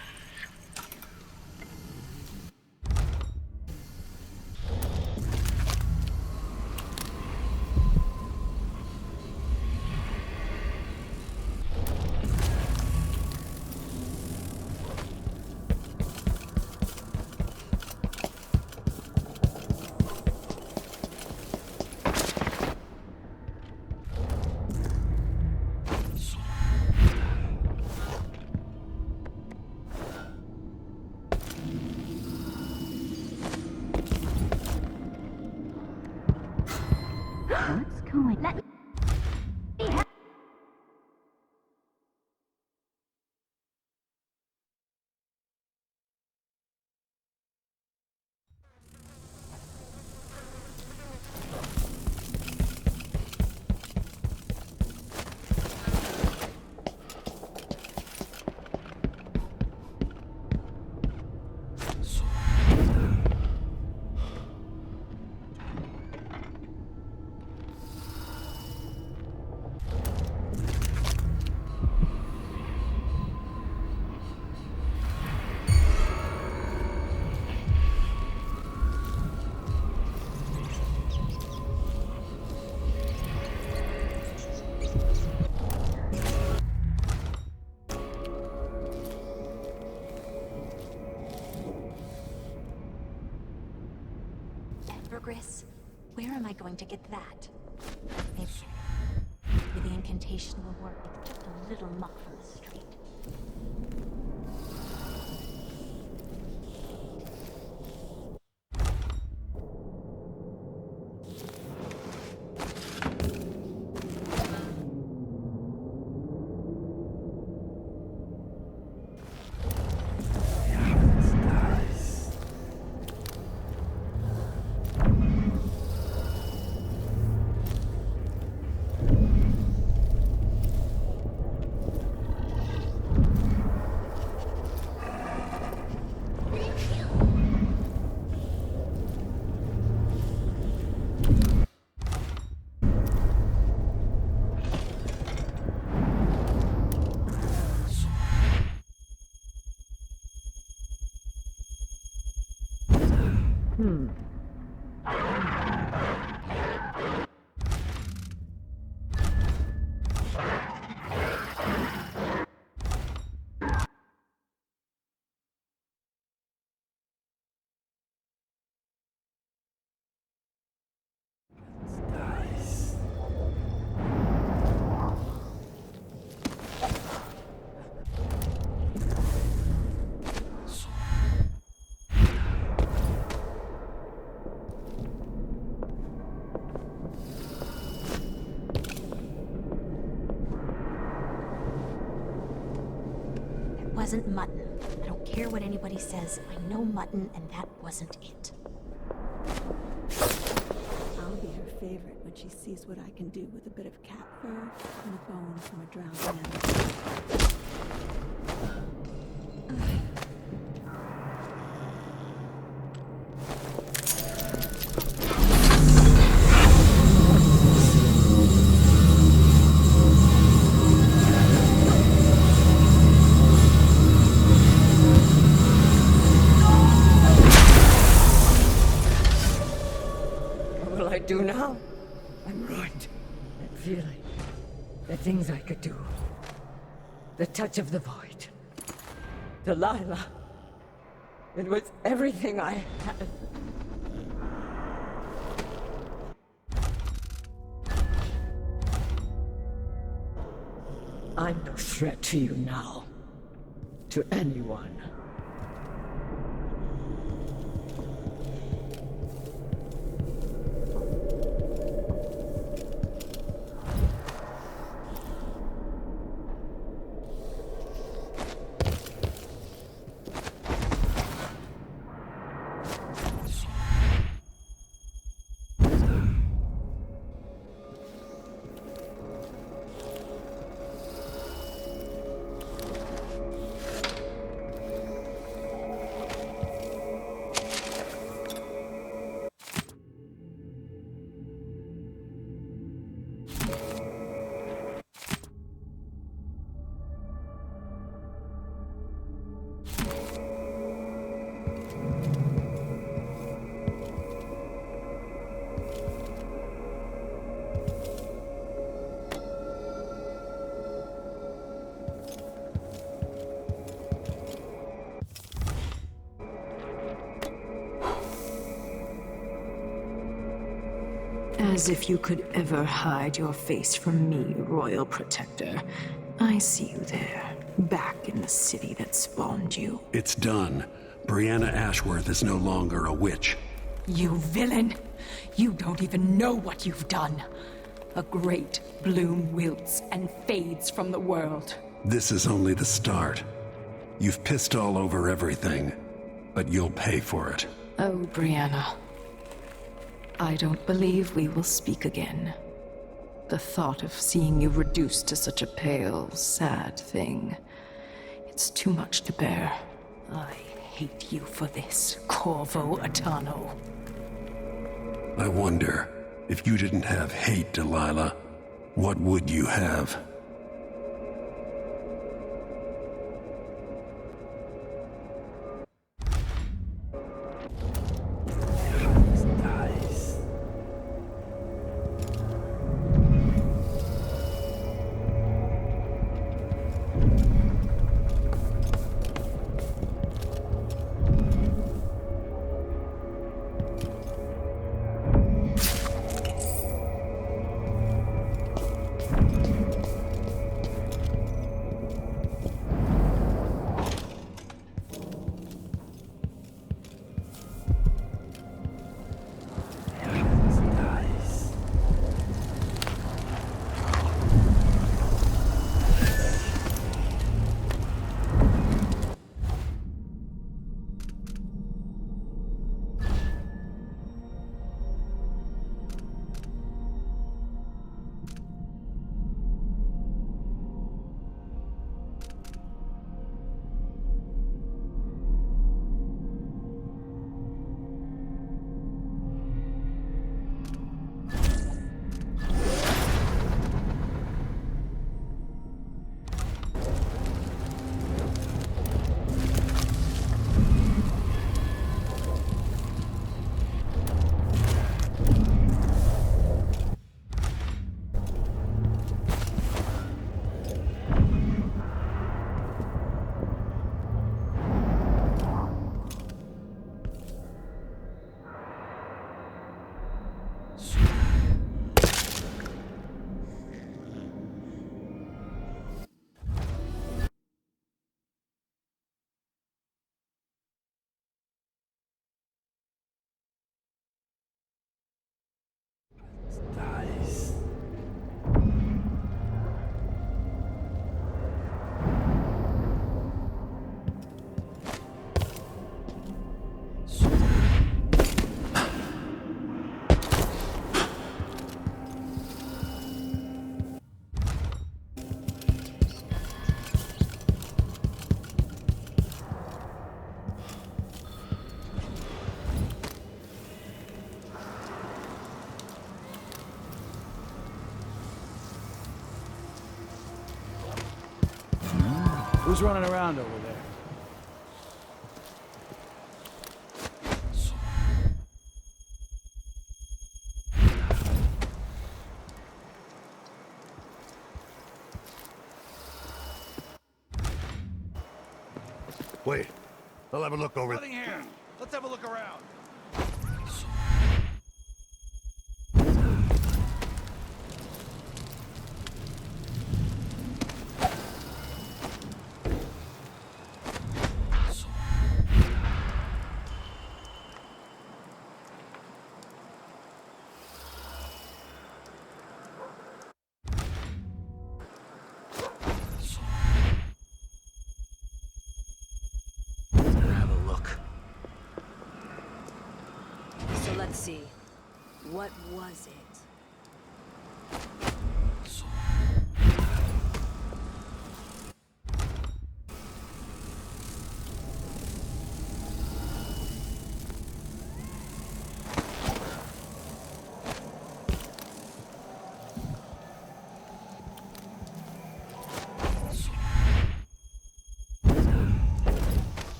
X: What's going on?
W: Where am I going to get that? Maybe the incantation will work. It's just a little muck from the street. Wasn't mutton. I don't care what anybody says. I know mutton, and that wasn't it.
K: I'll be her favorite when she sees what I can do with a bit of cat fur and a bone from a drowned animal.
B: Do now? I'm ruined. That feeling. The things I could do. The touch of the void. Delilah. It was everything I had. I'm no threat to you now. To anyone. As if you could ever hide your face from me, Royal Protector. I see you there, back in the city that spawned you.
D: It's done. Brianna Ashworth is no longer a witch.
B: You villain! You don't even know what you've done. A great bloom wilts and fades from the world.
D: This is only the start. You've pissed all over everything, but you'll pay for it.
B: Oh, Brianna. I don't believe we will speak again. The thought of seeing you reduced to such a pale, sad thing. It's too much to bear. I hate you for this, Corvo Attano.
D: I wonder, if you didn't have hate, Delilah, what would you have?
M: Who's running around over there?
H: Wait, I'll have a look over.
C: Nothing here. Let's have a look around.
L: Let's see. What was it?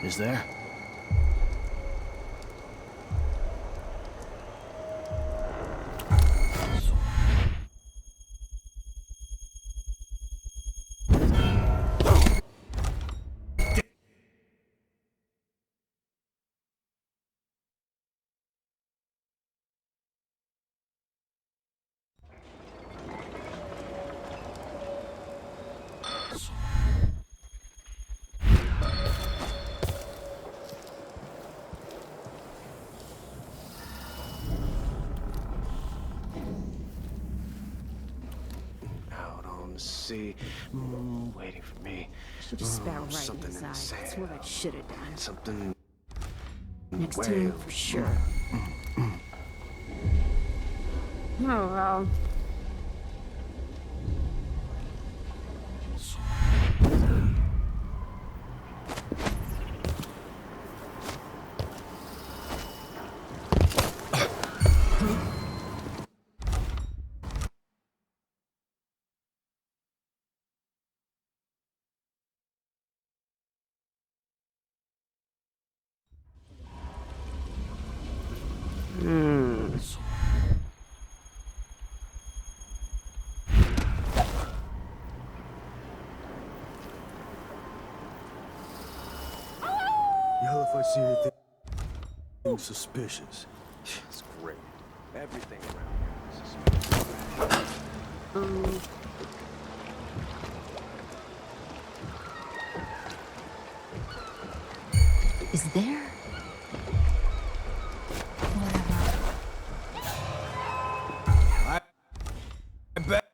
M: Is there?
A: see. Waiting for me.
X: Should just spat right in
A: something
X: his
A: in the
X: eye.
A: sand.
X: That's what I should have done.
A: Something.
X: Next
A: way
X: time, for sure. Oh, well.
H: Yell if I see anything suspicious.
A: It's great. Everything around here is suspicious.
X: Is there?
H: I bet.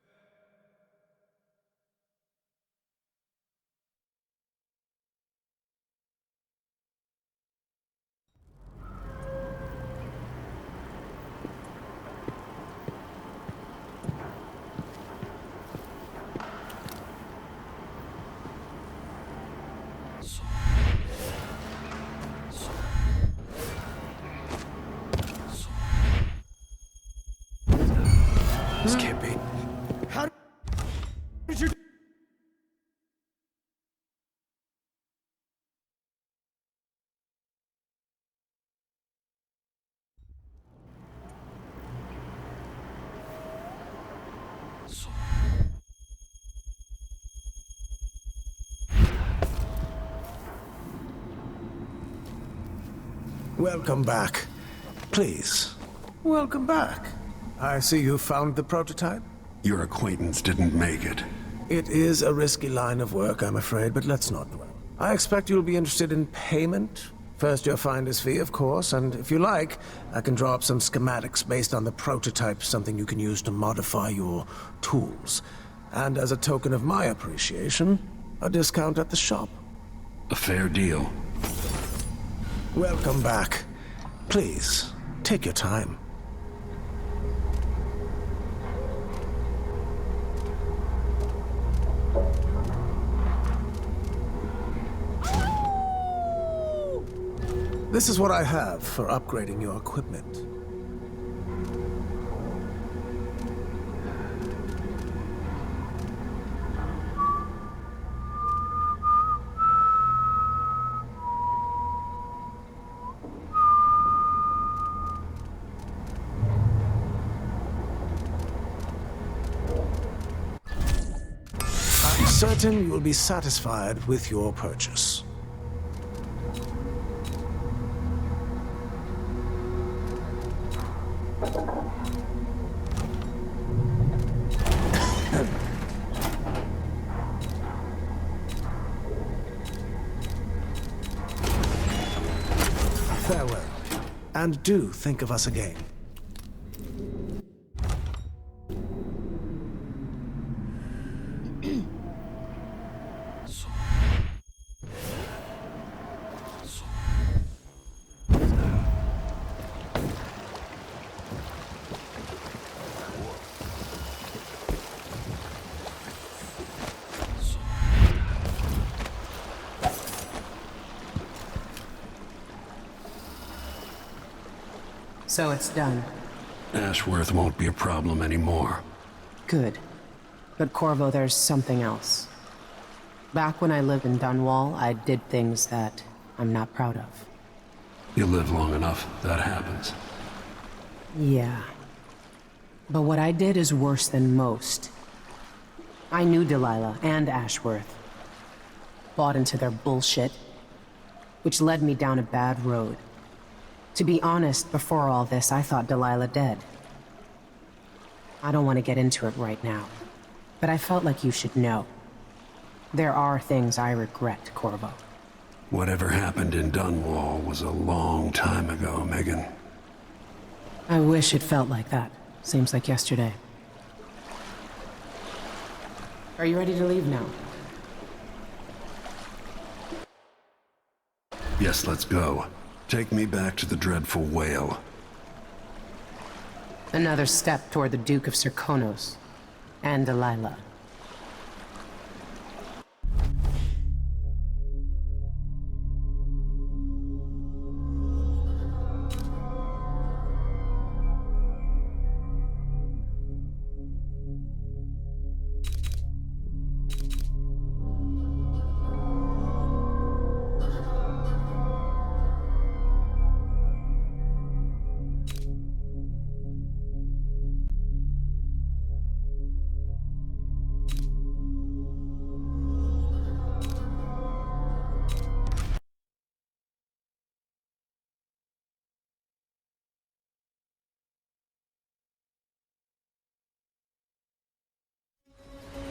A: This can't be.
H: How did you?
U: Welcome back. Please, welcome back. I see you found the prototype.
D: Your acquaintance didn't make it.
U: It is a risky line of work, I'm afraid, but let's not dwell. I expect you'll be interested in payment. First your finder's fee, of course, and if you like, I can draw up some schematics based on the prototype, something you can use to modify your tools. And as a token of my appreciation, a discount at the shop.
D: A fair deal.
U: Welcome back. Please, take your time. This is what I have for upgrading your equipment. I'm certain you will be satisfied with your purchase. Farewell, and do think of us again.
O: So it's done.
D: Ashworth won't be a problem anymore.
O: Good. But Corvo, there's something else. Back when I lived in Dunwall, I did things that I'm not proud of.
D: You live long enough, that happens.
O: Yeah. But what I did is worse than most. I knew Delilah and Ashworth. Bought into their bullshit, which led me down a bad road. To be honest, before all this, I thought Delilah dead. I don't want to get into it right now, but I felt like you should know. There are things I regret, Corvo.
D: Whatever happened in Dunwall was a long time ago, Megan.
O: I wish it felt like that. Seems like yesterday. Are you ready to leave now?
D: Yes, let's go. Take me back to the dreadful whale.
O: Another step toward the Duke of Serkonos and Delilah.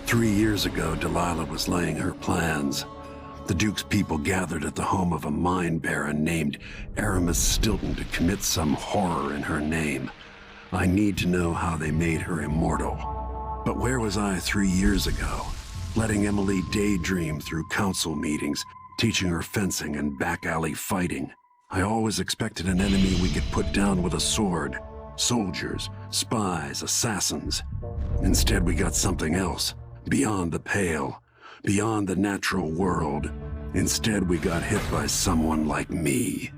D: Three years ago, Delilah was laying her plans. The Duke's people gathered at the home of a mine baron named Aramis Stilton to commit some horror in her name. I need to know how they made her immortal. But where was I 3 years ago? Letting Emily daydream through council meetings, teaching her fencing and back-alley fighting. I always expected an enemy we could put down with a sword. Soldiers, spies, assassins. Instead, we got something else. Beyond the pale, beyond the natural world. Instead, we got hit by someone like me.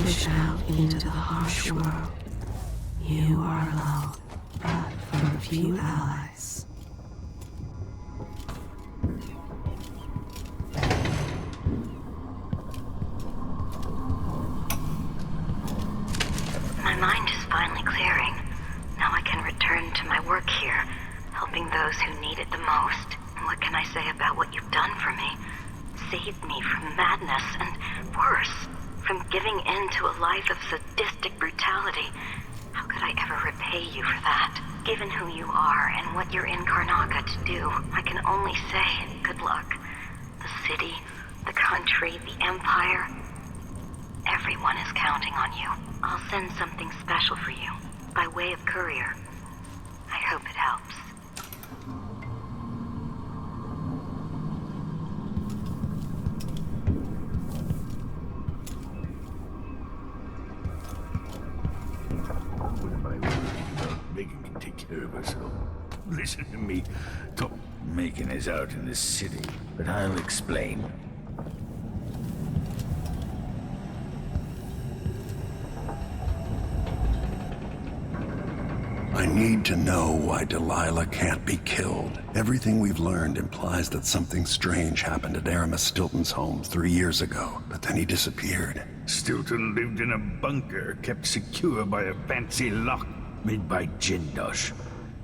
K: Push out into the harsh world. You are alone, but from a few allies.
G: My mind is finally clearing. Now I can return to my work here, helping those who need it the most. And what can I say about what you've done for me? Saved me from madness and worse, from giving in to a life of sadistic brutality. How could I ever repay you for that? Given who you are and what you're in Karnaca to do, I can only say good luck. The city, the country, the empire, everyone is counting on you. I'll send something special for you, by way of courier. I hope it helps.
Q: Megan can take care of herself. Listen to me. Top Megan is out in the city, but I'll explain.
D: I need to know why Delilah can't be killed. Everything we've learned implies that something strange happened at Aramis Stilton's home 3 years ago, but then he disappeared.
Q: Stilton lived in a bunker kept secure by a fancy lock made by Jindosh.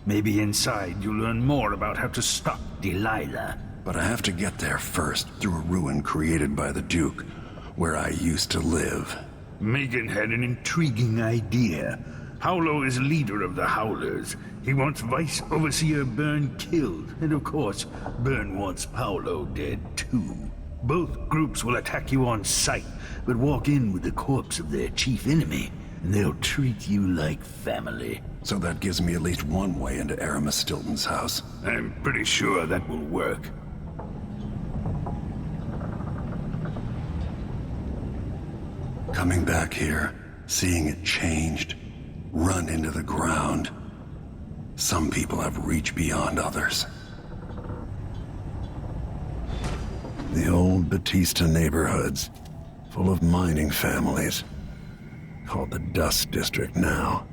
Q: Maybe inside you'll learn more about how to stop Delilah.
D: But I have to get there first, through a ruin created by the Duke, where I used to live.
Q: Megan had an intriguing idea. Howlo is leader of the Howlers. He wants Vice Overseer Byrne killed, and of course, Byrne wants Paolo dead too. Both groups will attack you on sight, but walk in with the corpse of their chief enemy, and they'll treat you like family.
D: So that gives me at least one way into Aramis Stilton's house.
Q: I'm pretty sure that will work.
D: Coming back here, seeing it changed, run into the ground. Some people have reached beyond others. The old Batista neighborhoods, full of mining families, called the Dust District now.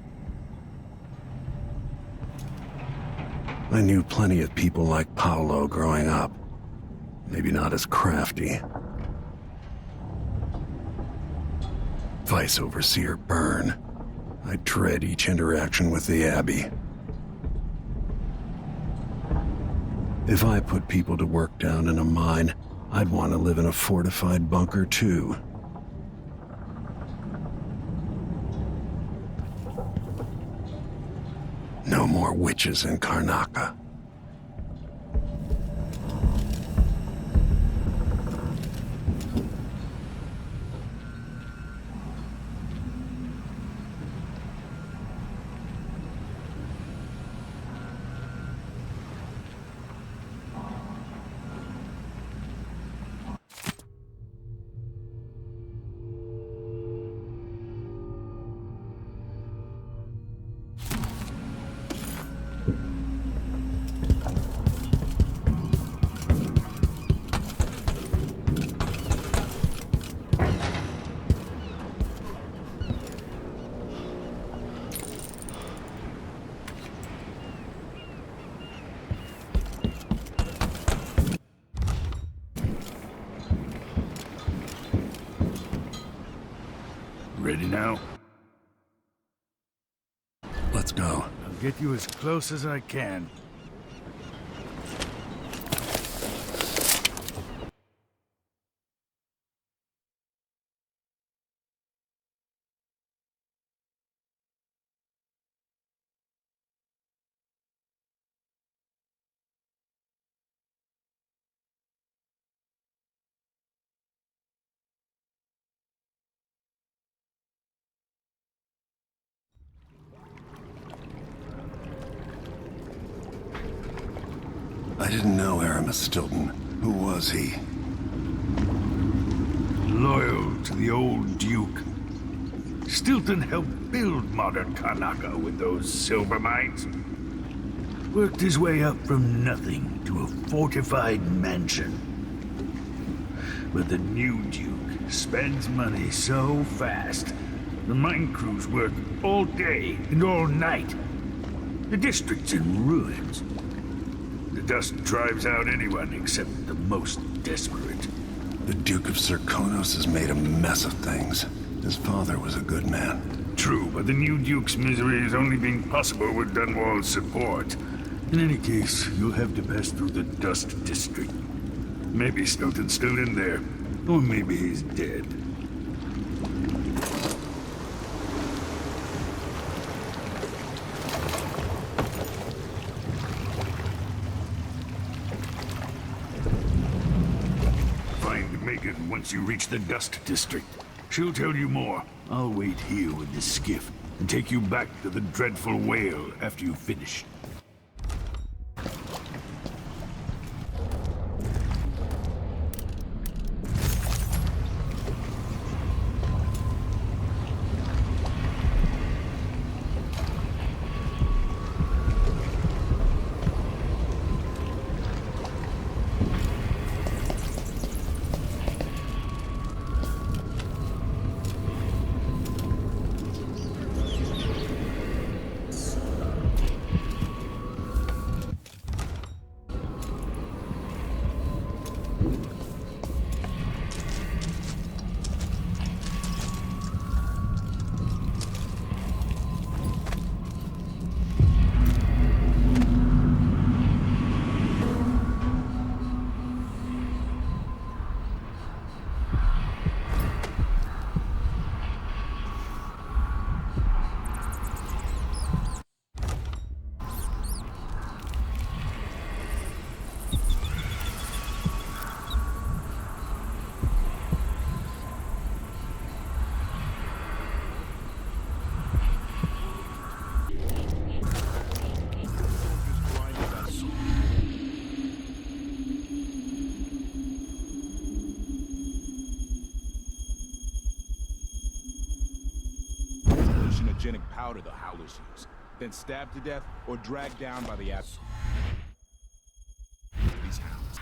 D: I knew plenty of people like Paolo growing up. Maybe not as crafty. Vice Overseer Byrne. I dread each interaction with the Abbey. If I put people to work down in a mine, I'd want to live in a fortified bunker too. No more witches in Karnaca.
Q: Ready now?
D: Let's go.
Q: I'll get you as close as I can.
D: I didn't know Aramis Stilton. Who was he?
Q: Loyal to the old Duke. Stilton helped build modern Karnaca with those silver mines. Worked his way up from nothing to a fortified mansion. But the new Duke spends money so fast, the mine crews work all day and all night. The district's in ruins. The dust drives out anyone except the most desperate.
D: The Duke of Serkonos has made a mess of things. His father was a good man.
Q: True, but the new Duke's misery has only been possible with Dunwall's support. In any case, you'll have to pass through the Dust District. Maybe Stilton's still in there, or maybe he's dead. Once you reach the Dust District, she'll tell you more. I'll wait here with the skiff and take you back to the dreadful whale after you finish.
I: hallucinogenic powder the Howlers use, then stabbed to death or dragged down by the Abbey's hounds.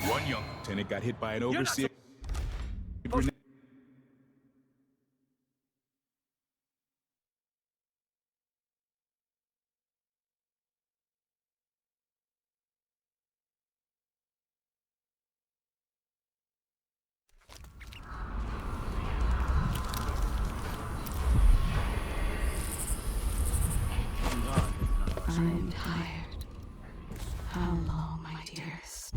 I: One young lieutenant got hit by an overseer grenade.
J: I'm tired. How long, my dearest?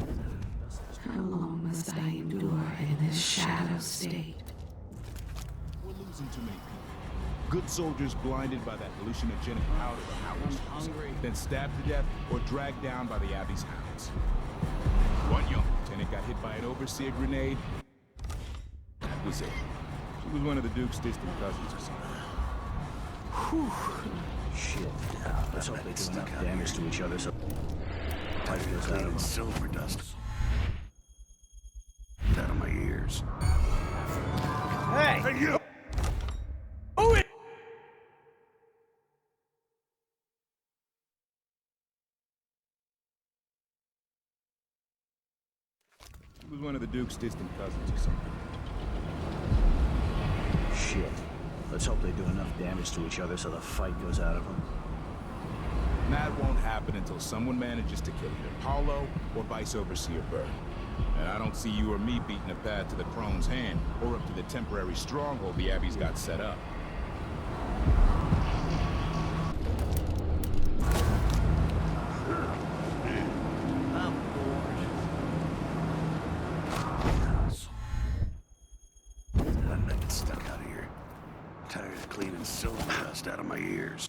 J: How long must I endure in this shadow state?
I: We're losing too many people. Good soldiers blinded by that hallucinogenic powder the Howlers use, then stabbed to death or dragged down by the Abbey's hounds. One young lieutenant got hit by an overseer grenade. That was it. She was one of the Duke's distant cousins or something.
M: Whew. Shit. Let's hope they do enough damage to each other so life goes out of them.
H: Silver dust out of my ears.
M: Hey!
H: Hey, you!
M: Oh, it!
I: She was one of the Duke's distant cousins or something.
M: Shit. Let's hope they do enough damage to each other so the fight goes out of them.
I: And that won't happen until someone manages to kill either Paulo or Vice Overseer Bird. And I don't see you or me beating a path to the Crone's hand or up to the temporary stronghold the Abbey's got set up.
M: I'm bored.
H: I'm gonna get stuck out of here. Tired of cleaning silver dust out of my ears.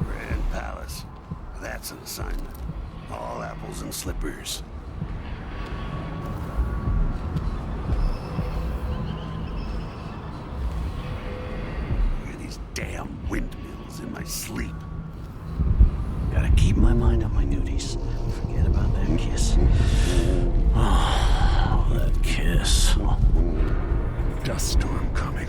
H: Grand Palace. That's an assignment. All apples and slippers. Look at these damn windmills in my sleep.
M: Gotta keep my mind on my duties. Forget about that kiss. Oh, that kiss.
H: Dust storm coming.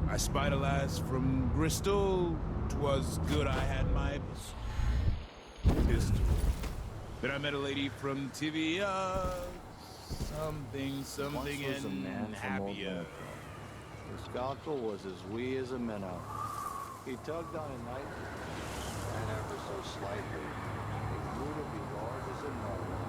I: I spied a lass from Bristol. 'Twas good I had my pistol. Then I met a lady from Tivia. Something,
A: Once was a man
I: and
A: from old
I: happier.
A: His cockle was as wee as a minnow. He tugged on a knife, and ever so slightly, it grew to be large as a narwhal.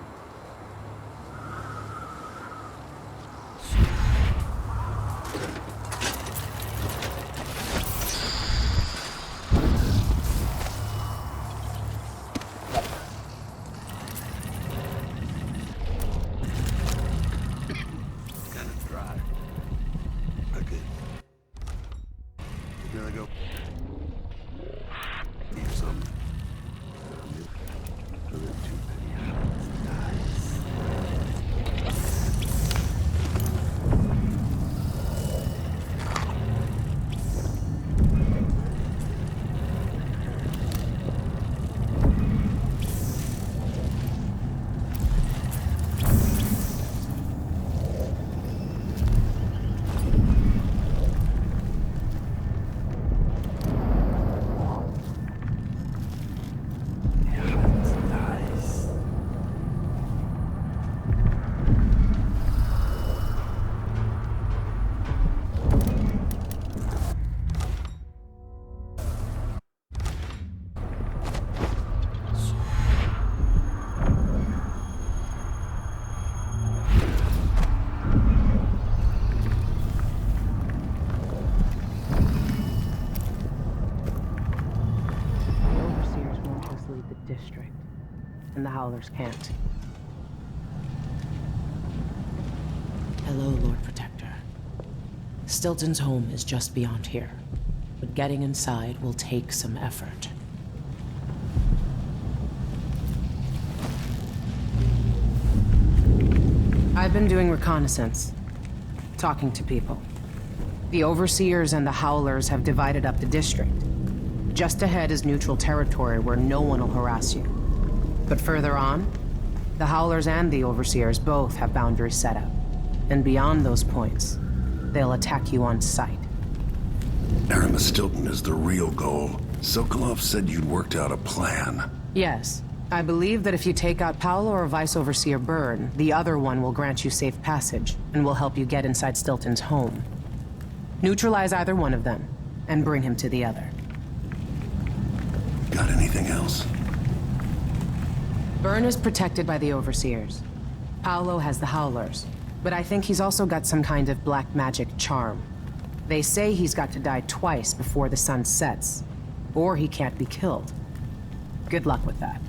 O: and the Howlers can't.
E: Hello, Lord Protector. Stilton's home is just beyond here, but getting inside will take some effort.
O: I've been doing reconnaissance, talking to people. The Overseers and the Howlers have divided up the district. Just ahead is neutral territory where no one will harass you. But further on, the Howlers and the Overseers both have boundaries set up. And beyond those points, they'll attack you on sight.
D: Aramis Stilton is the real goal. Sokolov said you'd worked out a plan.
O: Yes. I believe that if you take out Paolo or Vice Overseer Byrne, the other one will grant you safe passage, and will help you get inside Stilton's home. Neutralize either one of them, and bring him to the other.
D: Got anything else?
O: Byrne is protected by the Overseers. Paolo has the Howlers, but I think he's also got some kind of black magic charm. They say he's got to die twice before the sun sets, or he can't be killed. Good luck with that.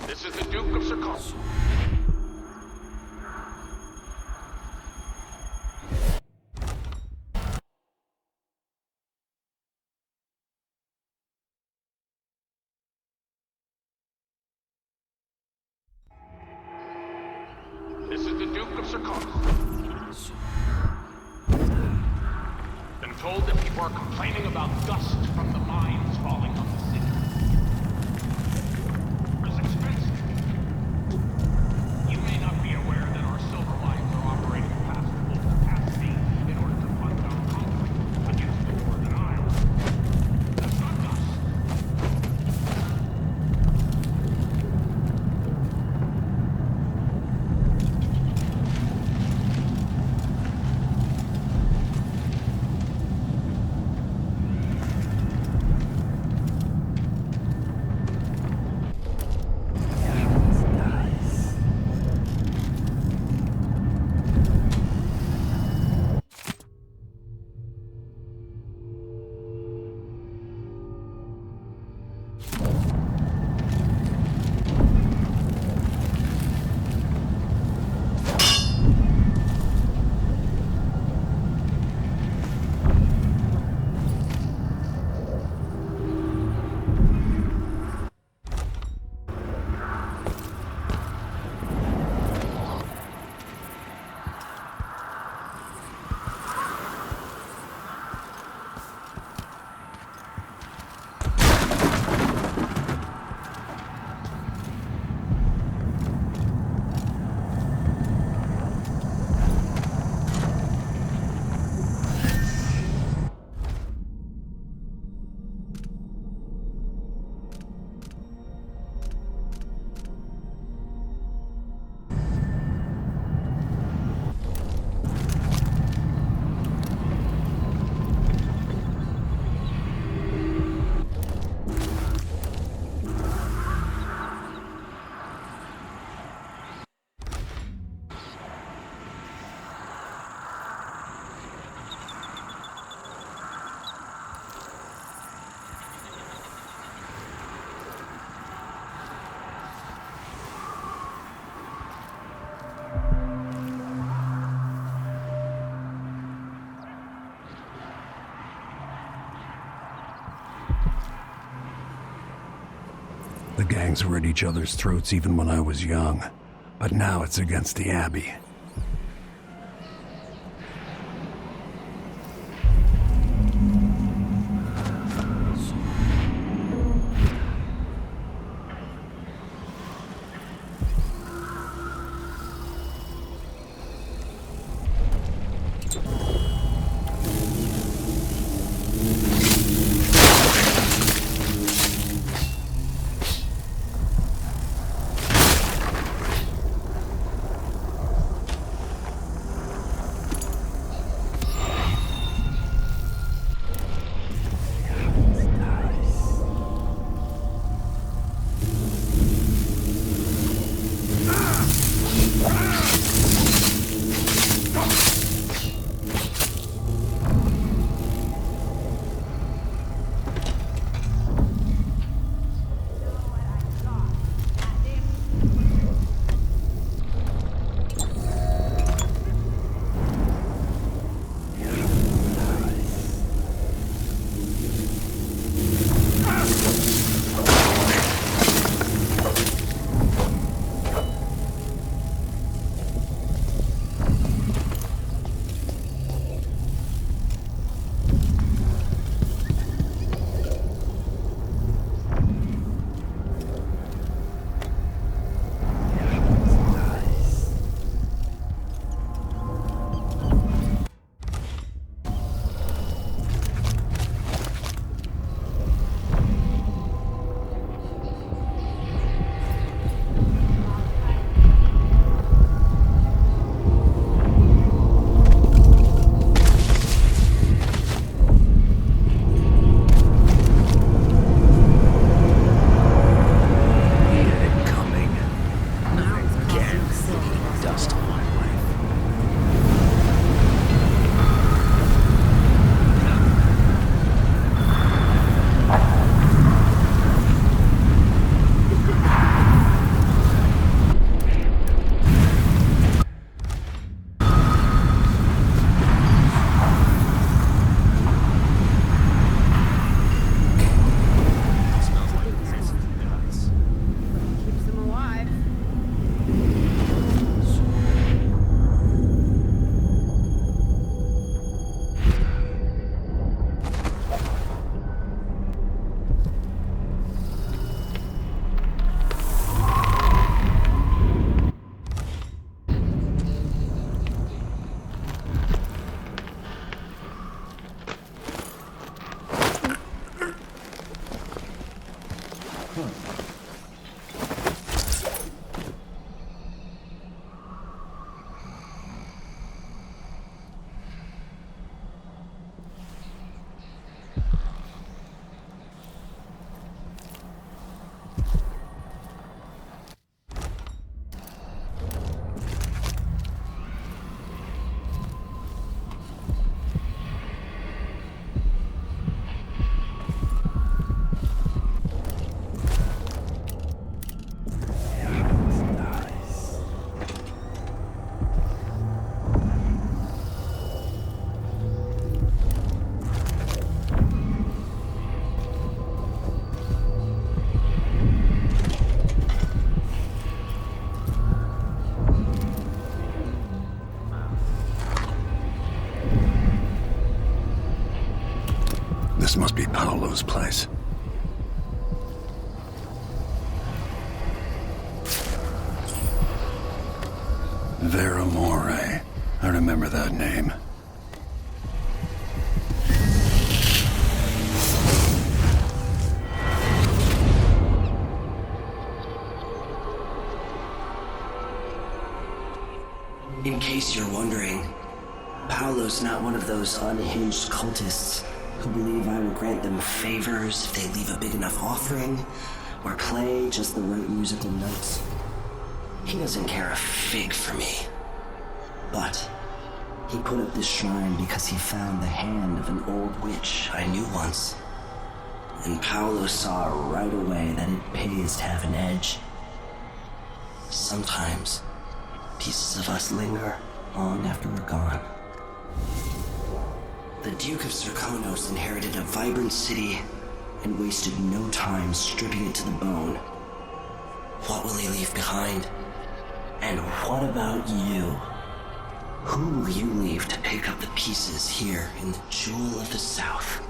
C: This is the Duke of Circus. This is the Duke of Circus. Been told that people are complaining about dust from the mines falling on the city. It's expensive. You may not be aware that our silver mines are operating past full capacity in order to fund our conflict against the Northern Isles. That's not dust.
D: The gangs were at each other's throats even when I was young. But now it's against the Abbey. This must be Paolo's place. Veramore. I remember that name.
P: In case you're wondering, Paolo's not one of those unhinged cultists who believe I will grant them favors if they leave a big enough offering or play just the right musical notes. He doesn't care a fig for me. But he put up this shrine because he found the hand of an old witch I knew once. And Paolo saw right away that it pays to have an edge. Sometimes pieces of us linger long after we're gone. The Duke of Zirconos inherited a vibrant city and wasted no time stripping it to the bone. What will he leave behind? And what about you? Who will you leave to pick up the pieces here in the Jewel of the South?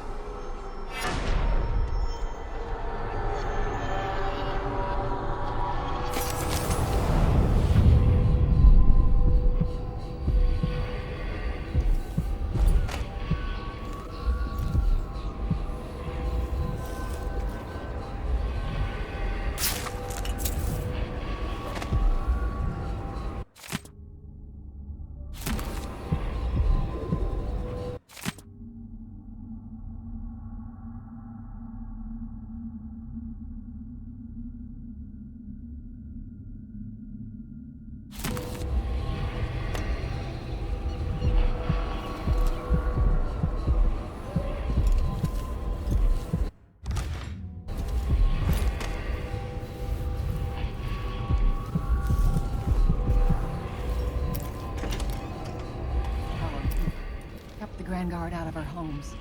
R: Grand Guard out of our homes.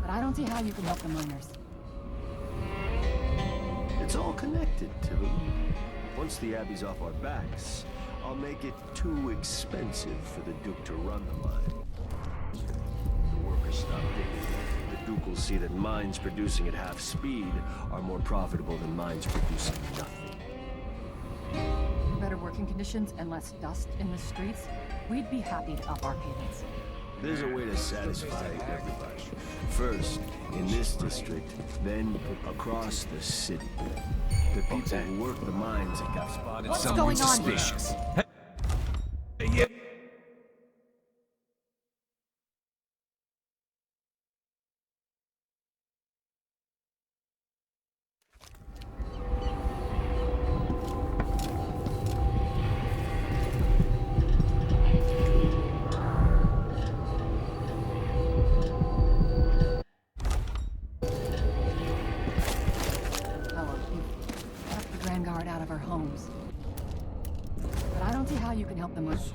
R: But I don't see how you can help the miners.
S: It's all connected, too. Once the Abbey's off our backs, I'll make it too expensive for the Duke to run the mine. The workers stop digging. The Duke will see that mines producing at half speed are more profitable than mines producing nothing.
R: For better working conditions and less dust in the streets, we'd be happy to up our payments.
S: There's a way to satisfy everybody. First, in this district, then across the city. The people who work the mines have got spotted.
R: What's going on here?
S: Yeah.
R: Out of our homes. But I don't see how you can help them with.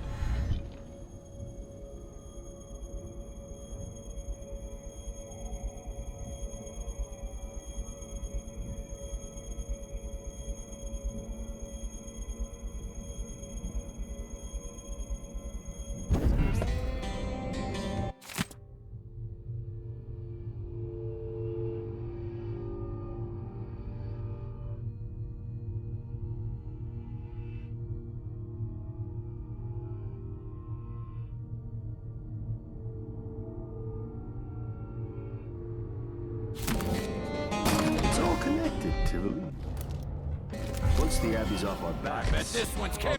R: Once the Abbey's off our backs. I bet this one's carry.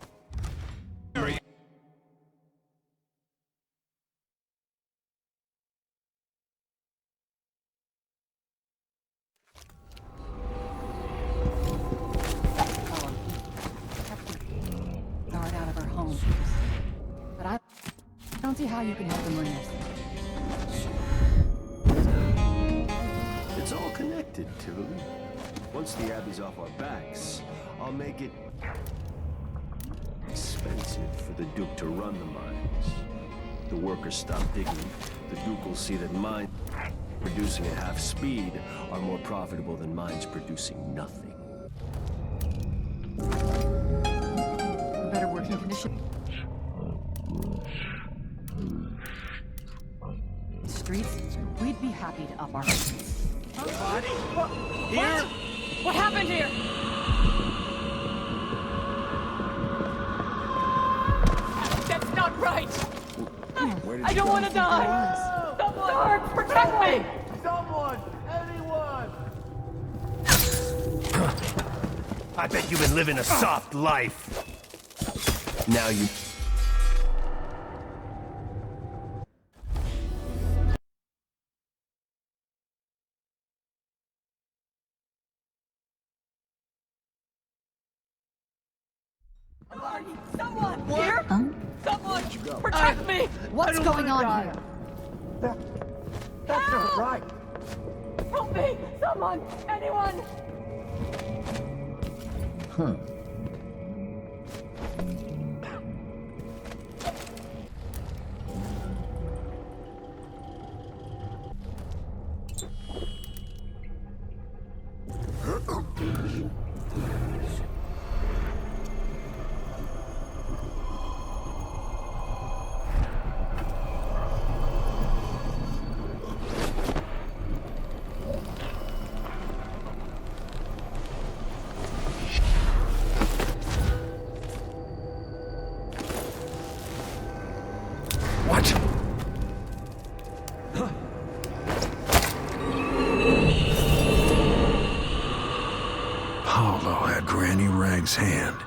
R: Guard out of our homes. But I don't see how you can help the miners. It's all connected, too. Once the Abbey's off our backs, I'll make it expensive for the Duke to run the mines. The workers stop digging. The Duke will see that mines producing at half speed are more profitable than mines producing nothing. Better working conditions. Streets, we'd be happy to up our rates. Here? What happened here? That's not right! I don't want to die! Someone! Guard, protect me!
T: Someone! Anyone!
S: I bet you've been living a soft life. Now you...
R: Someone! Here? Someone! Protect me! What's going on here?
T: That's not right!
R: Help me! Someone! Anyone!
M: Huh.
D: What? Paolo had Granny Rag's hand.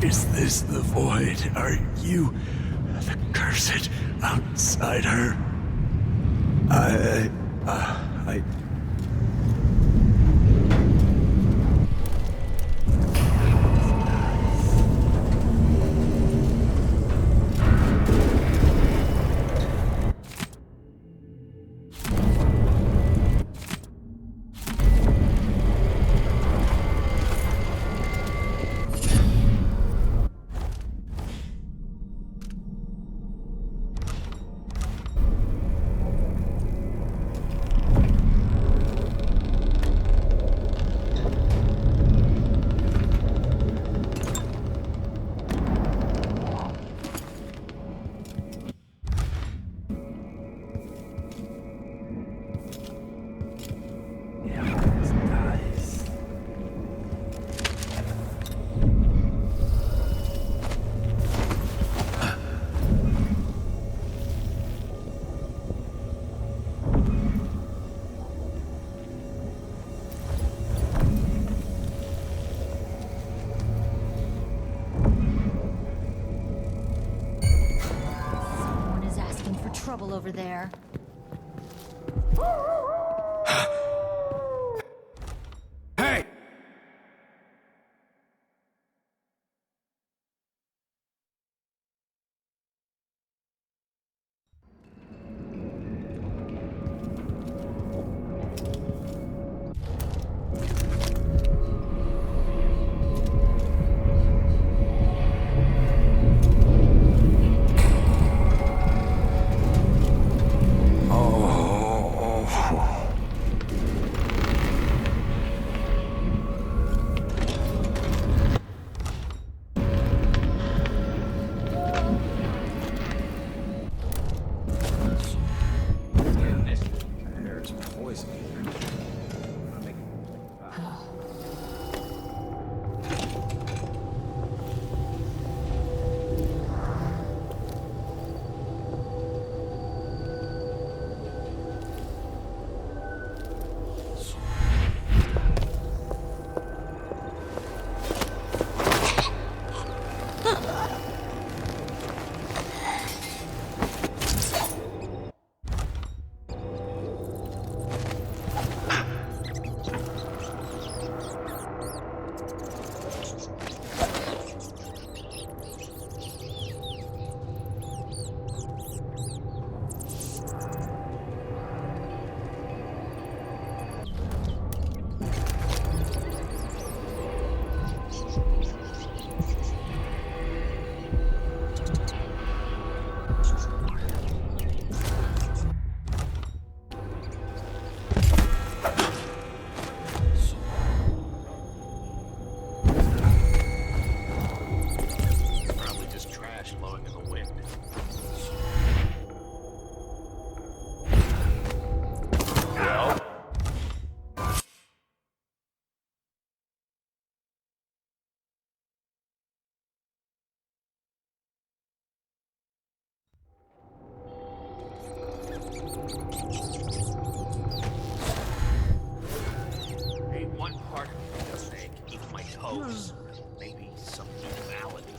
H: Is this the void? Are you the cursed outsider? I...
J: Trouble over there.
H: Hey! Oh.
F: Hey, one part of me just saying keep my toes. Maybe some duality.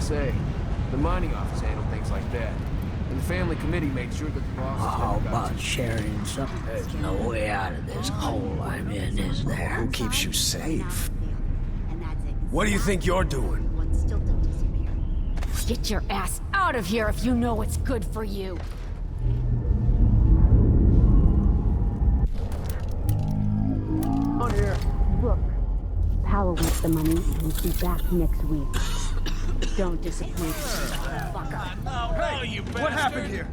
N: say. The mining office handled things like that. And the family committee made sure that the bosses
V: How
N: never got
V: about
N: to-
V: sharing something? There's no way out of this hole I'm in, is there?
W: Who keeps you safe? What do you think you're doing?
J: Get your ass out of here if you know what's good for you.
X: On here. Look, Powell wants the money and he'll be back next week. Don't disappoint us, fucker.
F: Hey, you bastard!
W: What happened here?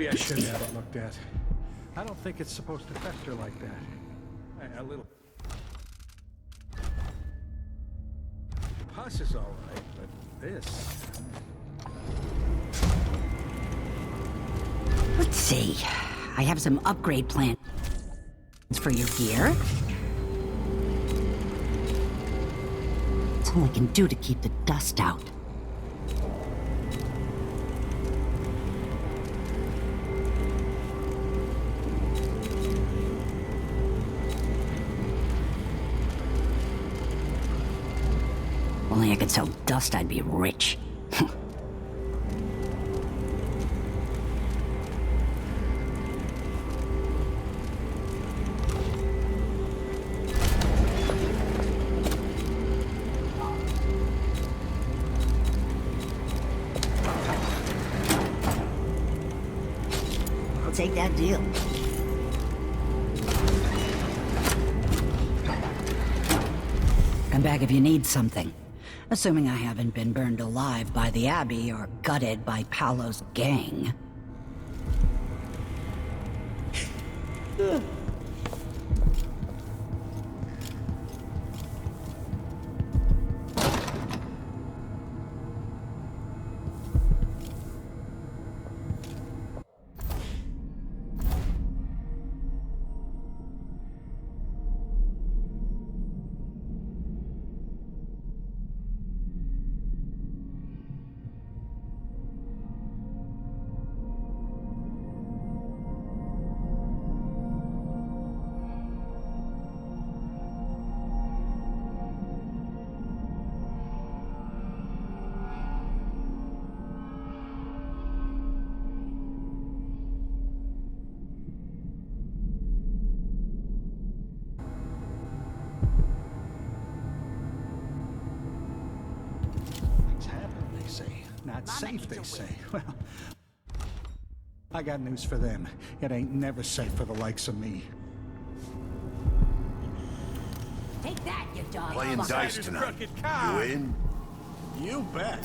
N: Maybe I should
B: have it looked at. I don't think it's supposed to fester like that. A little. Pus is all right, but this.
W: Let's see. I have some upgrade plans for your gear. That's all I can do to keep the dust out. Only I could sell dust, I'd be rich. I'll take that deal. Come back if you need something. Assuming I haven't been burned alive by the Abbey or gutted by Paolo's gang.
B: Not safe, they say. Well, I got news for them. It ain't never safe for the likes of me.
W: Take that, you dog.
H: Playing dice tonight. You in?
B: You bet.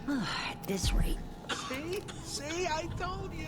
W: At this rate.
B: See, I told you.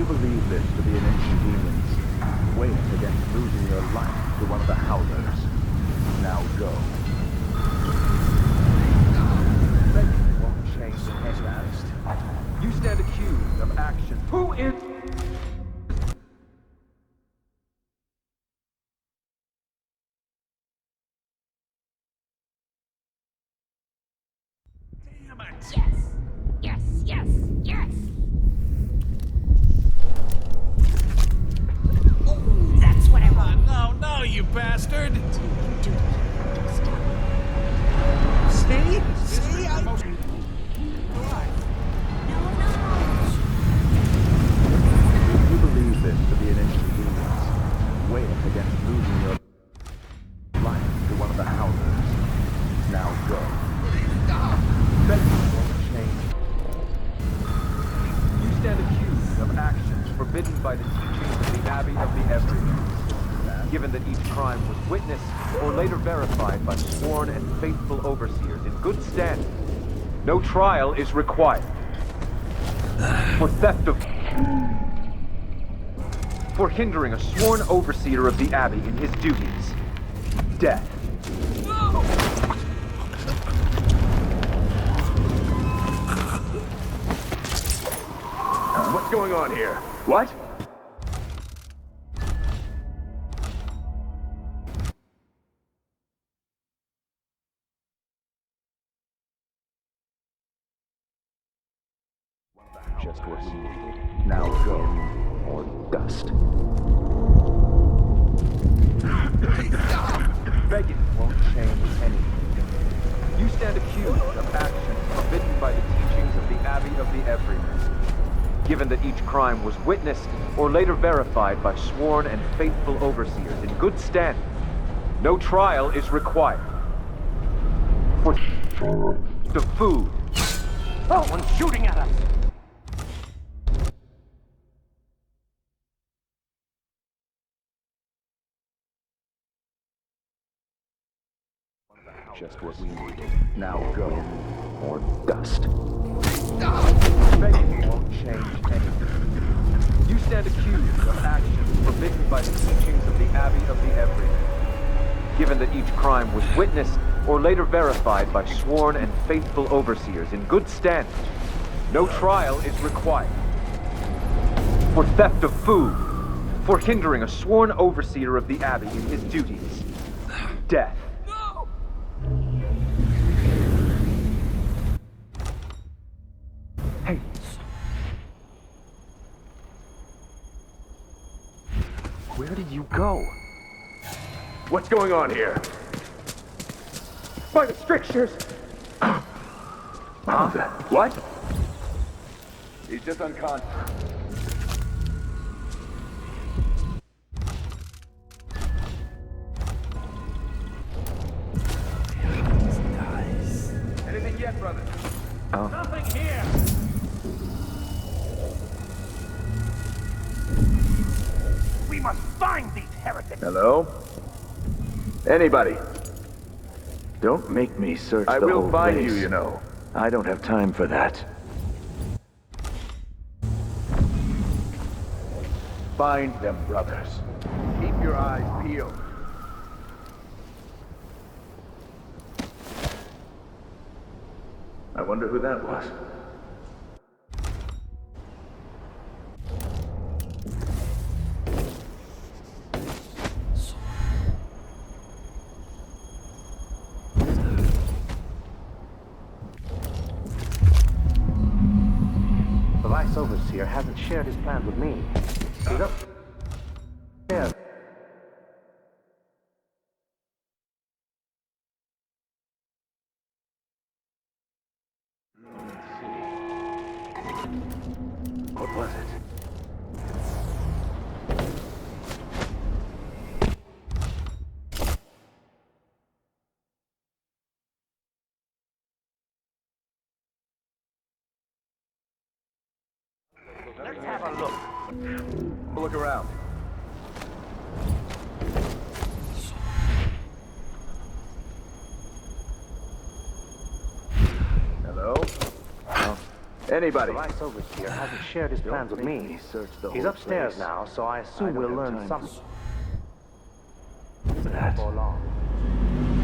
G: believe this to be an inconvenience, weigh it against losing your life to one of the Howlers. Now go. It won't change the headlast. You stand accused of action. Who is...
V: Damn it! Yes! Yes, yes, yes! Ooh, that's what I want.
Q: No, you bastard!
V: See?
Q: See?
G: You believe this to be an inconvenience, weigh it against losing your life to one of the Howlers. Now go. Sentence won't change. You stand accused of actions forbidden by the teachings of the Abbey of the Everyman, given that each crime was witnessed or later verified by sworn and faithful overseers in good standing. No trial is required. For theft of... For hindering a sworn overseer of the Abbey in his duties. Death.
C: What's going on here? What?
G: Just what we needed. Now go, or dust. Begging won't change anything. You stand accused of actions forbidden by the teachings of the Abbey of the Everyman, given that each crime was witnessed or later verified by sworn and faithful overseers in good standing. No trial is required. For the food.
V: Oh, one's shooting at us!
G: Just what we needed. Now go, or dust. Begging won't change anything. You stand accused of actions forbidden by the teachings of the Abbey of the Everyman, given that each crime was witnessed or later verified by sworn and faithful overseers in good standing. No trial is required. For theft of food, for hindering a sworn overseer of the Abbey in his duties. Death. Hey. Where did you go?
C: What's going on here?
G: By the strictures!
C: What? He's just unconscious. Anything yet, brother?
V: Nothing here! We must find these heretics!
G: Hello? Anybody? Don't make me search the whole place.
C: I will find you, you know.
G: I don't have time for that.
C: Find them, brothers. Keep your eyes peeled.
G: I wonder who that was.
T: The Vice Overseer hasn't shared his plans with me. He's up there.
G: What was it?
V: Let's have a look.
C: Look around.
G: Hello? Oh, Anybody?
T: The Vice Overseer hasn't shared his plans with me. He's upstairs now, so I assume we'll learn something. Before long.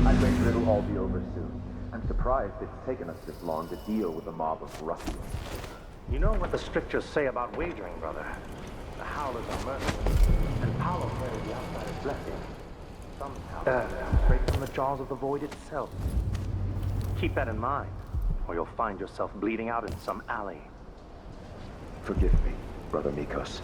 G: I think it'll all be over soon. I'm surprised it's taken us this long to deal with a mob of ruffians.
T: You know what the strictures say about wagering, brother? The Howlers are merciless, and Paolo credit the outsider's blessing. Some power straight from the jaws of the void itself. Keep that in mind, or you'll find yourself bleeding out in some alley.
G: Forgive me, Brother Mikos.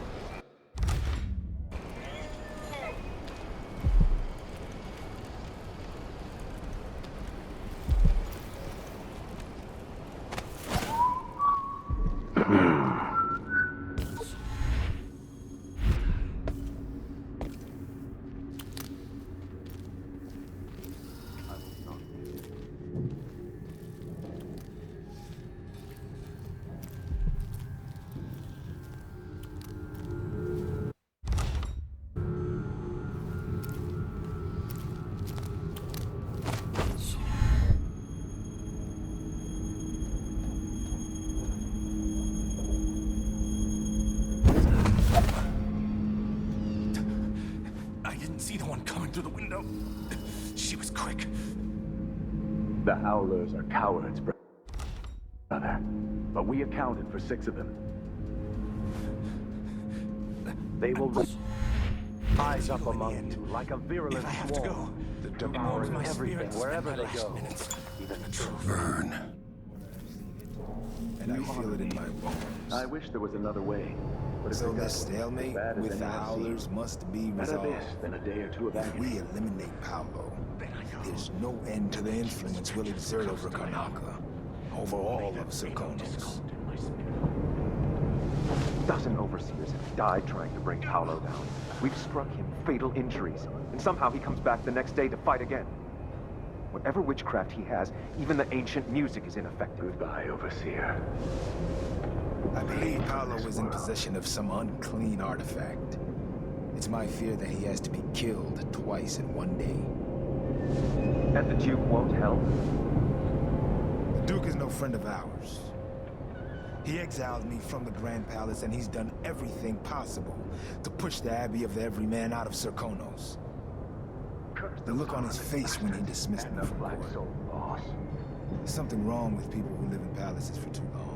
C: Through the window. She was quick.
G: The Howlers are cowards, brother. But we accounted for 6 of them.
T: They will rise up among you like a virulent swarm, devouring everything wherever they go. Even the truth.
D: Vern.
I: And I feel it in my bones.
G: I wish there was another way. But
I: So this stalemate with the Howlers must be resolved.
G: Better this than a day or two of
I: If
G: agony.
I: we eliminate Paolo, there's no end to the influence we'll exert over Karnaca, over all of Serkonos.
G: A dozen overseers have died trying to bring Paolo down. We've struck him fatal injuries, and somehow he comes back the next day to fight again. Whatever witchcraft he has, even the ancient music is ineffective. Goodbye, Overseer.
I: I believe Paolo is in possession of some unclean artifact. It's my fear that he has to be killed twice in one day.
G: And the Duke won't help?
I: The Duke is no friend of ours. He exiled me from the Grand Palace, and he's done everything possible to push the Abbey of the Everyman out of Serkonos. The look on his face when he dismissed me from court. There's something wrong with people who live in palaces for too long.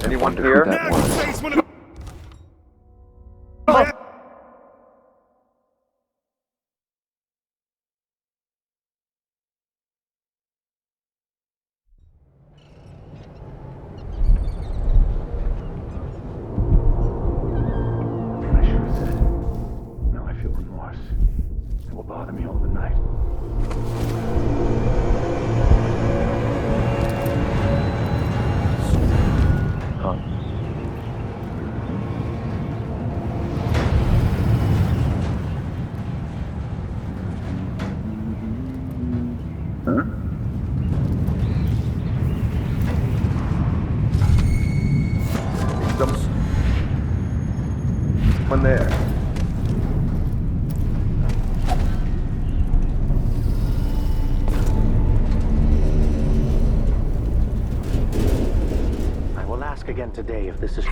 G: Anyone here?
T: Now I feel remorse. It will bother me all the night.
G: Someone there.
T: I will ask again today if this is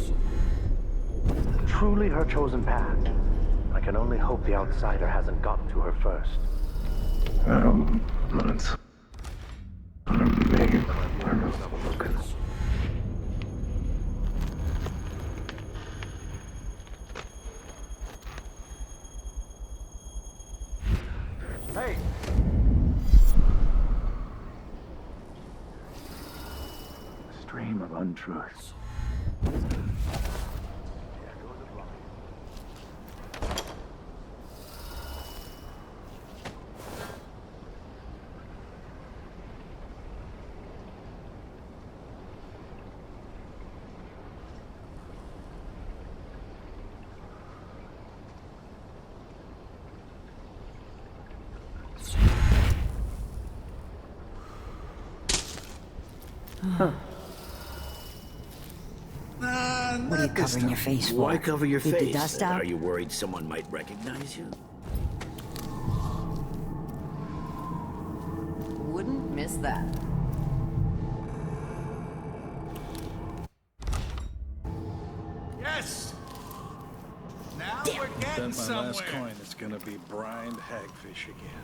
T: truly her chosen path. I can only hope the outsider hasn't gotten to her first.
G: Hey!
T: A stream of untruths.
W: What are you covering your face for?
V: Why cover your
W: Keep the
V: face?
W: dust
V: And
W: out?
V: are you worried someone might recognize you?
O: Wouldn't miss that.
B: Yes! Now we're getting somewhere. My last coin is gonna be brined hagfish again.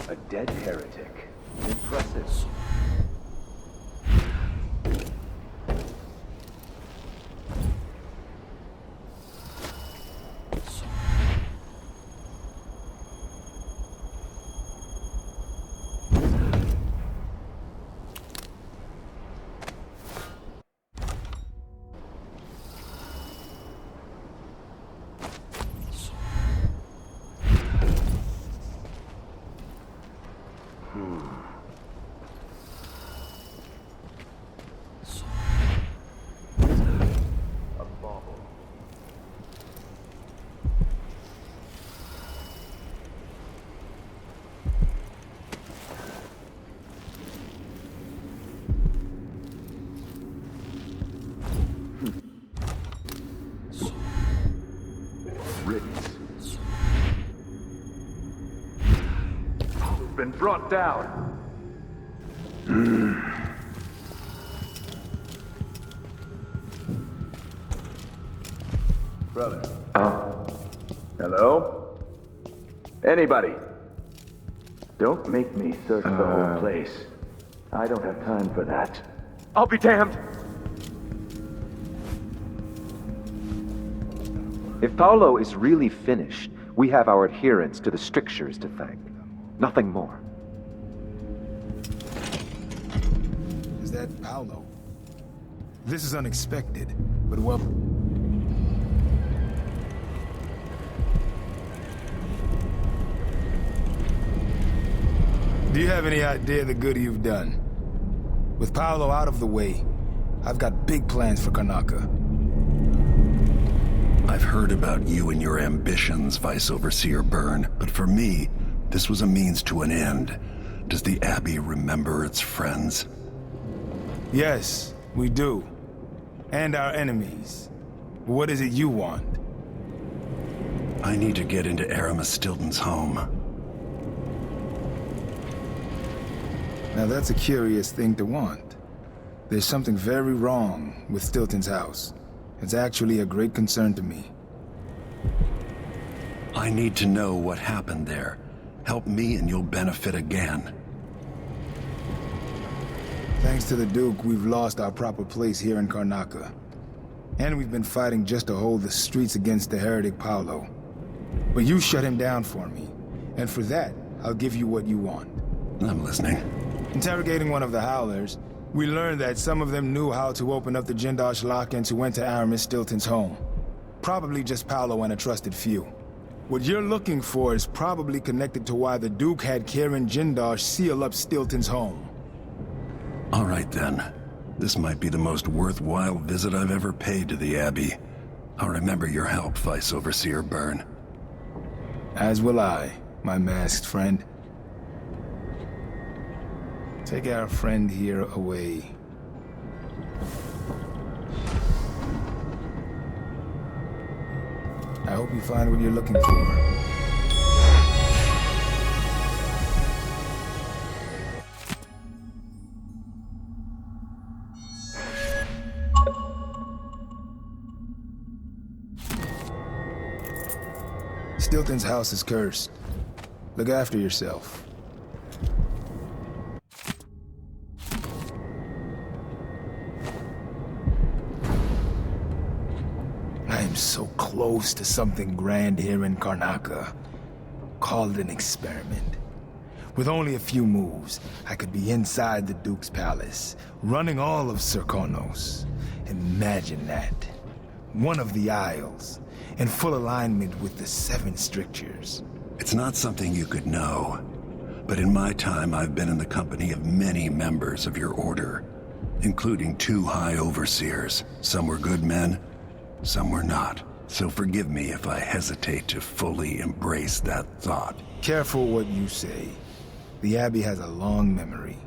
G: A dead heretic. Impressive. Been brought down. Brother. Hello? Anybody? Don't make me search the whole place. I don't have time for that. I'll be damned! If Paolo is really finished, we have our adherence to the strictures to thank. Nothing more.
I: Is that Paolo? This is unexpected, but well... Do you have any idea the good you've done? With Paolo out of the way, I've got big plans for Karnaca.
D: I've heard about you and your ambitions, Vice Overseer Byrne, but for me, this was a means to an end. Does the Abbey remember its friends?
I: Yes, we do. And our enemies. What is it you want?
D: I need to get into Aramis Stilton's home.
I: Now that's a curious thing to want. There's something very wrong with Stilton's house. It's actually a great concern to me.
D: I need to know what happened there. Help me and you'll benefit again.
I: Thanks to the Duke, we've lost our proper place here in Karnaca. And we've been fighting just to hold the streets against the heretic Paolo. But you shut him down for me. And for that, I'll give you what you want.
D: I'm listening.
I: Interrogating one of the Howlers, we learned that some of them knew how to open up the Jindosh lock and to enter Aramis Stilton's home. Probably just Paolo and a trusted few. What you're looking for is probably connected to why the Duke had Karen Jindosh seal up Stilton's home.
D: All right then. This might be the most worthwhile visit I've ever paid to the Abbey. I'll remember your help, Vice Overseer Byrne.
I: As will I, my masked friend. Take our friend here away. I hope you find what you're looking for. Stilton's house is cursed. Look after yourself. I am so close to something grand here in Karnaca. Call it an experiment. With only a few moves, I could be inside the Duke's palace, running all of Serkonos. Imagine that. One of the Isles, in full alignment with the 7 strictures.
D: It's not something you could know, but in my time I've been in the company of many members of your order, including 2 high overseers. Some were good men, some were not. So forgive me if I hesitate to fully embrace that thought.
I: Careful what you say. The Abbey has a long memory.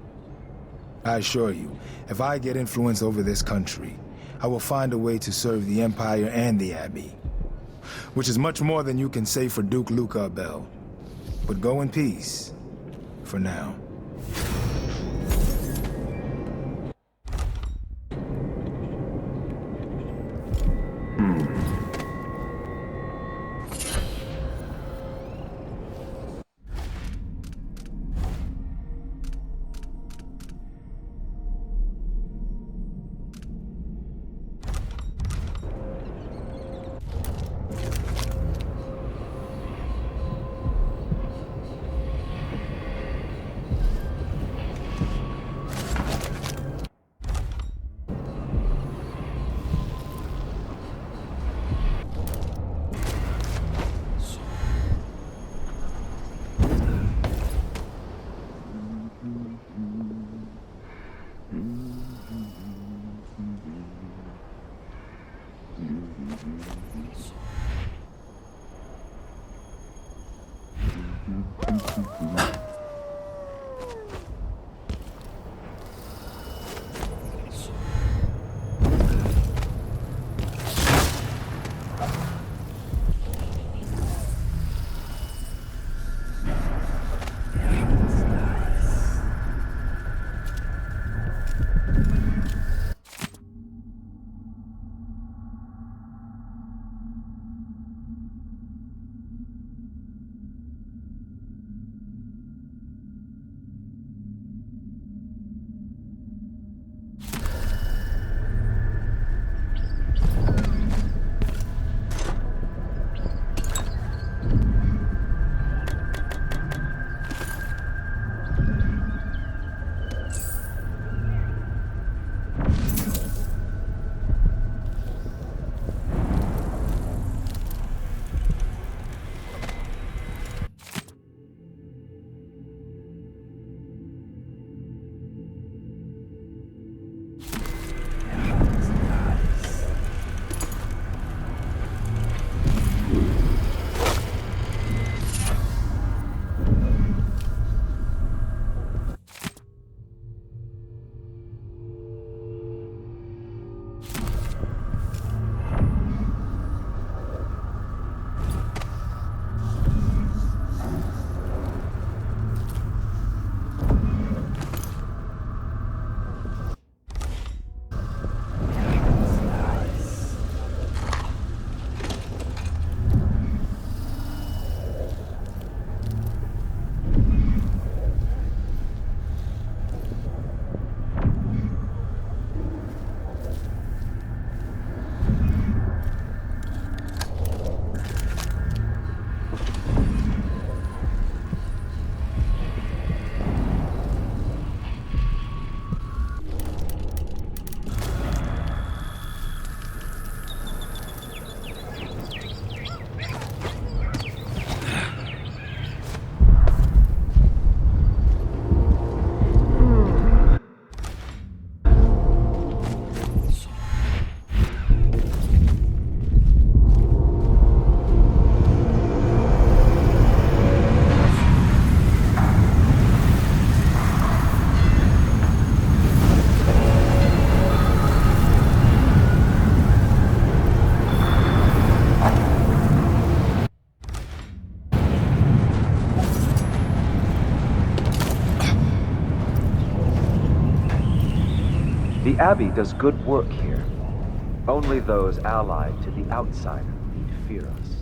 I: I assure you, if I get influence over this country, I will find a way to serve the Empire and the Abbey. Which is much more than you can say for Duke Luca Bell. But go in peace, for now.
G: Abbey does good work here. Only those allied to the outsider need fear us.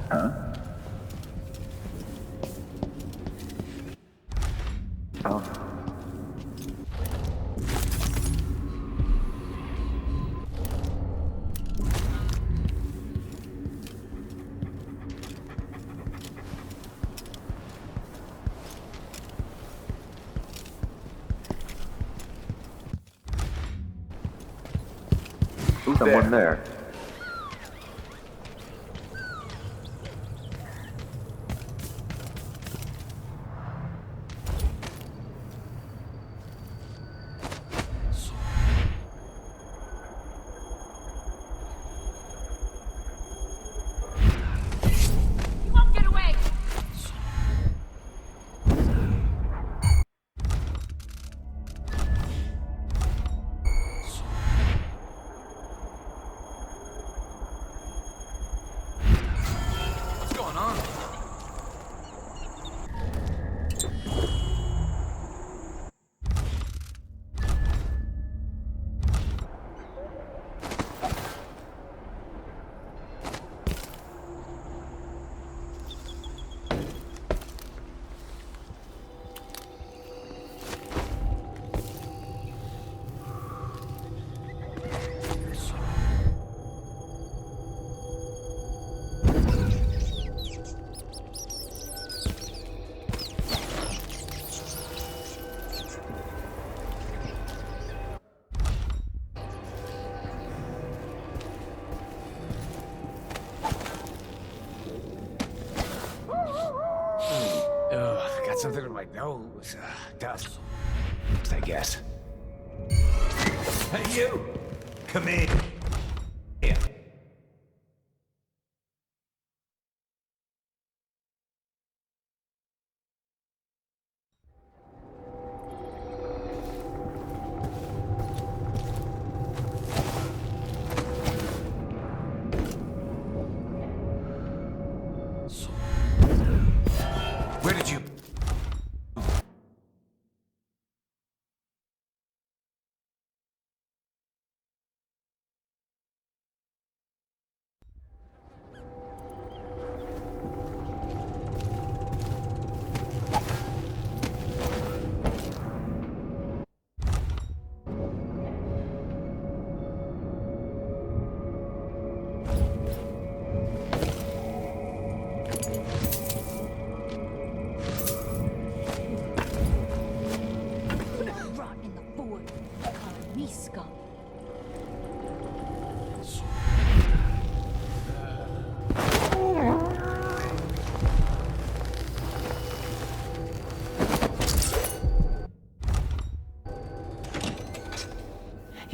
G: Huh? Oh. Who's someone there?
F: Something in my nose. Dust, I guess.
A: Hey, you! Come in. Here. Where did you...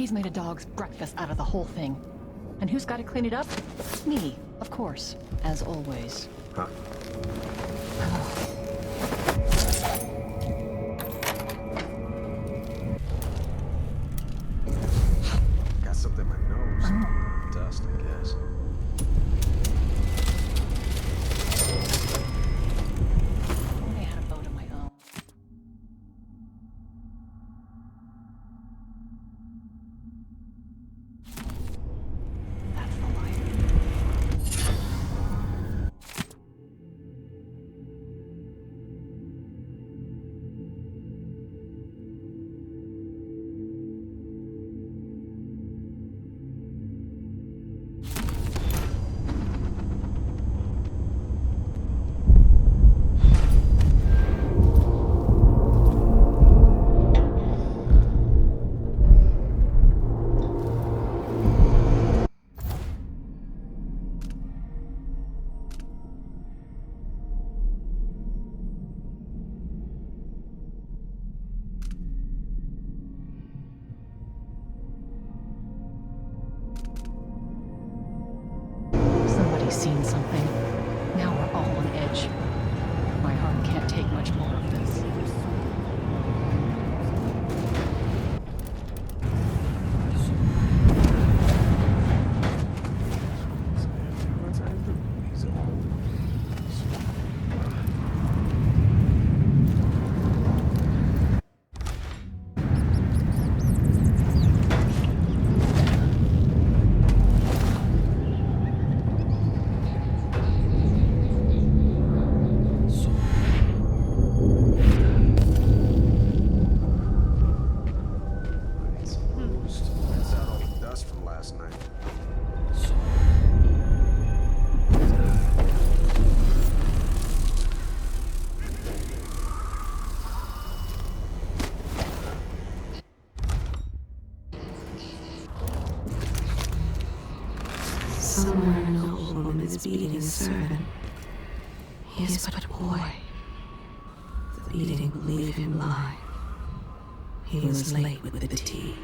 J: He's made a dog's breakfast out of the whole thing. And who's got to clean it up? Me, of course, as always.
R: Huh.
E: Got something in my nose. Dust, I guess.
J: Only I had a boat of my own. That's the life. Somebody's seen something. Now we're all on edge. My heart can't take much more of this.
E: Rinse out all the dust from last night.
X: Somewhere an old woman is beating a servant. He is but a boy. The beating will leave him blind. He was late with the tea.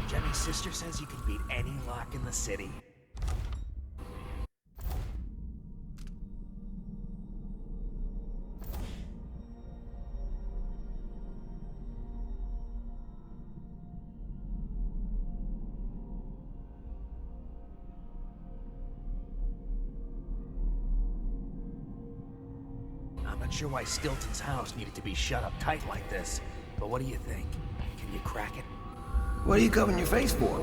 F: Jenny's sister says you can beat any lock in the city. I'm not sure why Stilton's house needed to be shut up tight like this, but what do you think? Can you crack it?
N: What are you covering your face for?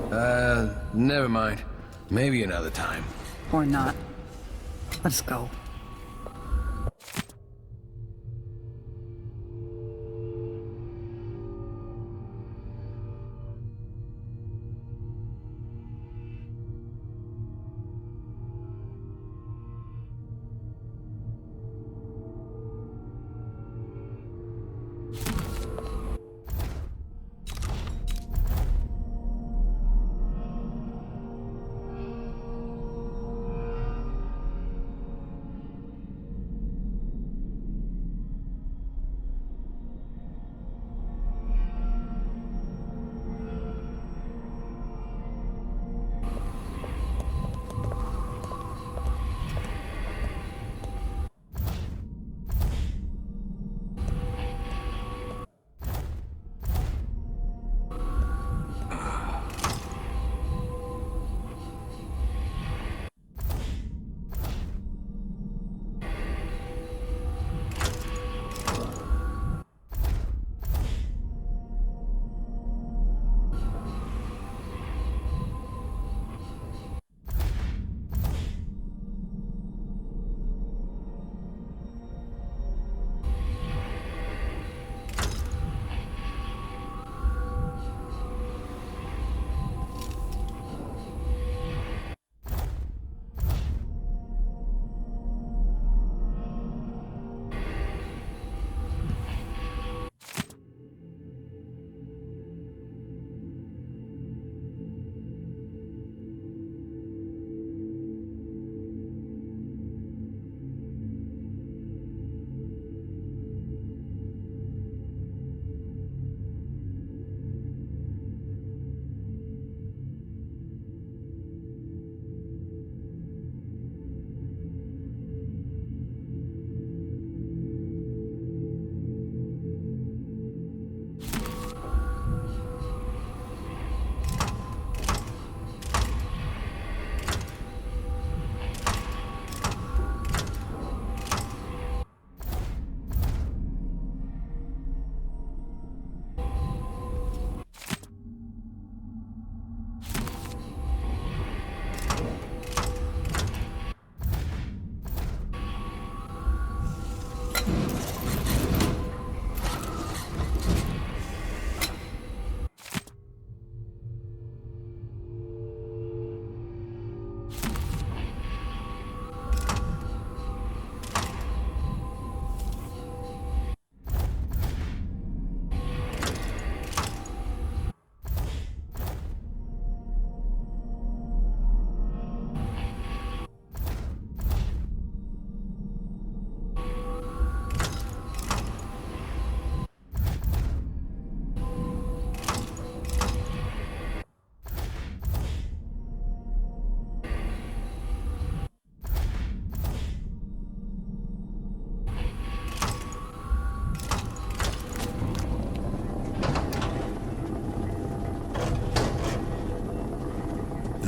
N: Never mind. Maybe another time.
W: Or not. Let's go.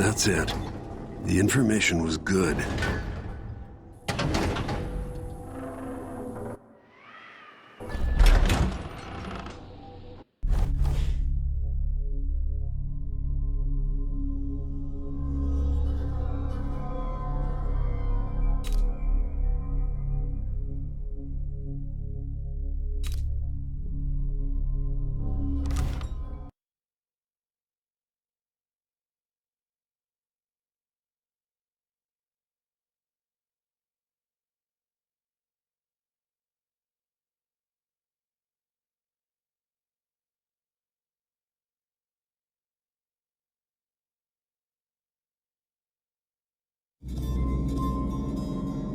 D: That's it. The information was good.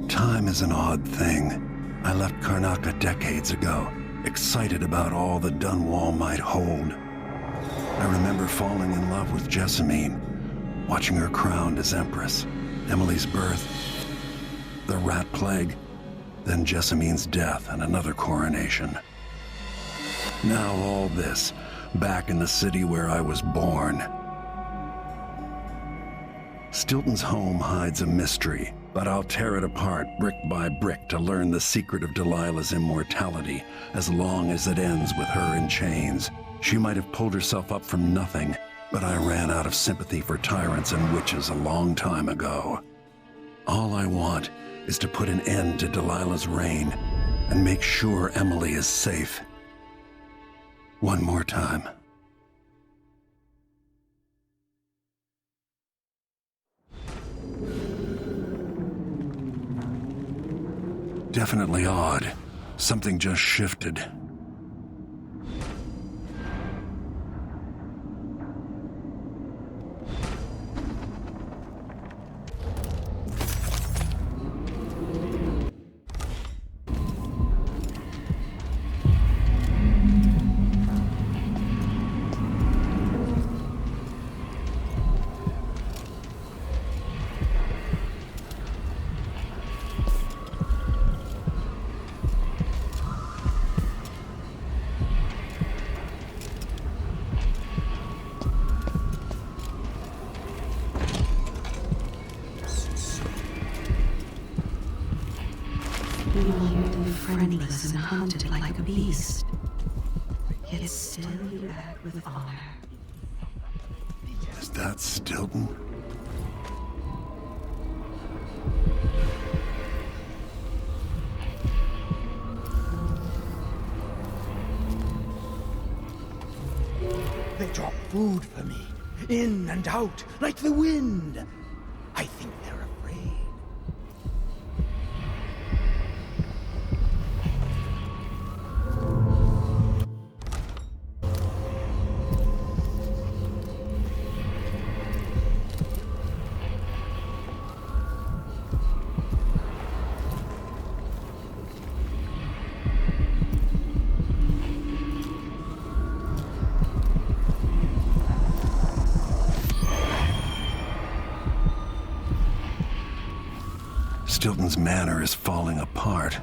D: Time is an odd thing. I left Karnaca decades ago, excited about all the Dunwall might hold. I remember falling in love with Jessamine, watching her crowned as Empress, Emily's birth, the rat plague, then Jessamine's death and another coronation. Now all this, back in the city where I was born. Stilton's home hides a mystery, but I'll tear it apart brick by brick to learn the secret of Delilah's immortality, as long as it ends with her in chains. She might have pulled herself up from nothing, but I ran out of sympathy for tyrants and witches a long time ago. All I want is to put an end to Delilah's reign and make sure Emily is safe. One more time. Definitely odd. Something just shifted.
X: Friendless and hunted like a beast, yet still you act with honor.
D: Is that Stilton?
K: They drop food for me, in and out, like the wind. I think they're afraid.
D: Stilton's manor is falling apart.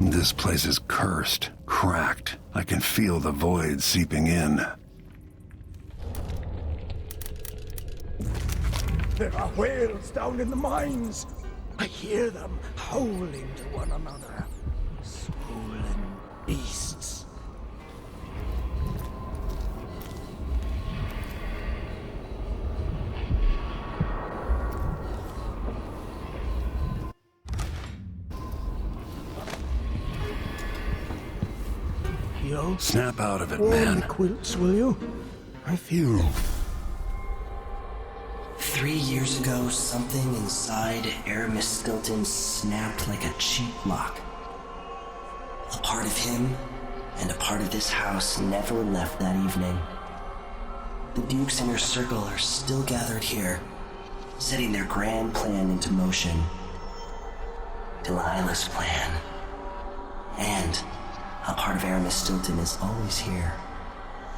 D: This place is cursed, cracked. I can feel the void seeping in.
K: There are whales down in the mines. I hear them howling to one another. Swollen beasts. pillow.
D: Snap out of it,
K: Warm
D: man.
K: the quilts, will you? I feel...
L: 3 years ago, something inside Aramis Stilton snapped like a cheap lock. A part of him and a part of this house never left that evening. The Duke's inner circle are still gathered here, setting their grand plan into motion. Delilah's plan. And a part of Aramis Stilton is always here,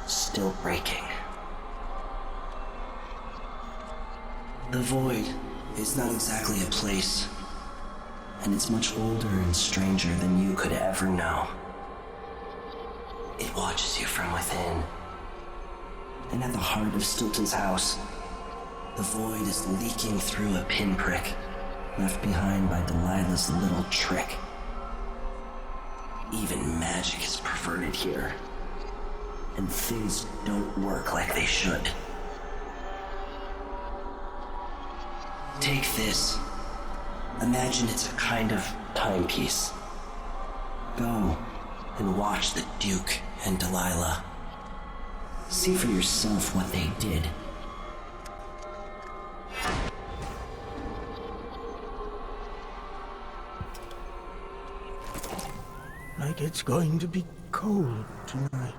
L: still breaking. The Void is not exactly a place, and it's much older and stranger than you could ever know. It watches you from within. And at the heart of Stilton's house, the Void is leaking through a pinprick left behind by Delilah's little trick. Even magic is perverted here, and things don't work like they should. Take this. Imagine it's a kind of timepiece. Go and watch the Duke and Delilah. See for yourself what they did.
K: Like it's going to be cold tonight.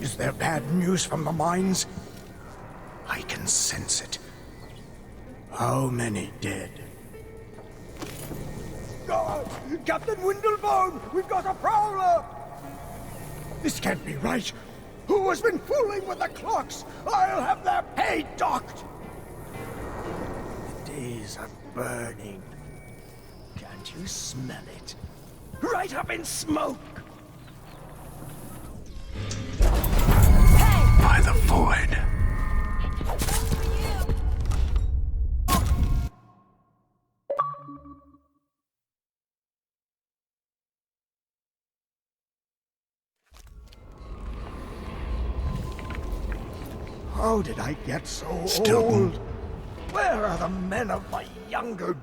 K: Is there bad news from the mines? I can sense it. How many dead? God! Captain Windlebone! We've got a prowler! This can't be right! Who has been fooling with the clocks? I'll have their pay docked! The days are burning. Can't you smell it? Right up in smoke!
D: By the Void.
K: How did I get so
D: Stilton.
K: old? Where are the men of my younger...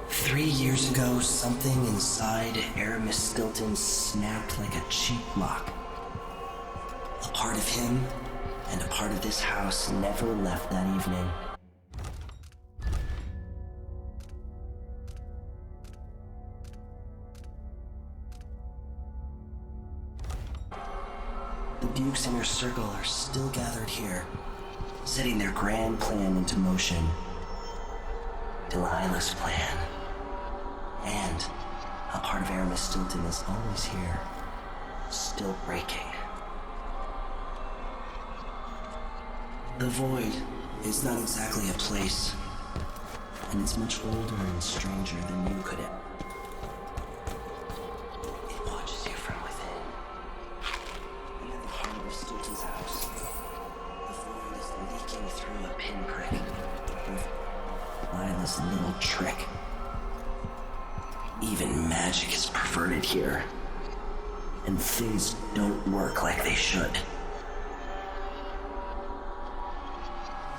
L: 3 years ago, something inside Aramis Stilton snapped like a cheap lock. A part of him and a part of this house never left that evening. The Duke's inner circle are still gathered here, setting their grand plan into motion. Delilah's plan. And a part of Aramis Stilton is always here, still breaking. The Void is not exactly a place, and it's much older and stranger than you could ever. It watches you from within. And at the heart of Stilton's house, the Void is leaking through a pinprick with Delilah's little trick. Even magic is perverted here, and things don't work like they should.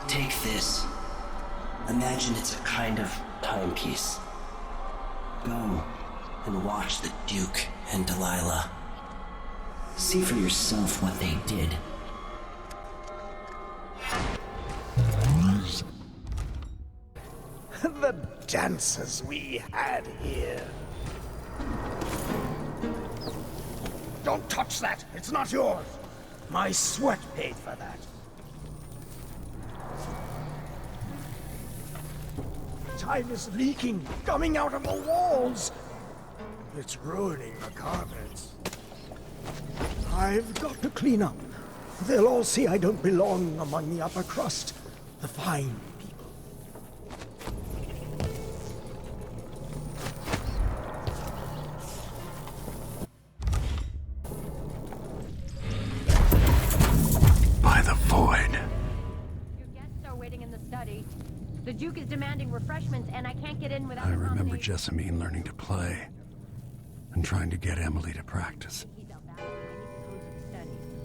L: Take this. Imagine it's a kind of timepiece. Go and watch the Duke and Delilah. See for yourself what they did.
K: The dances we had here. Don't touch that! It's not yours! My sweat paid for that. Time is leaking, coming out of the walls. It's ruining the carpets. I've got to clean up. They'll all see I don't belong among the upper crust. The fine people.
D: By the Void.
P: Your guests are waiting in the study. The Duke is demanding refreshments, and I can't get in without
D: I remember Jessamine learning to play and trying to get Emily to practice.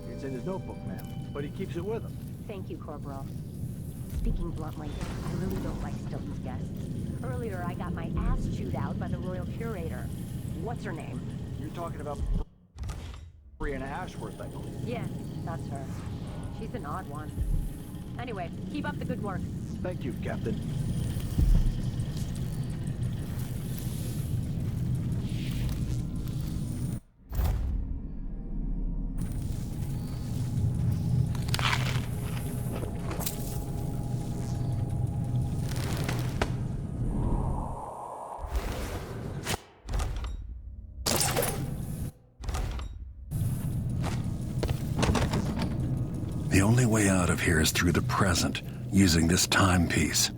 M: It's in his notebook, ma'am, but he keeps it with him.
P: Thank you, Corporal. Speaking bluntly, I really don't like Stilton's guests. Earlier, I got my ass chewed out by the Royal Curator. What's her name?
M: You're talking about Brianna Ashworth, I believe.
P: Yes, that's her. She's an odd one. Anyway, keep up the good work.
M: Thank you, Captain.
D: The only way out of here is through the present, using this timepiece.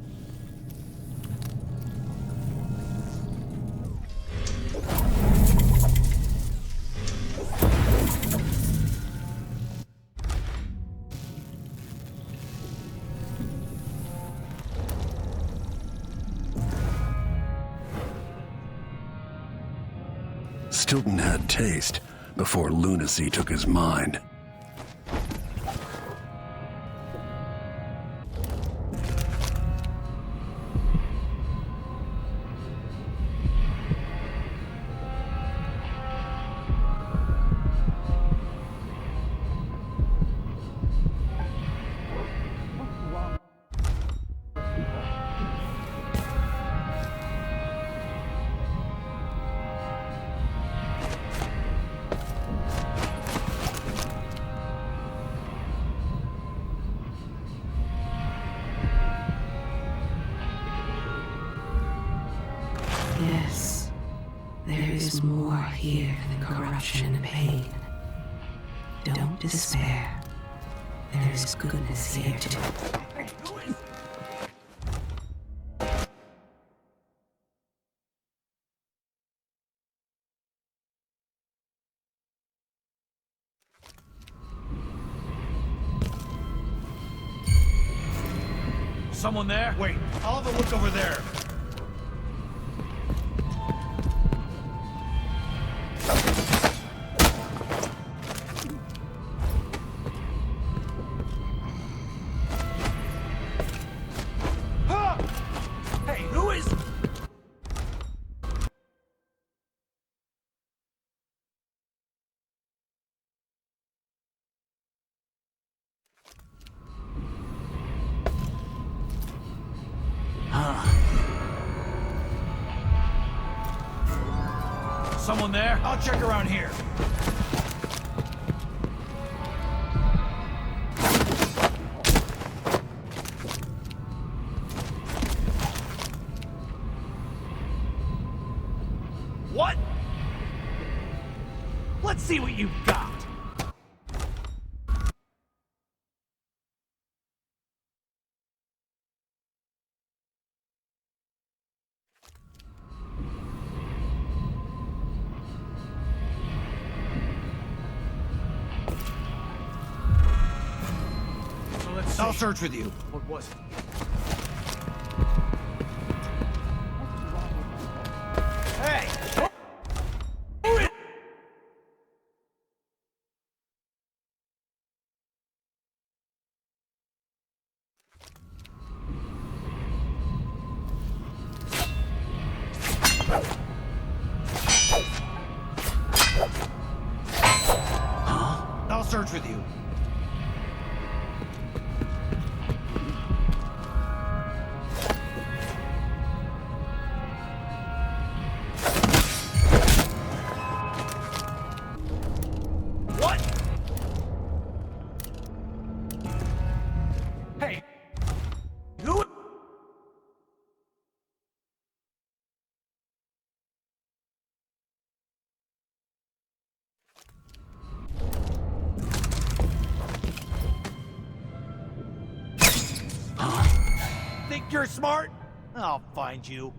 D: Stilton had taste before lunacy took his mind.
X: Yes, there is more here than corruption and pain. Don't despair. There is goodness here too.
A: Someone there? Wait, I'll have a look over there. Hey, who is... Someone there? I'll check around here. What? Let's see what you've got. I'll search with you.
M: What was it?
A: Hey! I'll search with you. Think you're smart? I'll find you.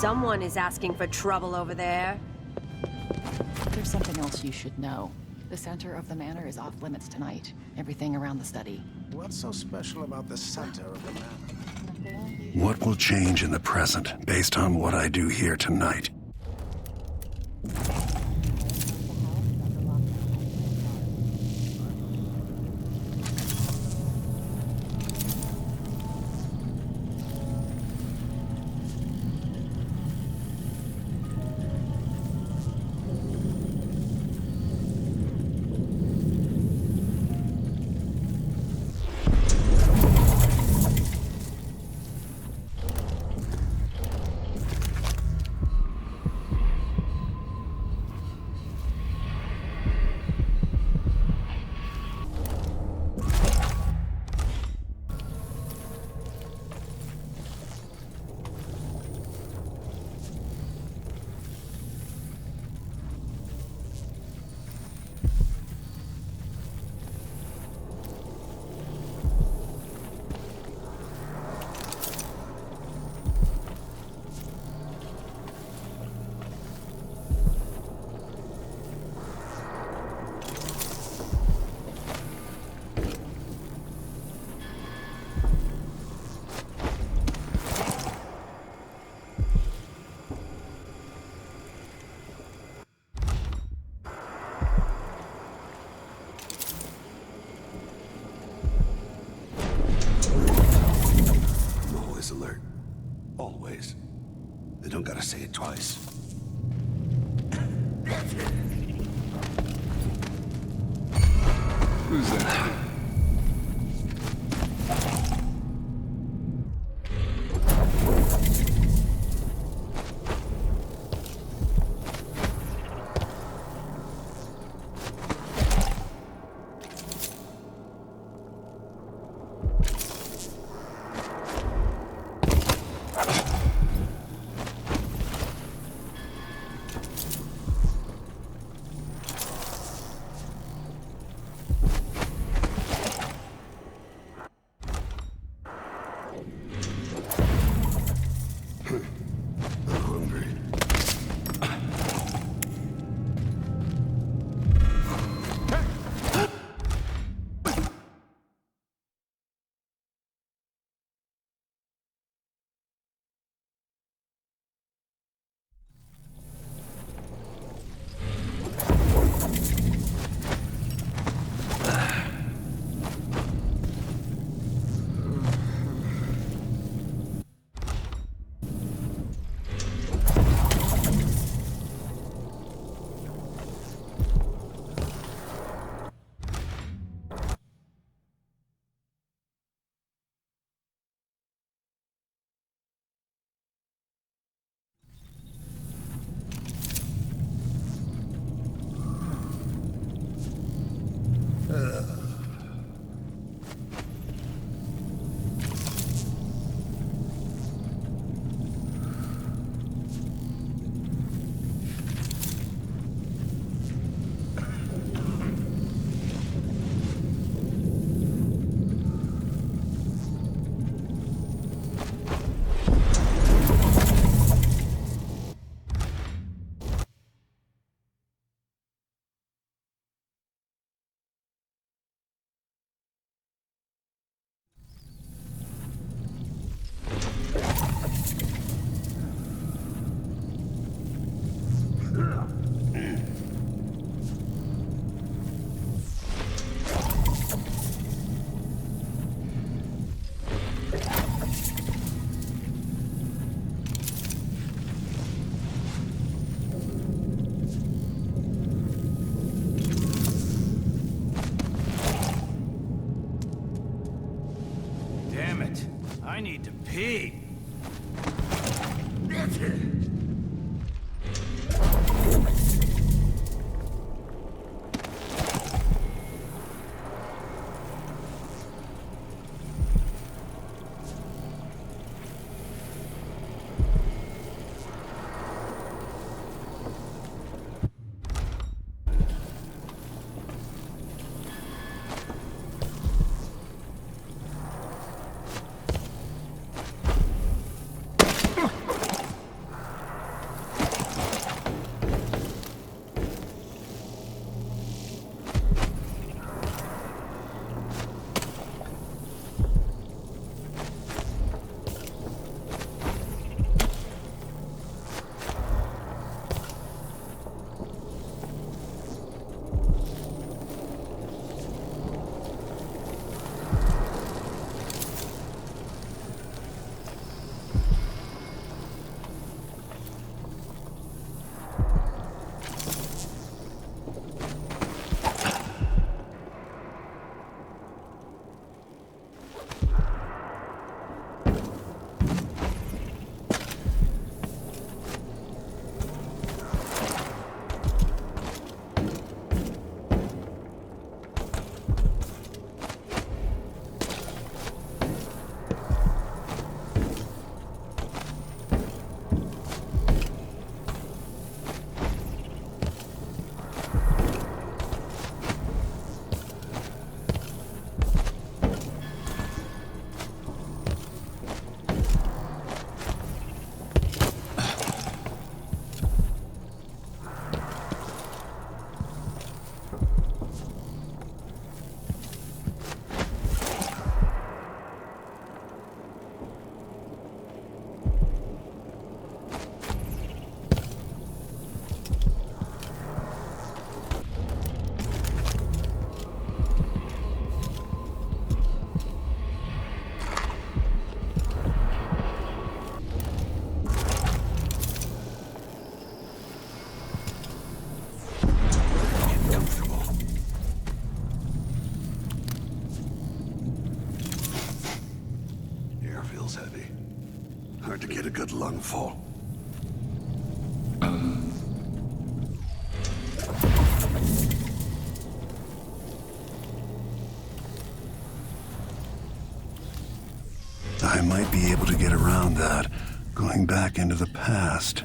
P: Someone is asking for trouble over there.
H: There's something else you should know. The center of the manor is off limits tonight. Everything around the study.
B: What's so special about the center of the manor?
D: What will change in the present based on what I do here tonight? Alert. Always. They don't gotta say it twice. Who's that?
A: I need to pee.
D: feels heavy. Hard to get a good lungful. I might be able to get around that, going back into the past.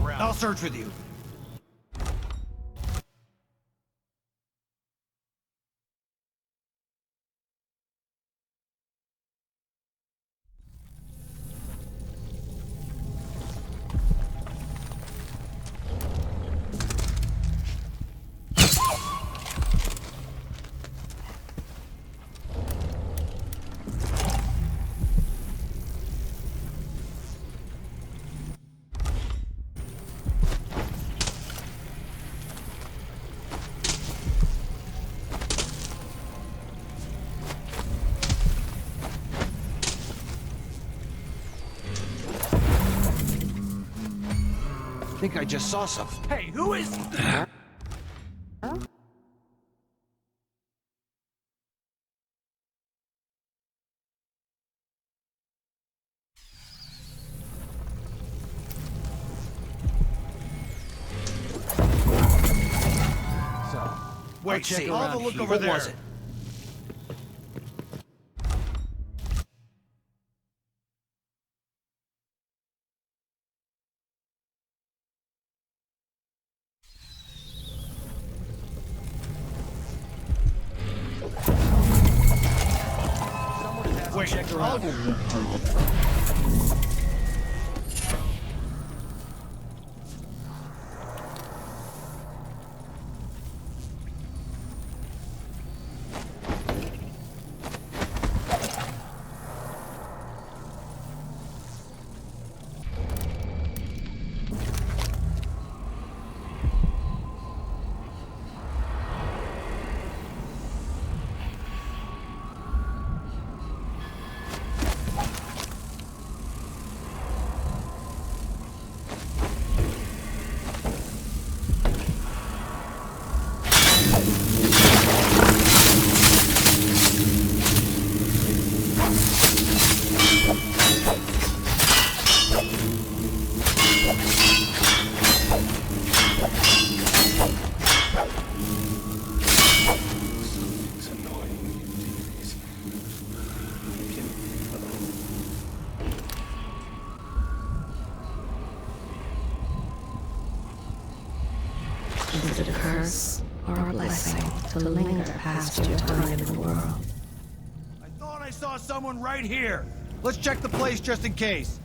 A: around. I'll search with you.
F: I think I just saw something.
A: Hey, who is... Wait,
F: check
A: I'll have a
F: around
A: look
F: here.
A: over
F: What
A: there.
F: was it?
A: Wait,
M: Check around.
X: Is it a curse or a blessing to linger past your time in the world?
A: I thought I saw someone right here. Let's check the place just in case.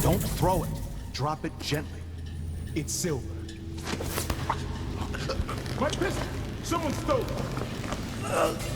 K: Don't throw it. Drop it gently. It's silver. My pistol! Someone stole it!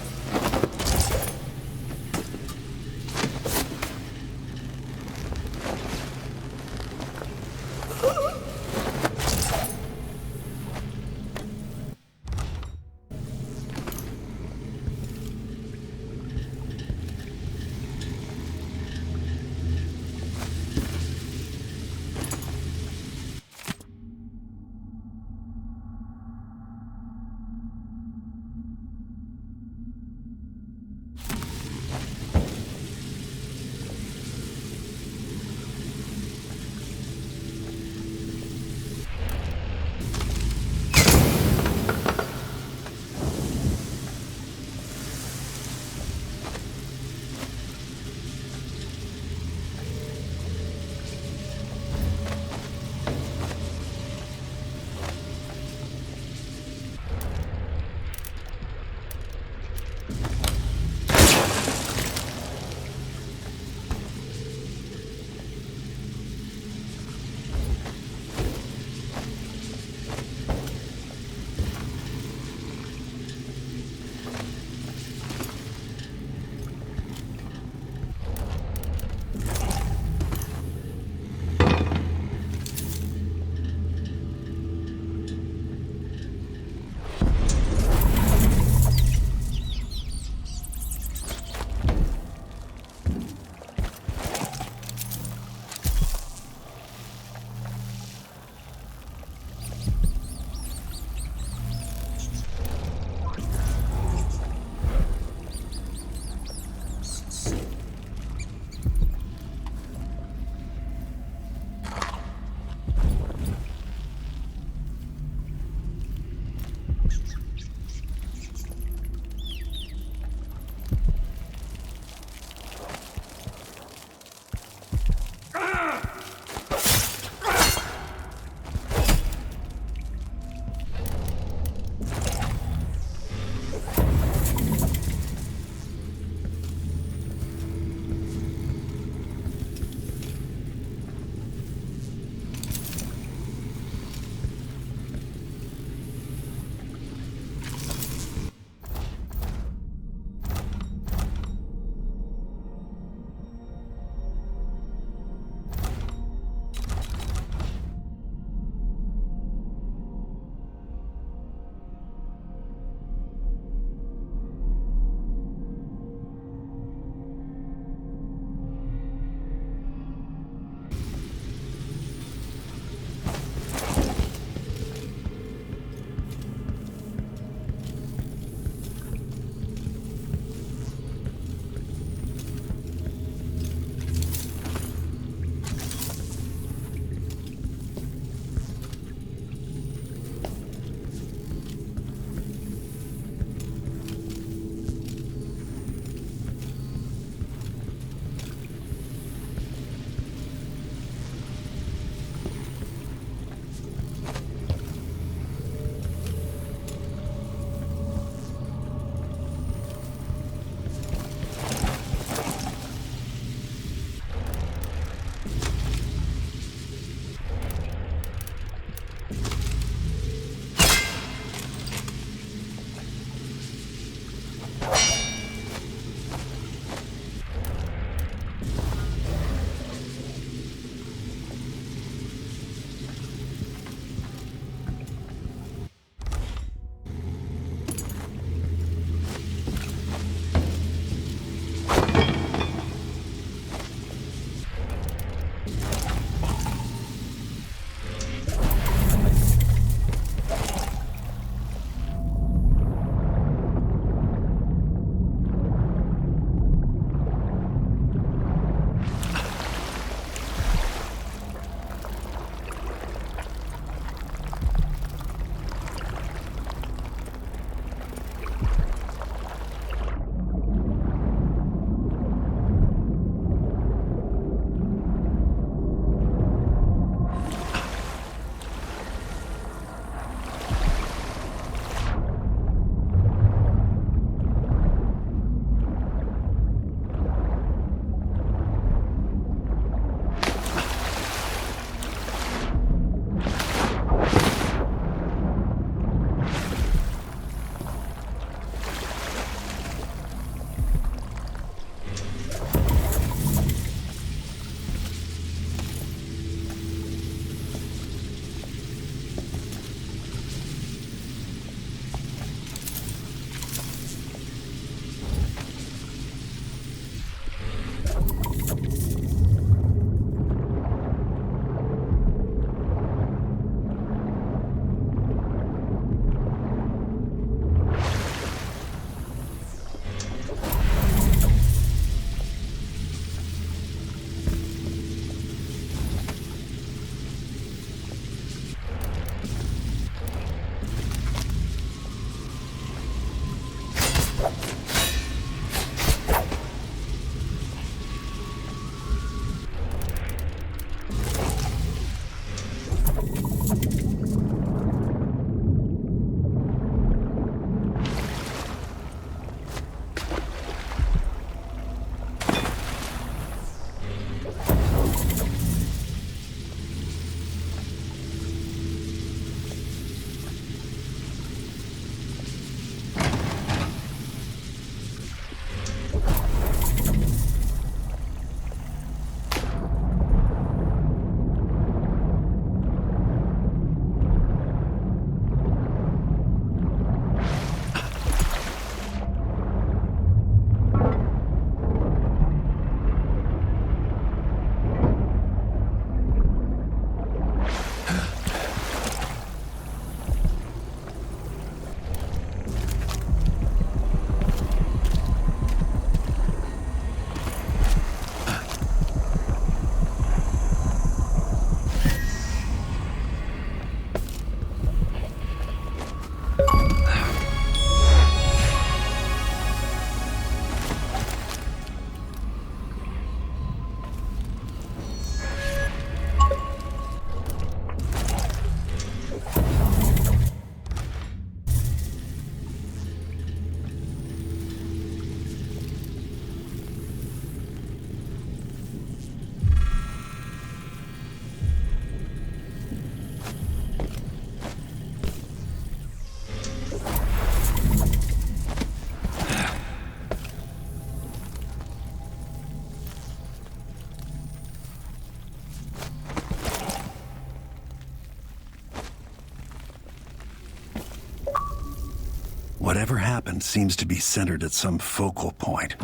D: Whatever happened seems to be centered at some focal point.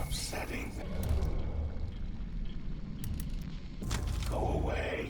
K: Upsetting. Go away.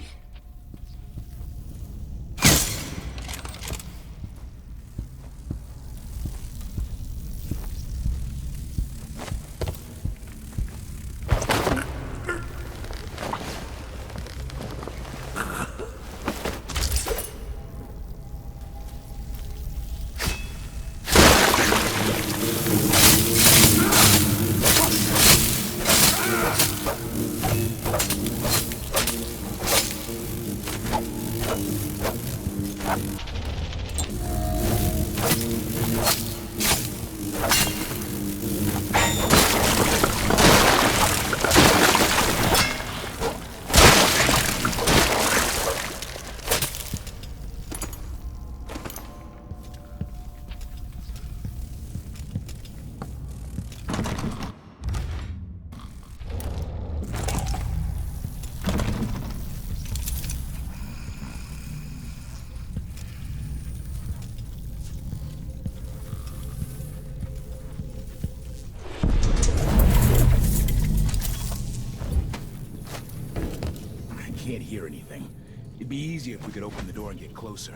C: Can't hear anything. It'd be easier if we could open the door and get closer.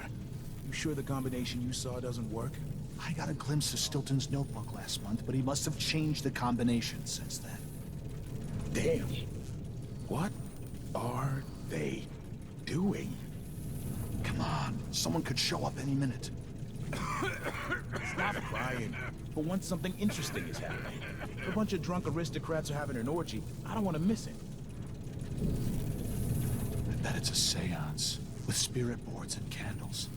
C: You sure the combination you saw doesn't work?
B: I got a glimpse of Stilton's notebook last month, but he must have changed the combination since then.
C: Damn. What are they doing?
B: Come on, someone could show up any minute.
C: Stop crying. For once, something interesting is happening. A bunch of drunk aristocrats are having an orgy. I don't want to miss it.
B: I bet it's a seance, with spirit boards and candles.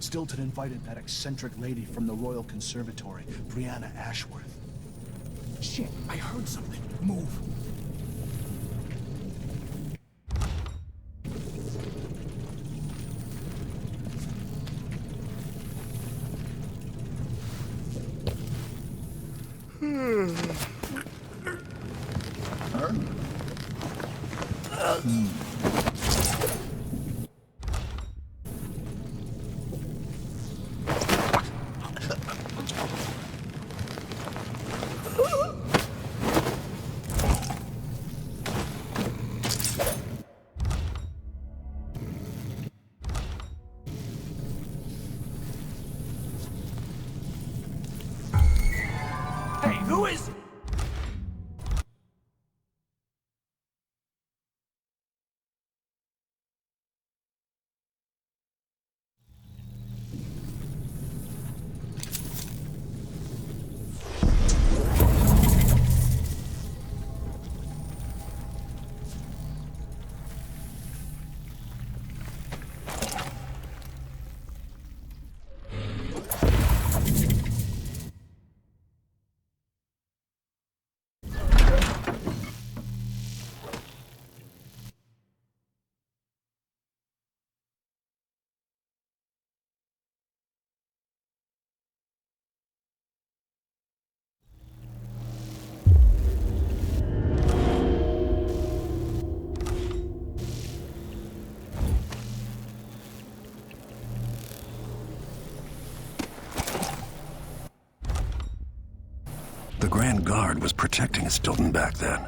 B: Stilton invited that eccentric lady from the Royal Conservatory, Brianna Ashworth.
C: Shit, I heard something. Move.
A: Hey, who is...
D: The Grand Guard was protecting Stilton back then.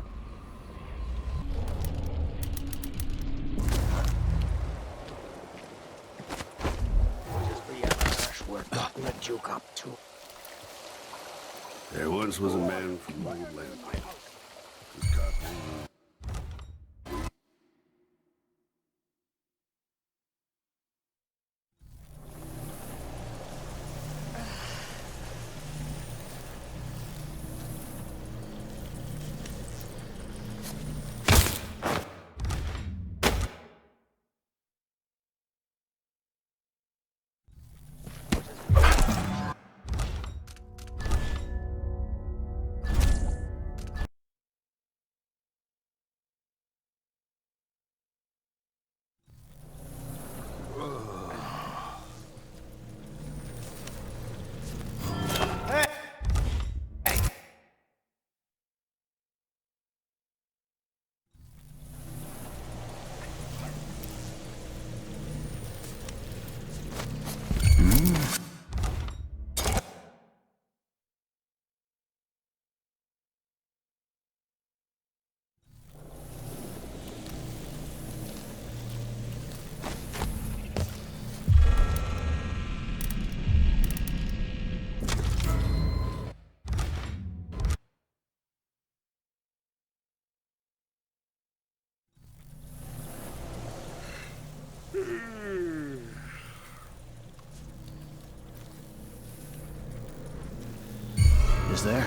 R: There once was a man from Longplay.
M: almost there.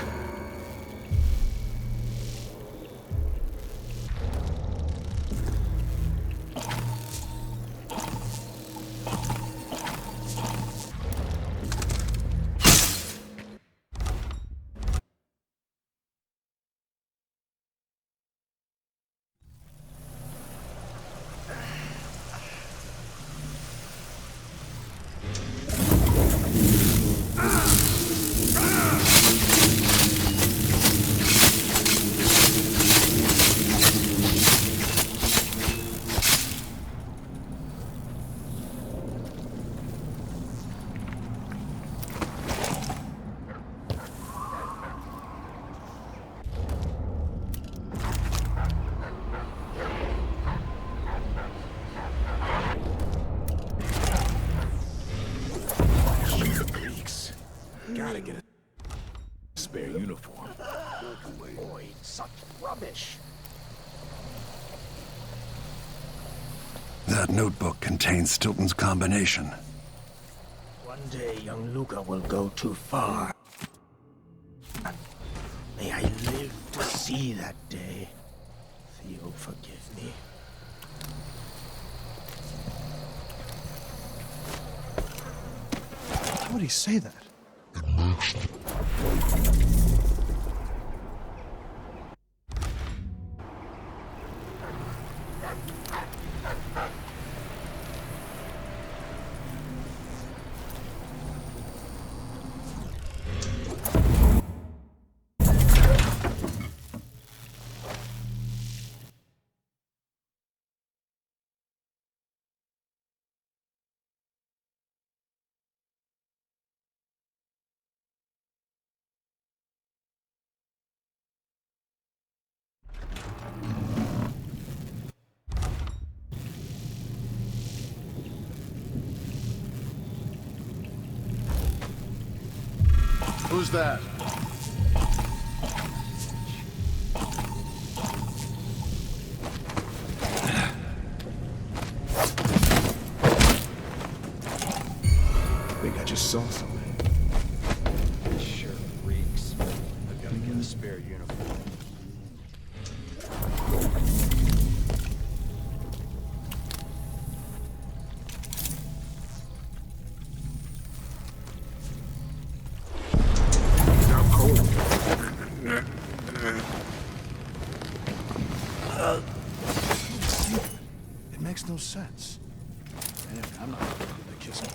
C: Gotta get a spare uniform.
A: Boy, such rubbish.
D: That notebook contains Stilton's combination.
K: One day, young Luca will go too far. May I live to see that day. Theo, forgive me.
B: How would he say that? Who's that?
C: I think I just saw something.
A: This sure reeks. I've got to get a spare uniform.
B: It makes no sense. Anyway, I'm not going to kiss him.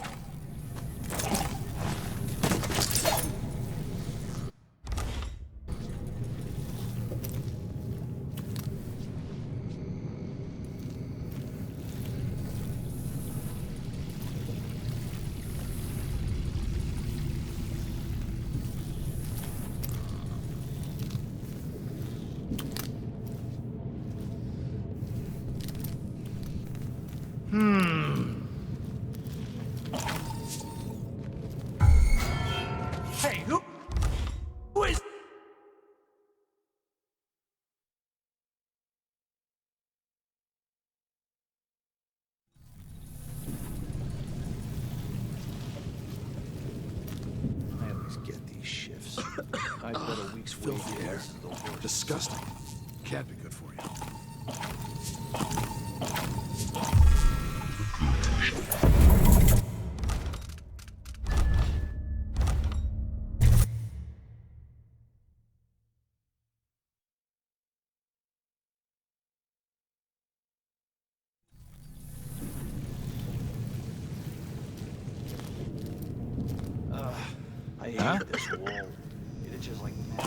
A: Hey, who is...
B: I always get these shifts. I bet a week's filthy air. Disgusting. Can't be good for you.
A: I hate this wall. It itches like mad.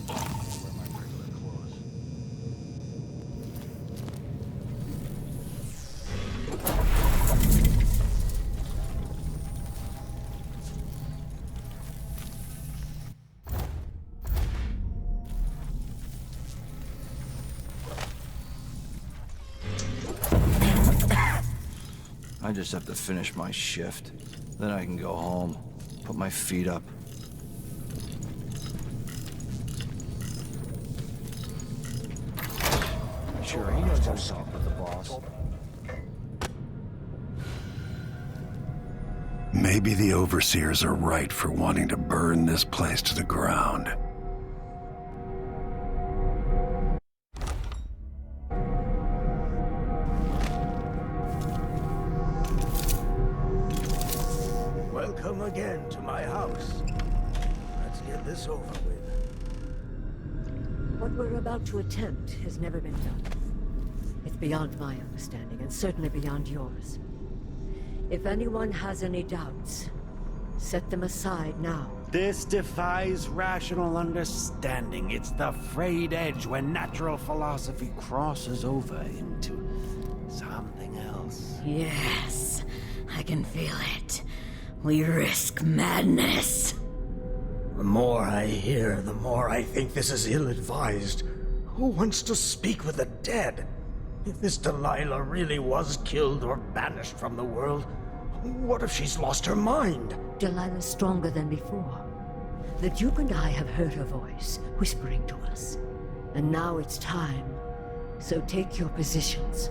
A: Wear my regular clothes. I just have to finish my shift. Then I can go home, put my feet up. Sure, he knows what's up with the boss.
D: Maybe the overseers are right for wanting to burn this place to the ground.
K: Welcome again to my house. Let's get this over with.
Q: What we're about to attempt has never been done. It's beyond my understanding, and certainly beyond yours. If anyone has any doubts, set them aside now.
S: This defies rational understanding. It's the frayed edge when natural philosophy crosses over into something else.
W: Yes, I can feel it. We risk madness.
K: The more I hear, the more I think this is ill-advised. Who wants to speak with the dead? If this Delilah really was killed or banished from the world, what if she's lost her mind?
Q: Delilah's stronger than before. The Duke and I have heard her voice, whispering to us. And now it's time. So take your positions.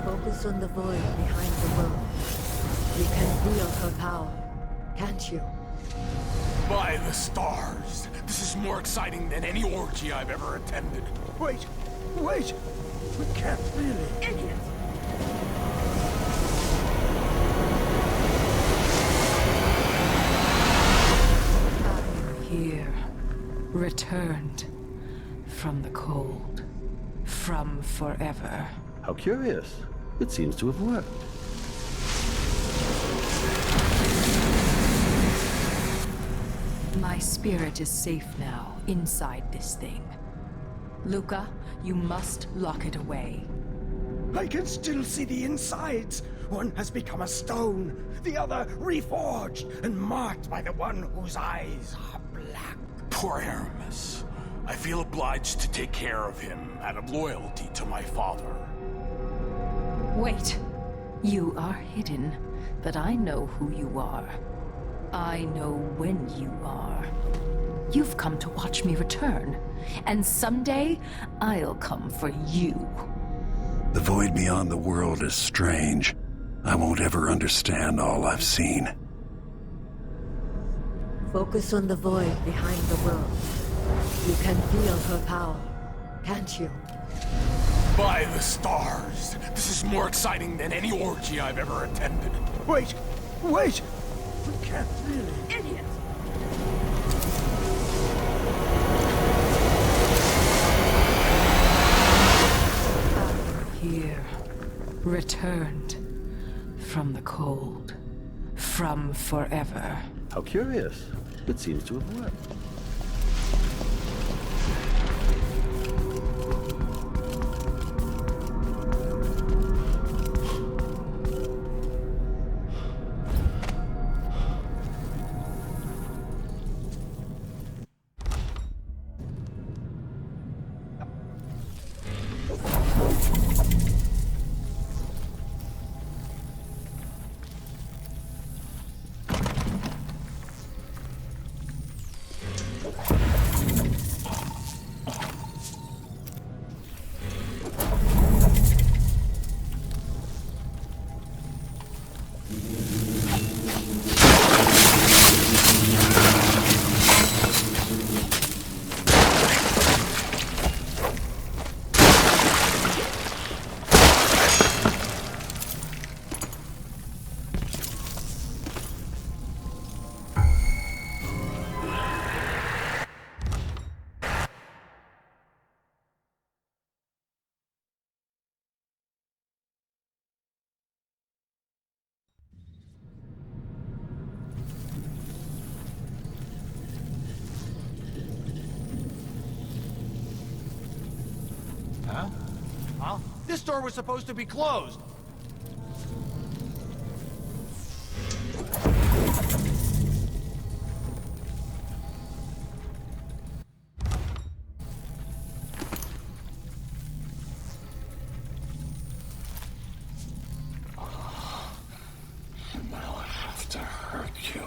Q: Focus on the void behind the world. You can feel her power, can't you?
C: By the stars! This is more exciting than any orgy I've ever attended.
K: Wait! Wait! We can't really...
Q: Idiot!
X: Here, returned from the cold, from forever.
R: How curious. It seems to have worked.
X: My spirit is safe now, inside this thing. Luca, you must lock it away.
K: I can still see the insides. One has become a stone, the other reforged and marked by the one whose eyes are black.
C: Poor Aramis. I feel obliged to take care of him out of loyalty to my father.
X: Wait. You are hidden, but I know who you are. I know when you are. You've come to watch me return, and someday I'll come for you.
D: The void beyond the world is strange. I won't ever understand all I've seen.
Q: Focus on the void behind the world. You can feel her power, can't you?
C: By the stars! This is more exciting than any orgy I've ever attended.
K: Wait! Wait! We can't really...
Q: Idiot!
X: Here, returned from the cold, from forever.
R: How curious. It seems to have worked.
A: Huh? Huh? This door was supposed to be closed.
B: Now I have to hurt you.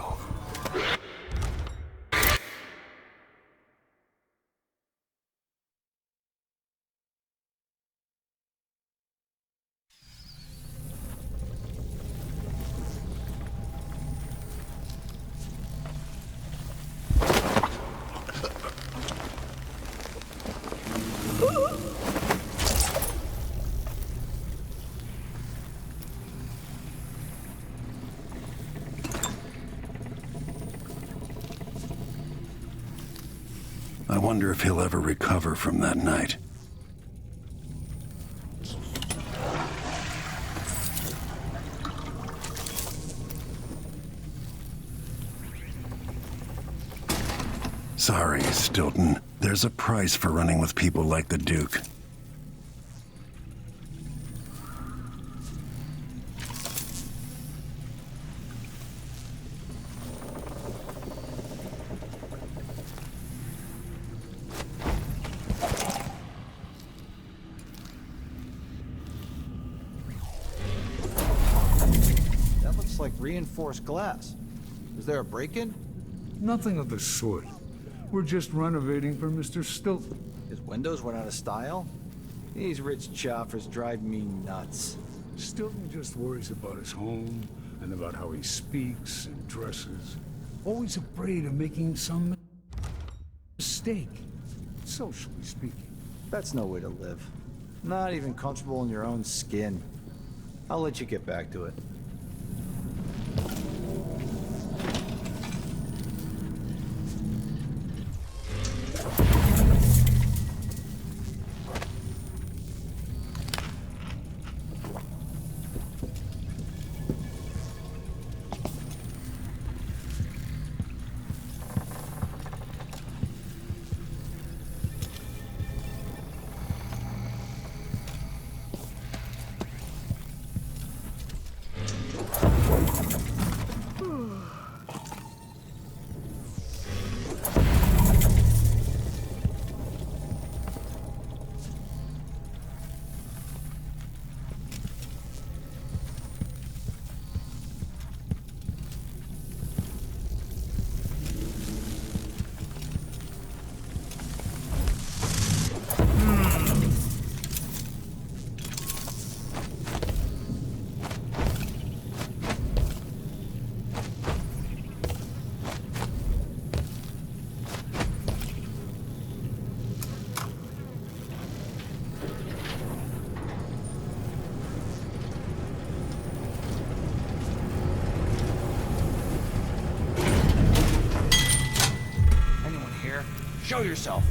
D: wonder if he'll ever recover from that night. Sorry, Stilton. There's a price for running with people like the Duke.
A: That looks like reinforced glass. Is there a break-in?
O: Nothing of the sort. We're just renovating for Mr. Stilton.
A: His windows went out of style? These rich choppers drive me nuts.
O: Stilton just worries about his home and about how he speaks and dresses. Always afraid of making some mistake, socially speaking.
A: That's no way to live. Not even comfortable in your own skin. I'll let you get back to it.
F: Show yourself.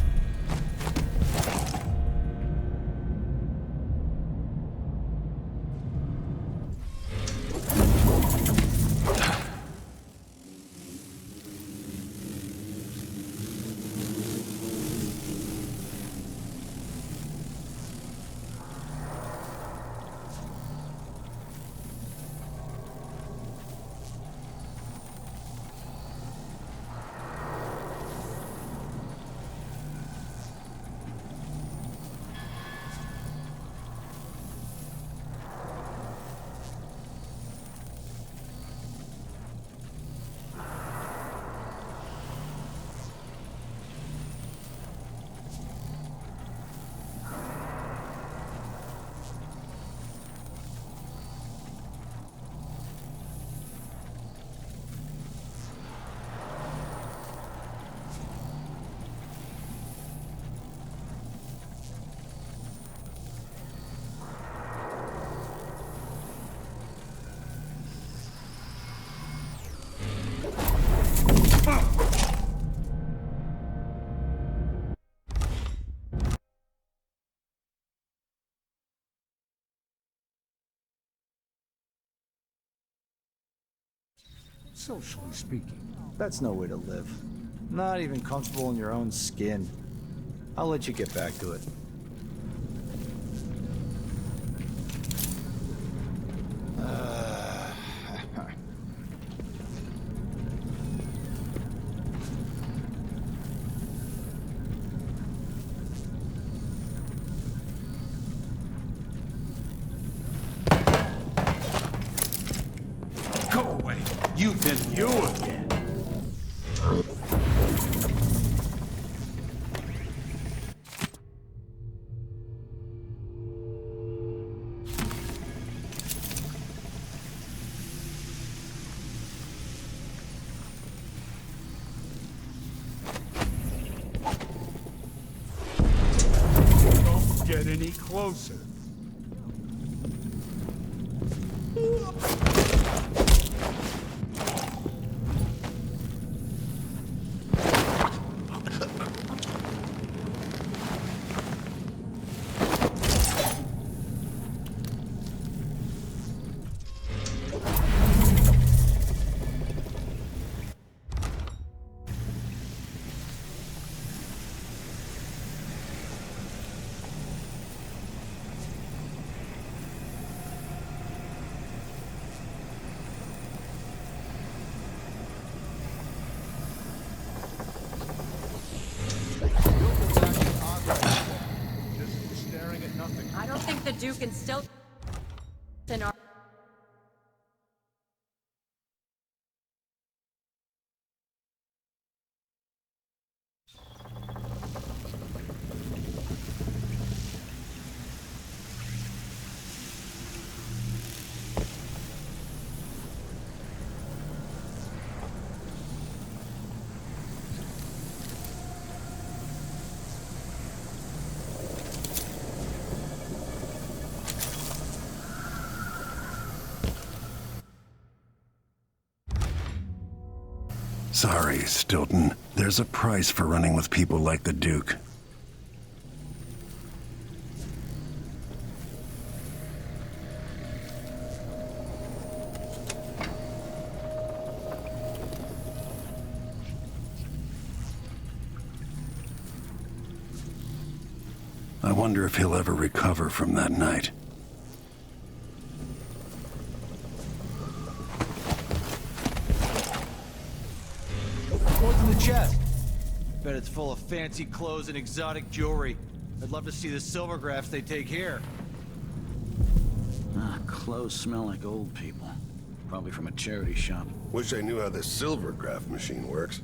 O: Socially speaking.
A: That's no way to live. Not even comfortable in your own skin. I'll let you get back to it.
O: Go away. You did you again. Don't get any closer.
P: Duke and Stilton are...
D: Sorry, Stilton. There's a price for running with people like the Duke. I wonder if he'll ever recover from that night.
A: What's in the chest? Bet it's full of fancy clothes and exotic jewelry. I'd love to see the silvergraphs they take here.
M: Clothes smell like old people. Probably from a charity shop.
I: Wish I knew how the silvergraph machine works.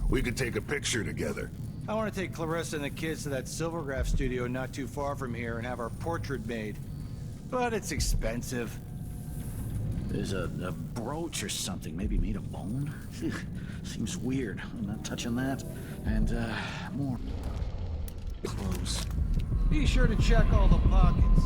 I: We could take a picture together.
A: I want to take Clarissa and the kids to that silvergraph studio not too far from here and have our portrait made. But it's expensive.
M: There's a brooch or something, maybe made of bone? Seems weird. I'm not touching that. And, more clothes.
A: Be sure to check all the pockets.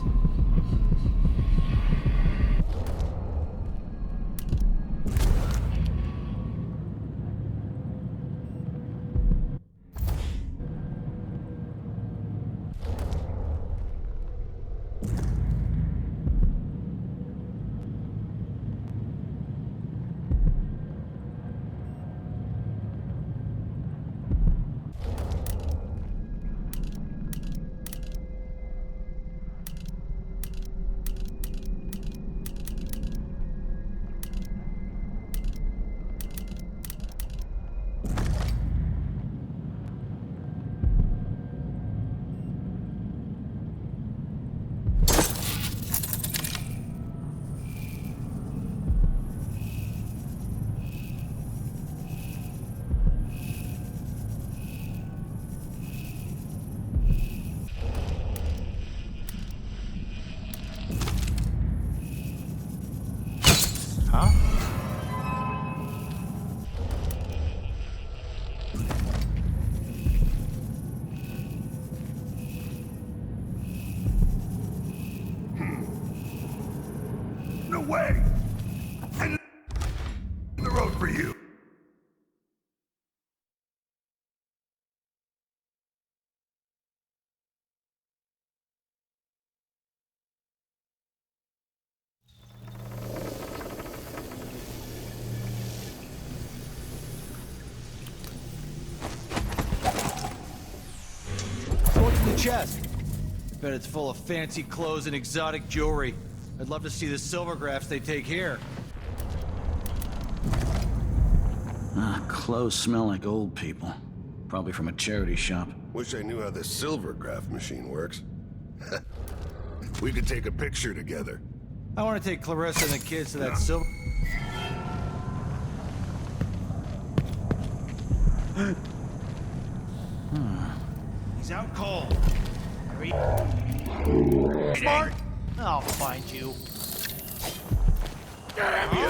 I: Way! And the road for you.
A: What's in the chest? Bet it's full of fancy clothes and exotic jewelry. I'd love to see the silvergraphs they take here.
M: Clothes smell like old people. Probably from a charity shop.
I: Wish I knew how the silvergraph machine works. We could take a picture together.
A: I want to take Clarissa and the kids to that silver... He's out cold. Smart? I'll find you.
I: Damn you!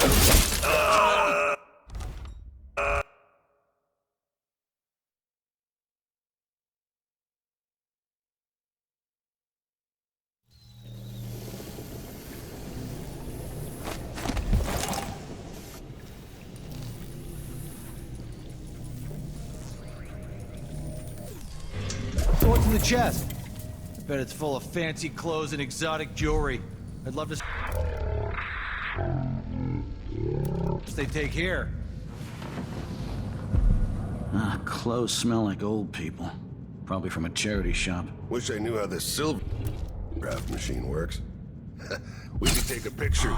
A: What's in the chest? I bet it's full of fancy clothes and exotic jewelry. I'd love to... they take here.
M: Clothes smell like old people. Probably from a charity shop.
I: Wish I knew how the silvergraph machine works. We could take a picture.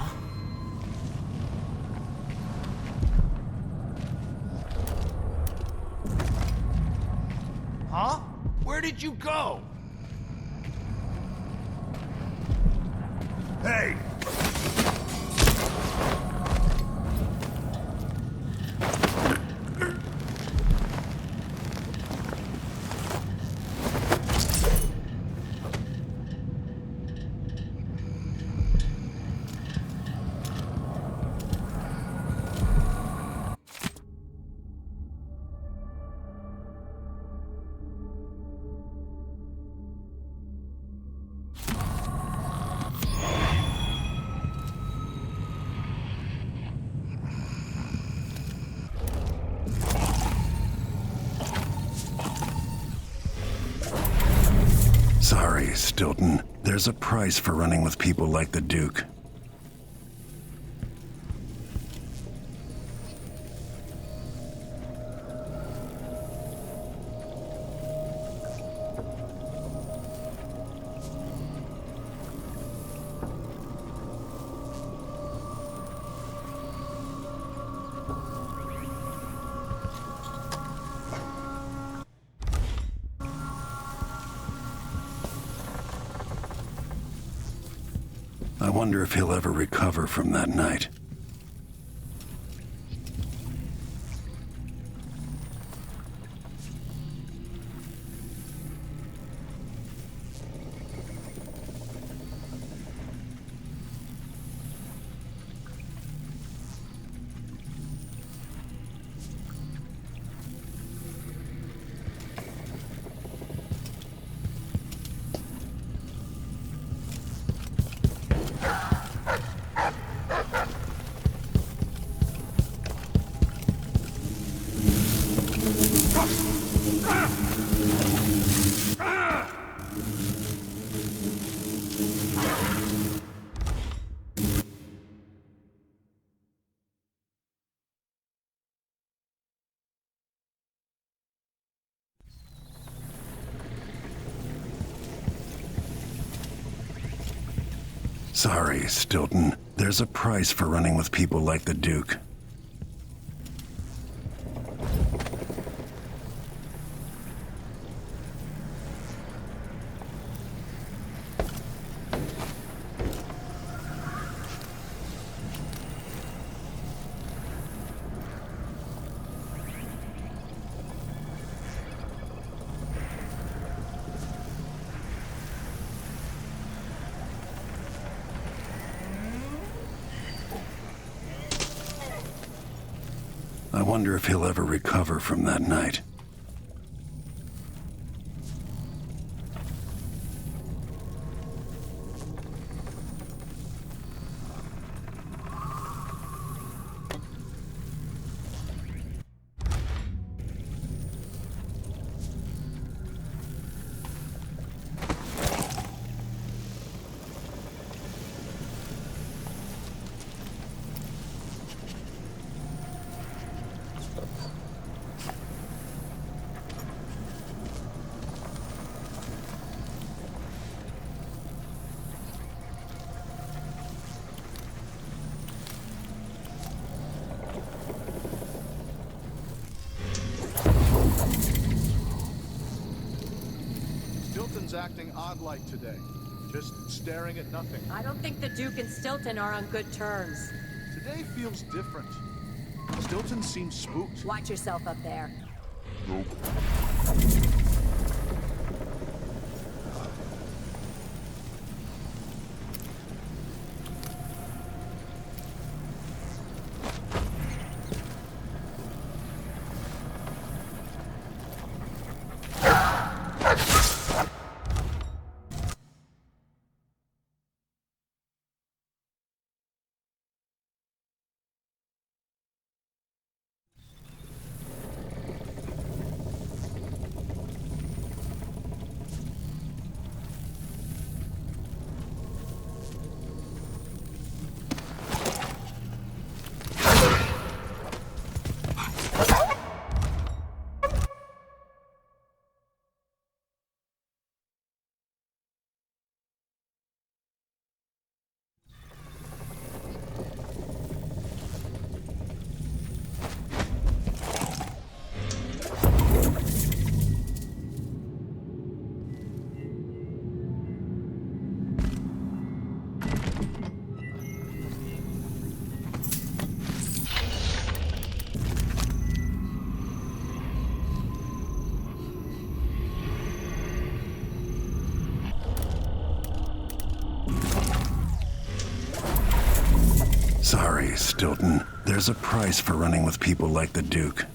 F: Huh? Where did you go?
I: Hey!
D: Sorry, Stilton. There's a price for running with people like the Duke. I wonder if he'll ever recover from that night. Sorry, Stilton. There's a price for running with people like the Duke. I wonder if he'll ever recover from that night.
B: Acting odd-like today, just staring at nothing.
P: I don't think the Duke and Stilton are on good terms.
B: Today feels different. Stilton seems spooked.
P: Watch yourself up there.
B: Nope.
D: Sorry, Stilton. There's a price for running with people like the Duke.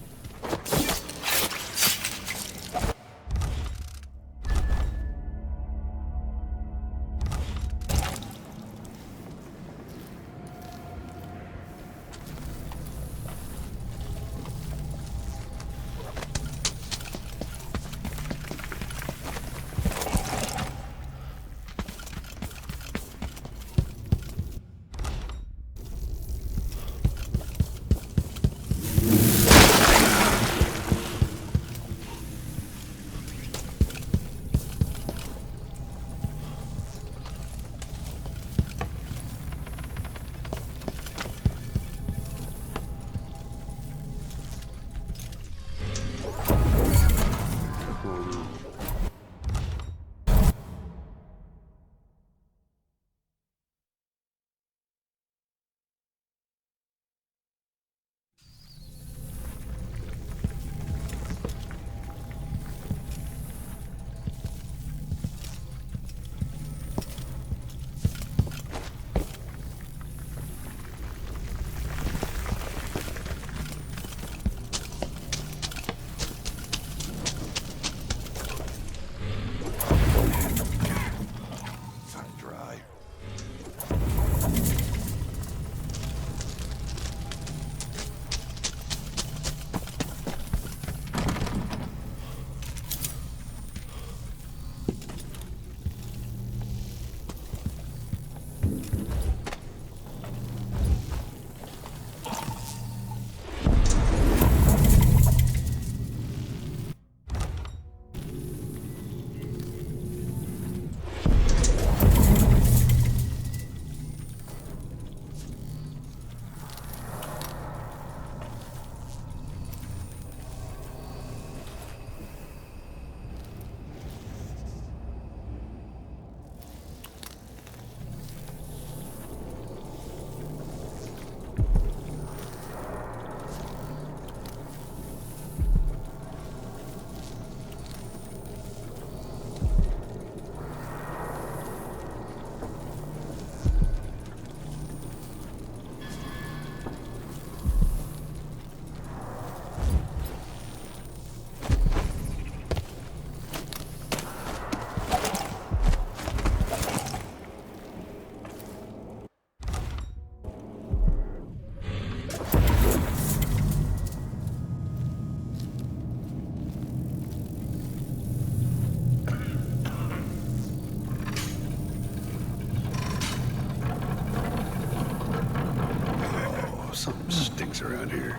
D: Something stinks around here.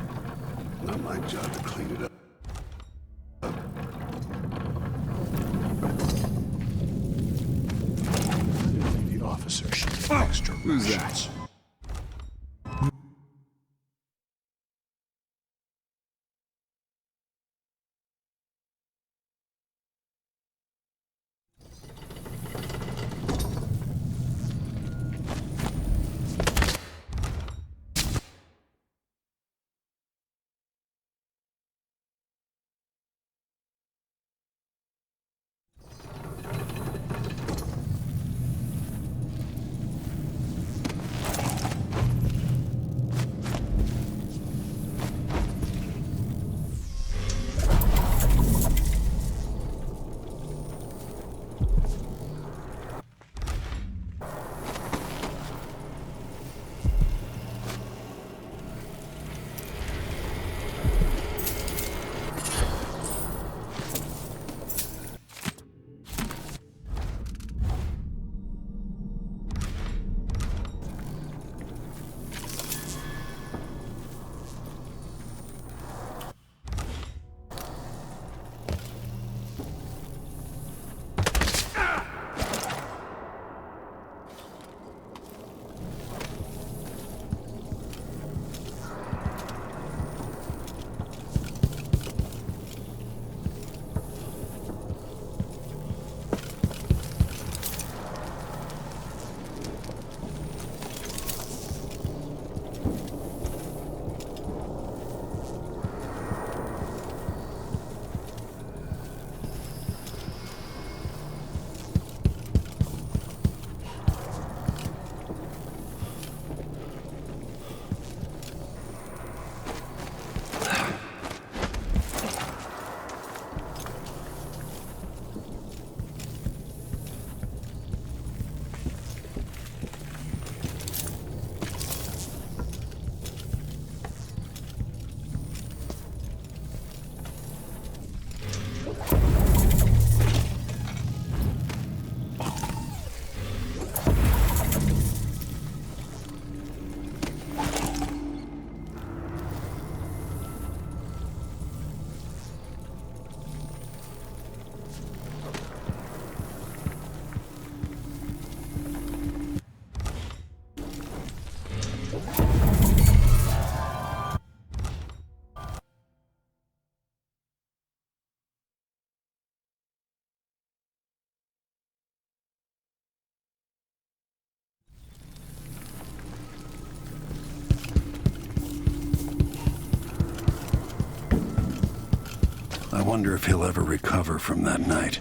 D: Not my job to clean it up.
B: The officer should get extra
C: Who's that?
B: rations.
D: wonder if he'll ever recover from that night.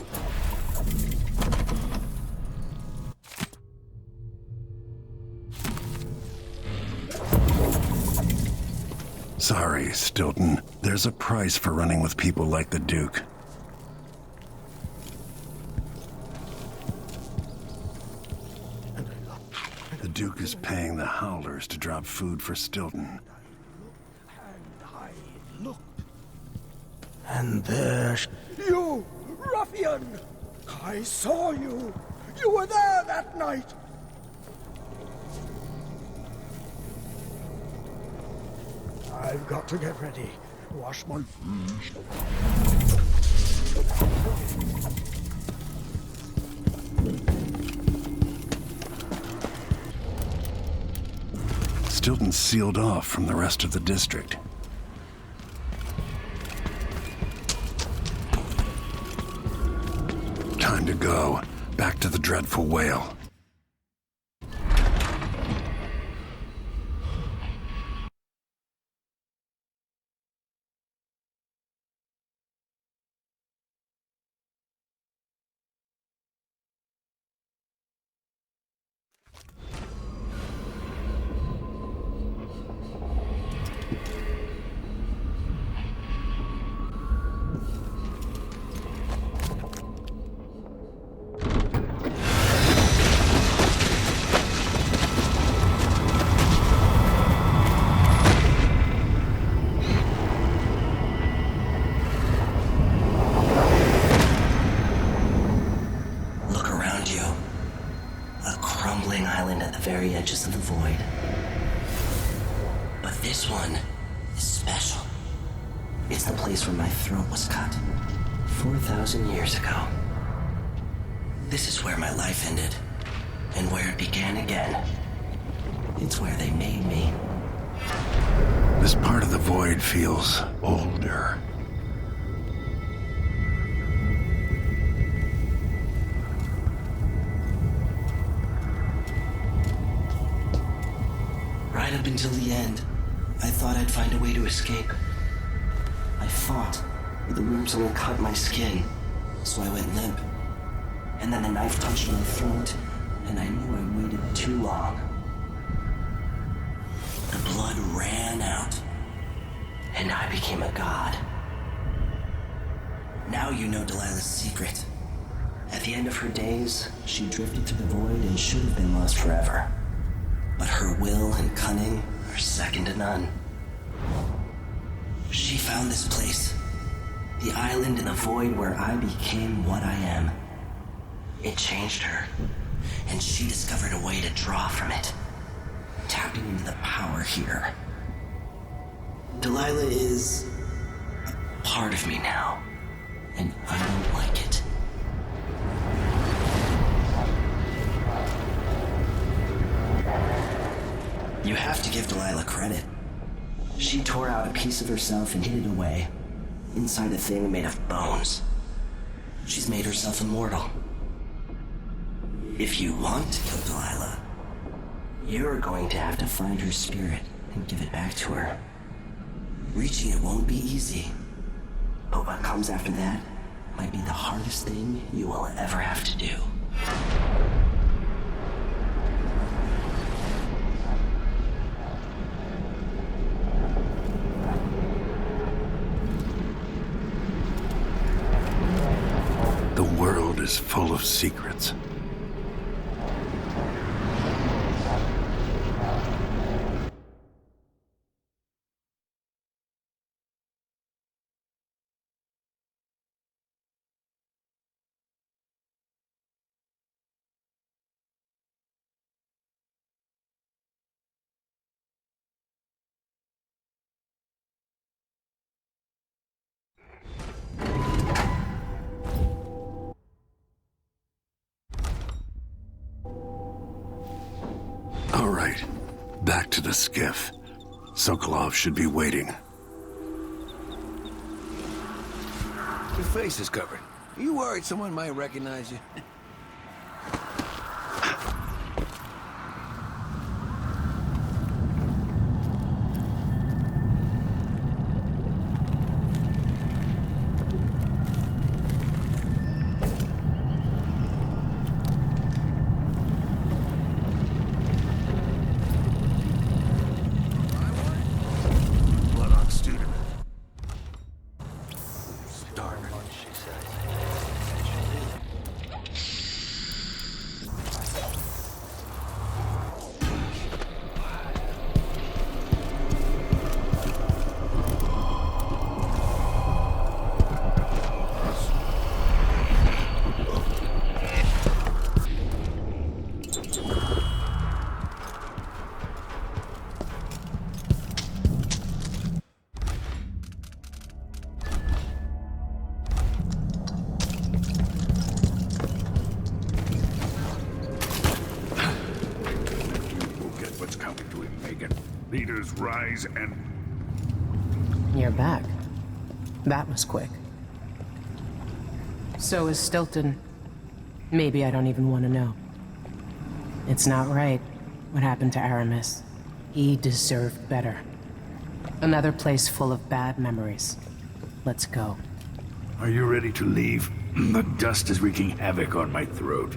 D: Sorry, Stilton. There's a price for running with people like the Duke. The Duke is paying the Howlers to drop food for Stilton.
K: And there... You, ruffian! I saw you! You were there that night! I've got to get ready. Wash my feet.
D: Stilton's sealed off from the rest of the district. Time to go. Back to the dreadful whale.
L: Very edges of the void. But this one is special. It's the place where my throat was cut 4,000 years ago. This is where my life ended, and where it began again. It's where they made me.
D: This part of the void feels older.
L: Right up until the end, I thought I'd find a way to escape. I fought, but the wounds only cut my skin, so I went limp. And then the knife touched my throat, and I knew I waited too long. The blood ran out, and I became a god. Now you know Delilah's secret. At the end of her days, she drifted through the void and should have been lost forever. But her will and cunning are second to none. She found this place, the island in the void where I became what I am. It changed her, and she discovered a way to draw from it, tapping into the power here. Delilah is a part of me now, and I don't like it. You have to give Delilah credit. She tore out a piece of herself and hid it away, inside a thing made of bones. She's made herself immortal. If you want to kill Delilah, you're going to have to find her spirit and give it back to her. Reaching it won't be easy, but what comes after that might be the hardest thing you will ever have to do.
D: The world is full of secrets. All right, back to the skiff. Sokolov should be waiting.
C: Your face is covered. Are you worried someone might recognize you?
O: Leaders rise and...
G: You're back. That was quick. So is Stilton. Maybe I don't even want to know. It's not right, what happened to Aramis. He deserved better. Another place full of bad memories. Let's go.
O: Are you ready to leave? The dust is wreaking havoc on my throat.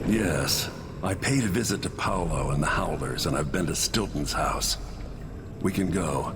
D: Yes. I paid a visit to Paolo and the Howlers, and I've been to Stilton's house. We can go.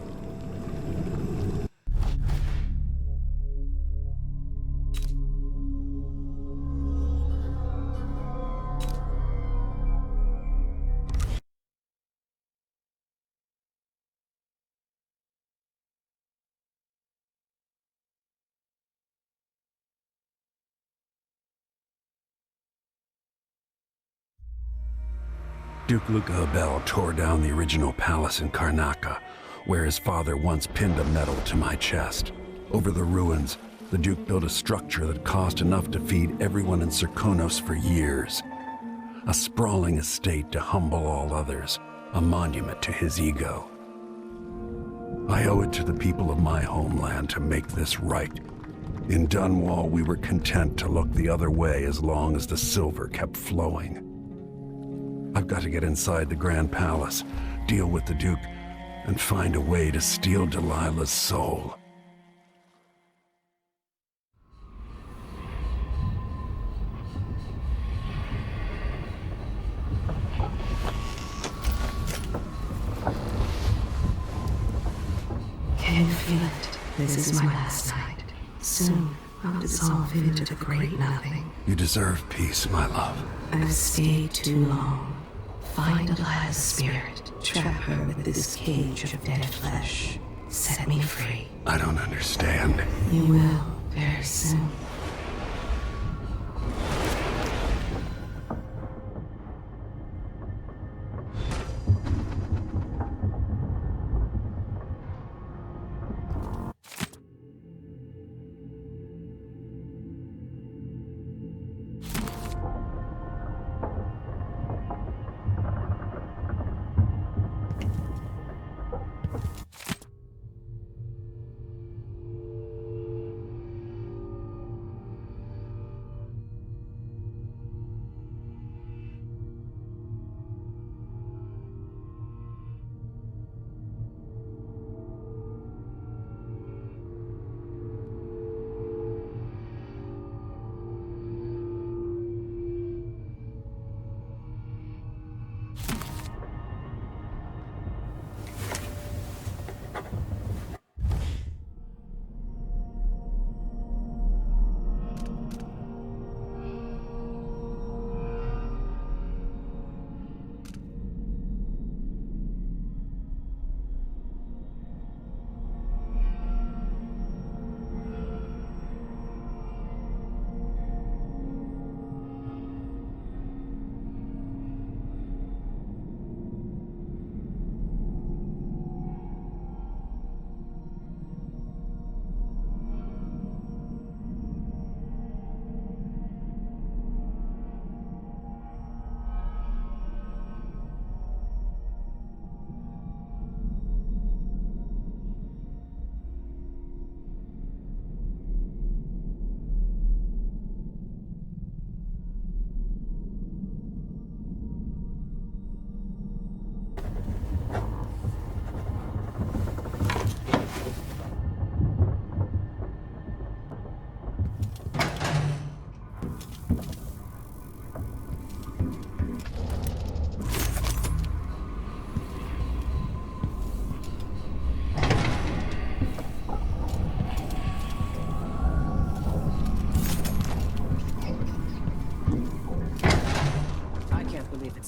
D: Duke Luca Abel tore down the original palace in Karnaca, where his father once pinned a medal to my chest. Over the ruins, the Duke built a structure that cost enough to feed everyone in Serkonos for years. A sprawling estate to humble all others, a monument to his ego. I owe it to the people of my homeland to make this right. In Dunwall, we were content to look the other way as long as the silver kept flowing. I've got to get inside the Grand Palace, deal with the Duke, and find a way to steal Delilah's soul.
X: Can you feel it? This is my last night. Soon, I'll dissolve into the great nothing.
D: You deserve peace, my love.
X: I've stayed too long. Find Delilah's spirit. Trap her with this cage of dead flesh. Set me free.
D: I don't understand.
X: You will, very soon.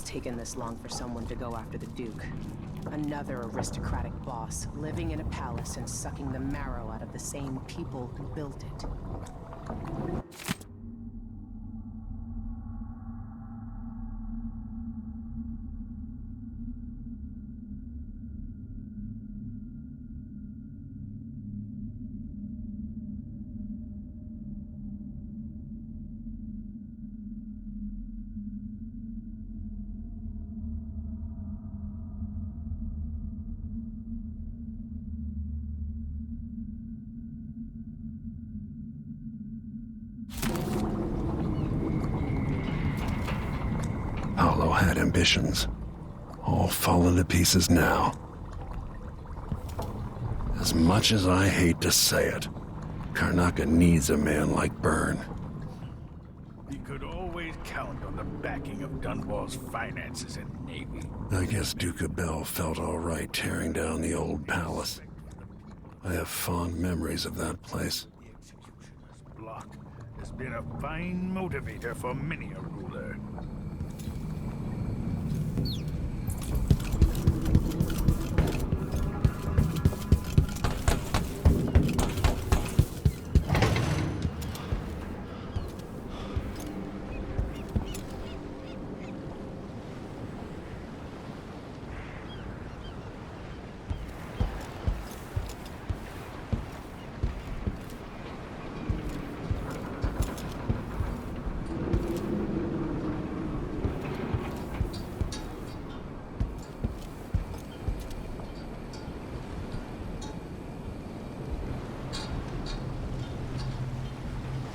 G: Taken this long for someone to go after the Duke. Another aristocratic boss, living in a palace and sucking the marrow out of the same people who built it.
D: Paolo had ambitions. All falling to pieces now. As much as I hate to say it, Karnaca needs a man like Byrne.
O: He could always count on the backing of Dunwall's finances and navy.
D: I guess Duke Abel felt all right tearing down the old palace. I have fond memories of that place.
O: Block has been a fine motivator for many a ruler.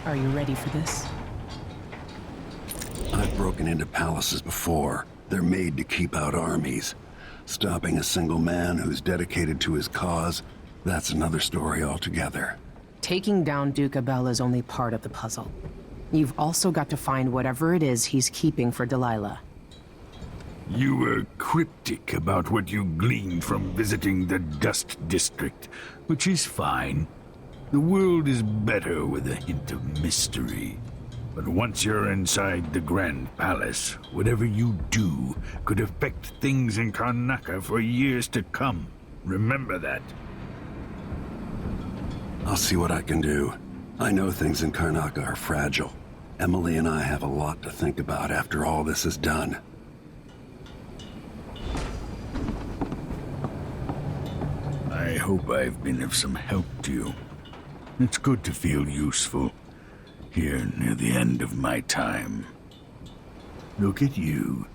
G: Are you ready for this?
D: I've broken into palaces before. They're made to keep out armies. Stopping a single man who's dedicated to his cause, that's another story altogether.
G: Taking down Duke Abel is only part of the puzzle. You've also got to find whatever it is he's keeping for Delilah.
O: You were cryptic about what you gleaned from visiting the Dust District, which is fine. The world is better with a hint of mystery. But once you're inside the Grand Palace, whatever you do could affect things in Karnaca for years to come. Remember that.
D: I'll see what I can do. I know things in Karnaca are fragile. Emily and I have a lot to think about after all this is done.
O: I hope I've been of some help to you. It's good to feel useful, here near the end of my time. Look at you.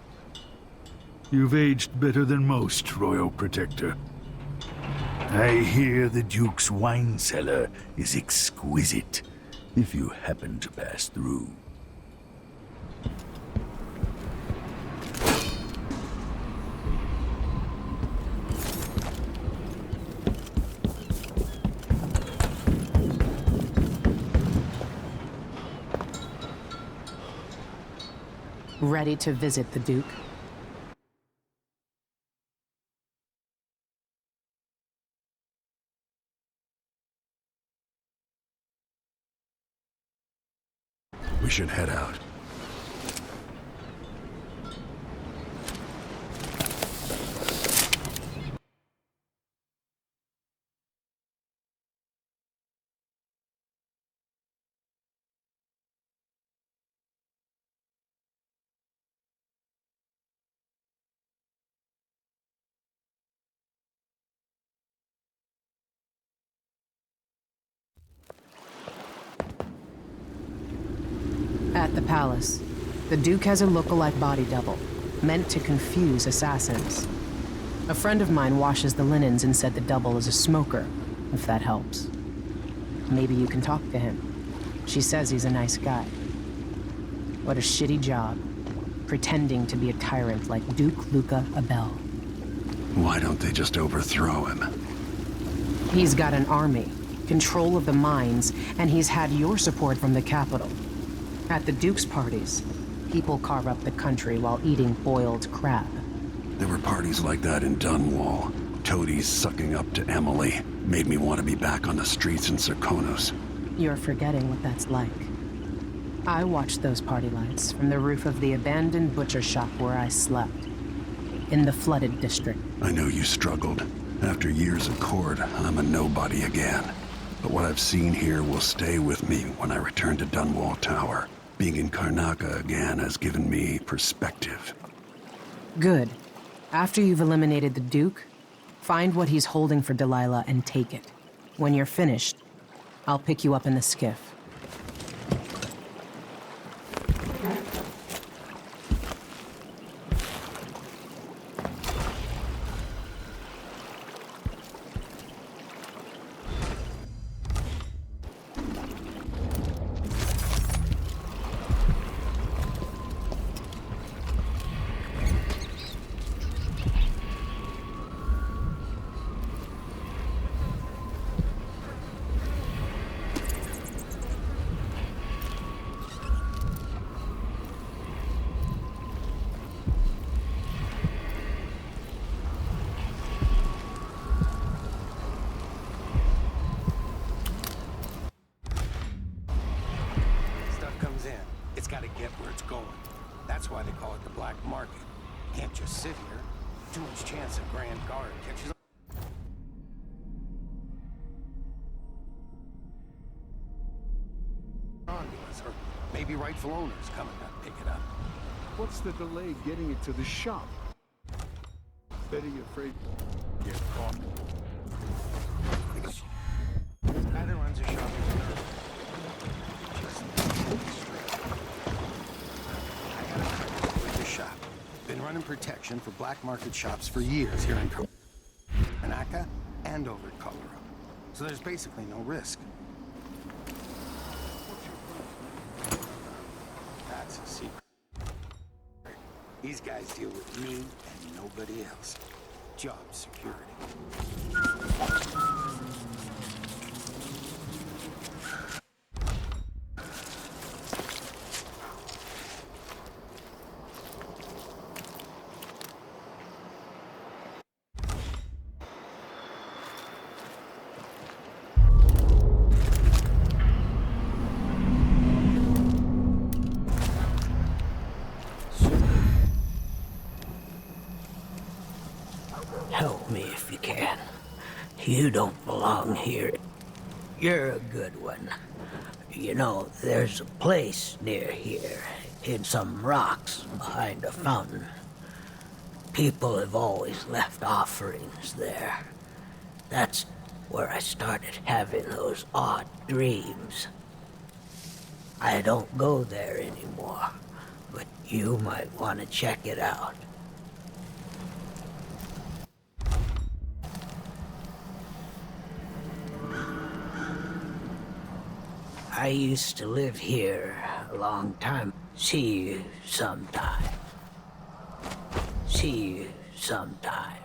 O: You've aged better than most, Royal Protector. I hear the Duke's wine cellar is exquisite, if you happen to pass through.
G: Ready to visit the Duke?
D: We should head out.
G: At the palace, the Duke has a lookalike body double, meant to confuse assassins. A friend of mine washes the linens and said the double is a smoker, if that helps. Maybe you can talk to him. She says he's a nice guy. What a shitty job, pretending to be a tyrant like Duke Luca Abel.
D: Why don't they just overthrow him?
G: He's got an army, control of the mines, and he's had your support from the capital. At the Duke's parties, people carve up the country while eating boiled crab.
D: There were parties like that in Dunwall. Toadies sucking up to Emily made me want to be back on the streets in Serkonos.
G: You're forgetting what that's like. I watched those party lights from the roof of the abandoned butcher shop where I slept. In the flooded district.
D: I know you struggled. After years at court, I'm a nobody again. But what I've seen here will stay with me when I return to Dunwall Tower. Being in Karnaca again has given me perspective.
G: Good. After you've eliminated the Duke, find what he's holding for Delilah and take it. When you're finished, I'll pick you up in the skiff.
S: gotta get where it's going. That's why they call it the black market. Can't just sit here. Too much chance of Grand Guard catches on to us, or maybe rightful owners coming to pick it up.
J: What's the delay getting it to the shop? Better you're afraid to get caught.
S: Guy that runs a shop is nervous. I got a friend with the shop. Been running protection for black market shops for years here in Manaka and over at Colorado. So there's basically no risk. That's a secret. These guys deal with me and nobody else. Job security.
W: Help me if you can. You don't belong here. You're a good one. You know, there's a place near here, in some rocks behind a fountain. People have always left offerings there. That's where I started having those odd dreams. I don't go there anymore, but you might want to check it out. I used to live here a long time. See you sometime. See you sometime.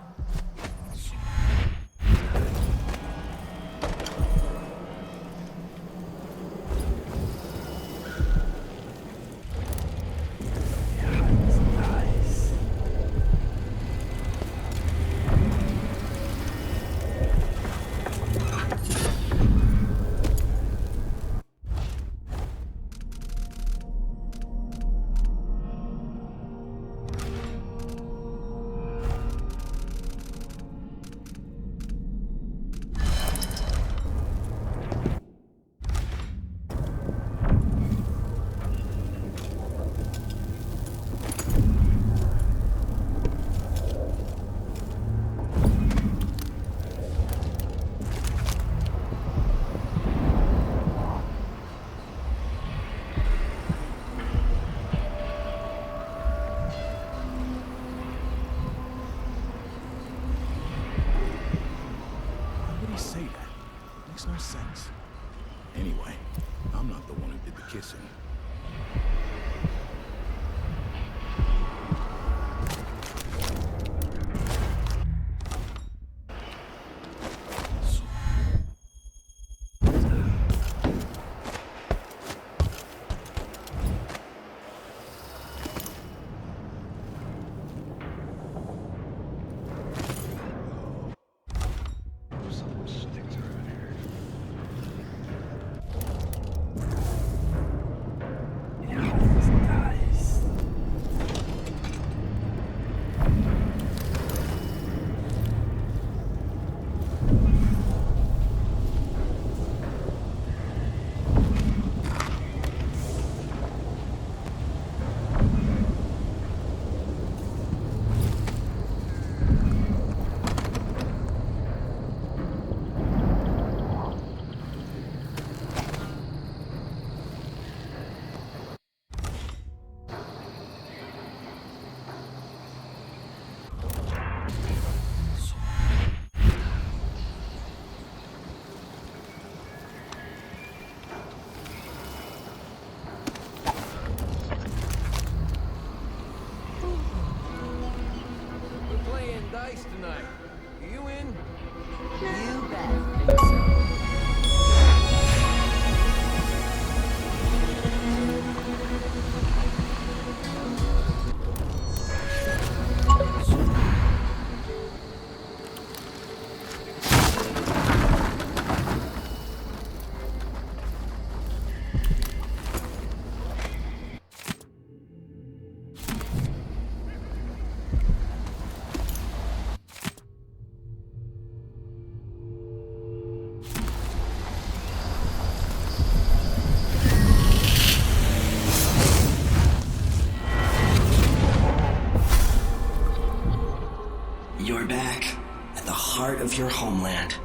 L: of your homeland.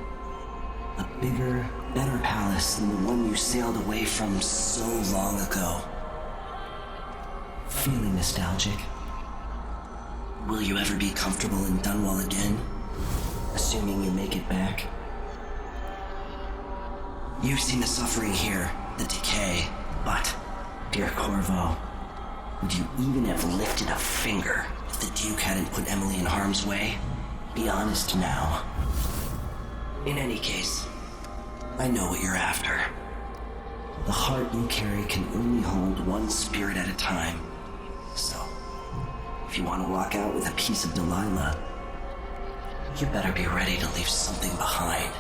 L: A bigger, better palace than the one you sailed away from so long ago. Feeling nostalgic? Will you ever be comfortable in Dunwall again? Assuming you make it back? You've seen the suffering here, the decay, but, dear Corvo, would you even have lifted a finger if the Duke hadn't put Emily in harm's way? Be honest now. In any case, I know what you're after. The heart you carry can only hold one spirit at a time. So, if you want to walk out with a piece of Delilah, you better be ready to leave something behind.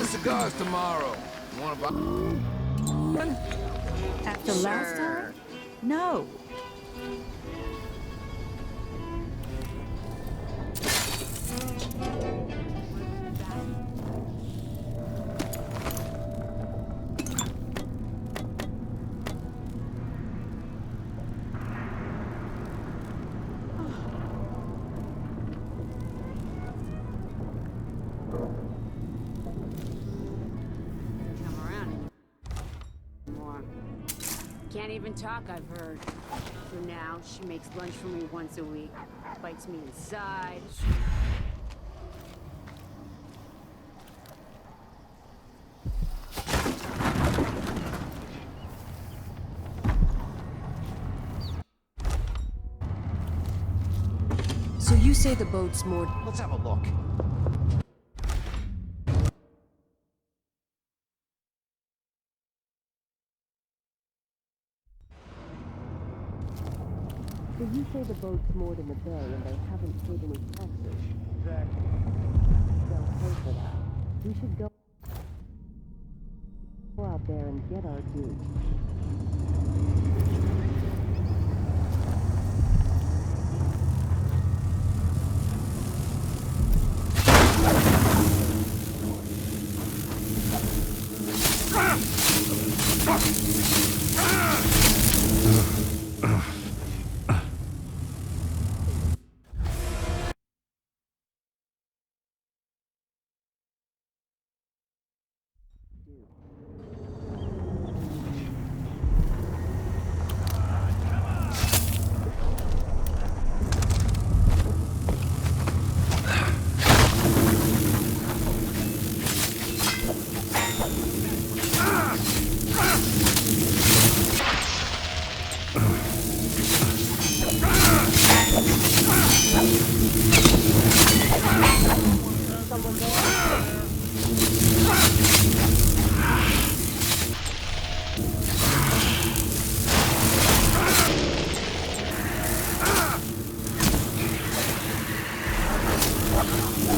N: Cigars tomorrow. You wanna buy?
E: After last time? No.
T: Can't even talk, I've heard. For now, she makes lunch for me once a week. Bites me inside.
E: So you say the boat's moored...
A: Let's have a look.
E: So you say the boat's moored in the bay and they haven't paid any taxes. Exactly. They'll pay for that. We should go out there and get our due.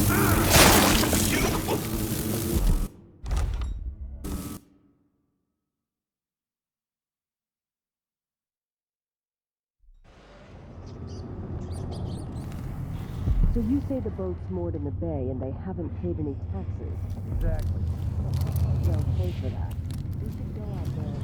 E: So you say the boat's moored in the bay and they haven't paid any taxes?
J: Exactly.
E: They'll pay for that. We should go out there and...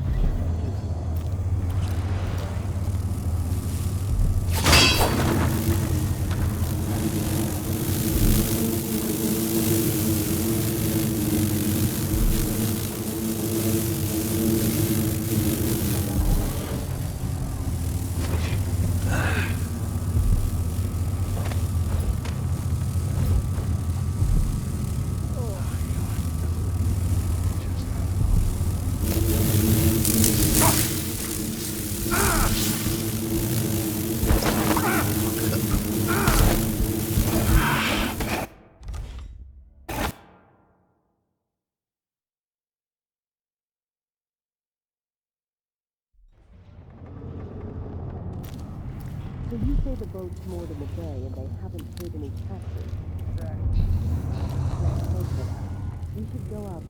E: So you say the boat's moored in the bay and they haven't paid any taxes?
J: Exactly.
E: They'll pay for that. We should go out...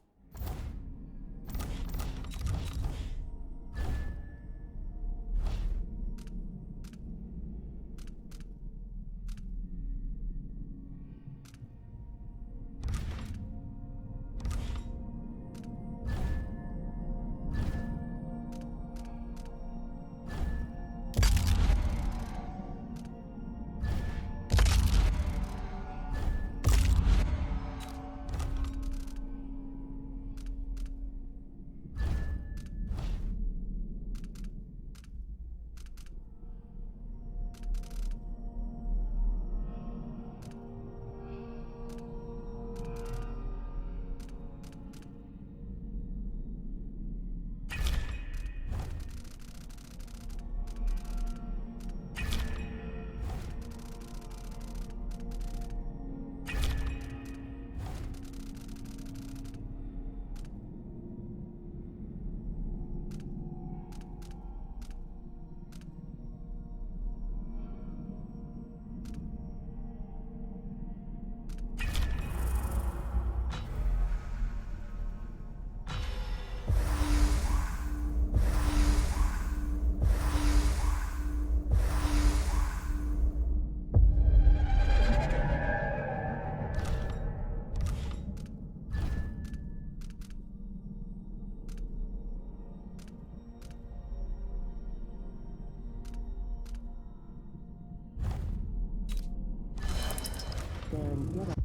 E: and get up.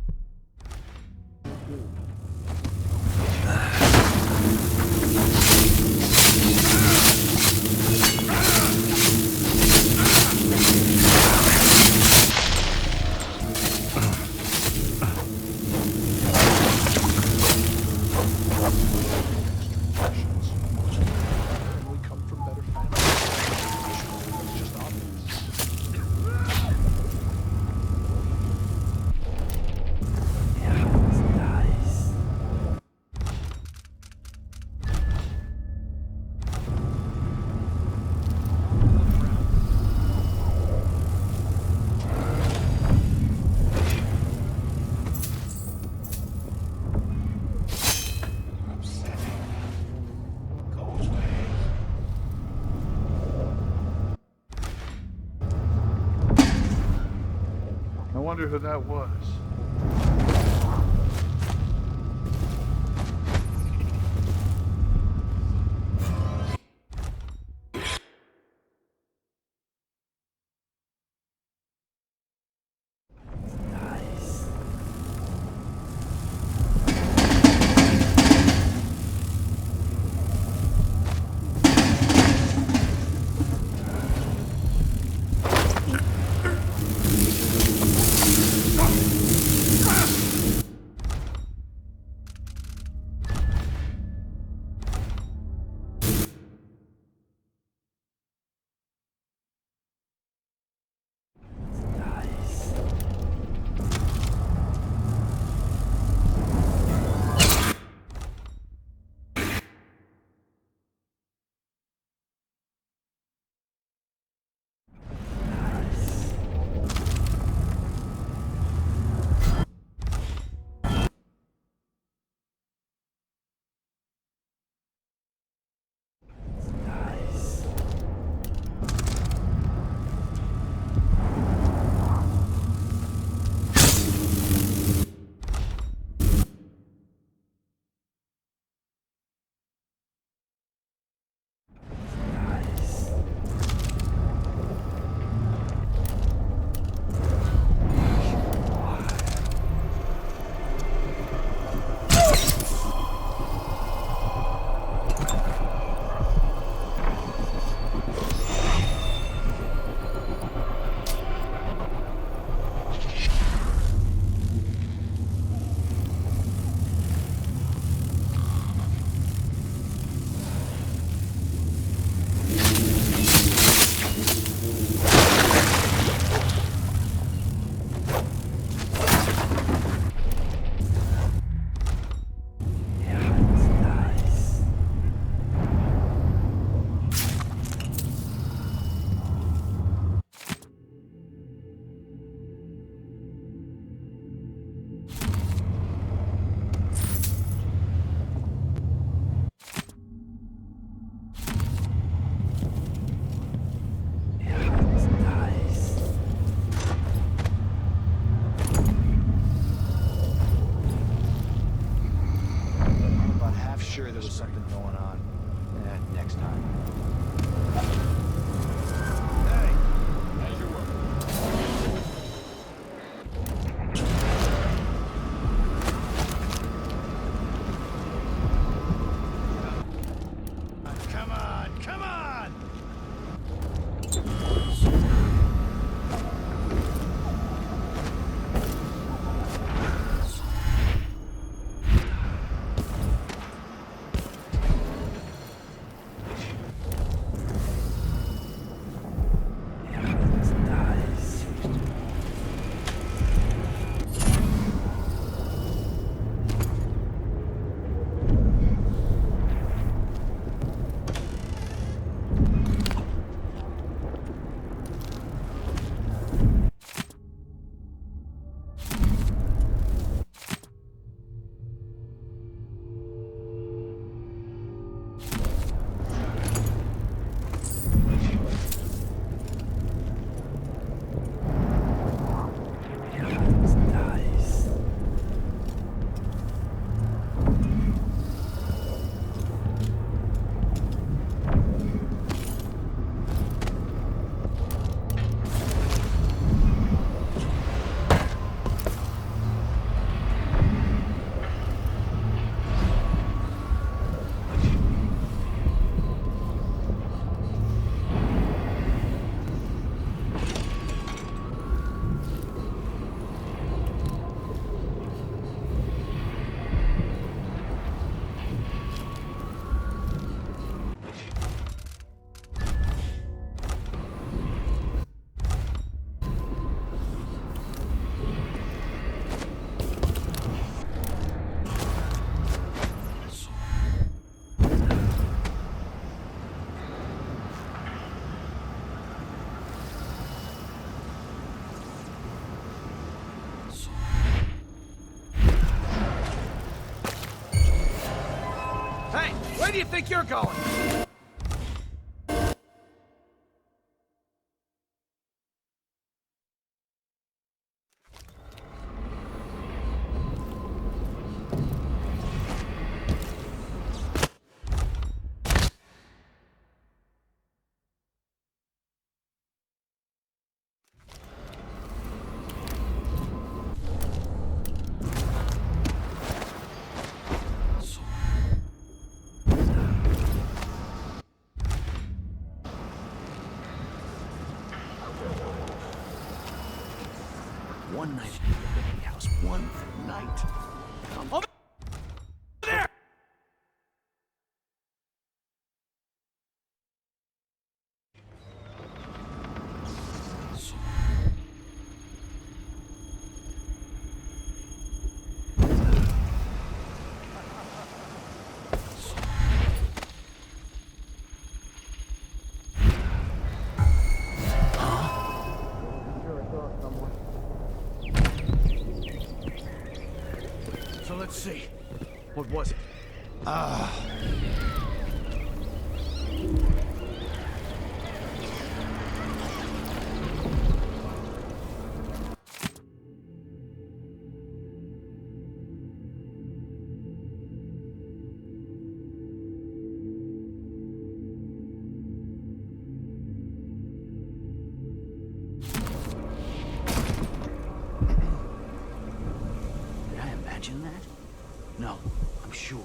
J: I wonder who that was.
K: Ah!
B: something going on. Next time.
A: Hey, how's your work? Come on, come on!
N: Where do you think you're going?
M: One night at the Whitney house. One night. Over there!
B: So let's see. What was it?
M: Did I imagine that? No, I'm sure.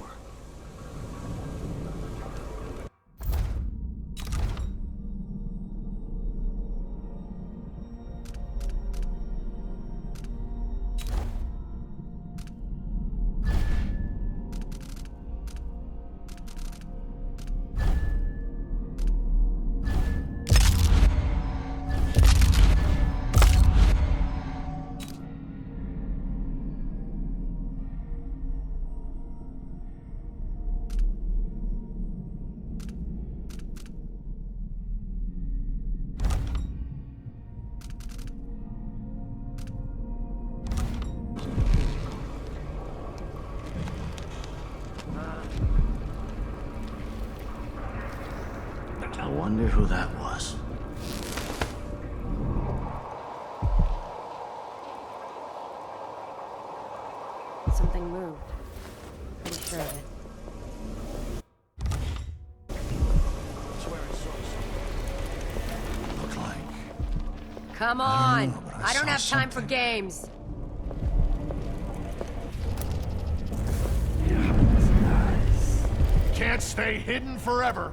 M: I wonder who that was.
P: Something moved. Pretty sure of it. Come
B: I
P: on!
B: don't know, but
P: I don't
B: saw
P: have time for
B: something.
P: games.
H: Can't stay hidden forever.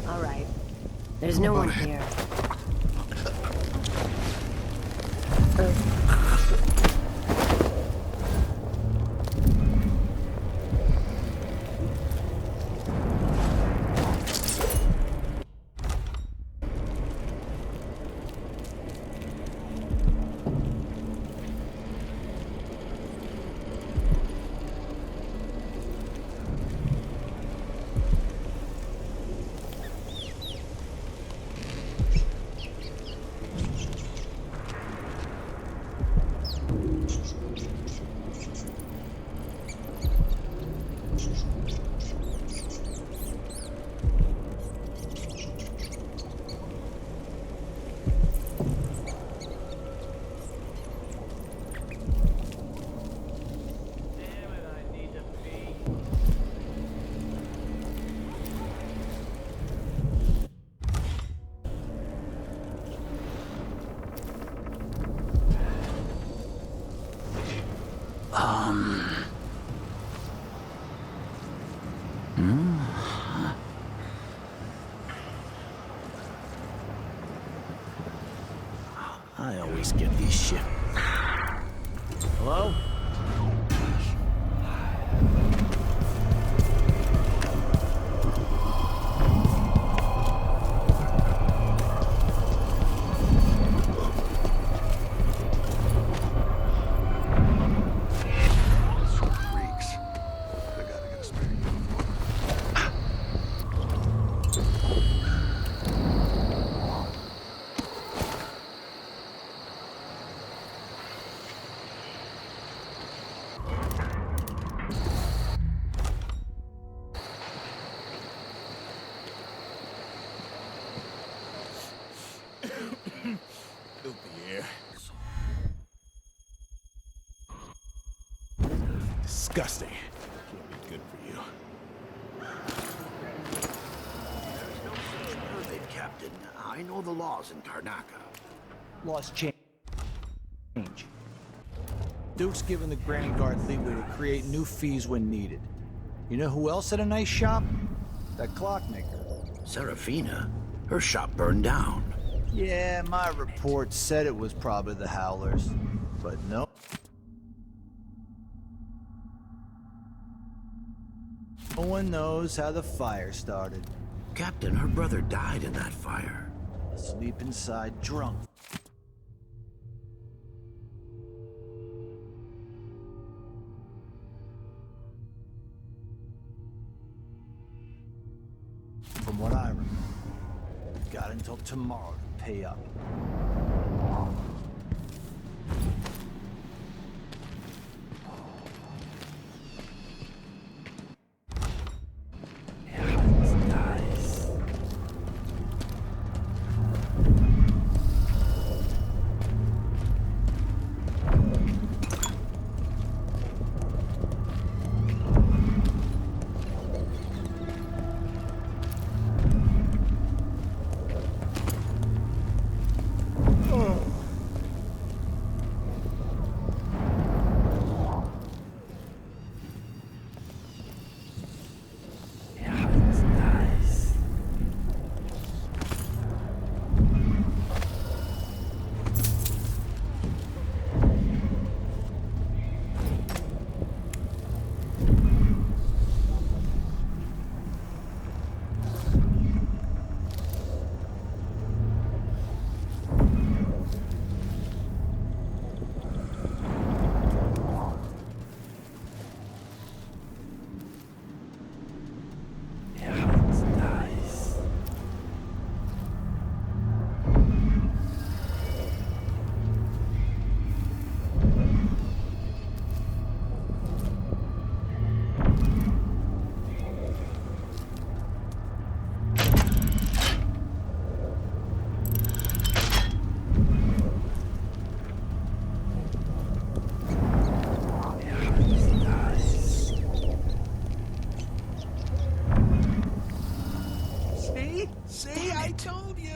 P: All right. There's no one here.
M: I always get these shit. Hello?
C: Disgusting. Can't be good for you.
M: There's no such permit, Captain. I know the laws in Karnaca.
A: Laws change. Duke's given the Grand Guard leeway to create new fees when needed. You know who else had a nice shop? That clockmaker.
M: Serafina? Her shop burned down.
A: Yeah, my report said it was probably the Howlers, but no. No one knows how the fire started.
M: Captain, her brother died in that fire.
A: Asleep inside, drunk. From what I remember, we've got until tomorrow to pay up.
C: See? See? I told you!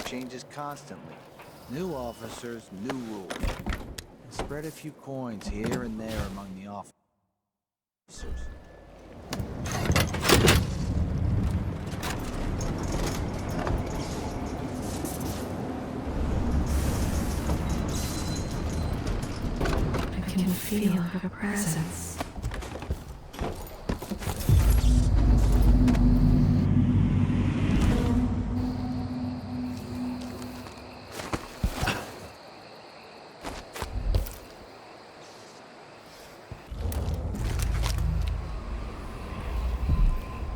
A: Changes constantly. New officers, new rules. Spread a few coins here and there among the officers.
X: I can feel her presence.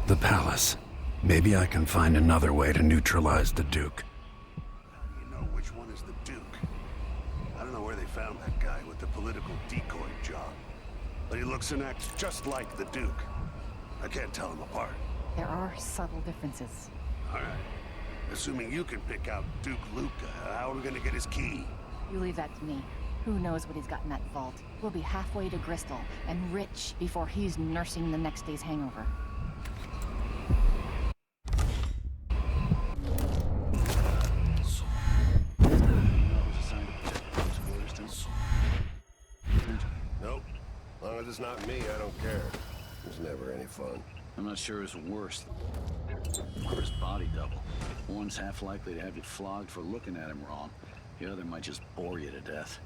D: The palace. Maybe I can find another way to neutralize the Duke.
I: You know which one is the Duke? I don't know where they found that guy with the political decoy job. But he looks and acts just like the Duke. I can't tell them apart.
Q: There are subtle differences.
I: All right. Assuming you can pick out Duke Luca, how are we gonna get his key?
Q: You leave that to me. Who knows what he's got in that vault? We'll be halfway to Bristol, and rich before he's nursing the next day's hangover.
I: as it's not me, I don't care. It's never any fun.
M: I'm not sure it's worse or his body double. One's half likely to have you flogged for looking at him wrong. The other might just bore you to death.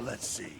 I: Let's see.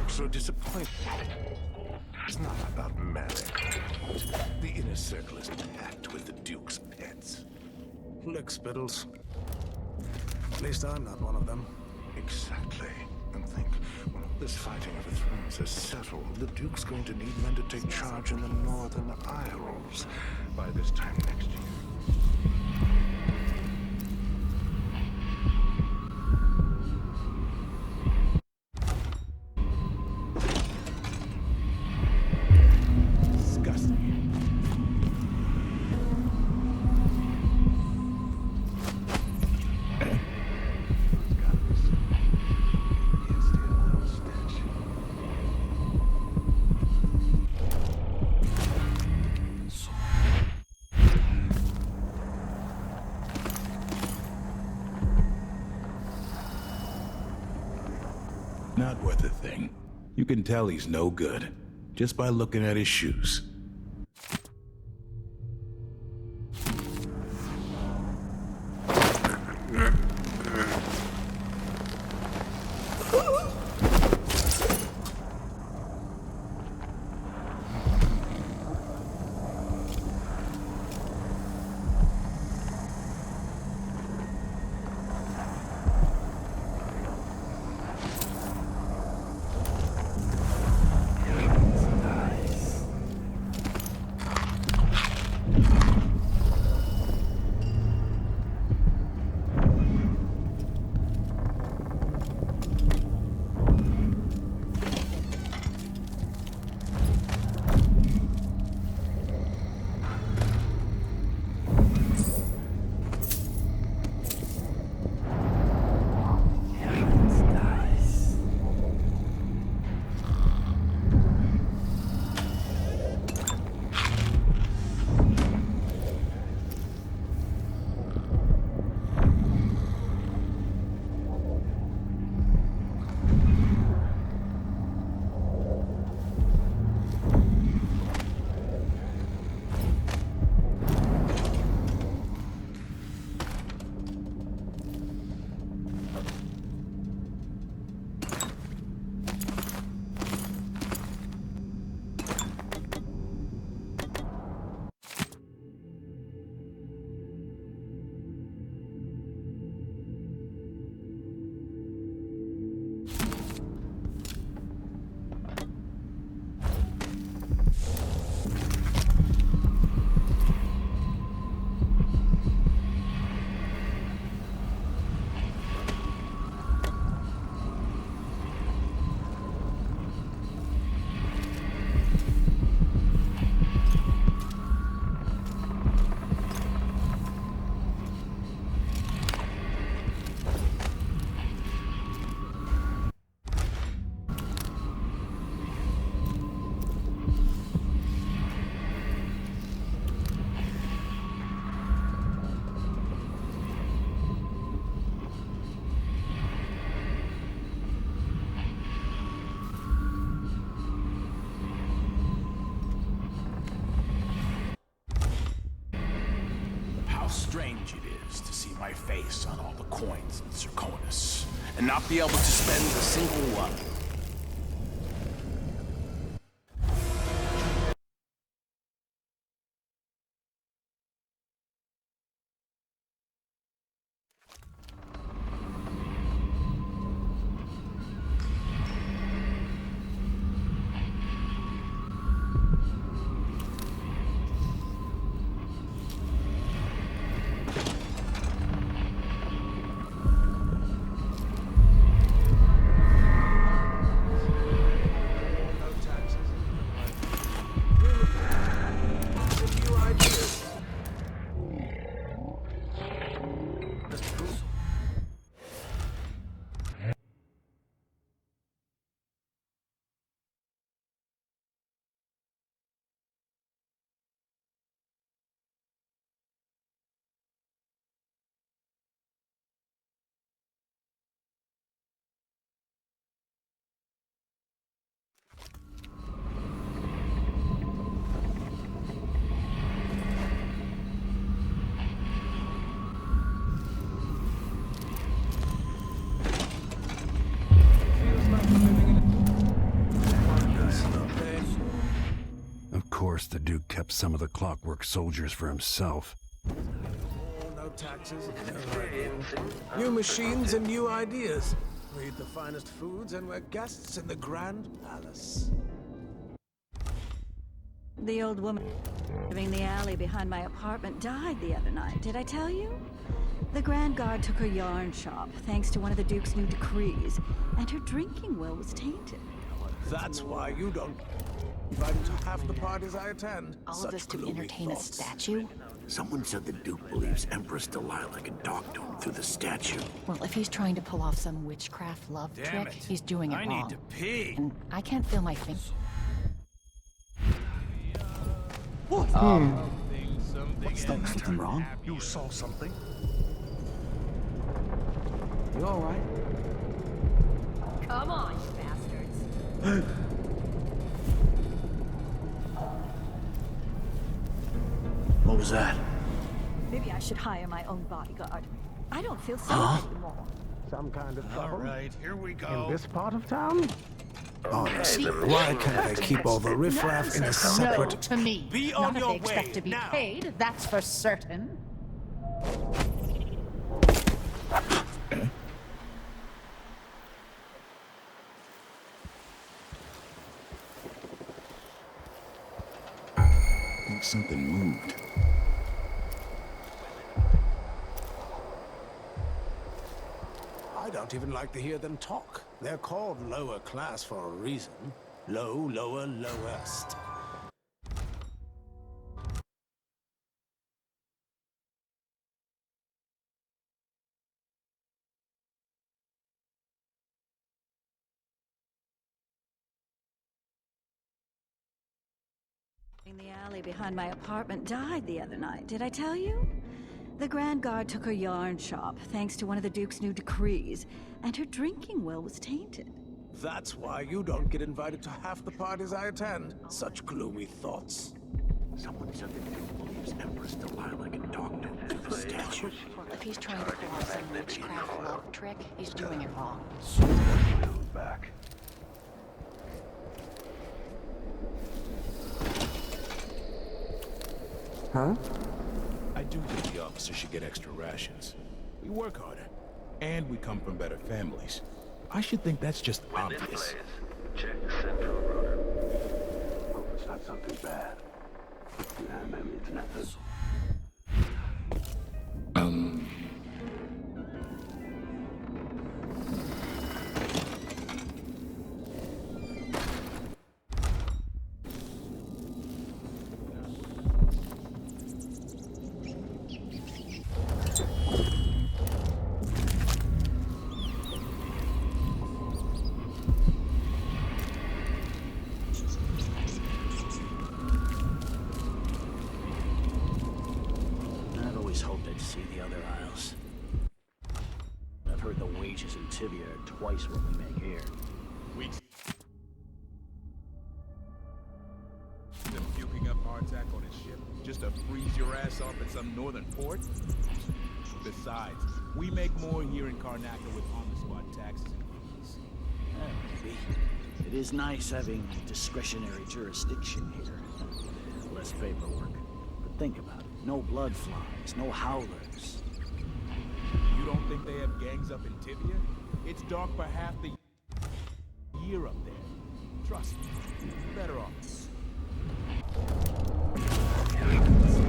C: So disappointed. It's not about marriage. The inner circle is packed with the Duke's pets. Lick spittles. At least I'm not one of them.
I: Exactly. And think, when all this fighting over thrones is settled, the Duke's going to need men to take charge in the northern Isles by this time next year.
C: Not worth a thing. You can tell he's no good, just by looking at his shoes.
B: strange it is to see my face on all the coins in Zirconis, and not be able to spend a single one.
D: Of course, the Duke kept some of the Clockwork soldiers for himself.
C: No taxes, no revenue. New machines and new ideas. We eat the finest foods and we're guests in the Grand Palace.
F: The old woman living in the alley behind my apartment died the other night. Did I tell you? The Grand Guard took her yarn shop thanks to one of the Duke's new decrees, and her drinking will was tainted.
C: That's why you don't invite to half the parties I attend.
Q: All of this to entertain a statue?
M: Someone said the Duke believes Empress Delilah can talk to him through the statue.
Q: Well, if he's trying to pull off some witchcraft love
B: Damn
Q: trick,
B: it.
Q: he's doing it
B: I
Q: wrong.
B: need to pee.
Q: And I can't feel my fingers.
N: What?
B: Something wrong?
C: You saw something?
N: You all right?
P: Come on, you bastards.
M: What was that?
F: Maybe I should hire my own bodyguard. I don't feel safe anymore.
C: Some kind of trouble?
A: All right, here we go.
C: In this part of town? Honestly, why can't they keep all the riffraff in a separate...
Q: No to me.
C: Be
Q: Not
C: on
Q: if
C: your
Q: they expect
C: way
Q: to be
C: now.
Q: paid, that's for certain.
B: I think something moved.
C: I don't even like to hear them talk. They're called lower class for a reason. Low, lower, lowest.
F: In the alley behind my apartment died the other night. Did I tell you? The Grand Guard took her yarn shop thanks to one of the Duke's new decrees, and her drinking will was tainted.
C: That's why you don't get invited to half the parties I attend. Such gloomy thoughts.
M: Someone said the Duke believes Empress Delilah can talk to him through the statue.
Q: Well, if he's trying to pull off some witchcraft love trick, he's doing it wrong.
I: Back.
N: Huh?
B: I do think the officers should get extra rations. We work harder, and we come from better families. I should think that's just obvious.
I: Check the central rotor. Hope it's not something bad. Yeah, maybe it's nothing.
M: I've always hoped I'd see the other aisles. I've heard the wages in Tibia are twice what we make here.
B: Them puking up hardtack on a ship just to freeze your ass off at some northern port?
O: Besides, we make more here in Karnaca with on-the-spot taxes and fees.
M: Maybe. It is nice having discretionary jurisdiction here. Less paperwork. But think about it. No blood flies, no howlers.
O: You don't think they have gangs up in Tibia? It's dark for half the year up there. Trust me, better off.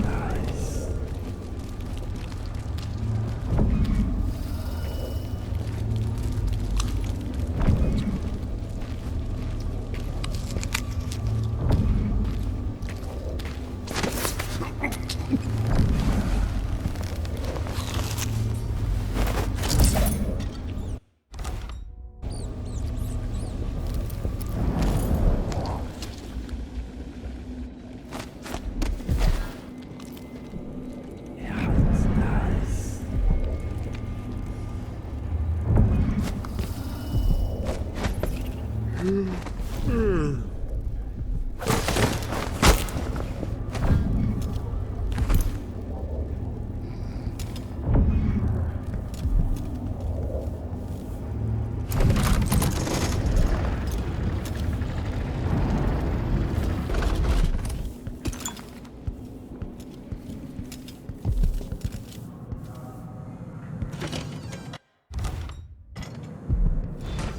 C: Nice.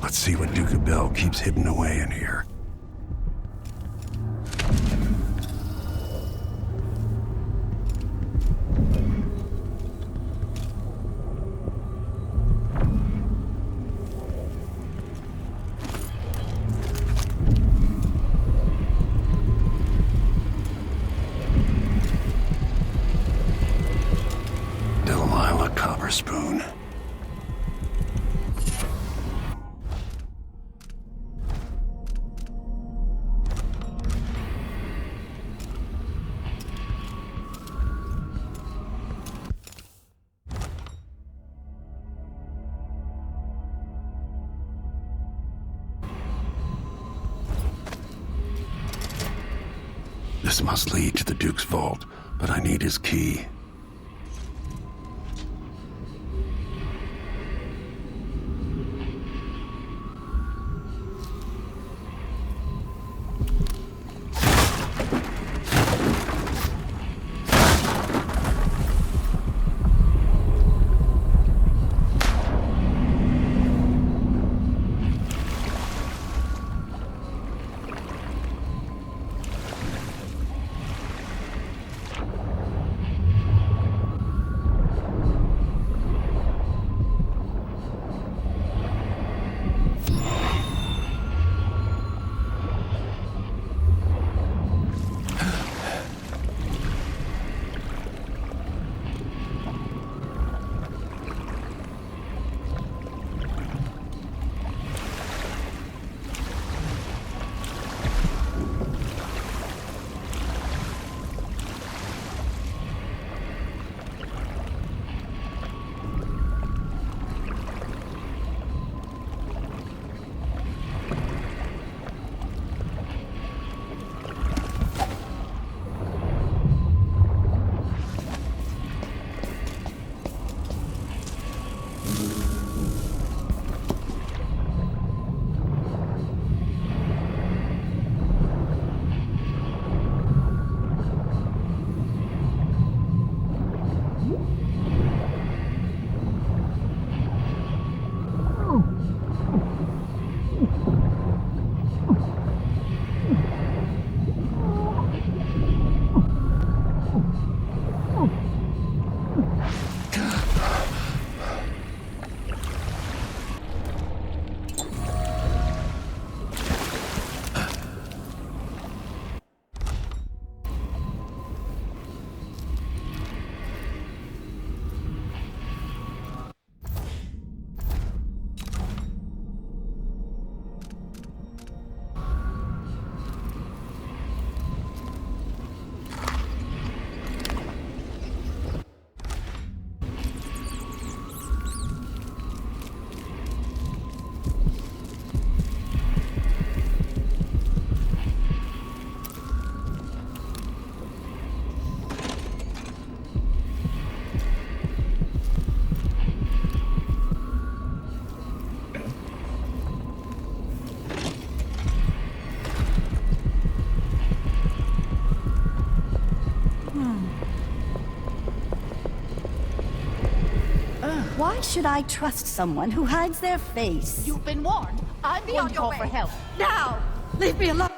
D: Let's see what Duke of Bell keeps hidden away in here. Delilah Copper Spoon. This must lead to the Duke's vault, but I need his key.
F: Why should I trust someone who hides their face?
Q: You've been warned. I'm
F: Be
Q: going
F: on
Q: to
F: your
Q: call
F: way.
Q: for help.
F: Now! Leave me alone!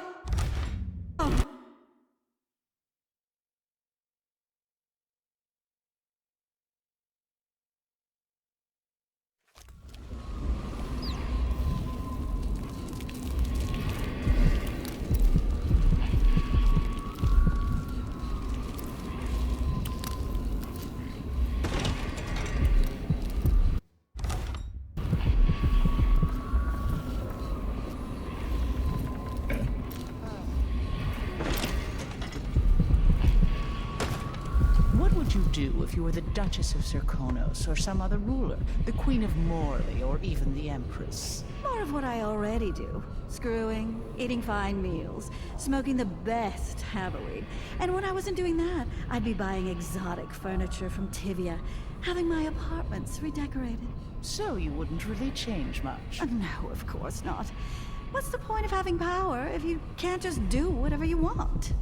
G: What would you do if you were the Duchess of Zirconos, or some other ruler? The Queen of Morley, or even the Empress?
F: More of what I already do. Screwing, eating fine meals, smoking the best haverweed. And when I wasn't doing that, I'd be buying exotic furniture from Tivia, having my apartments redecorated.
G: So you wouldn't really change much?
F: No, of course not. What's the point of having power if you can't just do whatever you want?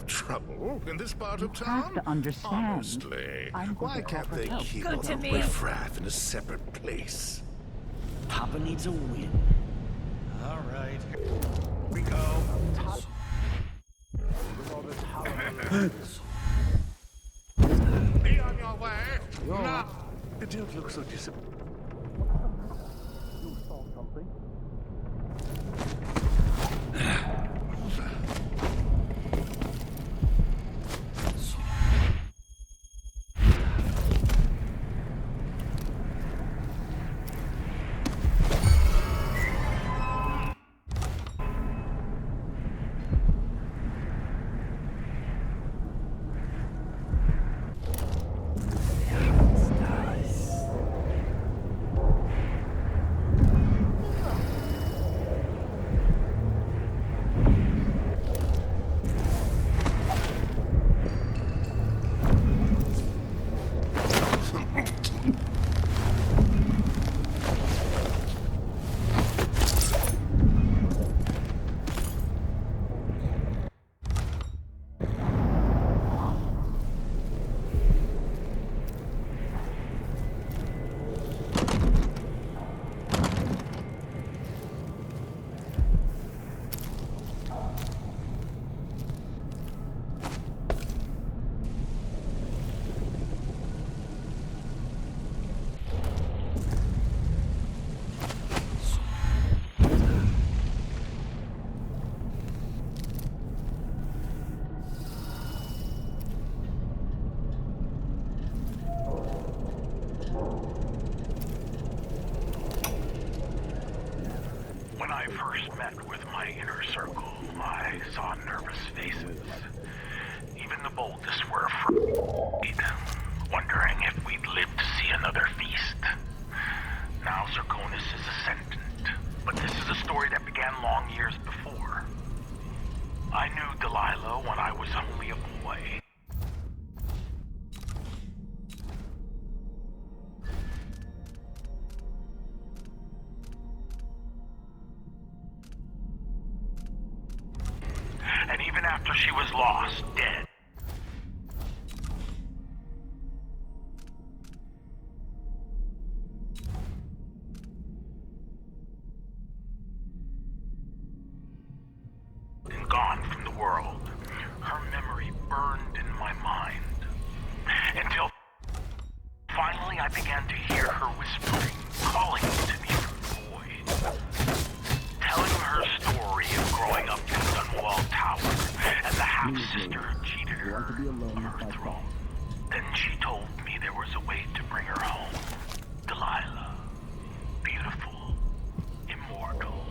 C: Trouble in this part of
G: You
C: town?
G: have to understand.
C: Honestly,
G: I'm
C: why
G: going to
C: can't
G: offer
C: they
G: help.
C: keep
G: Good
C: all
G: to
C: the
G: me.
C: riffraff in a separate place?
M: Papa needs a win.
A: All right, here we go.
C: Be on your way. No. The dude looks so disappointed.
J: You saw something?
R: When I first met with my inner circle, I saw nervous faces. Even the boldest were afraid, wondering if we'd live to see another feast. Now Zirconis is ascendant, but this is a story that began long years before. I knew Delilah when I was only a boy. And even after she was lost, dead, and gone from the world, her memory burned in my mind. Until finally I began to hear her whispering, calling to me from the void. Telling her story of growing up in Dunwall Tower and the half-sister who cheated her of her throne. Then she told me there was a way to bring her home. Delilah. Beautiful. Immortal.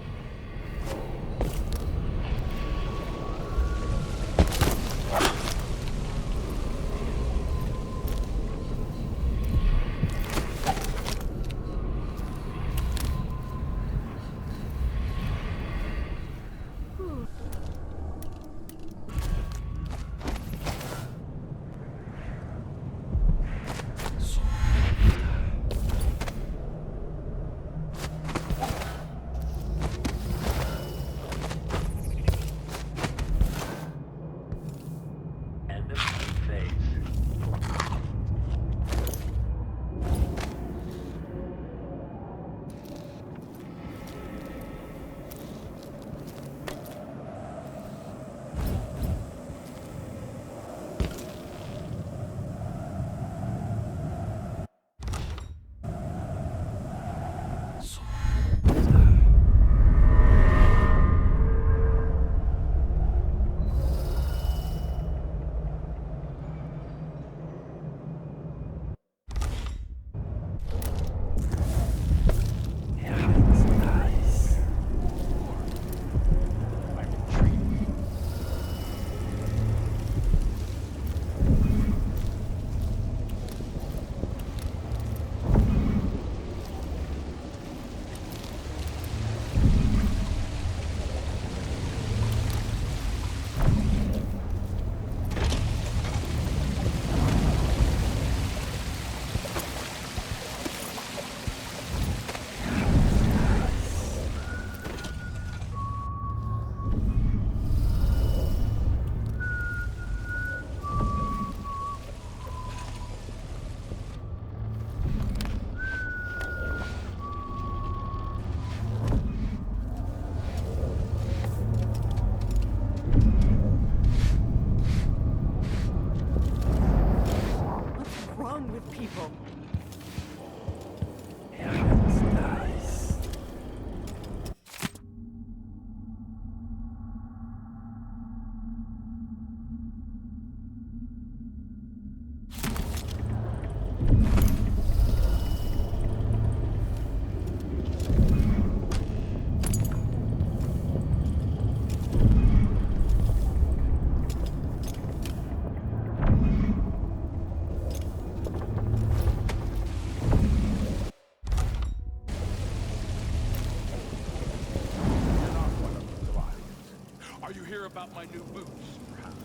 H: About my new boots, perhaps.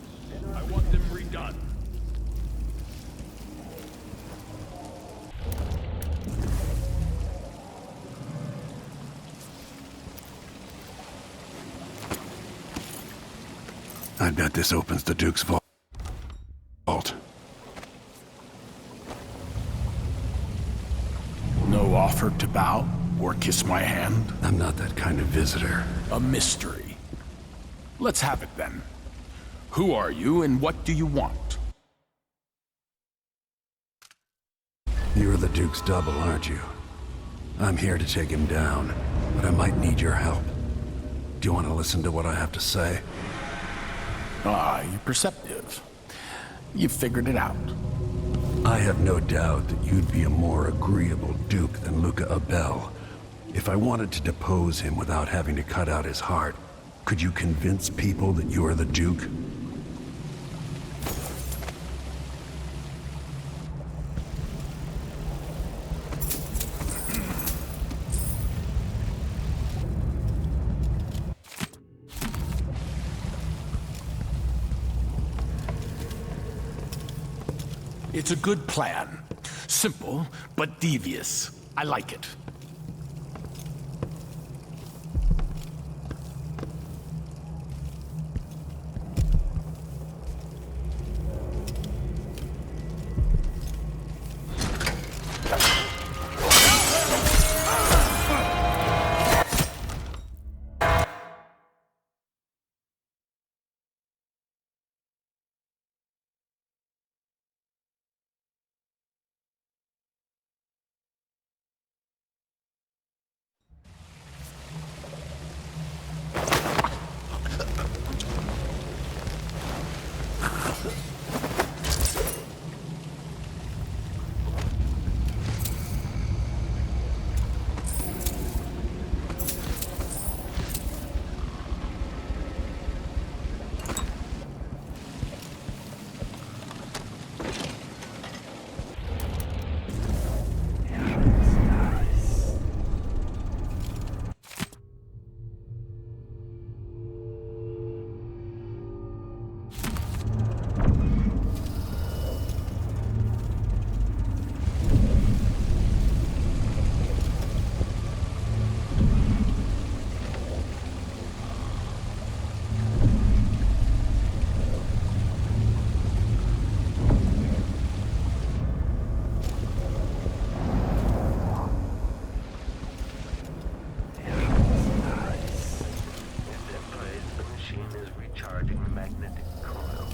H: I want them redone.
D: I bet this opens the Duke's vault.
H: No offer to bow or kiss my hand?
D: I'm not that kind of visitor.
H: A mystery. Let's have it then. Who are you and what do you want?
D: You're the Duke's double, aren't you? I'm here to take him down, but I might need your help. Do you want to listen to what I have to say?
H: Ah, you're perceptive. You've figured it out.
D: I have no doubt that you'd be a more agreeable Duke than Luca Abel. If I wanted to depose him without having to cut out his heart, could you convince people that you are the Duke?
H: It's a good plan. Simple, but devious. I like it.
R: charging the magnetic coil.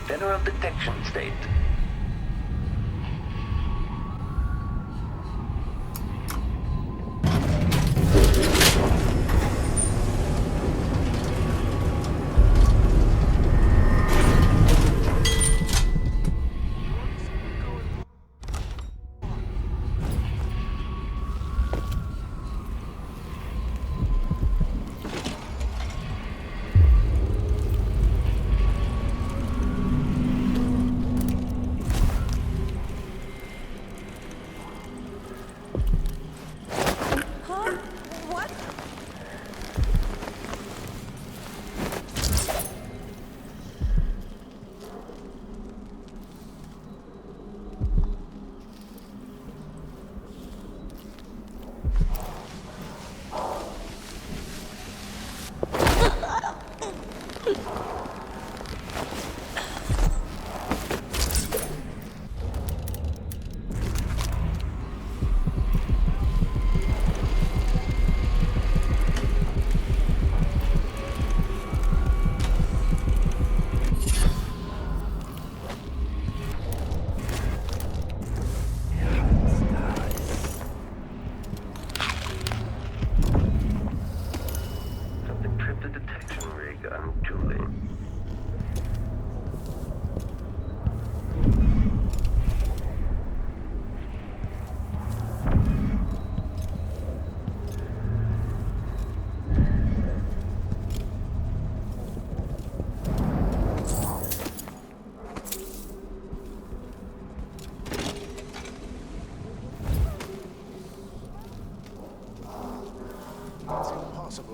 R: General detection state.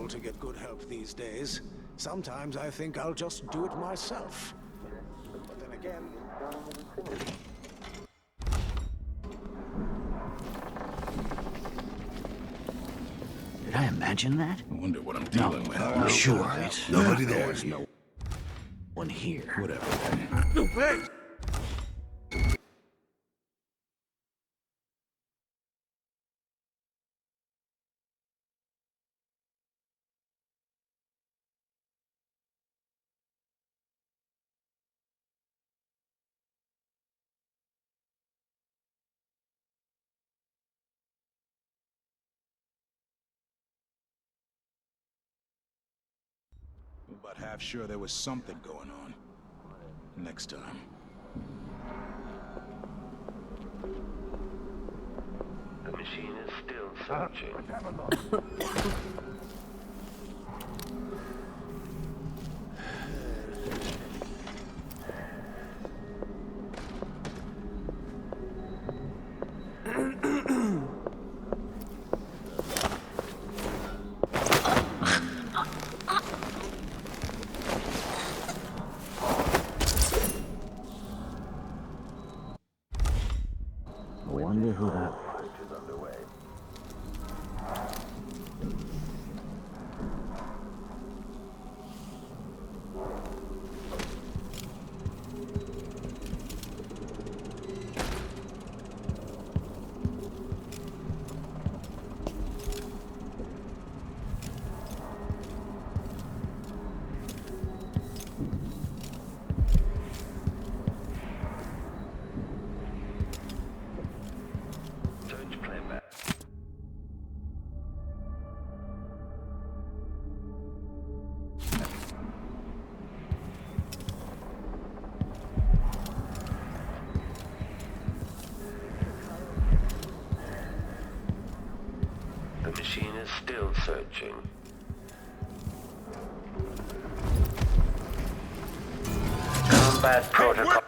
C: To get good help these days. Sometimes I think I'll just do it myself. But then again...
M: Did I imagine that?
H: I wonder what I'm dealing with.
M: I'm sure it's...
I: Nobody there.
M: There's no one here.
H: Whatever.
C: Hey!
J: About half sure there was something going on. Next time.
R: The machine is still searching.
M: Who that?
S: The machine is still searching. Combat protocol.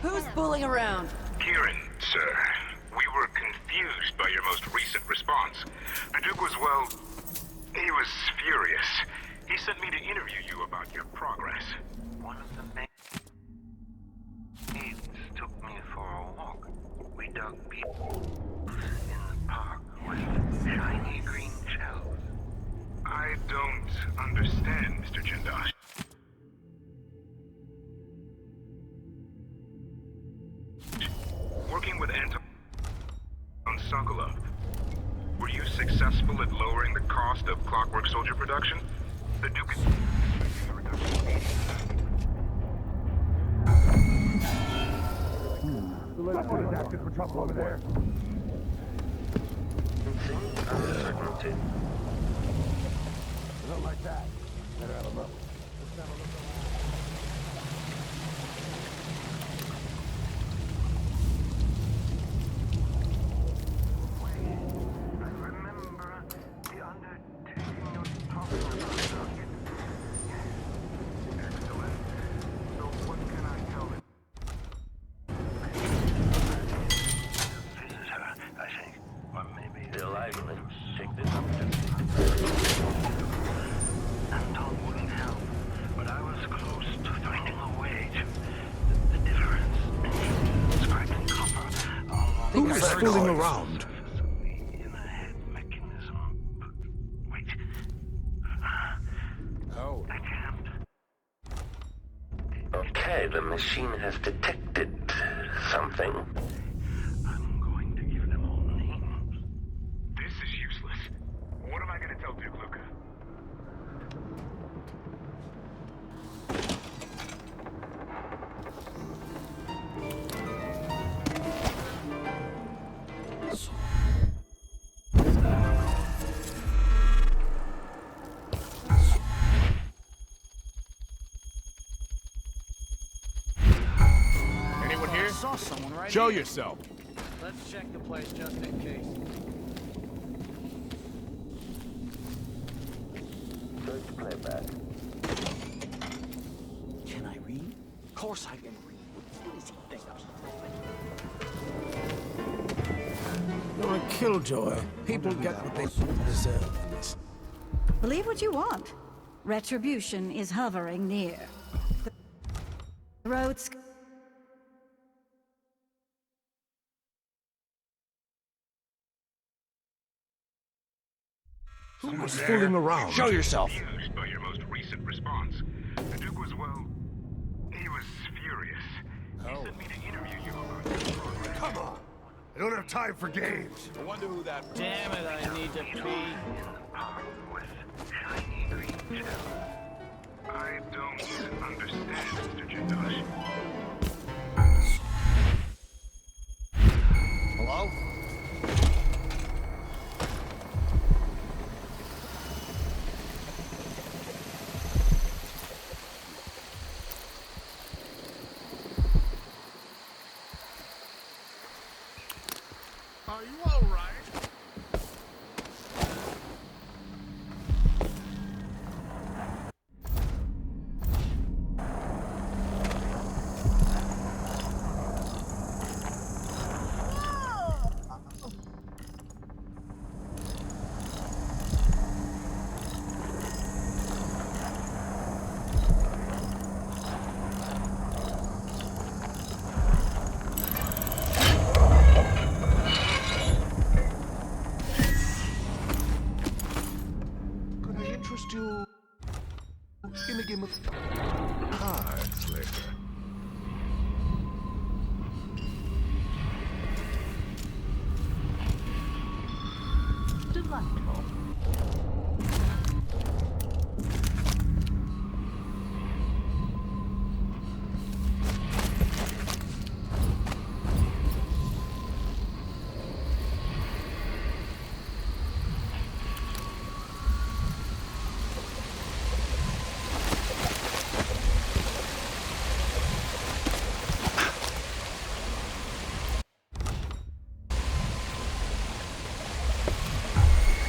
U: Who's fooling around?
R: Kieran, sir. We were confused by your most recent response. The Duke was, well, he was furious. He sent me to interview you about your progress. One of the maids took me for a walk. We dug beetles in the park with shiny green shells. I don't understand, Mr. Jindash. Working with Anton Sokolov, were you successful at lowering the cost of Clockwork soldier production? The Duke is a reduction.
C: Someone is asking for trouble over there.
S: Uncertainty.
C: Not like that. Better have a look. Let's have a look.
S: Delilah, take this opportunity.
R: Anton wouldn't help, but I was close to finding a way to the difference. Scraping copper.
C: Who's fooling around?
R: In a head mechanism. Wait.
C: Oh.
R: I can't.
S: Okay, the machine has detected something.
R: I'm going to give them all names. This is useless. What am I going to tell Duke Luca?
O: Anyone here?
M: I saw someone right
O: Show
M: here.
O: yourself.
A: Let's check the place just in case.
S: Search playback.
M: Can I read? Of course I can read. What does he think I'm
K: You're a killjoy. People get what they deserve.
F: Believe what you want. Retribution is hovering near. The roads.
C: Who's fooling around?
O: Show yourself.
R: Confused by your most recent response. The Duke was, well, he was furious. He sent me to interview you about your progress.
C: Come on. I don't have time for games.
O: I wonder who that.
A: Damn it, I need to pee.
R: In the park with shiny green shells. I don't understand, Mr. Jindash.
A: Hello?
C: Are you all right? You in a game of cards later.
G: Delightful.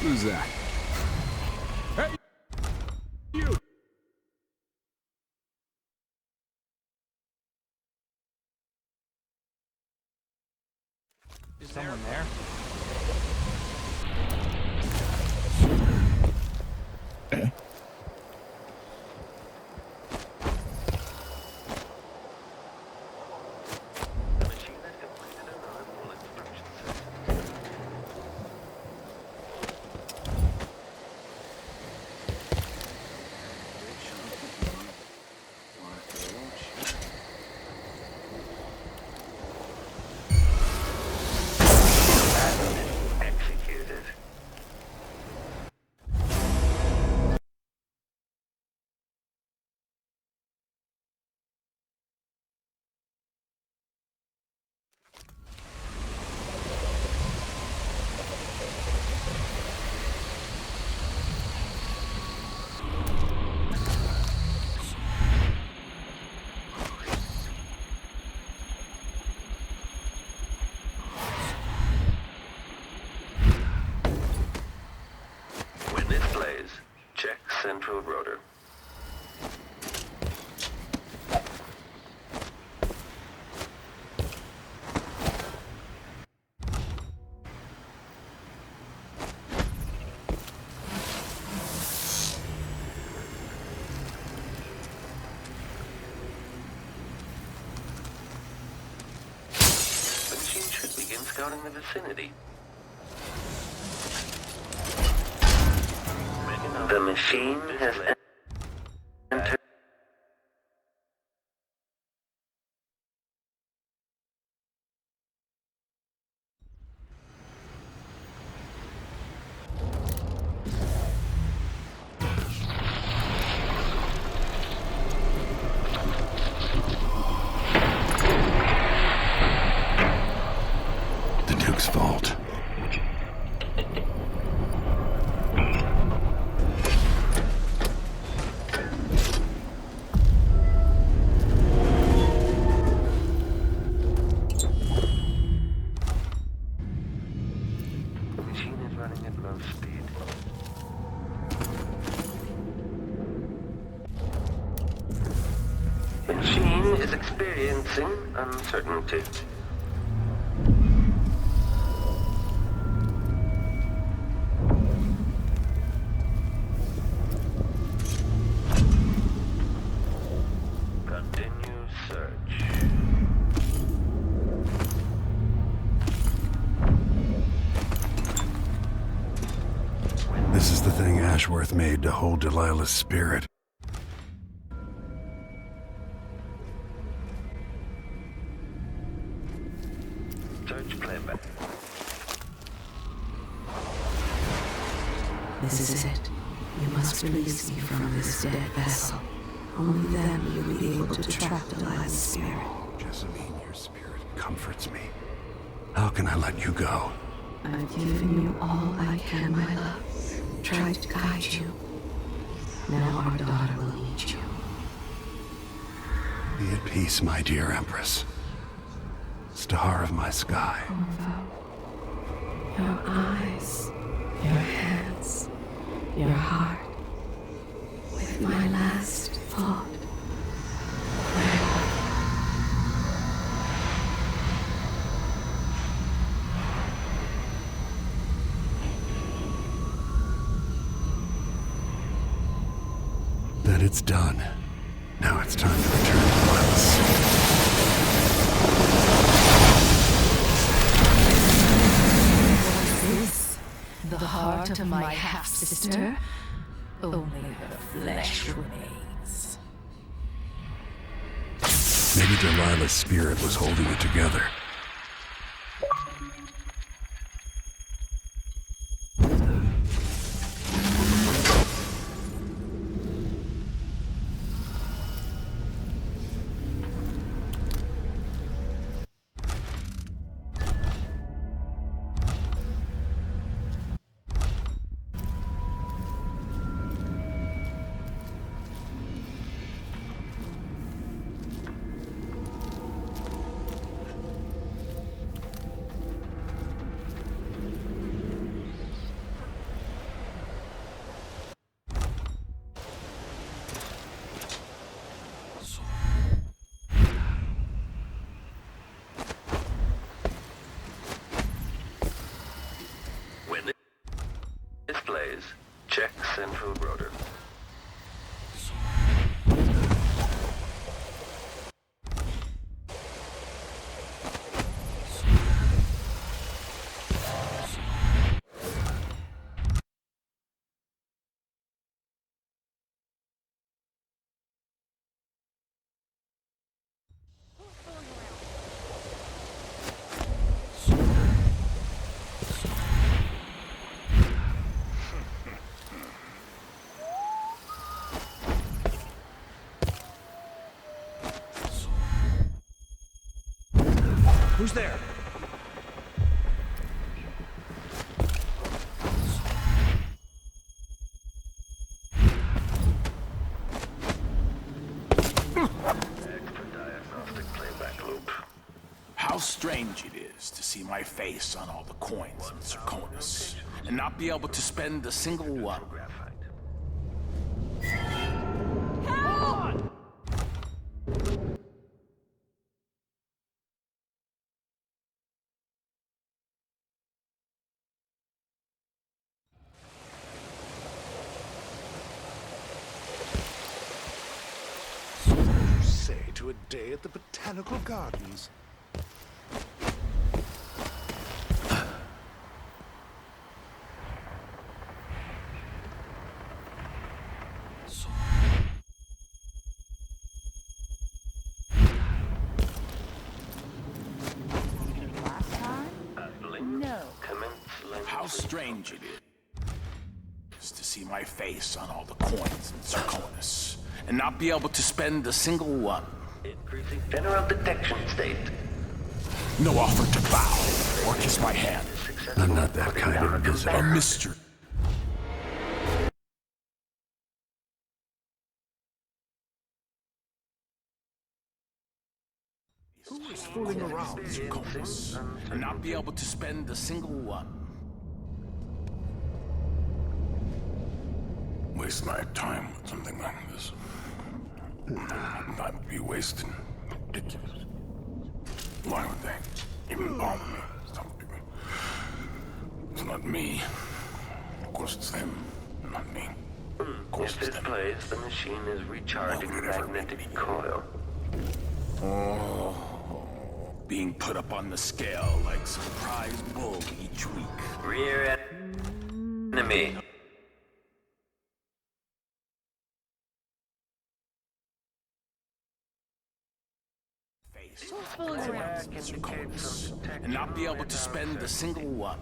H: Who's that? Hey! You!
A: Is someone there?
S: Central rotor. The machine should begin scouting the vicinity. The machine has entered.
D: The Duke's vault.
S: Machine is experiencing uncertainty. Continue search.
D: This is the thing Ashworth made to hold Delilah's spirit.
S: Search playback.
X: This is it. You must release me from this dead vessel. Only then will you be able to trap Delilah's spirit.
D: Jessamine, your spirit comforts me. How can I let you go?
X: I've given you all I can, my love. Tried to guide you. Now our daughter will lead you.
D: Be at peace, my dear Empress. Star of my sky.
X: Your eyes, your hands, your heart. With my last thought.
D: Then it's done. Now it's time to return to Lilith's.
X: This, the heart of my half-sister? Only the flesh remains.
D: Maybe Delilah's spirit was holding it together.
S: Displays. Check central rotor.
A: Who's there?
H: How strange it is to see my face on all the coins in Serkonos, and not be able to spend a single one.
I: Say to a day at the Botanical Gardens.
H: How strange it is to see my face on all the coins in Serkonos, and not be able to spend a single one.
S: Increasing general detection state.
H: No offer to bow or kiss my hand.
D: I'm not that kind of visitor.
H: A mystery.
I: Who is fooling around?
H: Serkonos, and not be able to spend a single one.
C: Waste my time with something like this. Not be wasted. Ridiculous. Why would they even bother me? Some people. It's not me. Of course it's them. Not me. Of course
S: If this plays, the machine is recharging the magnetic coil.
H: Oh, being put up on the scale like some prize bull each week.
S: Rear enemy.
H: Serkonos, and not be able to spend a single one.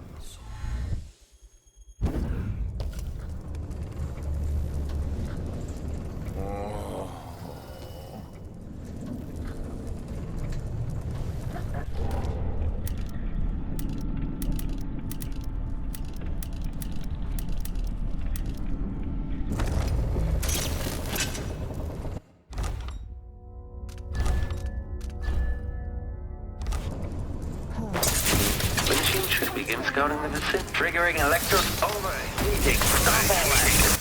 S: Begin scouting the vicinity. Triggering electros overheating. Stop all that.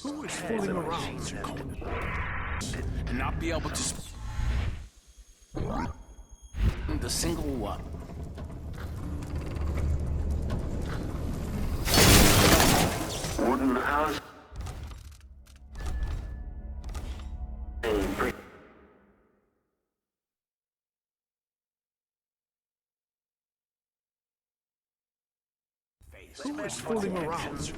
H: Who is fooling around? And not be able to spend a single one.
S: Wooden house.
H: Who is fooling around?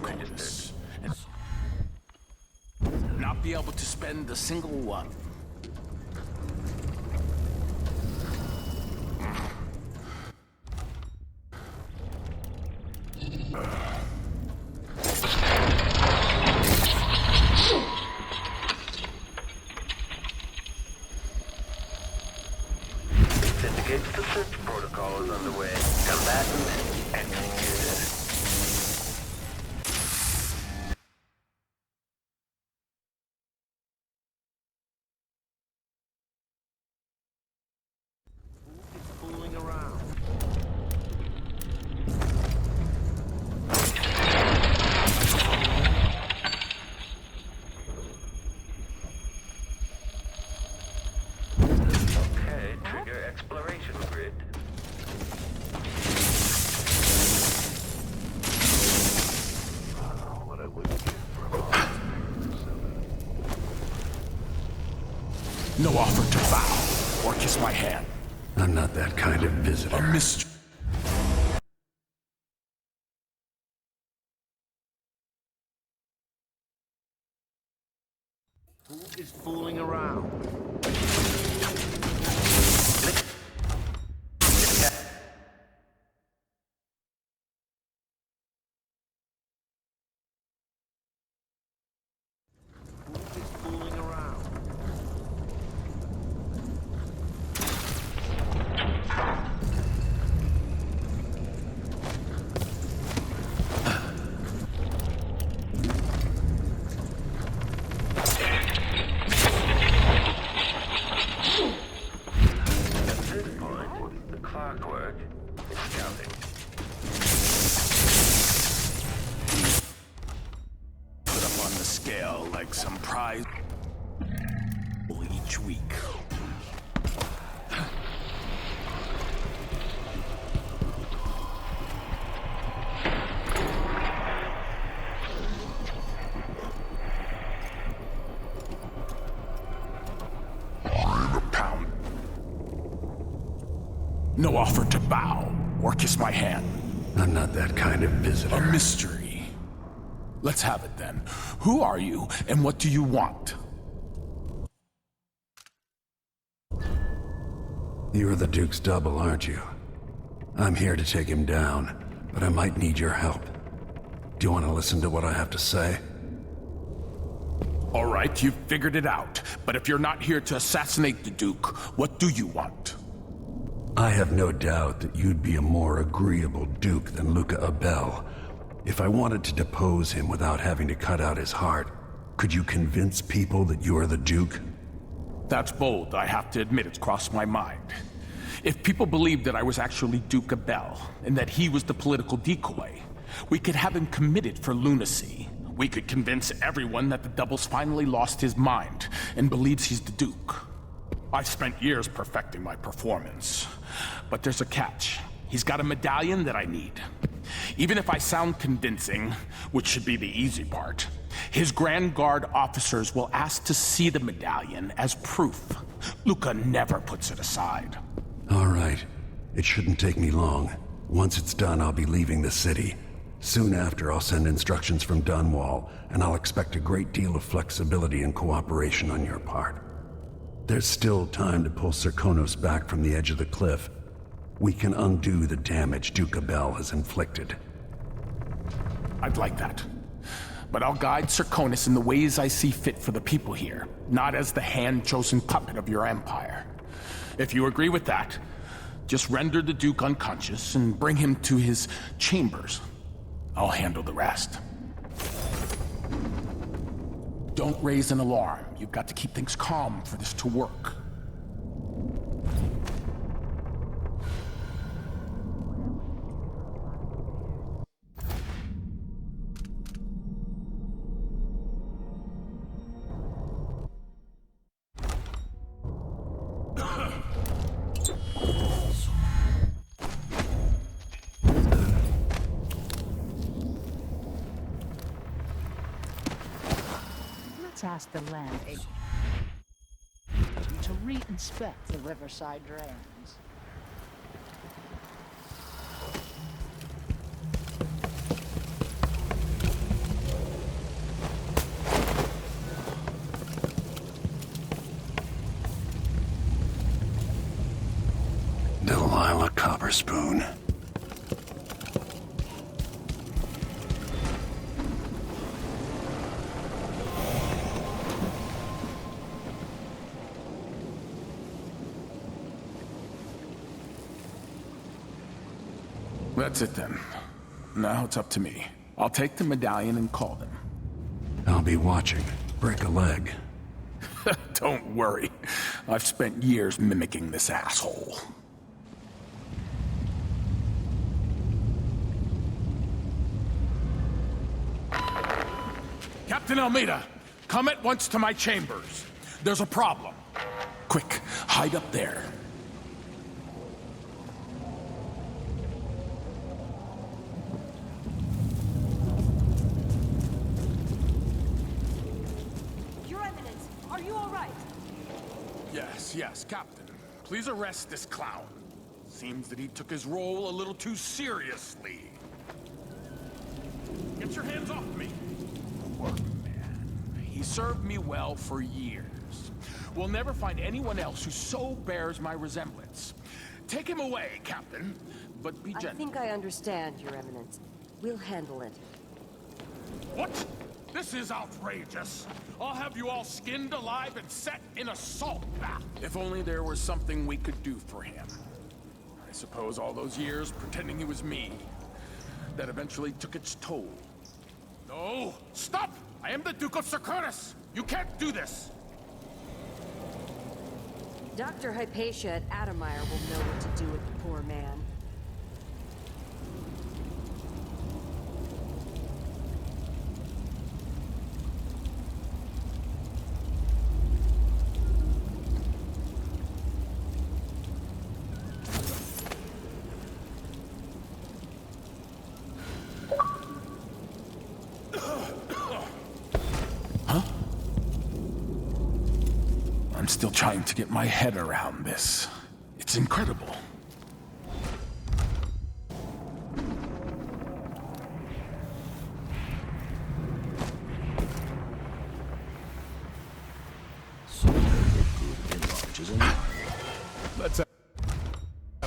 H: And not be able to spend a single one.
S: Indicates the search protocol is underway. Combatant executed.
N: Fooling around.
S: Okay, trigger exploration grid.
C: What I wouldn't give for a
H: No offer to bow or kiss my hand.
D: I'm not that kind of visitor.
H: A mystery.
N: Who is fooling around? Who is fooling around?
S: At this point, the Clockwork is scouting.
H: Put up on the scale like some prize each week. Pound. No offer to bow or kiss my hand.
D: I'm not that kind of visitor.
H: A mystery. Let's have it then. Who are you and what do you want?
D: You're the Duke's double, aren't you? I'm here to take him down, but I might need your help. Do you want to listen to what I have to say?
H: All right, you've figured it out. But if you're not here to assassinate the Duke, what do you want?
D: I have no doubt that you'd be a more agreeable Duke than Luca Abel. If I wanted to depose him without having to cut out his heart, could you convince people that you are the Duke?
H: That's bold. I have to admit it's crossed my mind. If people believed that I was actually Duke Abel, and that he was the political decoy, we could have him committed for lunacy. We could convince everyone that the Double's finally lost his mind, and believes he's the Duke. I've spent years perfecting my performance. But there's a catch. He's got a medallion that I need. Even if I sound convincing, which should be the easy part, his Grand Guard officers will ask to see the medallion as proof. Luca never puts it aside.
D: All right. It shouldn't take me long. Once it's done, I'll be leaving the city. Soon after, I'll send instructions from Dunwall, and I'll expect a great deal of flexibility and cooperation on your part. There's still time to pull Serkonos back from the edge of the cliff. We can undo the damage Duke Abel has inflicted.
H: I'd like that. But I'll guide Serkonos in the ways I see fit for the people here, not as the hand-chosen puppet of your empire. If you agree with that, just render the Duke unconscious and bring him to his chambers. I'll handle the rest. Don't raise an alarm. You've got to keep things calm for this to work.
G: Let's ask the land agent to re-inspect the riverside drains.
D: Delilah Copperspoon.
H: That's it then. Now it's up to me. I'll take the medallion and call them.
D: I'll be watching. Break a leg.
H: Don't worry. I've spent years mimicking this asshole. Captain Almeida, come at once to my chambers. There's a problem. Quick, hide up there.
U: Your Eminence, are you all right?
H: Yes, Captain. Please arrest this clown. Seems that he took his role a little too seriously. Get your hands off me! Workman. He served me well for years. We'll never find anyone else who so bears my resemblance. Take him away, Captain, but be gentle.
U: I think I understand, Your Eminence. We'll handle it.
H: What? This is outrageous. I'll have you all skinned alive and set in a salt bath. If only there was something we could do for him. I suppose all those years pretending he was me, that eventually took its toll. No! Stop! I am the Duke of Sercurus! You can't do this!
U: Dr. Hypatia at Adamire will know what to do with the poor man.
H: I'm still trying to get my head around this. It's incredible.
O: Let's have a...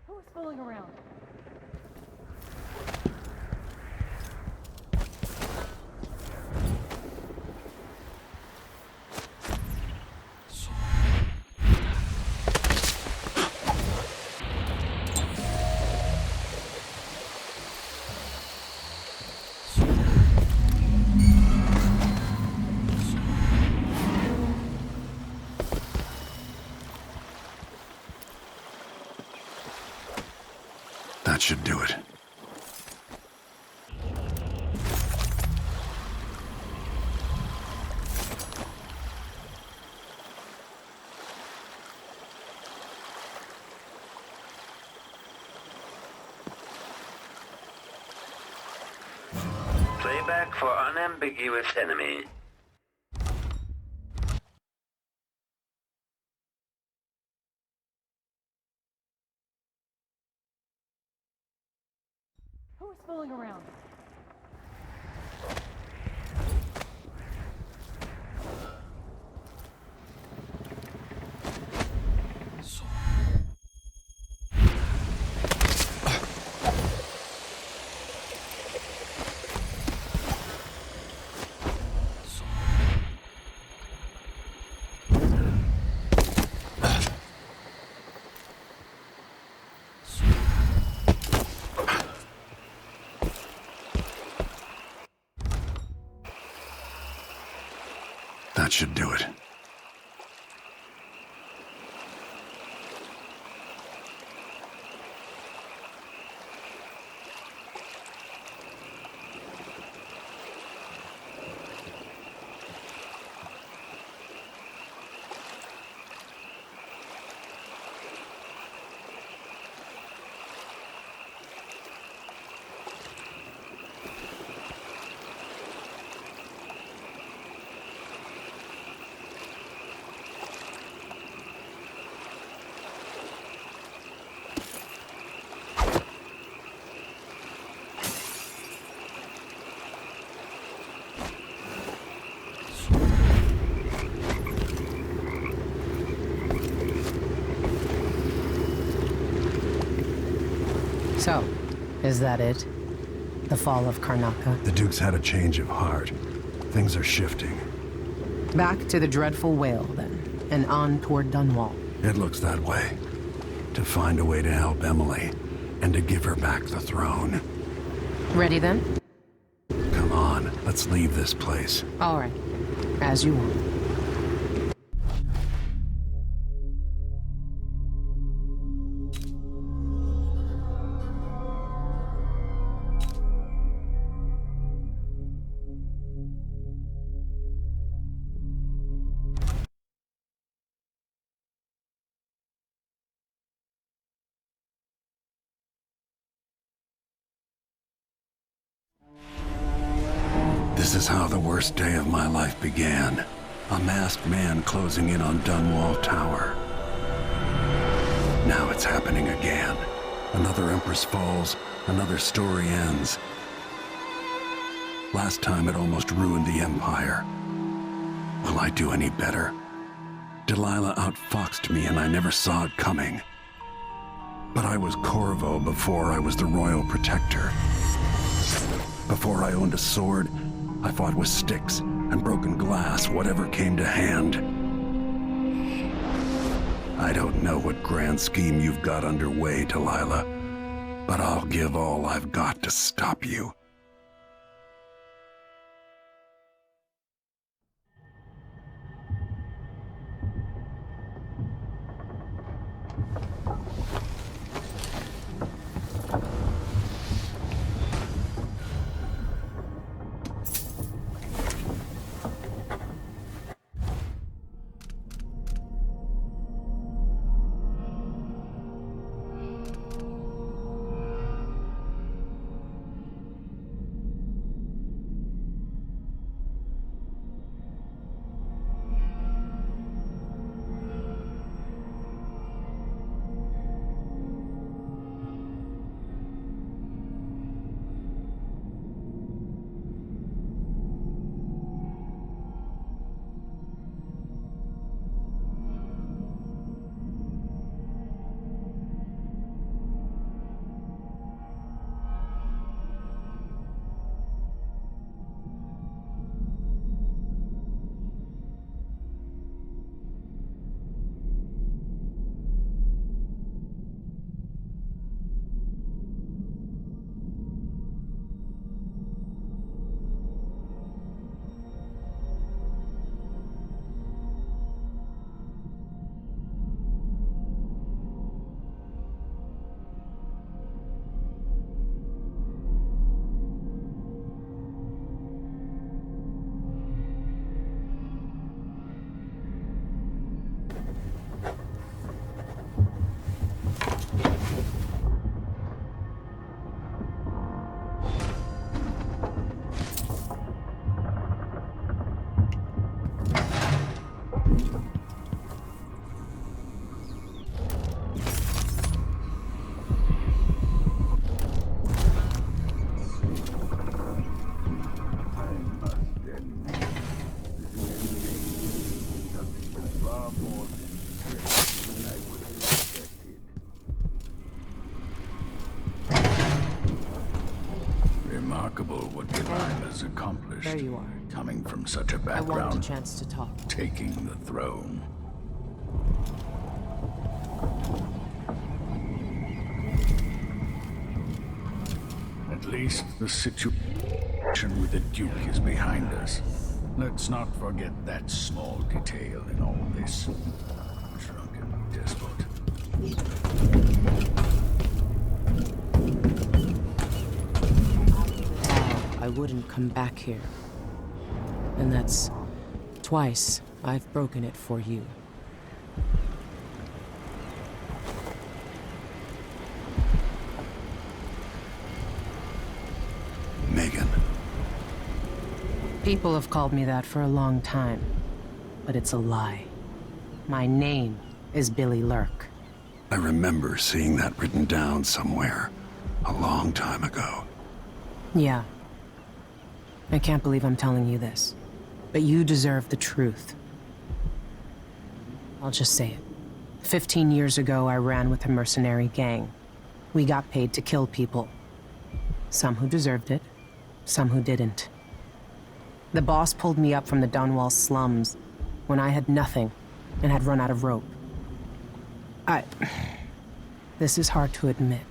U: Who's fooling around?
D: That should do it.
S: Playback for unambiguous enemy.
U: Who's fooling around?
D: That should do it.
L: So, is that it? The fall of Karnaca?
D: The Duke's had a change of heart. Things are shifting.
L: Back to the dreadful whale, then, and on toward Dunwall.
D: It looks that way. To find a way to help Emily, and to give her back the throne.
L: Ready then?
D: Come on, let's leave this place.
L: All right. As you want.
D: This is how the worst day of my life began. A masked man closing in on Dunwall Tower. Now it's happening again. Another Empress falls, another story ends. Last time it almost ruined the Empire. Will I do any better? Delilah outfoxed me and I never saw it coming. But I was Corvo before I was the Royal Protector. Before I owned a sword, I fought with sticks and broken glass, whatever came to hand. I don't know what grand scheme you've got underway, Delilah, but I'll give all I've got to stop you.
M: Remarkable what Delilah's accomplished.
L: There you are.
M: Coming from such a background.
L: I want a chance to talk.
M: Taking the throne. At least the situation with the Duke is behind us.
E: Let's not forget that small detail in all this. Drunken despot.
L: I wouldn't come back here. And that's twice I've broken it for you.
D: Megan.
L: People have called me that for a long time, but it's a lie. My name is Billy Lurk.
D: I remember seeing that written down somewhere a long time ago.
L: Yeah. I can't believe I'm telling you this, but you deserve the truth. I'll just say it. 15 years ago, I ran with a mercenary gang. We got paid to kill people. Some who deserved it, some who didn't. The boss pulled me up from the Dunwall slums when I had nothing and had run out of rope. This is hard to admit.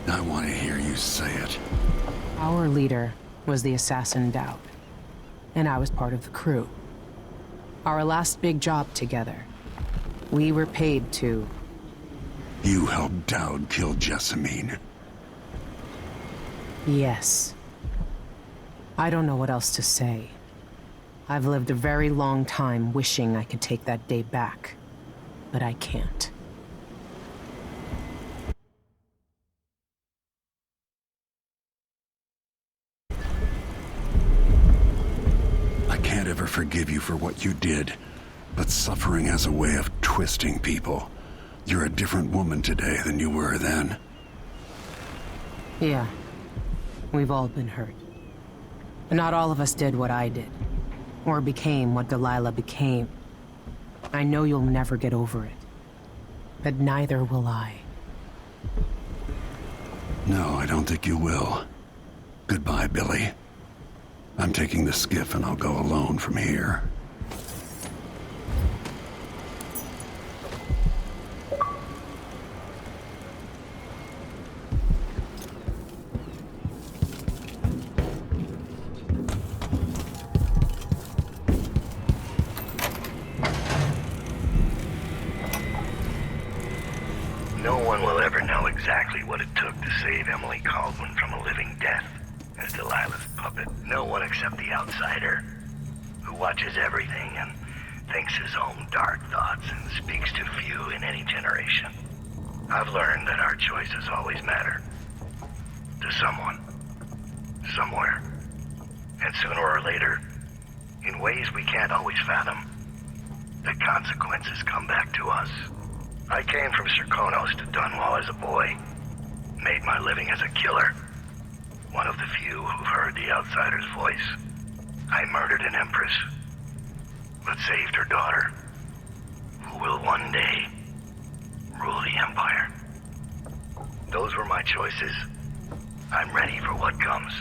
D: I want to hear you say it.
L: Our leader was the assassin Daud, and I was part of the crew. Our last big job together, we were paid to...
D: You helped Daud kill Jessamine.
L: Yes. I don't know what else to say. I've lived a very long time wishing I could take that day back, but I can't.
D: I can't ever forgive you for what you did, but suffering has a way of twisting people. You're a different woman today than you were then.
L: Yeah. We've all been hurt. But not all of us did what I did, or became what Delilah became. I know you'll never get over it, but neither will I.
D: No, I don't think you will. Goodbye, Billy. I'm taking the skiff and I'll go alone from here.
R: No one will ever know exactly what it took to save Emily Caldwin from a living death as Delilah's puppet. No one except the outsider, who watches everything and thinks his own dark thoughts and speaks to few in any generation. I've learned that our choices always matter. To someone. Somewhere. And sooner or later, in ways we can't always fathom, the consequences come back to us. I came from Serkonos to Dunwall as a boy. Made my living as a killer. One of the few who've heard the outsider's voice. I murdered an Empress, but saved her daughter, who will one day rule the Empire. Those were my choices. I'm ready for what comes.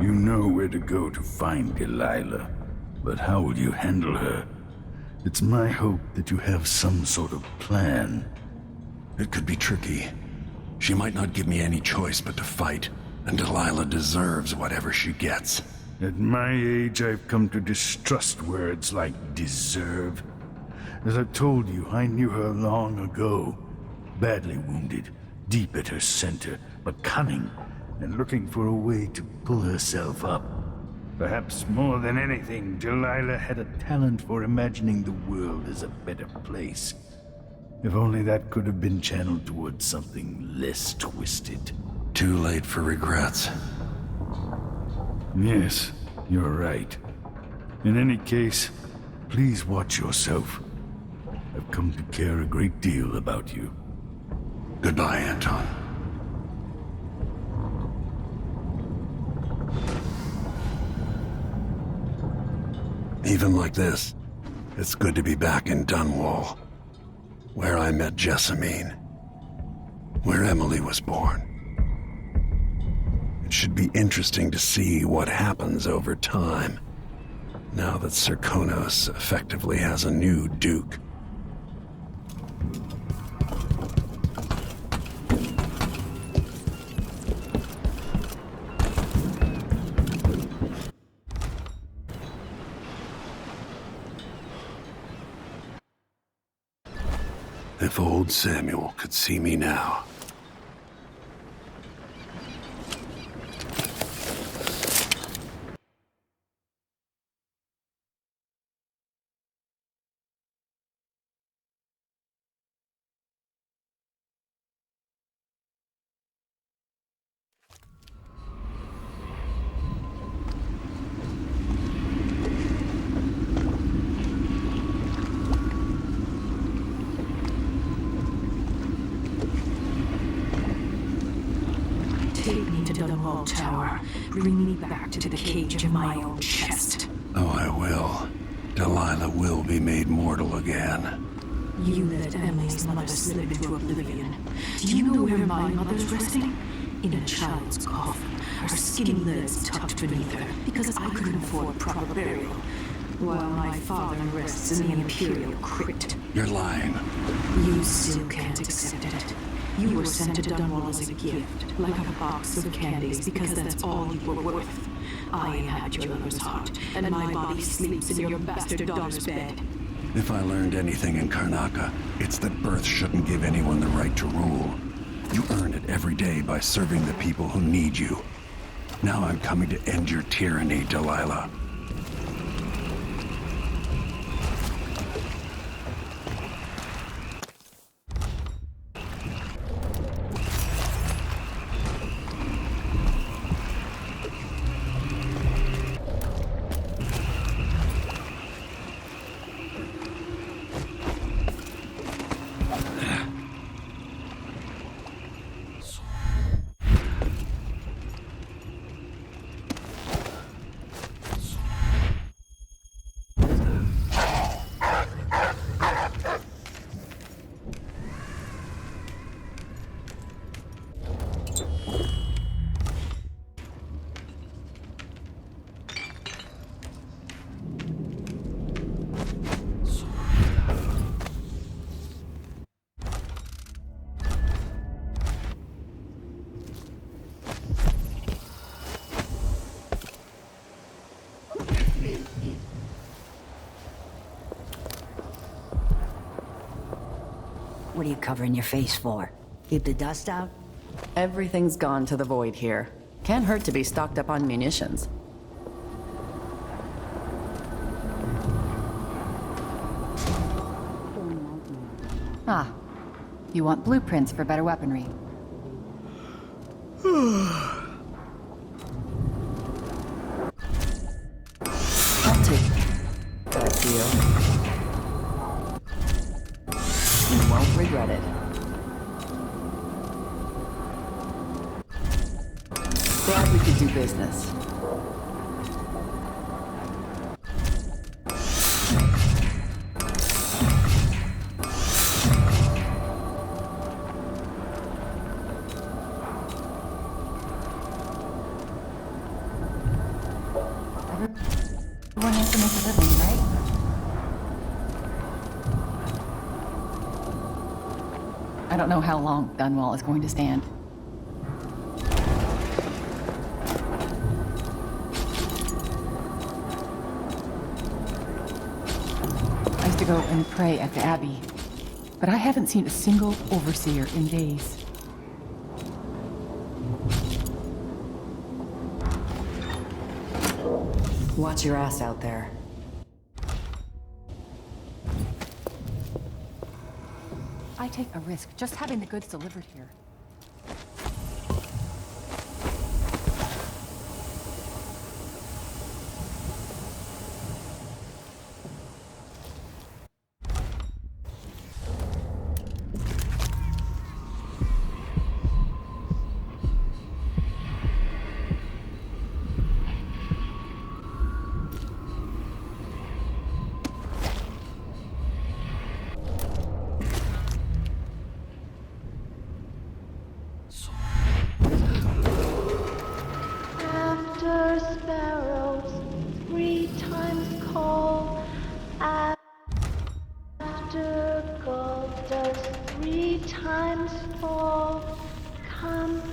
E: You know where to go to find Delilah, but how will you handle her? It's my hope that you have some sort of plan.
D: It could be tricky. She might not give me any choice but to fight, and Delilah deserves whatever she gets.
E: At my age, I've come to distrust words like deserve. As I've told you, I knew her long ago. Badly wounded, deep at her center, but cunning, and looking for a way to pull herself up. Perhaps more than anything, Delilah had a talent for imagining the world as a better place. If only that could have been channeled towards something less twisted.
D: Too late for regrets.
E: Yes, you're right. In any case, please watch yourself. I've come to care a great deal about you.
D: Goodbye, Anton. Even like this, it's good to be back in Dunwall, where I met Jessamine, where Emily was born. It should be interesting to see what happens over time, now that Serkonos effectively has a new duke. If old Samuel could see me now.
X: Take me to Dunwall Tower. Bring me back to the cage of my own chest.
D: Oh, I will. Delilah will be made mortal again.
X: You let Emily's mother slip into oblivion. Do you know where my mother's resting? In a child's coffin, her skinny legs tucked beneath her, because I couldn't afford proper burial. While my father rests in the Imperial crypt.
D: You're lying.
X: You still can't accept it. You were sent to Dunwall as a gift, like a box of candies, because that's all you were worth. I inhabit your lover's heart, and my body sleeps in your bastard daughter's bed.
D: If I learned anything in Karnaca, it's that birth shouldn't give anyone the right to rule. You earn it every day by serving the people who need you. Now I'm coming to end your tyranny, Delilah.
P: What are you covering your face for? Keep the dust out?
T: Everything's gone to the void here. Can't hurt to be stocked up on munitions.
Q: Ah, you want blueprints for better weaponry.
T: I'll take that deal. You won't regret it. Glad we could do business.
Q: Everyone has to make a living, right? I don't know how long Dunwall is going to stand. I used to go and pray at the Abbey, but I haven't seen a single overseer in days.
P: Watch your ass out there.
Q: I take a risk just having the goods delivered here.
B: fall comes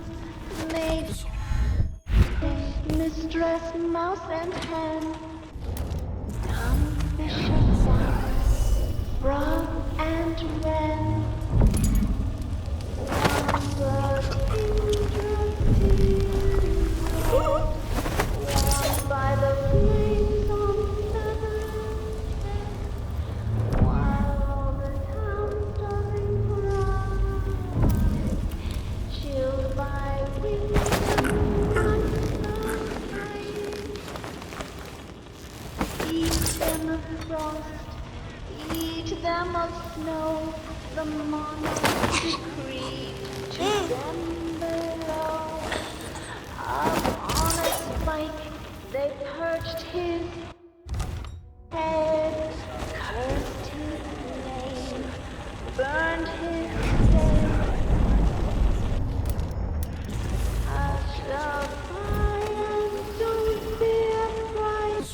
B: Maiden, Mistress Mouse and Hen. Come Bishop Fox, Frog and Wren. Warmed by the flames on Thursday, while all the town's starving pride, chilled by winds and sunshine. Eat them of frost, eat them of snow, the monarch decreed to them below. Upon a spike they perched his head, cursed his name, burned his dead. Hush the fire and don't be afraid.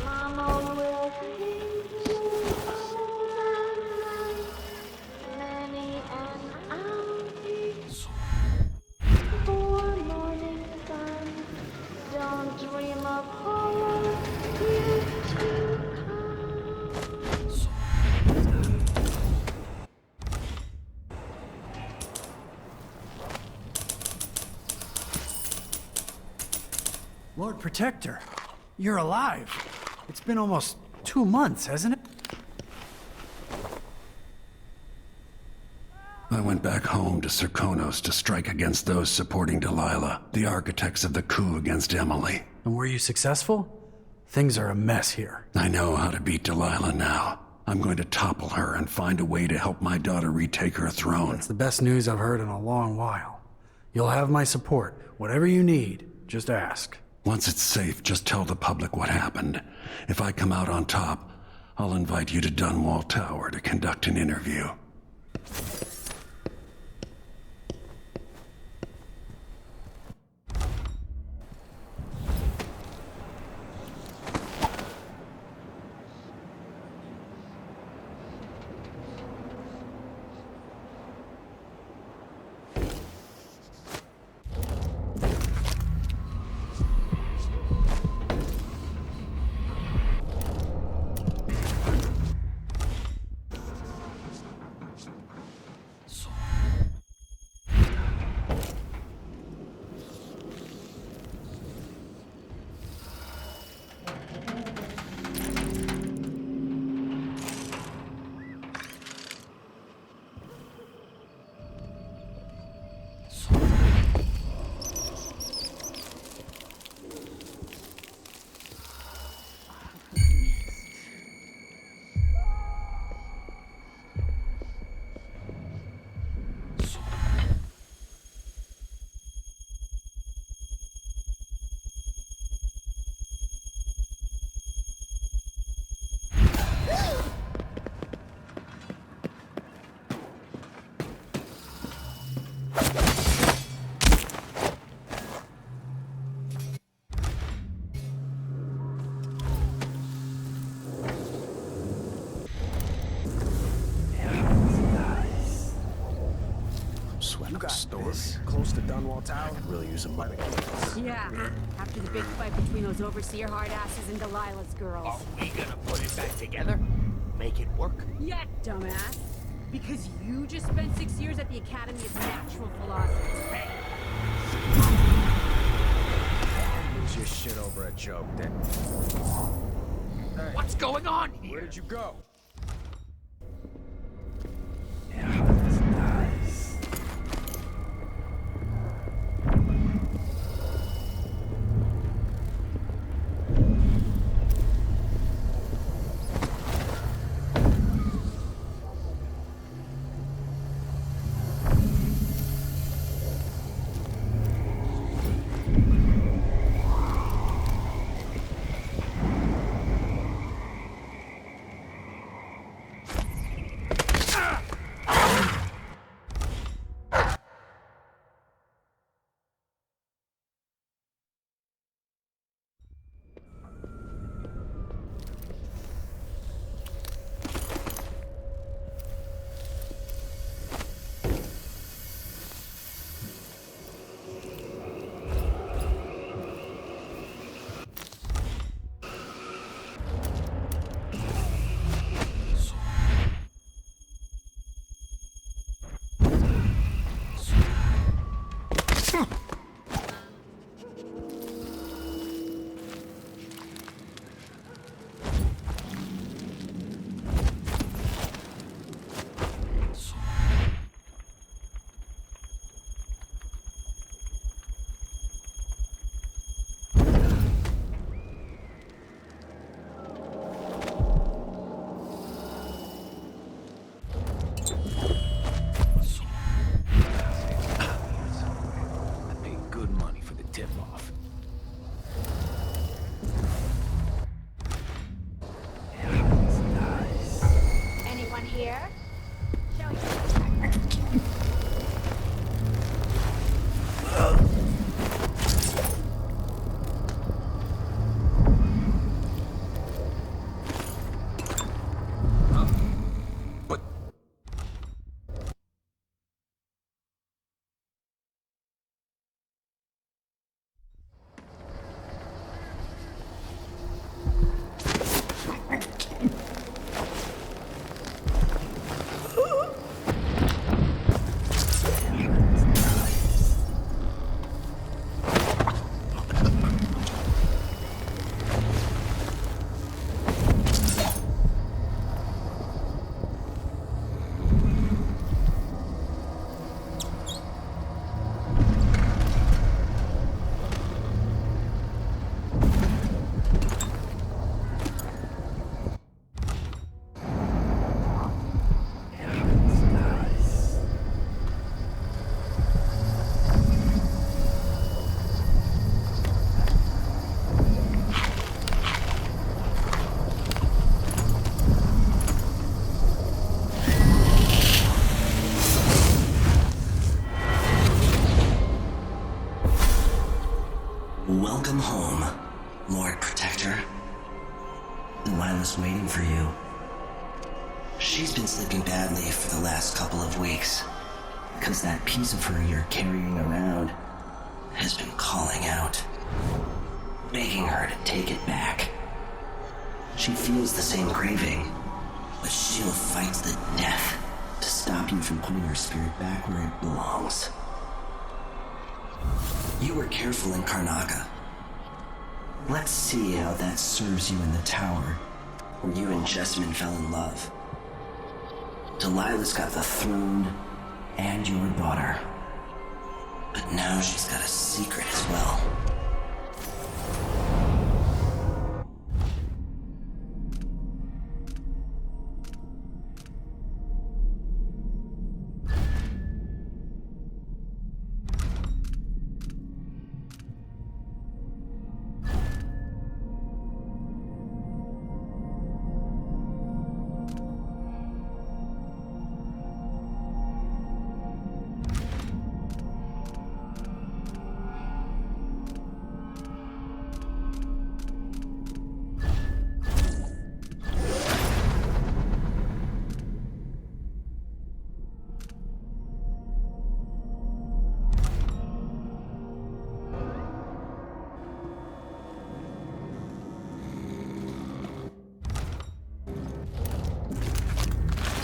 B: Mama will sing to all that night, many an outing. For morning sun, don't dream of horror yet to come.
J: Lord Protector, you're alive. It's been almost 2 months, hasn't it?
D: I went back home to Serkonos to strike against those supporting Delilah, the architects of the coup against Emily.
J: And were you successful? Things are a mess here.
D: I know how to beat Delilah now. I'm going to topple her and find a way to help my daughter retake her throne.
J: That's the best news I've heard in a long while. You'll have my support. Whatever you need, just ask.
D: Once it's safe, just tell the public what happened. If I come out on top, I'll invite you to Dunwall Tower to conduct an interview.
N: Close to Dunwall Tower.
M: Really use a money.
V: Yeah, after the big fight between those overseer hard asses and Delilah's girls.
N: Are we gonna put it back together? Make it work?
V: Yeah, dumbass. Because you just spent 6 years at the Academy of Natural Philosophy.
N: Lose your shit over a joke, then. Hey,
H: What's going on here?
N: where did you go?
A: Welcome home, Lord Protector. Delilah's waiting for you. She's been sleeping badly for the last couple of weeks, because that piece of her you're carrying around has been calling out, begging her to take it back. She feels the same craving, but she'll fight to the death to stop you from putting her spirit back where it belongs. You were careful in Karnaga. Let's see how that serves you in the tower, where you and Jessamine fell in love. Delilah's got the throne and your daughter. But now she's got a secret as well.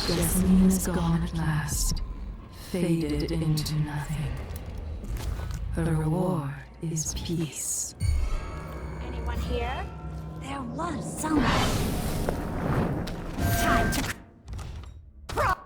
X: Jessamine is gone at last, faded into nothing. The reward is peace.
F: Anyone here? There was someone. Time to crawl.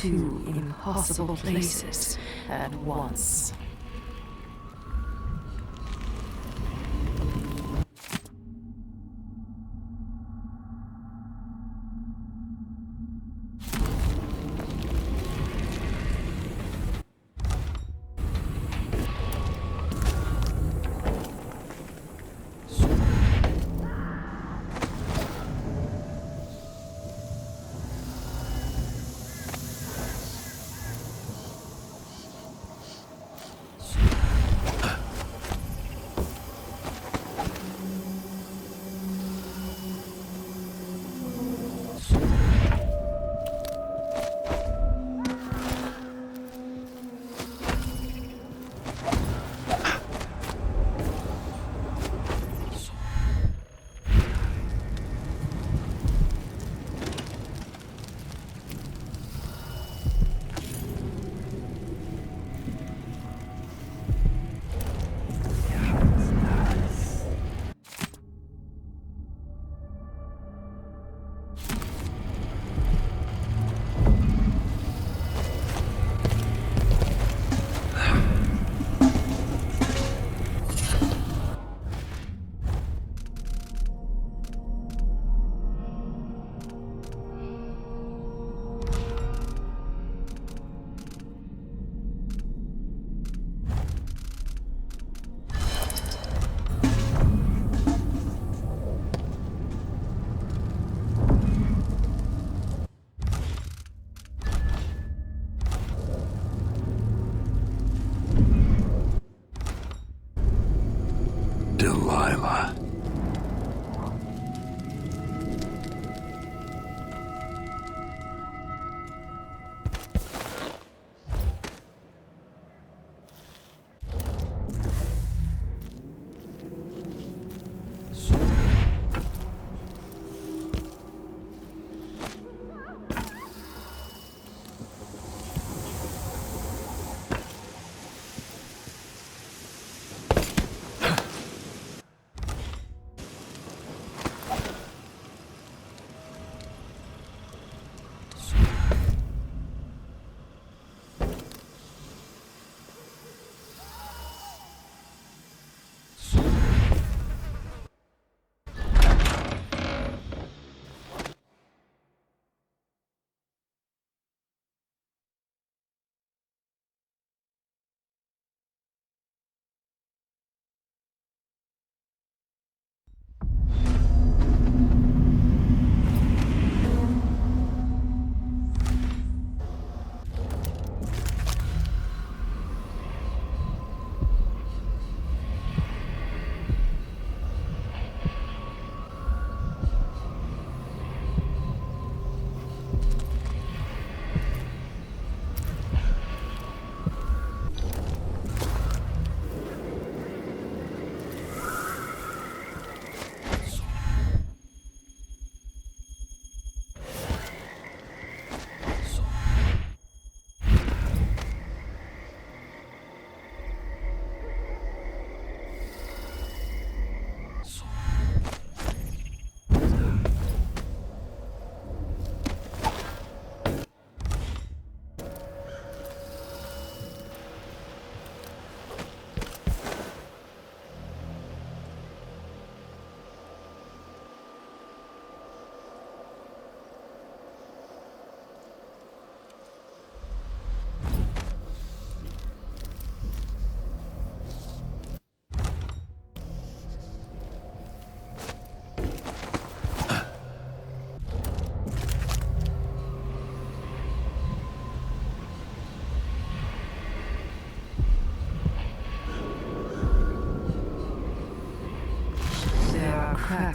X: Two impossible places at once.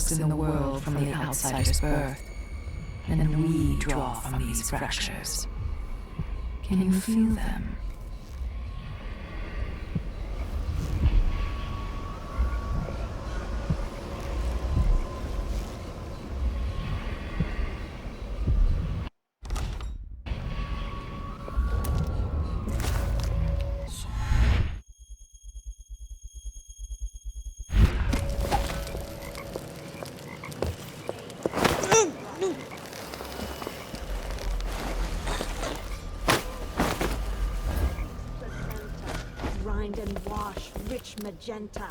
X: risks in the world from the outsider's birth, and we draw from these fractures. Can you feel them?
F: Grind and wash, rich magenta.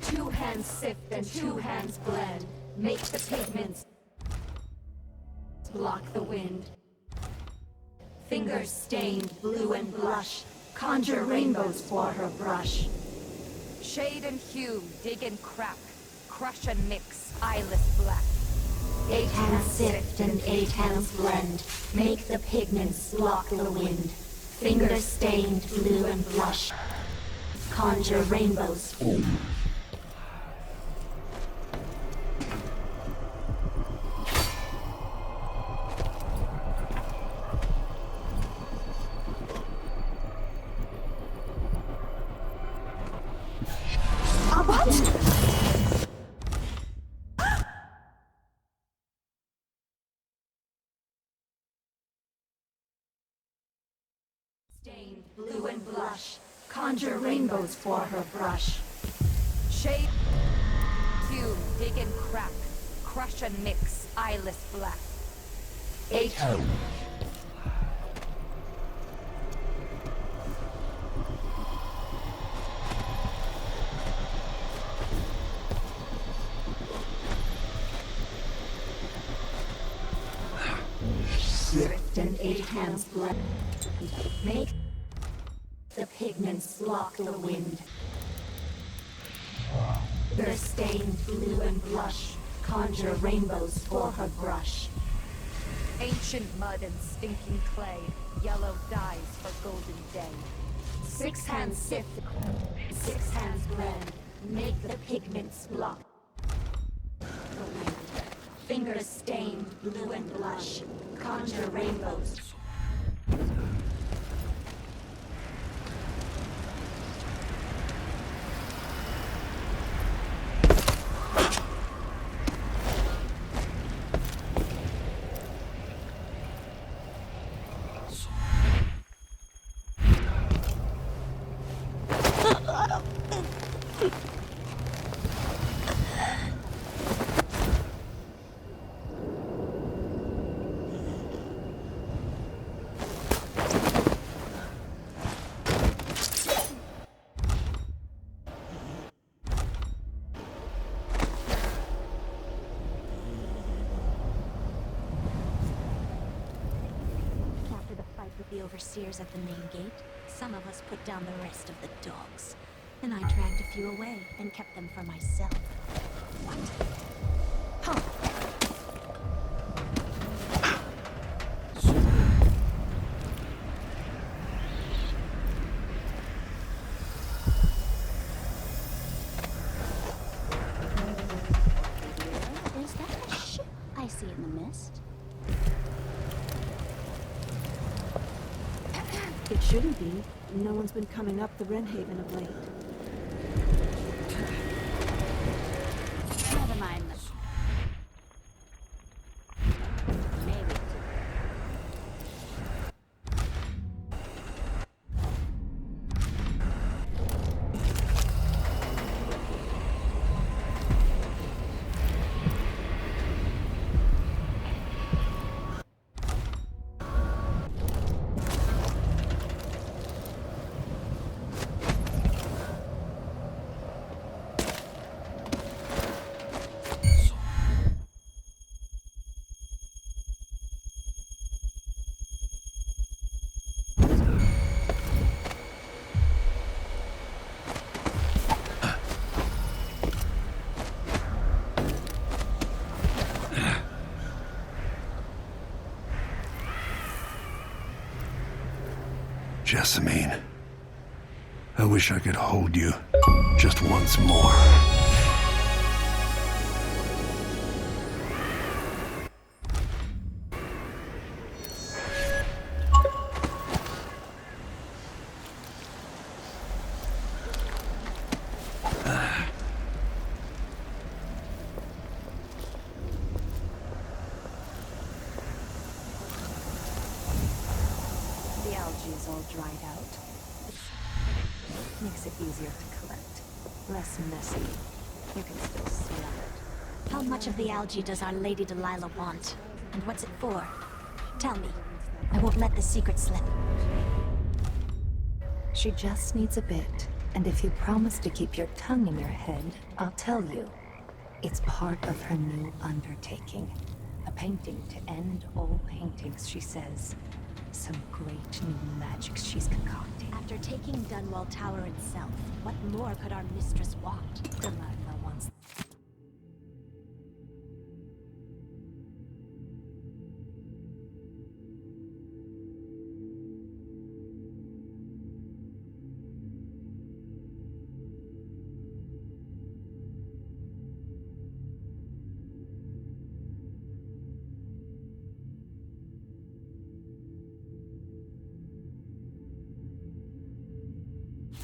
F: 2 hands sift and 2 hands blend. Make the pigments block the wind. Fingers stained blue and blush. Conjure rainbows for her brush.
U: Shade and hue, dig and crack. Crush and mix, eyeless black.
F: 8 hands sift and 8 hands blend. Make the pigments block the wind. Fingers stained blue and blush. Conjure rainbows. Stained blue and blush. Conjure rainbows for her brush.
U: Shade, hue, dig and crack. Crush and mix, eyeless black.
F: 8 hands. Sift and 8 hands blend. Make the pigments block the wind. They're stained blue and blush. Conjure rainbows for her brush.
U: Ancient mud and stinking clay. Yellow dyes for golden day.
F: 6 hands sift. 6 hands blend. Make the pigments block the wind. Fingers stained blue and blush. Conjure rainbows.
C: The overseers at the main gate, some of us put down the rest of the dogs. Then I dragged a few away and kept them for myself. What? Huh. Is that a ship I see in the mist?
I: It shouldn't be. No one's been coming up the Wrenhaven of late.
C: Never mind. Maybe.
D: Jessamine, I wish I could hold you just once more.
Q: is all dried out. Makes it easier to collect. Less messy. You can still smell it.
C: How much of the algae does our Lady Delilah want? And what's it for? Tell me. I won't let the secret slip.
Q: She just needs a bit. And if you promise to keep your tongue in your head, I'll tell you. It's part of her new undertaking. A painting to end all paintings, she says. Some great new magic she's concocting.
C: After taking Dunwall Tower itself, what more could our mistress want?
Q: Delilah wants...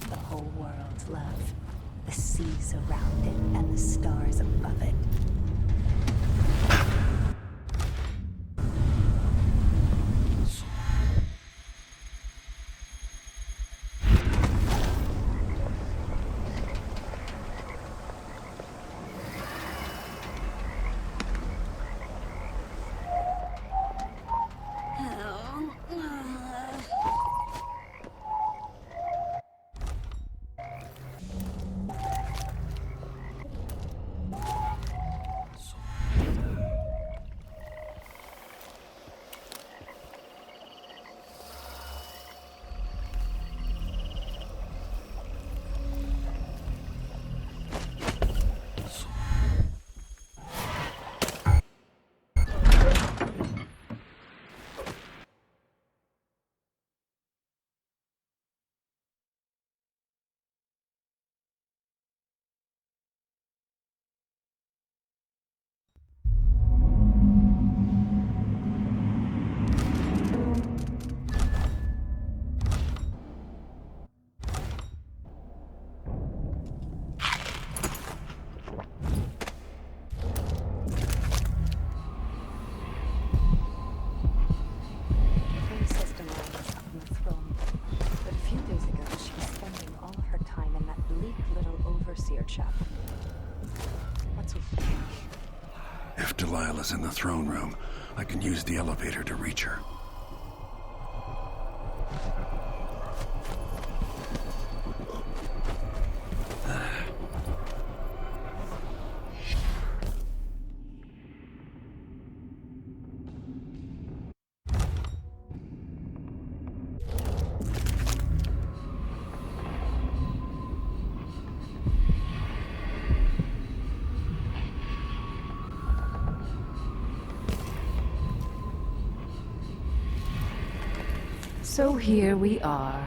Q: the whole world's love. The seas around it and the stars above it.
D: If Delilah's in the throne room, I can use the elevator to reach her.
U: So here we are,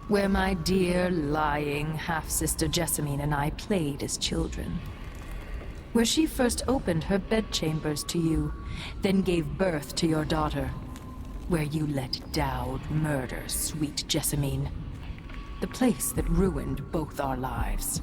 U: where my dear, lying half-sister Jessamine and I played as children. Where she first opened her bedchambers to you, then gave birth to your daughter. Where you let Daud murder sweet Jessamine. The place that ruined both our lives.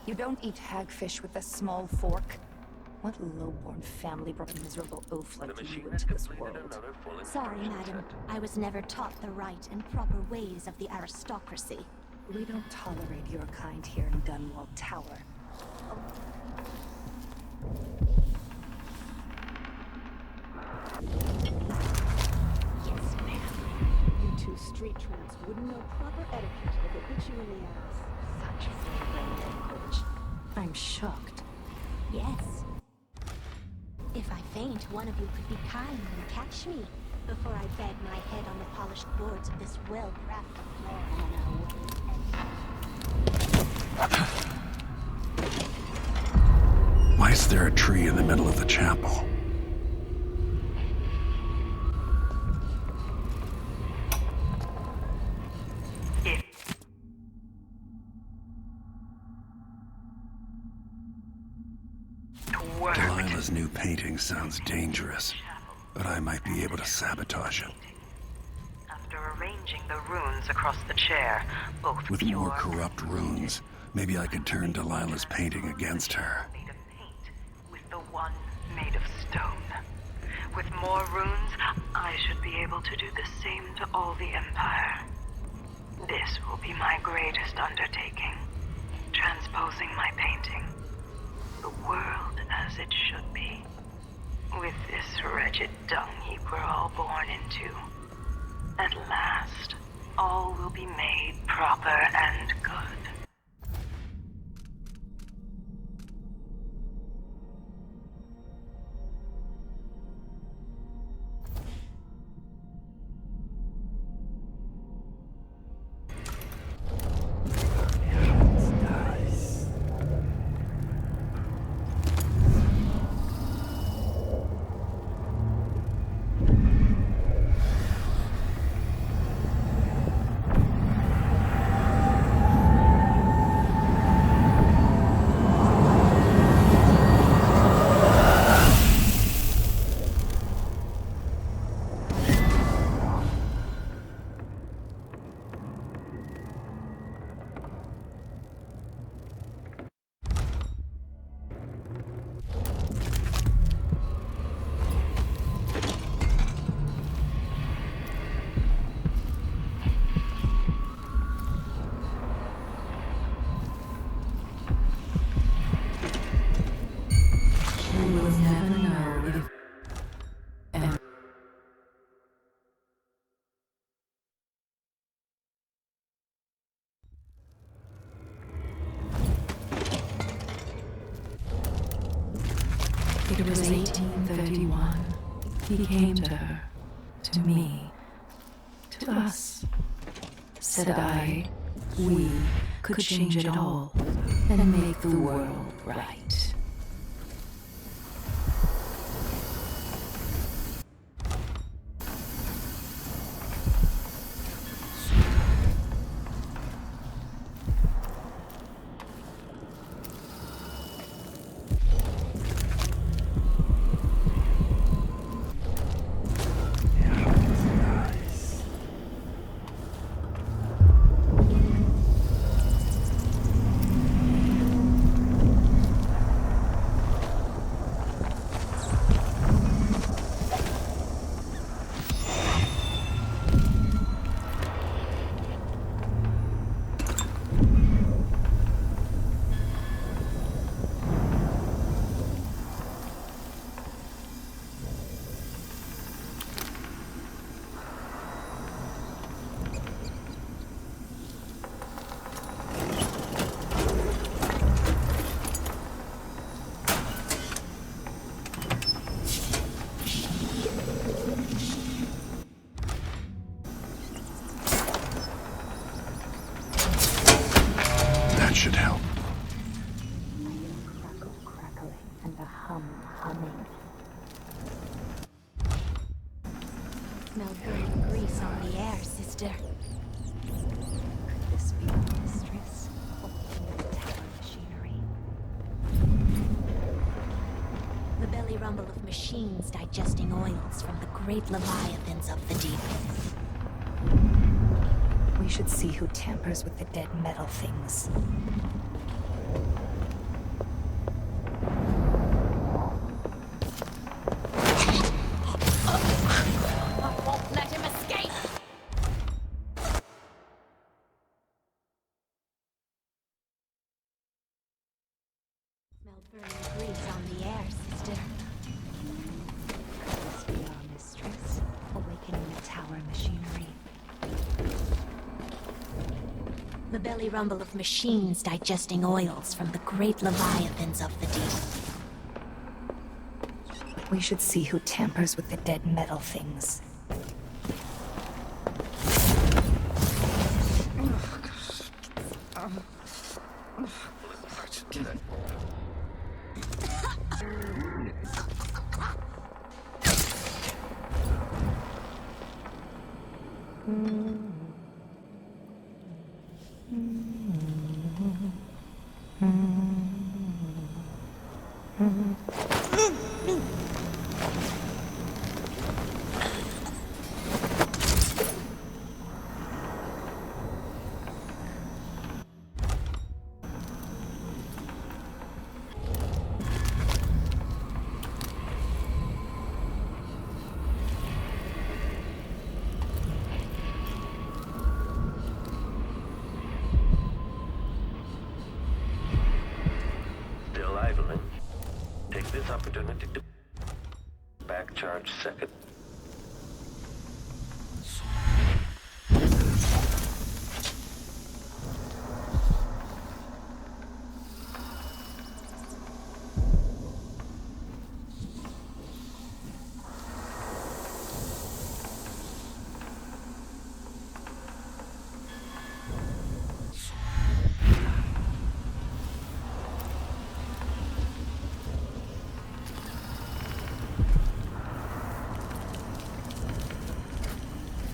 U: You don't eat hagfish with a small fork. What low-born family brought a miserable oaf like you into this world?
C: Sorry, madam. I was never taught the right and proper ways of the aristocracy.
U: We don't tolerate your kind here in Dunwall Tower.
I: Yes, ma'am. You two street tramps wouldn't know proper etiquette if it hit you in the ass.
U: Such flagrant language. I'm shocked.
C: Yes. If I faint, one of you could be kind and catch me before I bag my head on the polished boards of this well-crafted floor.
D: Why is there a tree in the middle of the chapel? Delilah's new painting sounds dangerous, but I might be able to sabotage it.
G: After arranging the runes across the chair, both
D: With
G: pure
D: more corrupt runes, maybe I could turn Delilah's painting against her.
G: with the one made of stone. With more runes, I should be able to do the same to all the Empire. This will be my greatest undertaking, transposing my painting. The world as it should be. With this wretched dung heap we're all born into. At last, all will be made proper and good.
U: It was 1831. He came to her, to me, to us. Said I, we could change it all and make the world right.
D: Should help.
Q: Crackle, crackling, and a hum, humming.
C: Smell burning grease on the air, sister.
Q: Could this be the mistress? Opening the tower machinery.
C: The belly rumble of machines digesting oils from the great leviathans of the deep.
Q: We should see who tampers with the dead metal things.
C: I won't let him escape! Smell burning grease on the air, sister.
Q: Could this be our mistress? Awakening the tower machinery.
C: The belly rumble of machines digesting oils from the great leviathans of the deep.
Q: We should see who tampers with the dead metal things.
K: Delilah, take this opportunity to back charge second.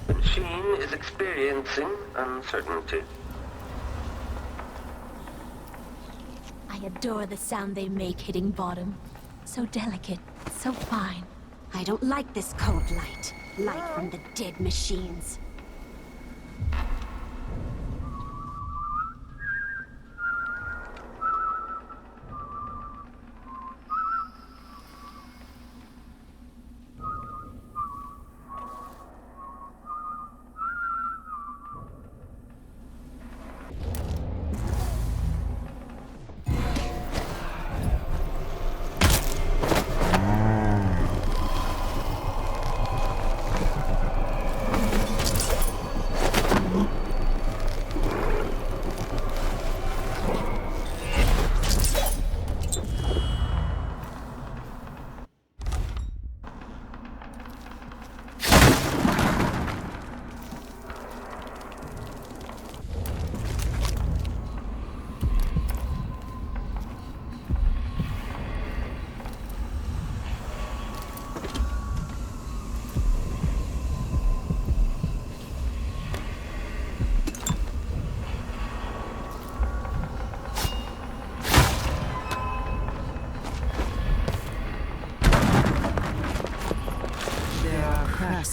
K: The machine is experiencing uncertainty.
C: I adore the sound they make hitting bottom. So delicate, so fine.
O: I don't like this cold light. Light from the dead machines.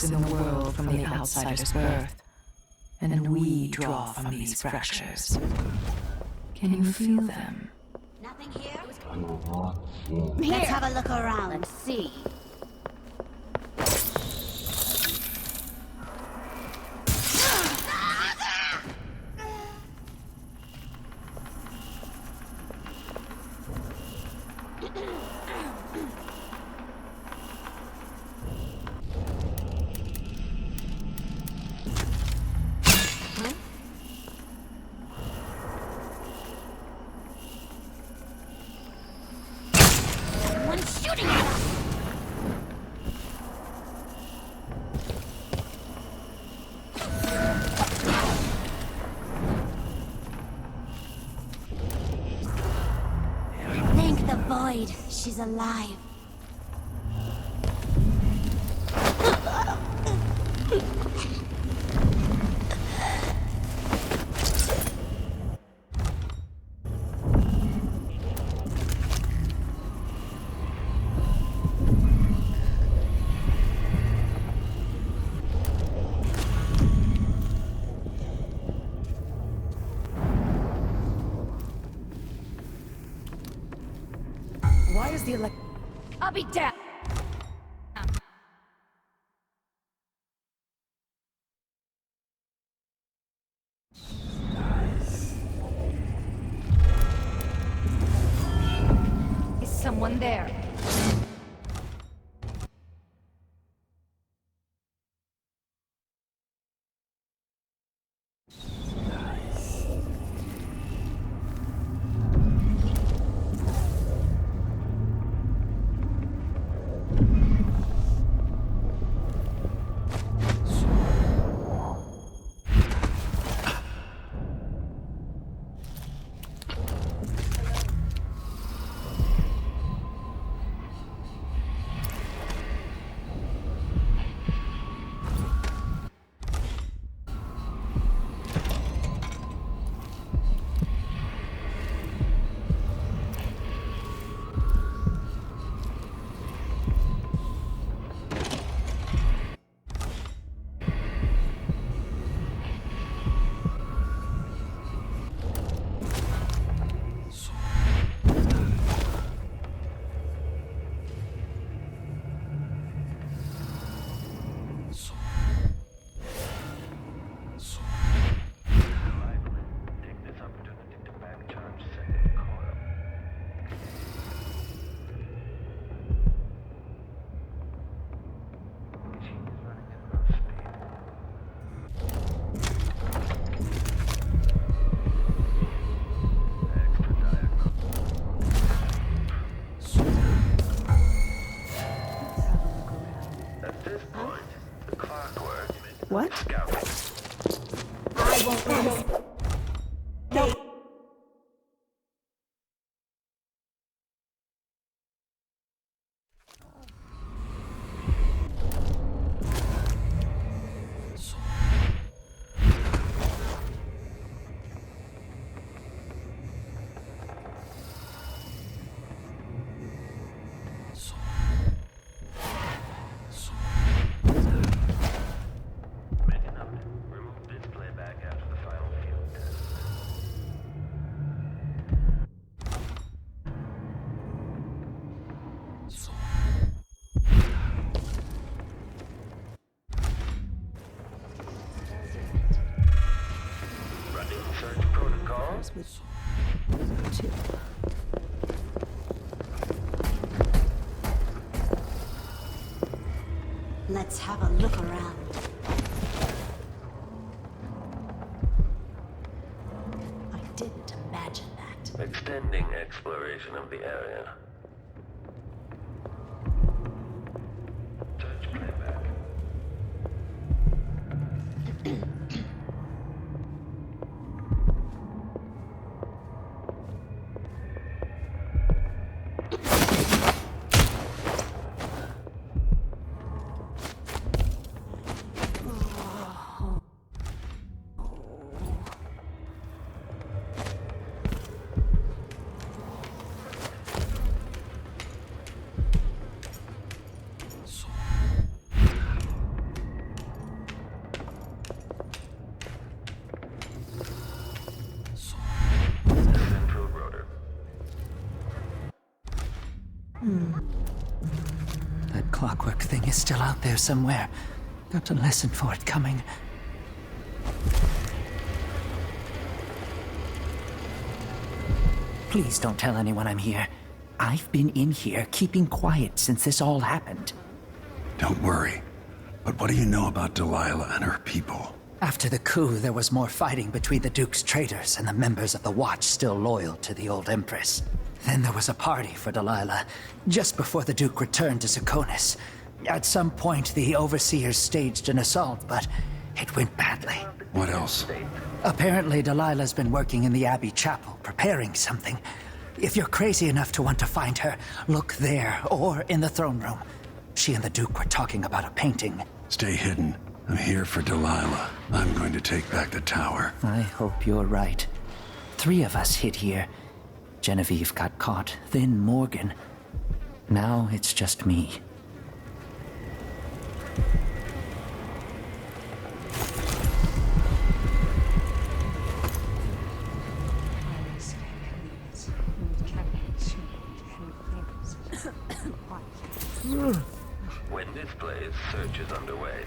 U: In the world from the outsider's birth, and we draw from these fractures. Can you feel them?
O: Nothing here? Let's have a look around and see. Shooting at us! Thank the void, she's alive.
U: Why is the
O: I'll be down.
U: Is someone there?
K: Clockwork.
X: What?
F: I won't let you.
K: Remove display back after the final field test. Running search protocol.
O: Let's have a look around.
C: I didn't imagine that.
K: Extending exploration of the area. Search playback. Central rotor.
L: That clockwork thing is still out there somewhere. Got to listen for it coming. Please don't tell anyone I'm here. I've been in here keeping quiet since this all happened.
D: Don't worry. But what do you know about Delilah and her people?
L: After the coup, there was more fighting between the Duke's traitors and the members of the Watch still loyal to the old Empress. Then there was a party for Delilah, just before the Duke returned to Zakonis. At some point, the Overseers staged an assault, but it went badly.
D: What else?
L: Apparently, Delilah's been working in the Abbey Chapel, preparing something. If you're crazy enough to want to find her, look there, or in the throne room. She and the Duke were talking about a painting.
D: Stay hidden. I'm here for Delilah. I'm going to take back the tower.
L: I hope you're right. 3 of us hid here. Genevieve got caught, then Morgan. Now it's just me.
K: When displays, search is underway.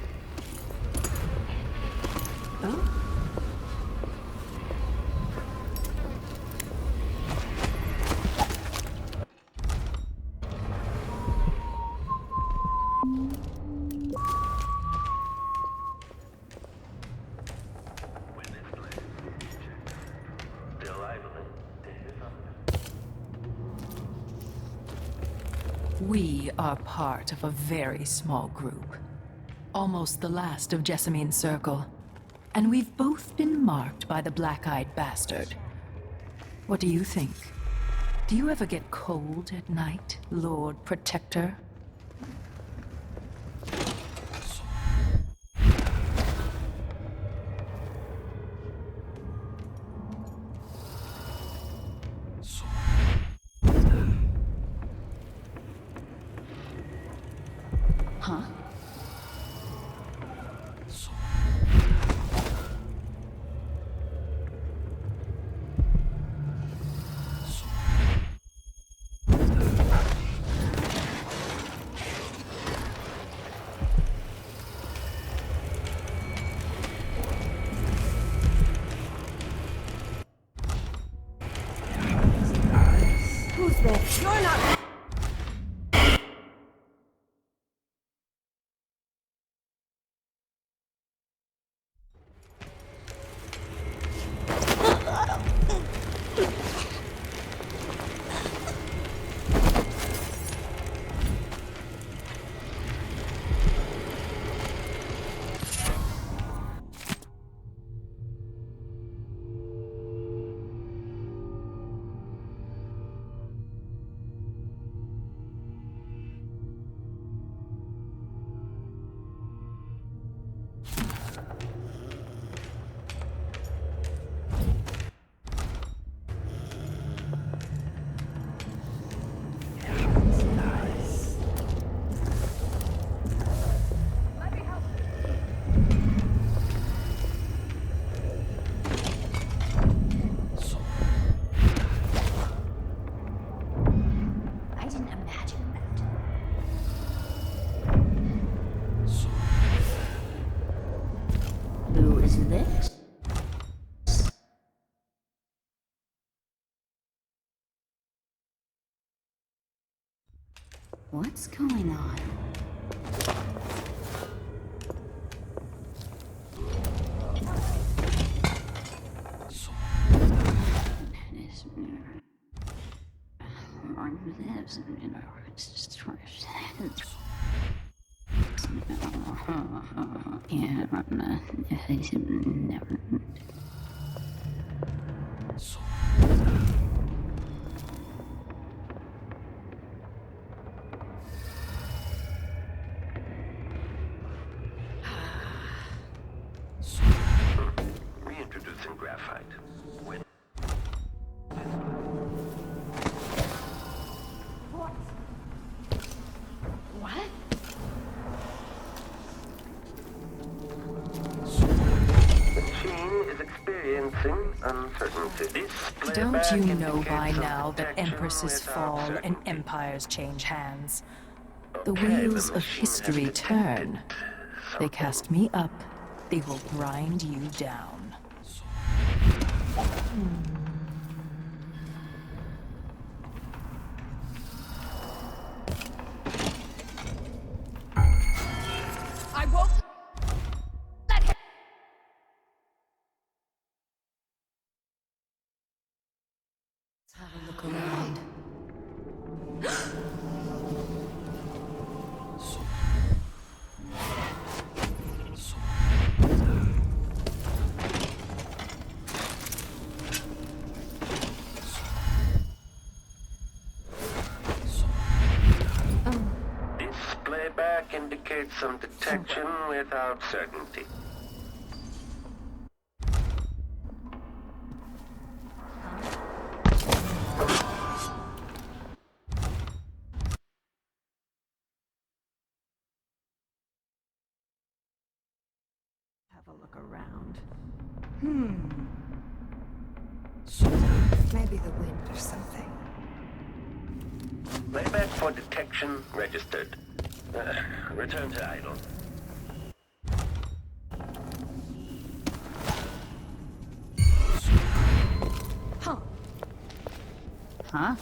U: We are part of a very small group. Almost the last of Jessamine's circle. And we've both been marked by the black-eyed bastard. What do you think? Do you ever get cold at night, Lord Protector?
T: Huh?
O: this? What's going on?
K: Reintroducing graphite. When
O: What?
K: the machine is experiencing uncertainty.
U: Don't you know by now that empresses fall and empires change hands? The wheels of history turn. They cast me up, they will grind you down.
V: I won't let him.
U: Let's have a look around.
K: this playback indicates some detection without certainty.
U: Have a look around.
Q: Maybe the wind or something.
K: Playback for detection registered. Return to idle.
O: Huh?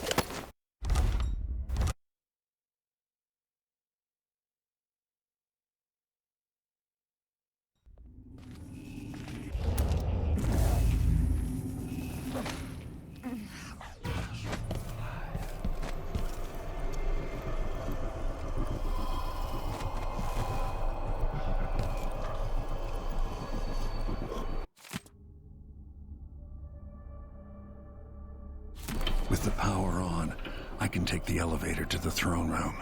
D: With the power on, I can take the elevator to the throne room.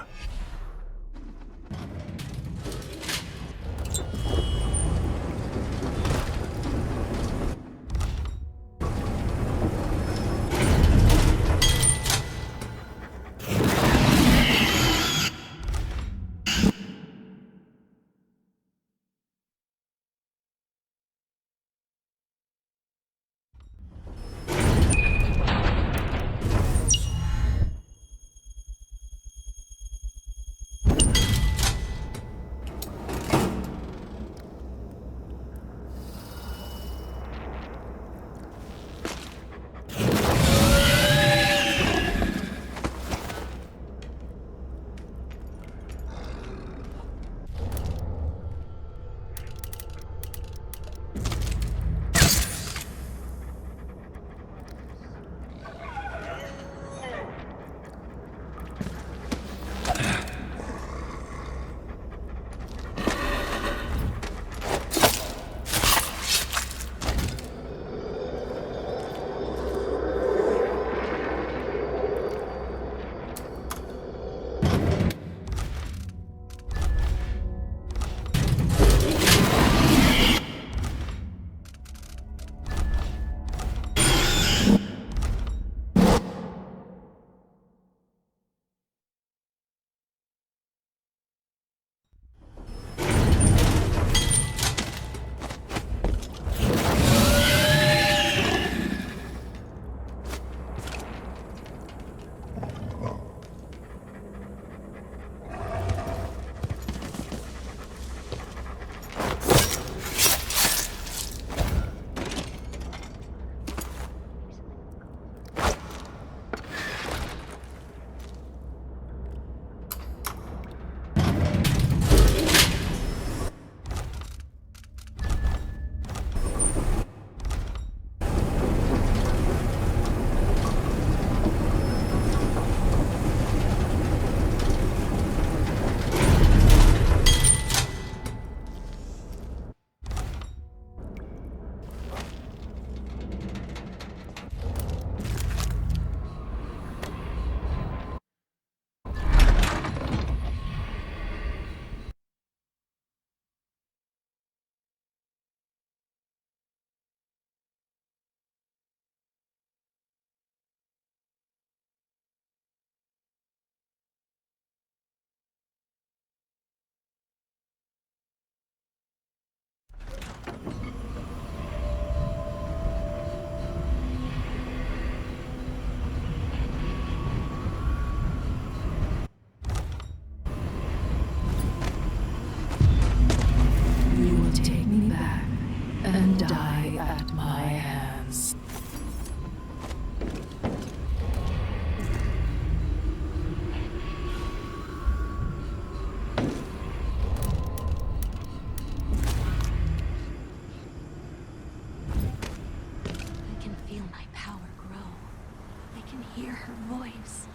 C: her voice.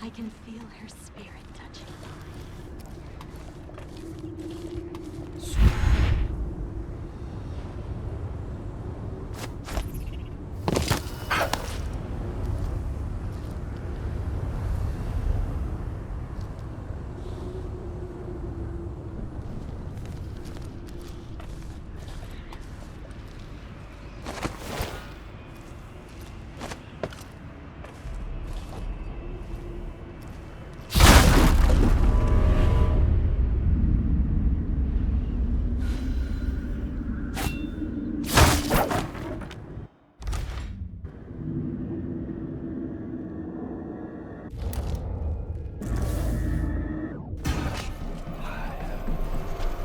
C: I can feel her spirit touching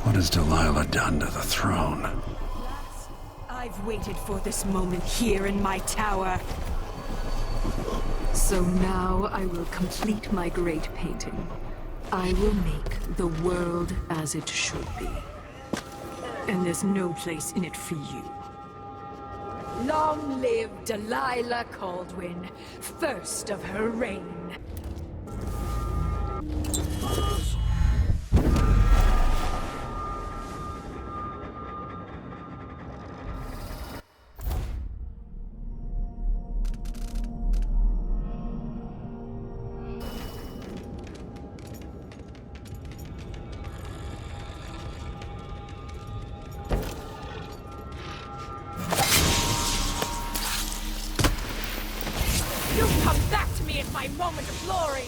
D: What has Delilah done to the throne?
V: I've waited for this moment here in my tower. So now I will complete my great painting. I will make the world as it should be. And there's no place in it for you. Long live Delilah Caldwin, first of her reign. Moment of glory!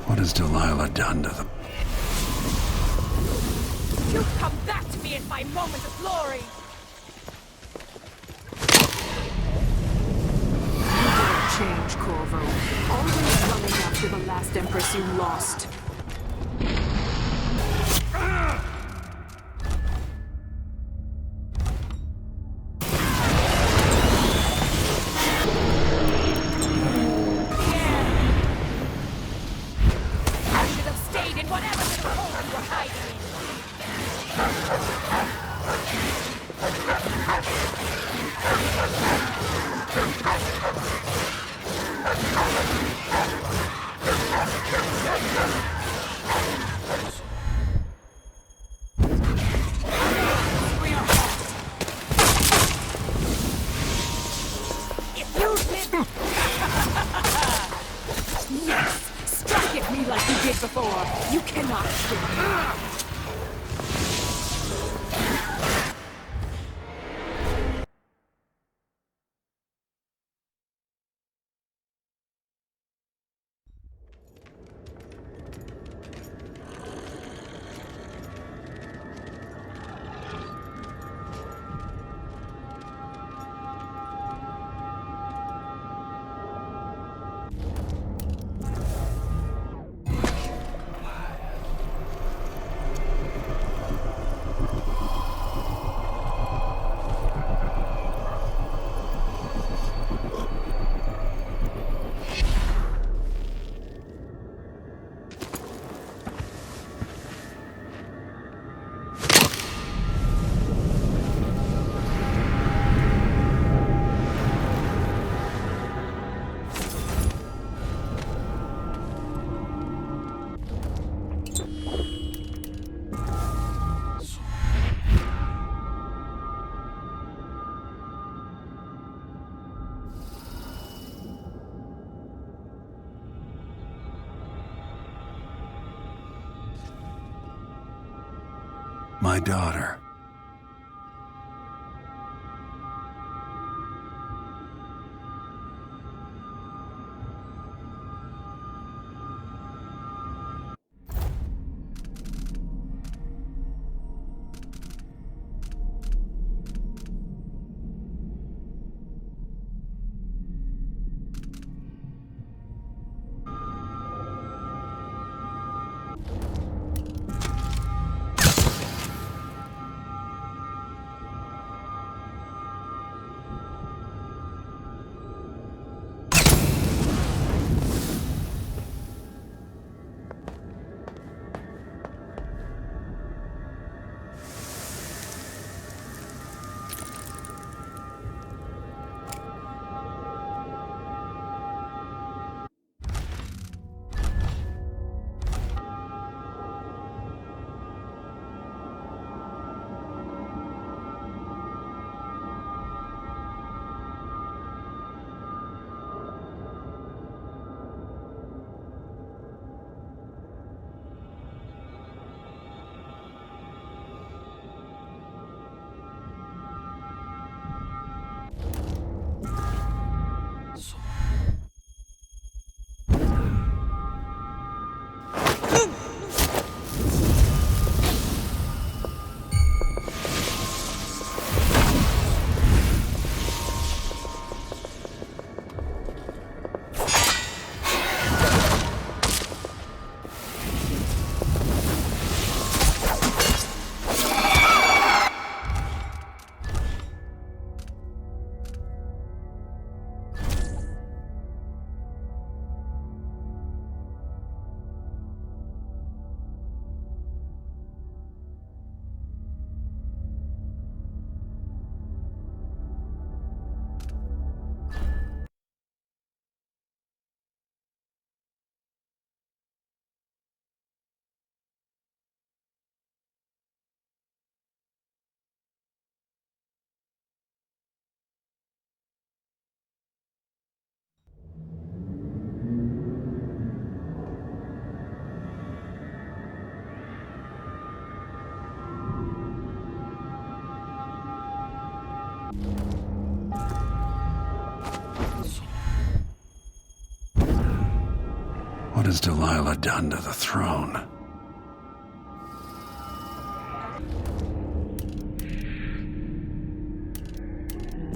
D: What has Delilah done to the...
V: You've come back to me in my moment of glory! You don't change, Corvo. Always running after the last Empress you lost. I should have stayed in whatever little hole you were hiding in. If you did... Yes! Strike at me like you did before! You cannot kill me!
D: My daughter. What has Delilah done to the throne?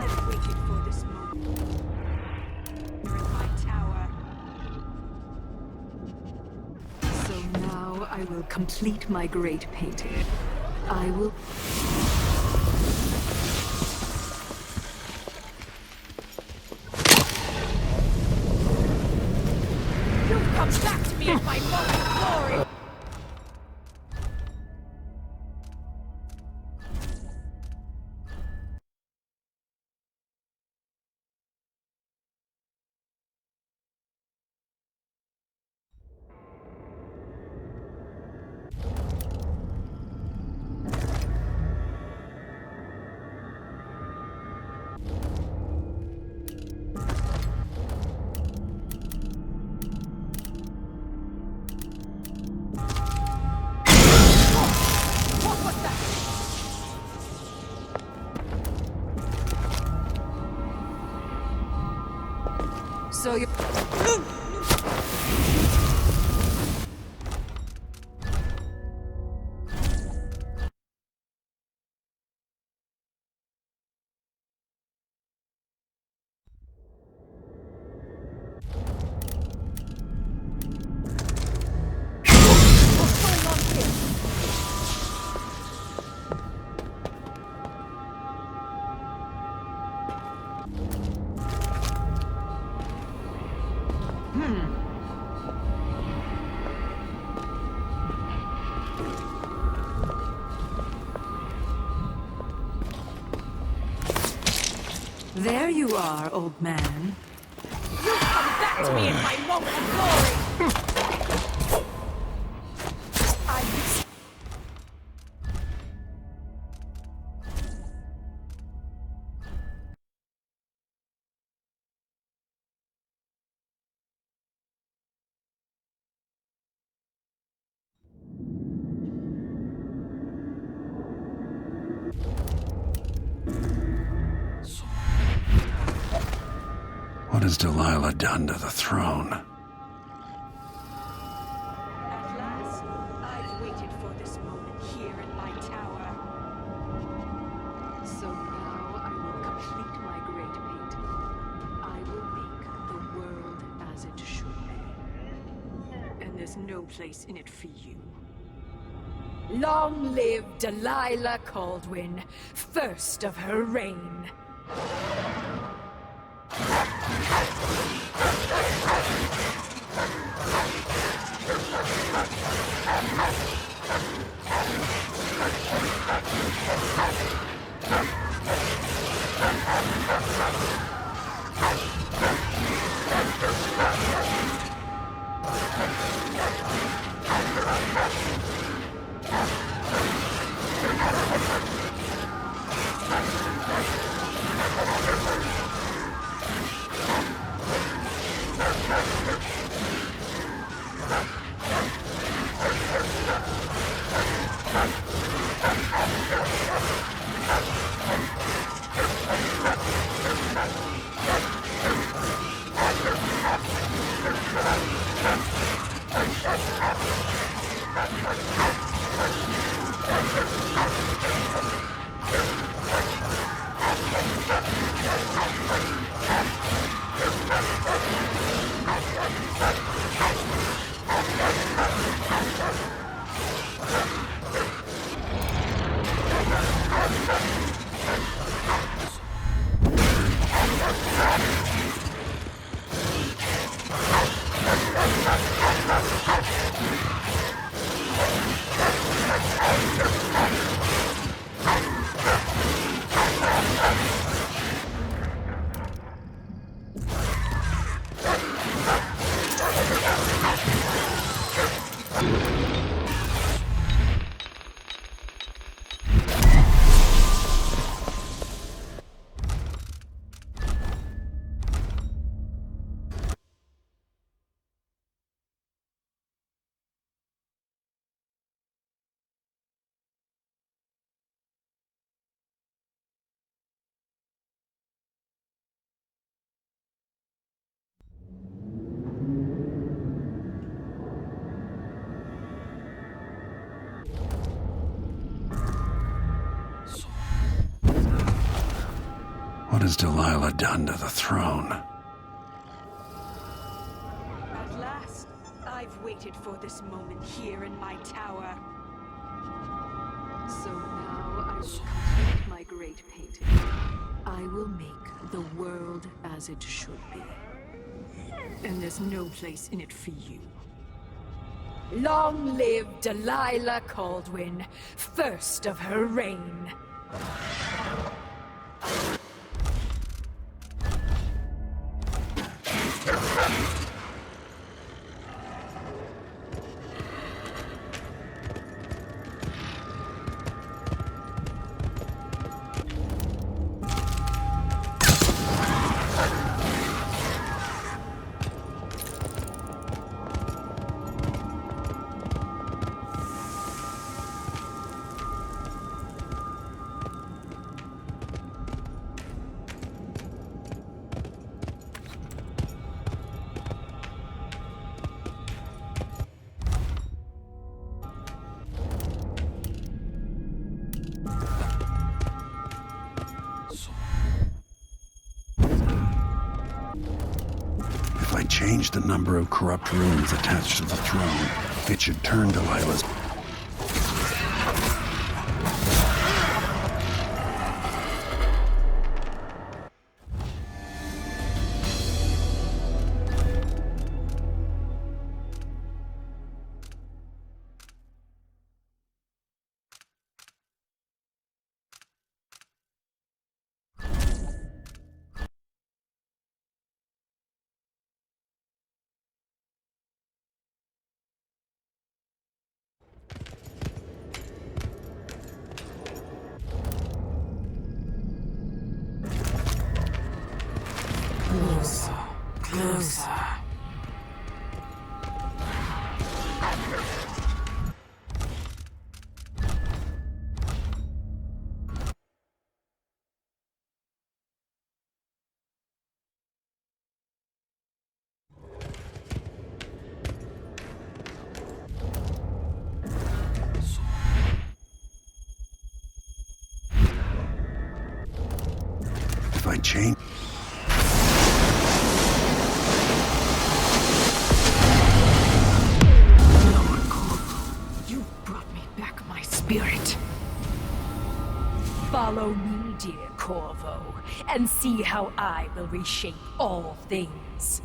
V: I've waited for this moment. You're in my tower. So now I will complete my great painting. I will... You've come back to me at my moment of glory! So you... There you are, old man. You've come back to me in my moment of glory!
D: What has Delilah done to the throne?
V: At last, I've waited for this moment here in my tower. So now I will complete my great painting. I will make the world as it should be. And there's no place in it for you. Long live Delilah Caldwin, first of her reign.
D: What has Delilah done to the throne?
V: At last, I've waited for this moment here in my tower. So now I will complete my great painting. I will make the world as it should be. And there's no place in it for you. Long live Delilah Caldwin, first of her reign.
D: If I change the number of corrupt runes attached to the throne, it should turn Delilah's...
V: Closer, closer.
D: If I change...
V: You brought me back my spirit. Follow me, dear Corvo, and see how I will reshape all things.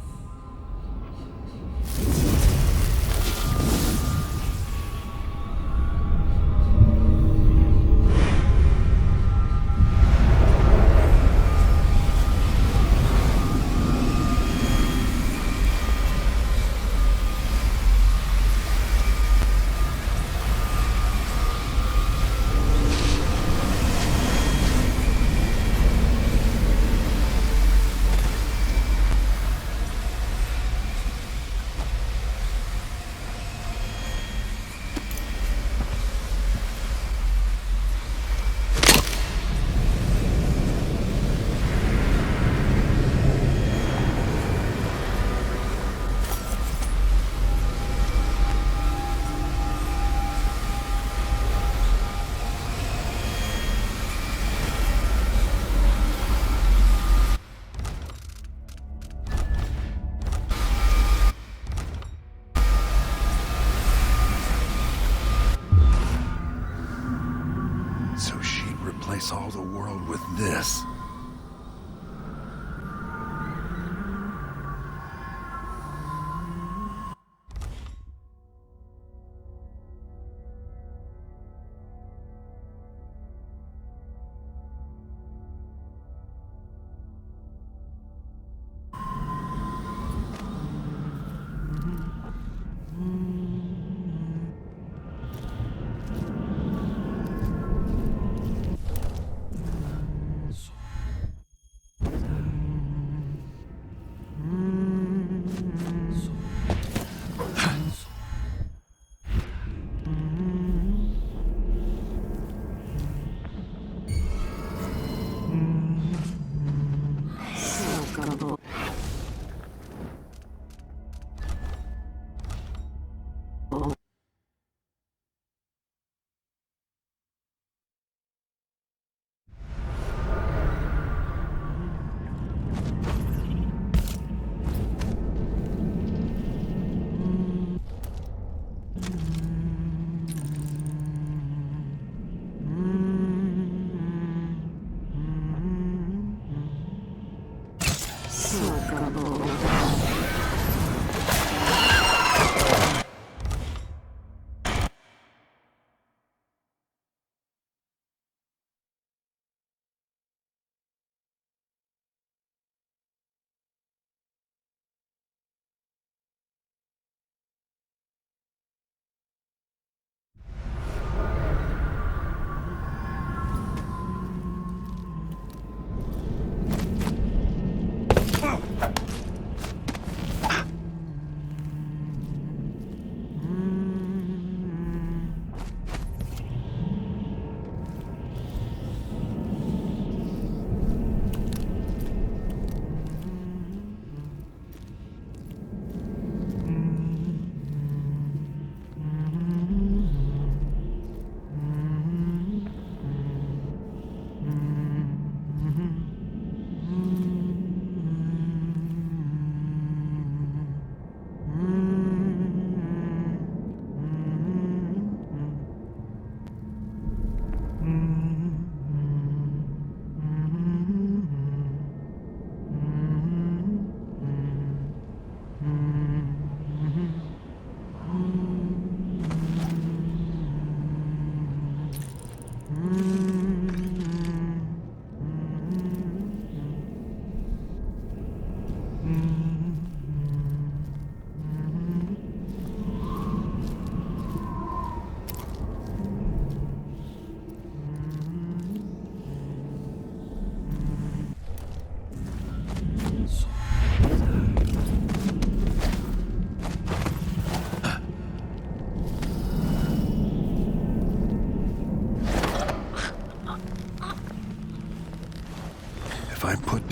D: So she'd replace all the world with this.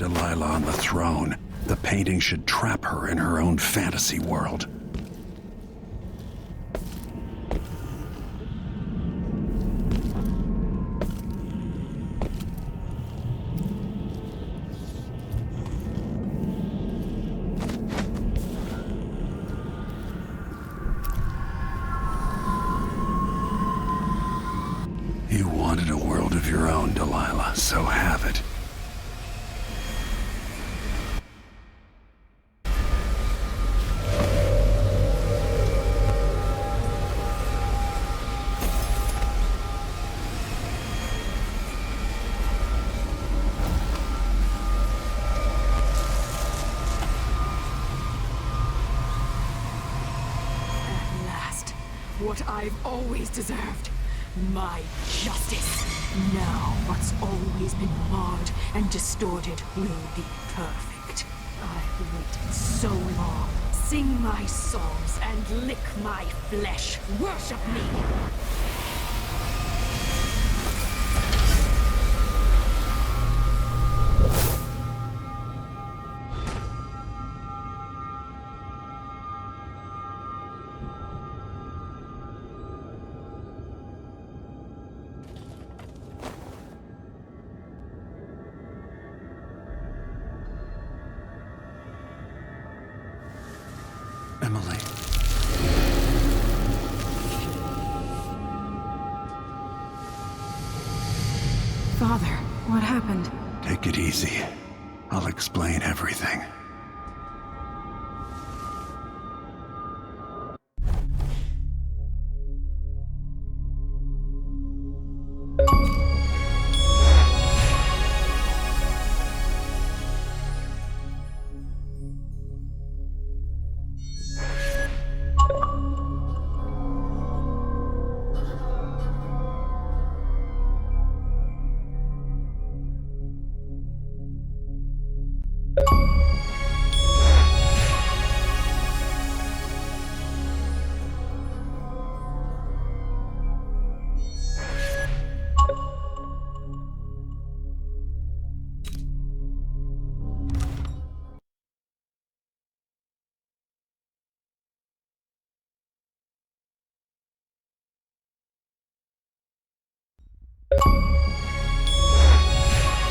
D: Delilah on the throne, the painting should trap her in her own fantasy world. You wanted a world of your own, Delilah, so have it.
V: At last, what I've always deserved. My justice. Now what's always been marred and distorted will be perfect. I've waited so long. Sing my songs and lick my flesh. Worship me!
D: Emily.
V: Father, what happened?
D: Take it easy. I'll explain everything.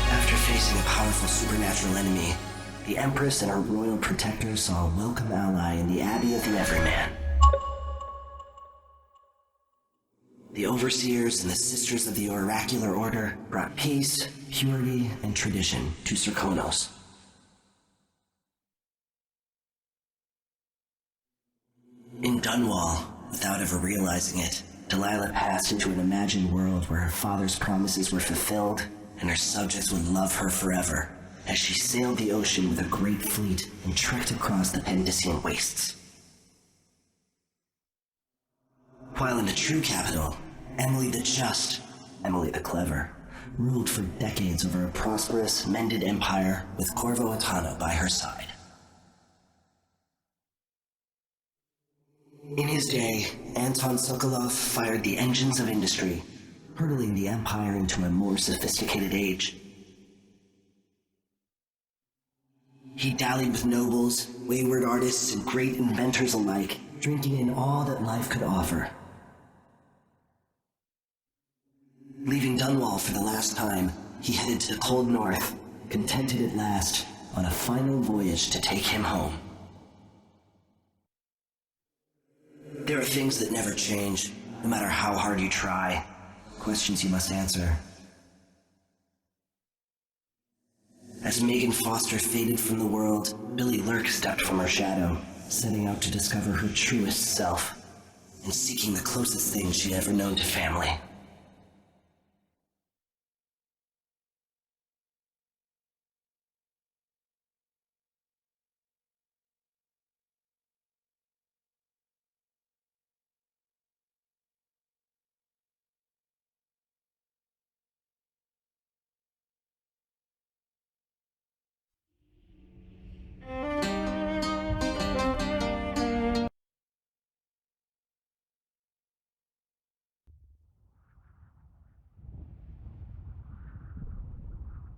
A: After facing a powerful supernatural enemy, the Empress and her royal protector saw a welcome ally in the Abbey of the Everyman. The Overseers and the Sisters of the Oracular Order brought peace, purity, and tradition to Serkonos. In Dunwall, without ever realizing it, Delilah passed into an imagined world where her father's promises were fulfilled and her subjects would love her forever as she sailed the ocean with a great fleet and trekked across the Pendician wastes. While in the true capital, Emily the Just, Emily the Clever, ruled for decades over a prosperous, mended empire with Corvo Attano by her side. In his day, Anton Sokolov fired the engines of industry, hurtling the empire into a more sophisticated age. He dallied with nobles, wayward artists, and great inventors alike, drinking in all that life could offer. Leaving Dunwall for the last time, he headed to the cold north, contented at last, on a final voyage to take him home. There are things that never change, no matter how hard you try. Questions you must answer. As Megan Foster faded from the world, Billy Lurk stepped from her shadow, setting out to discover her truest self, and seeking the closest thing she'd ever known to family.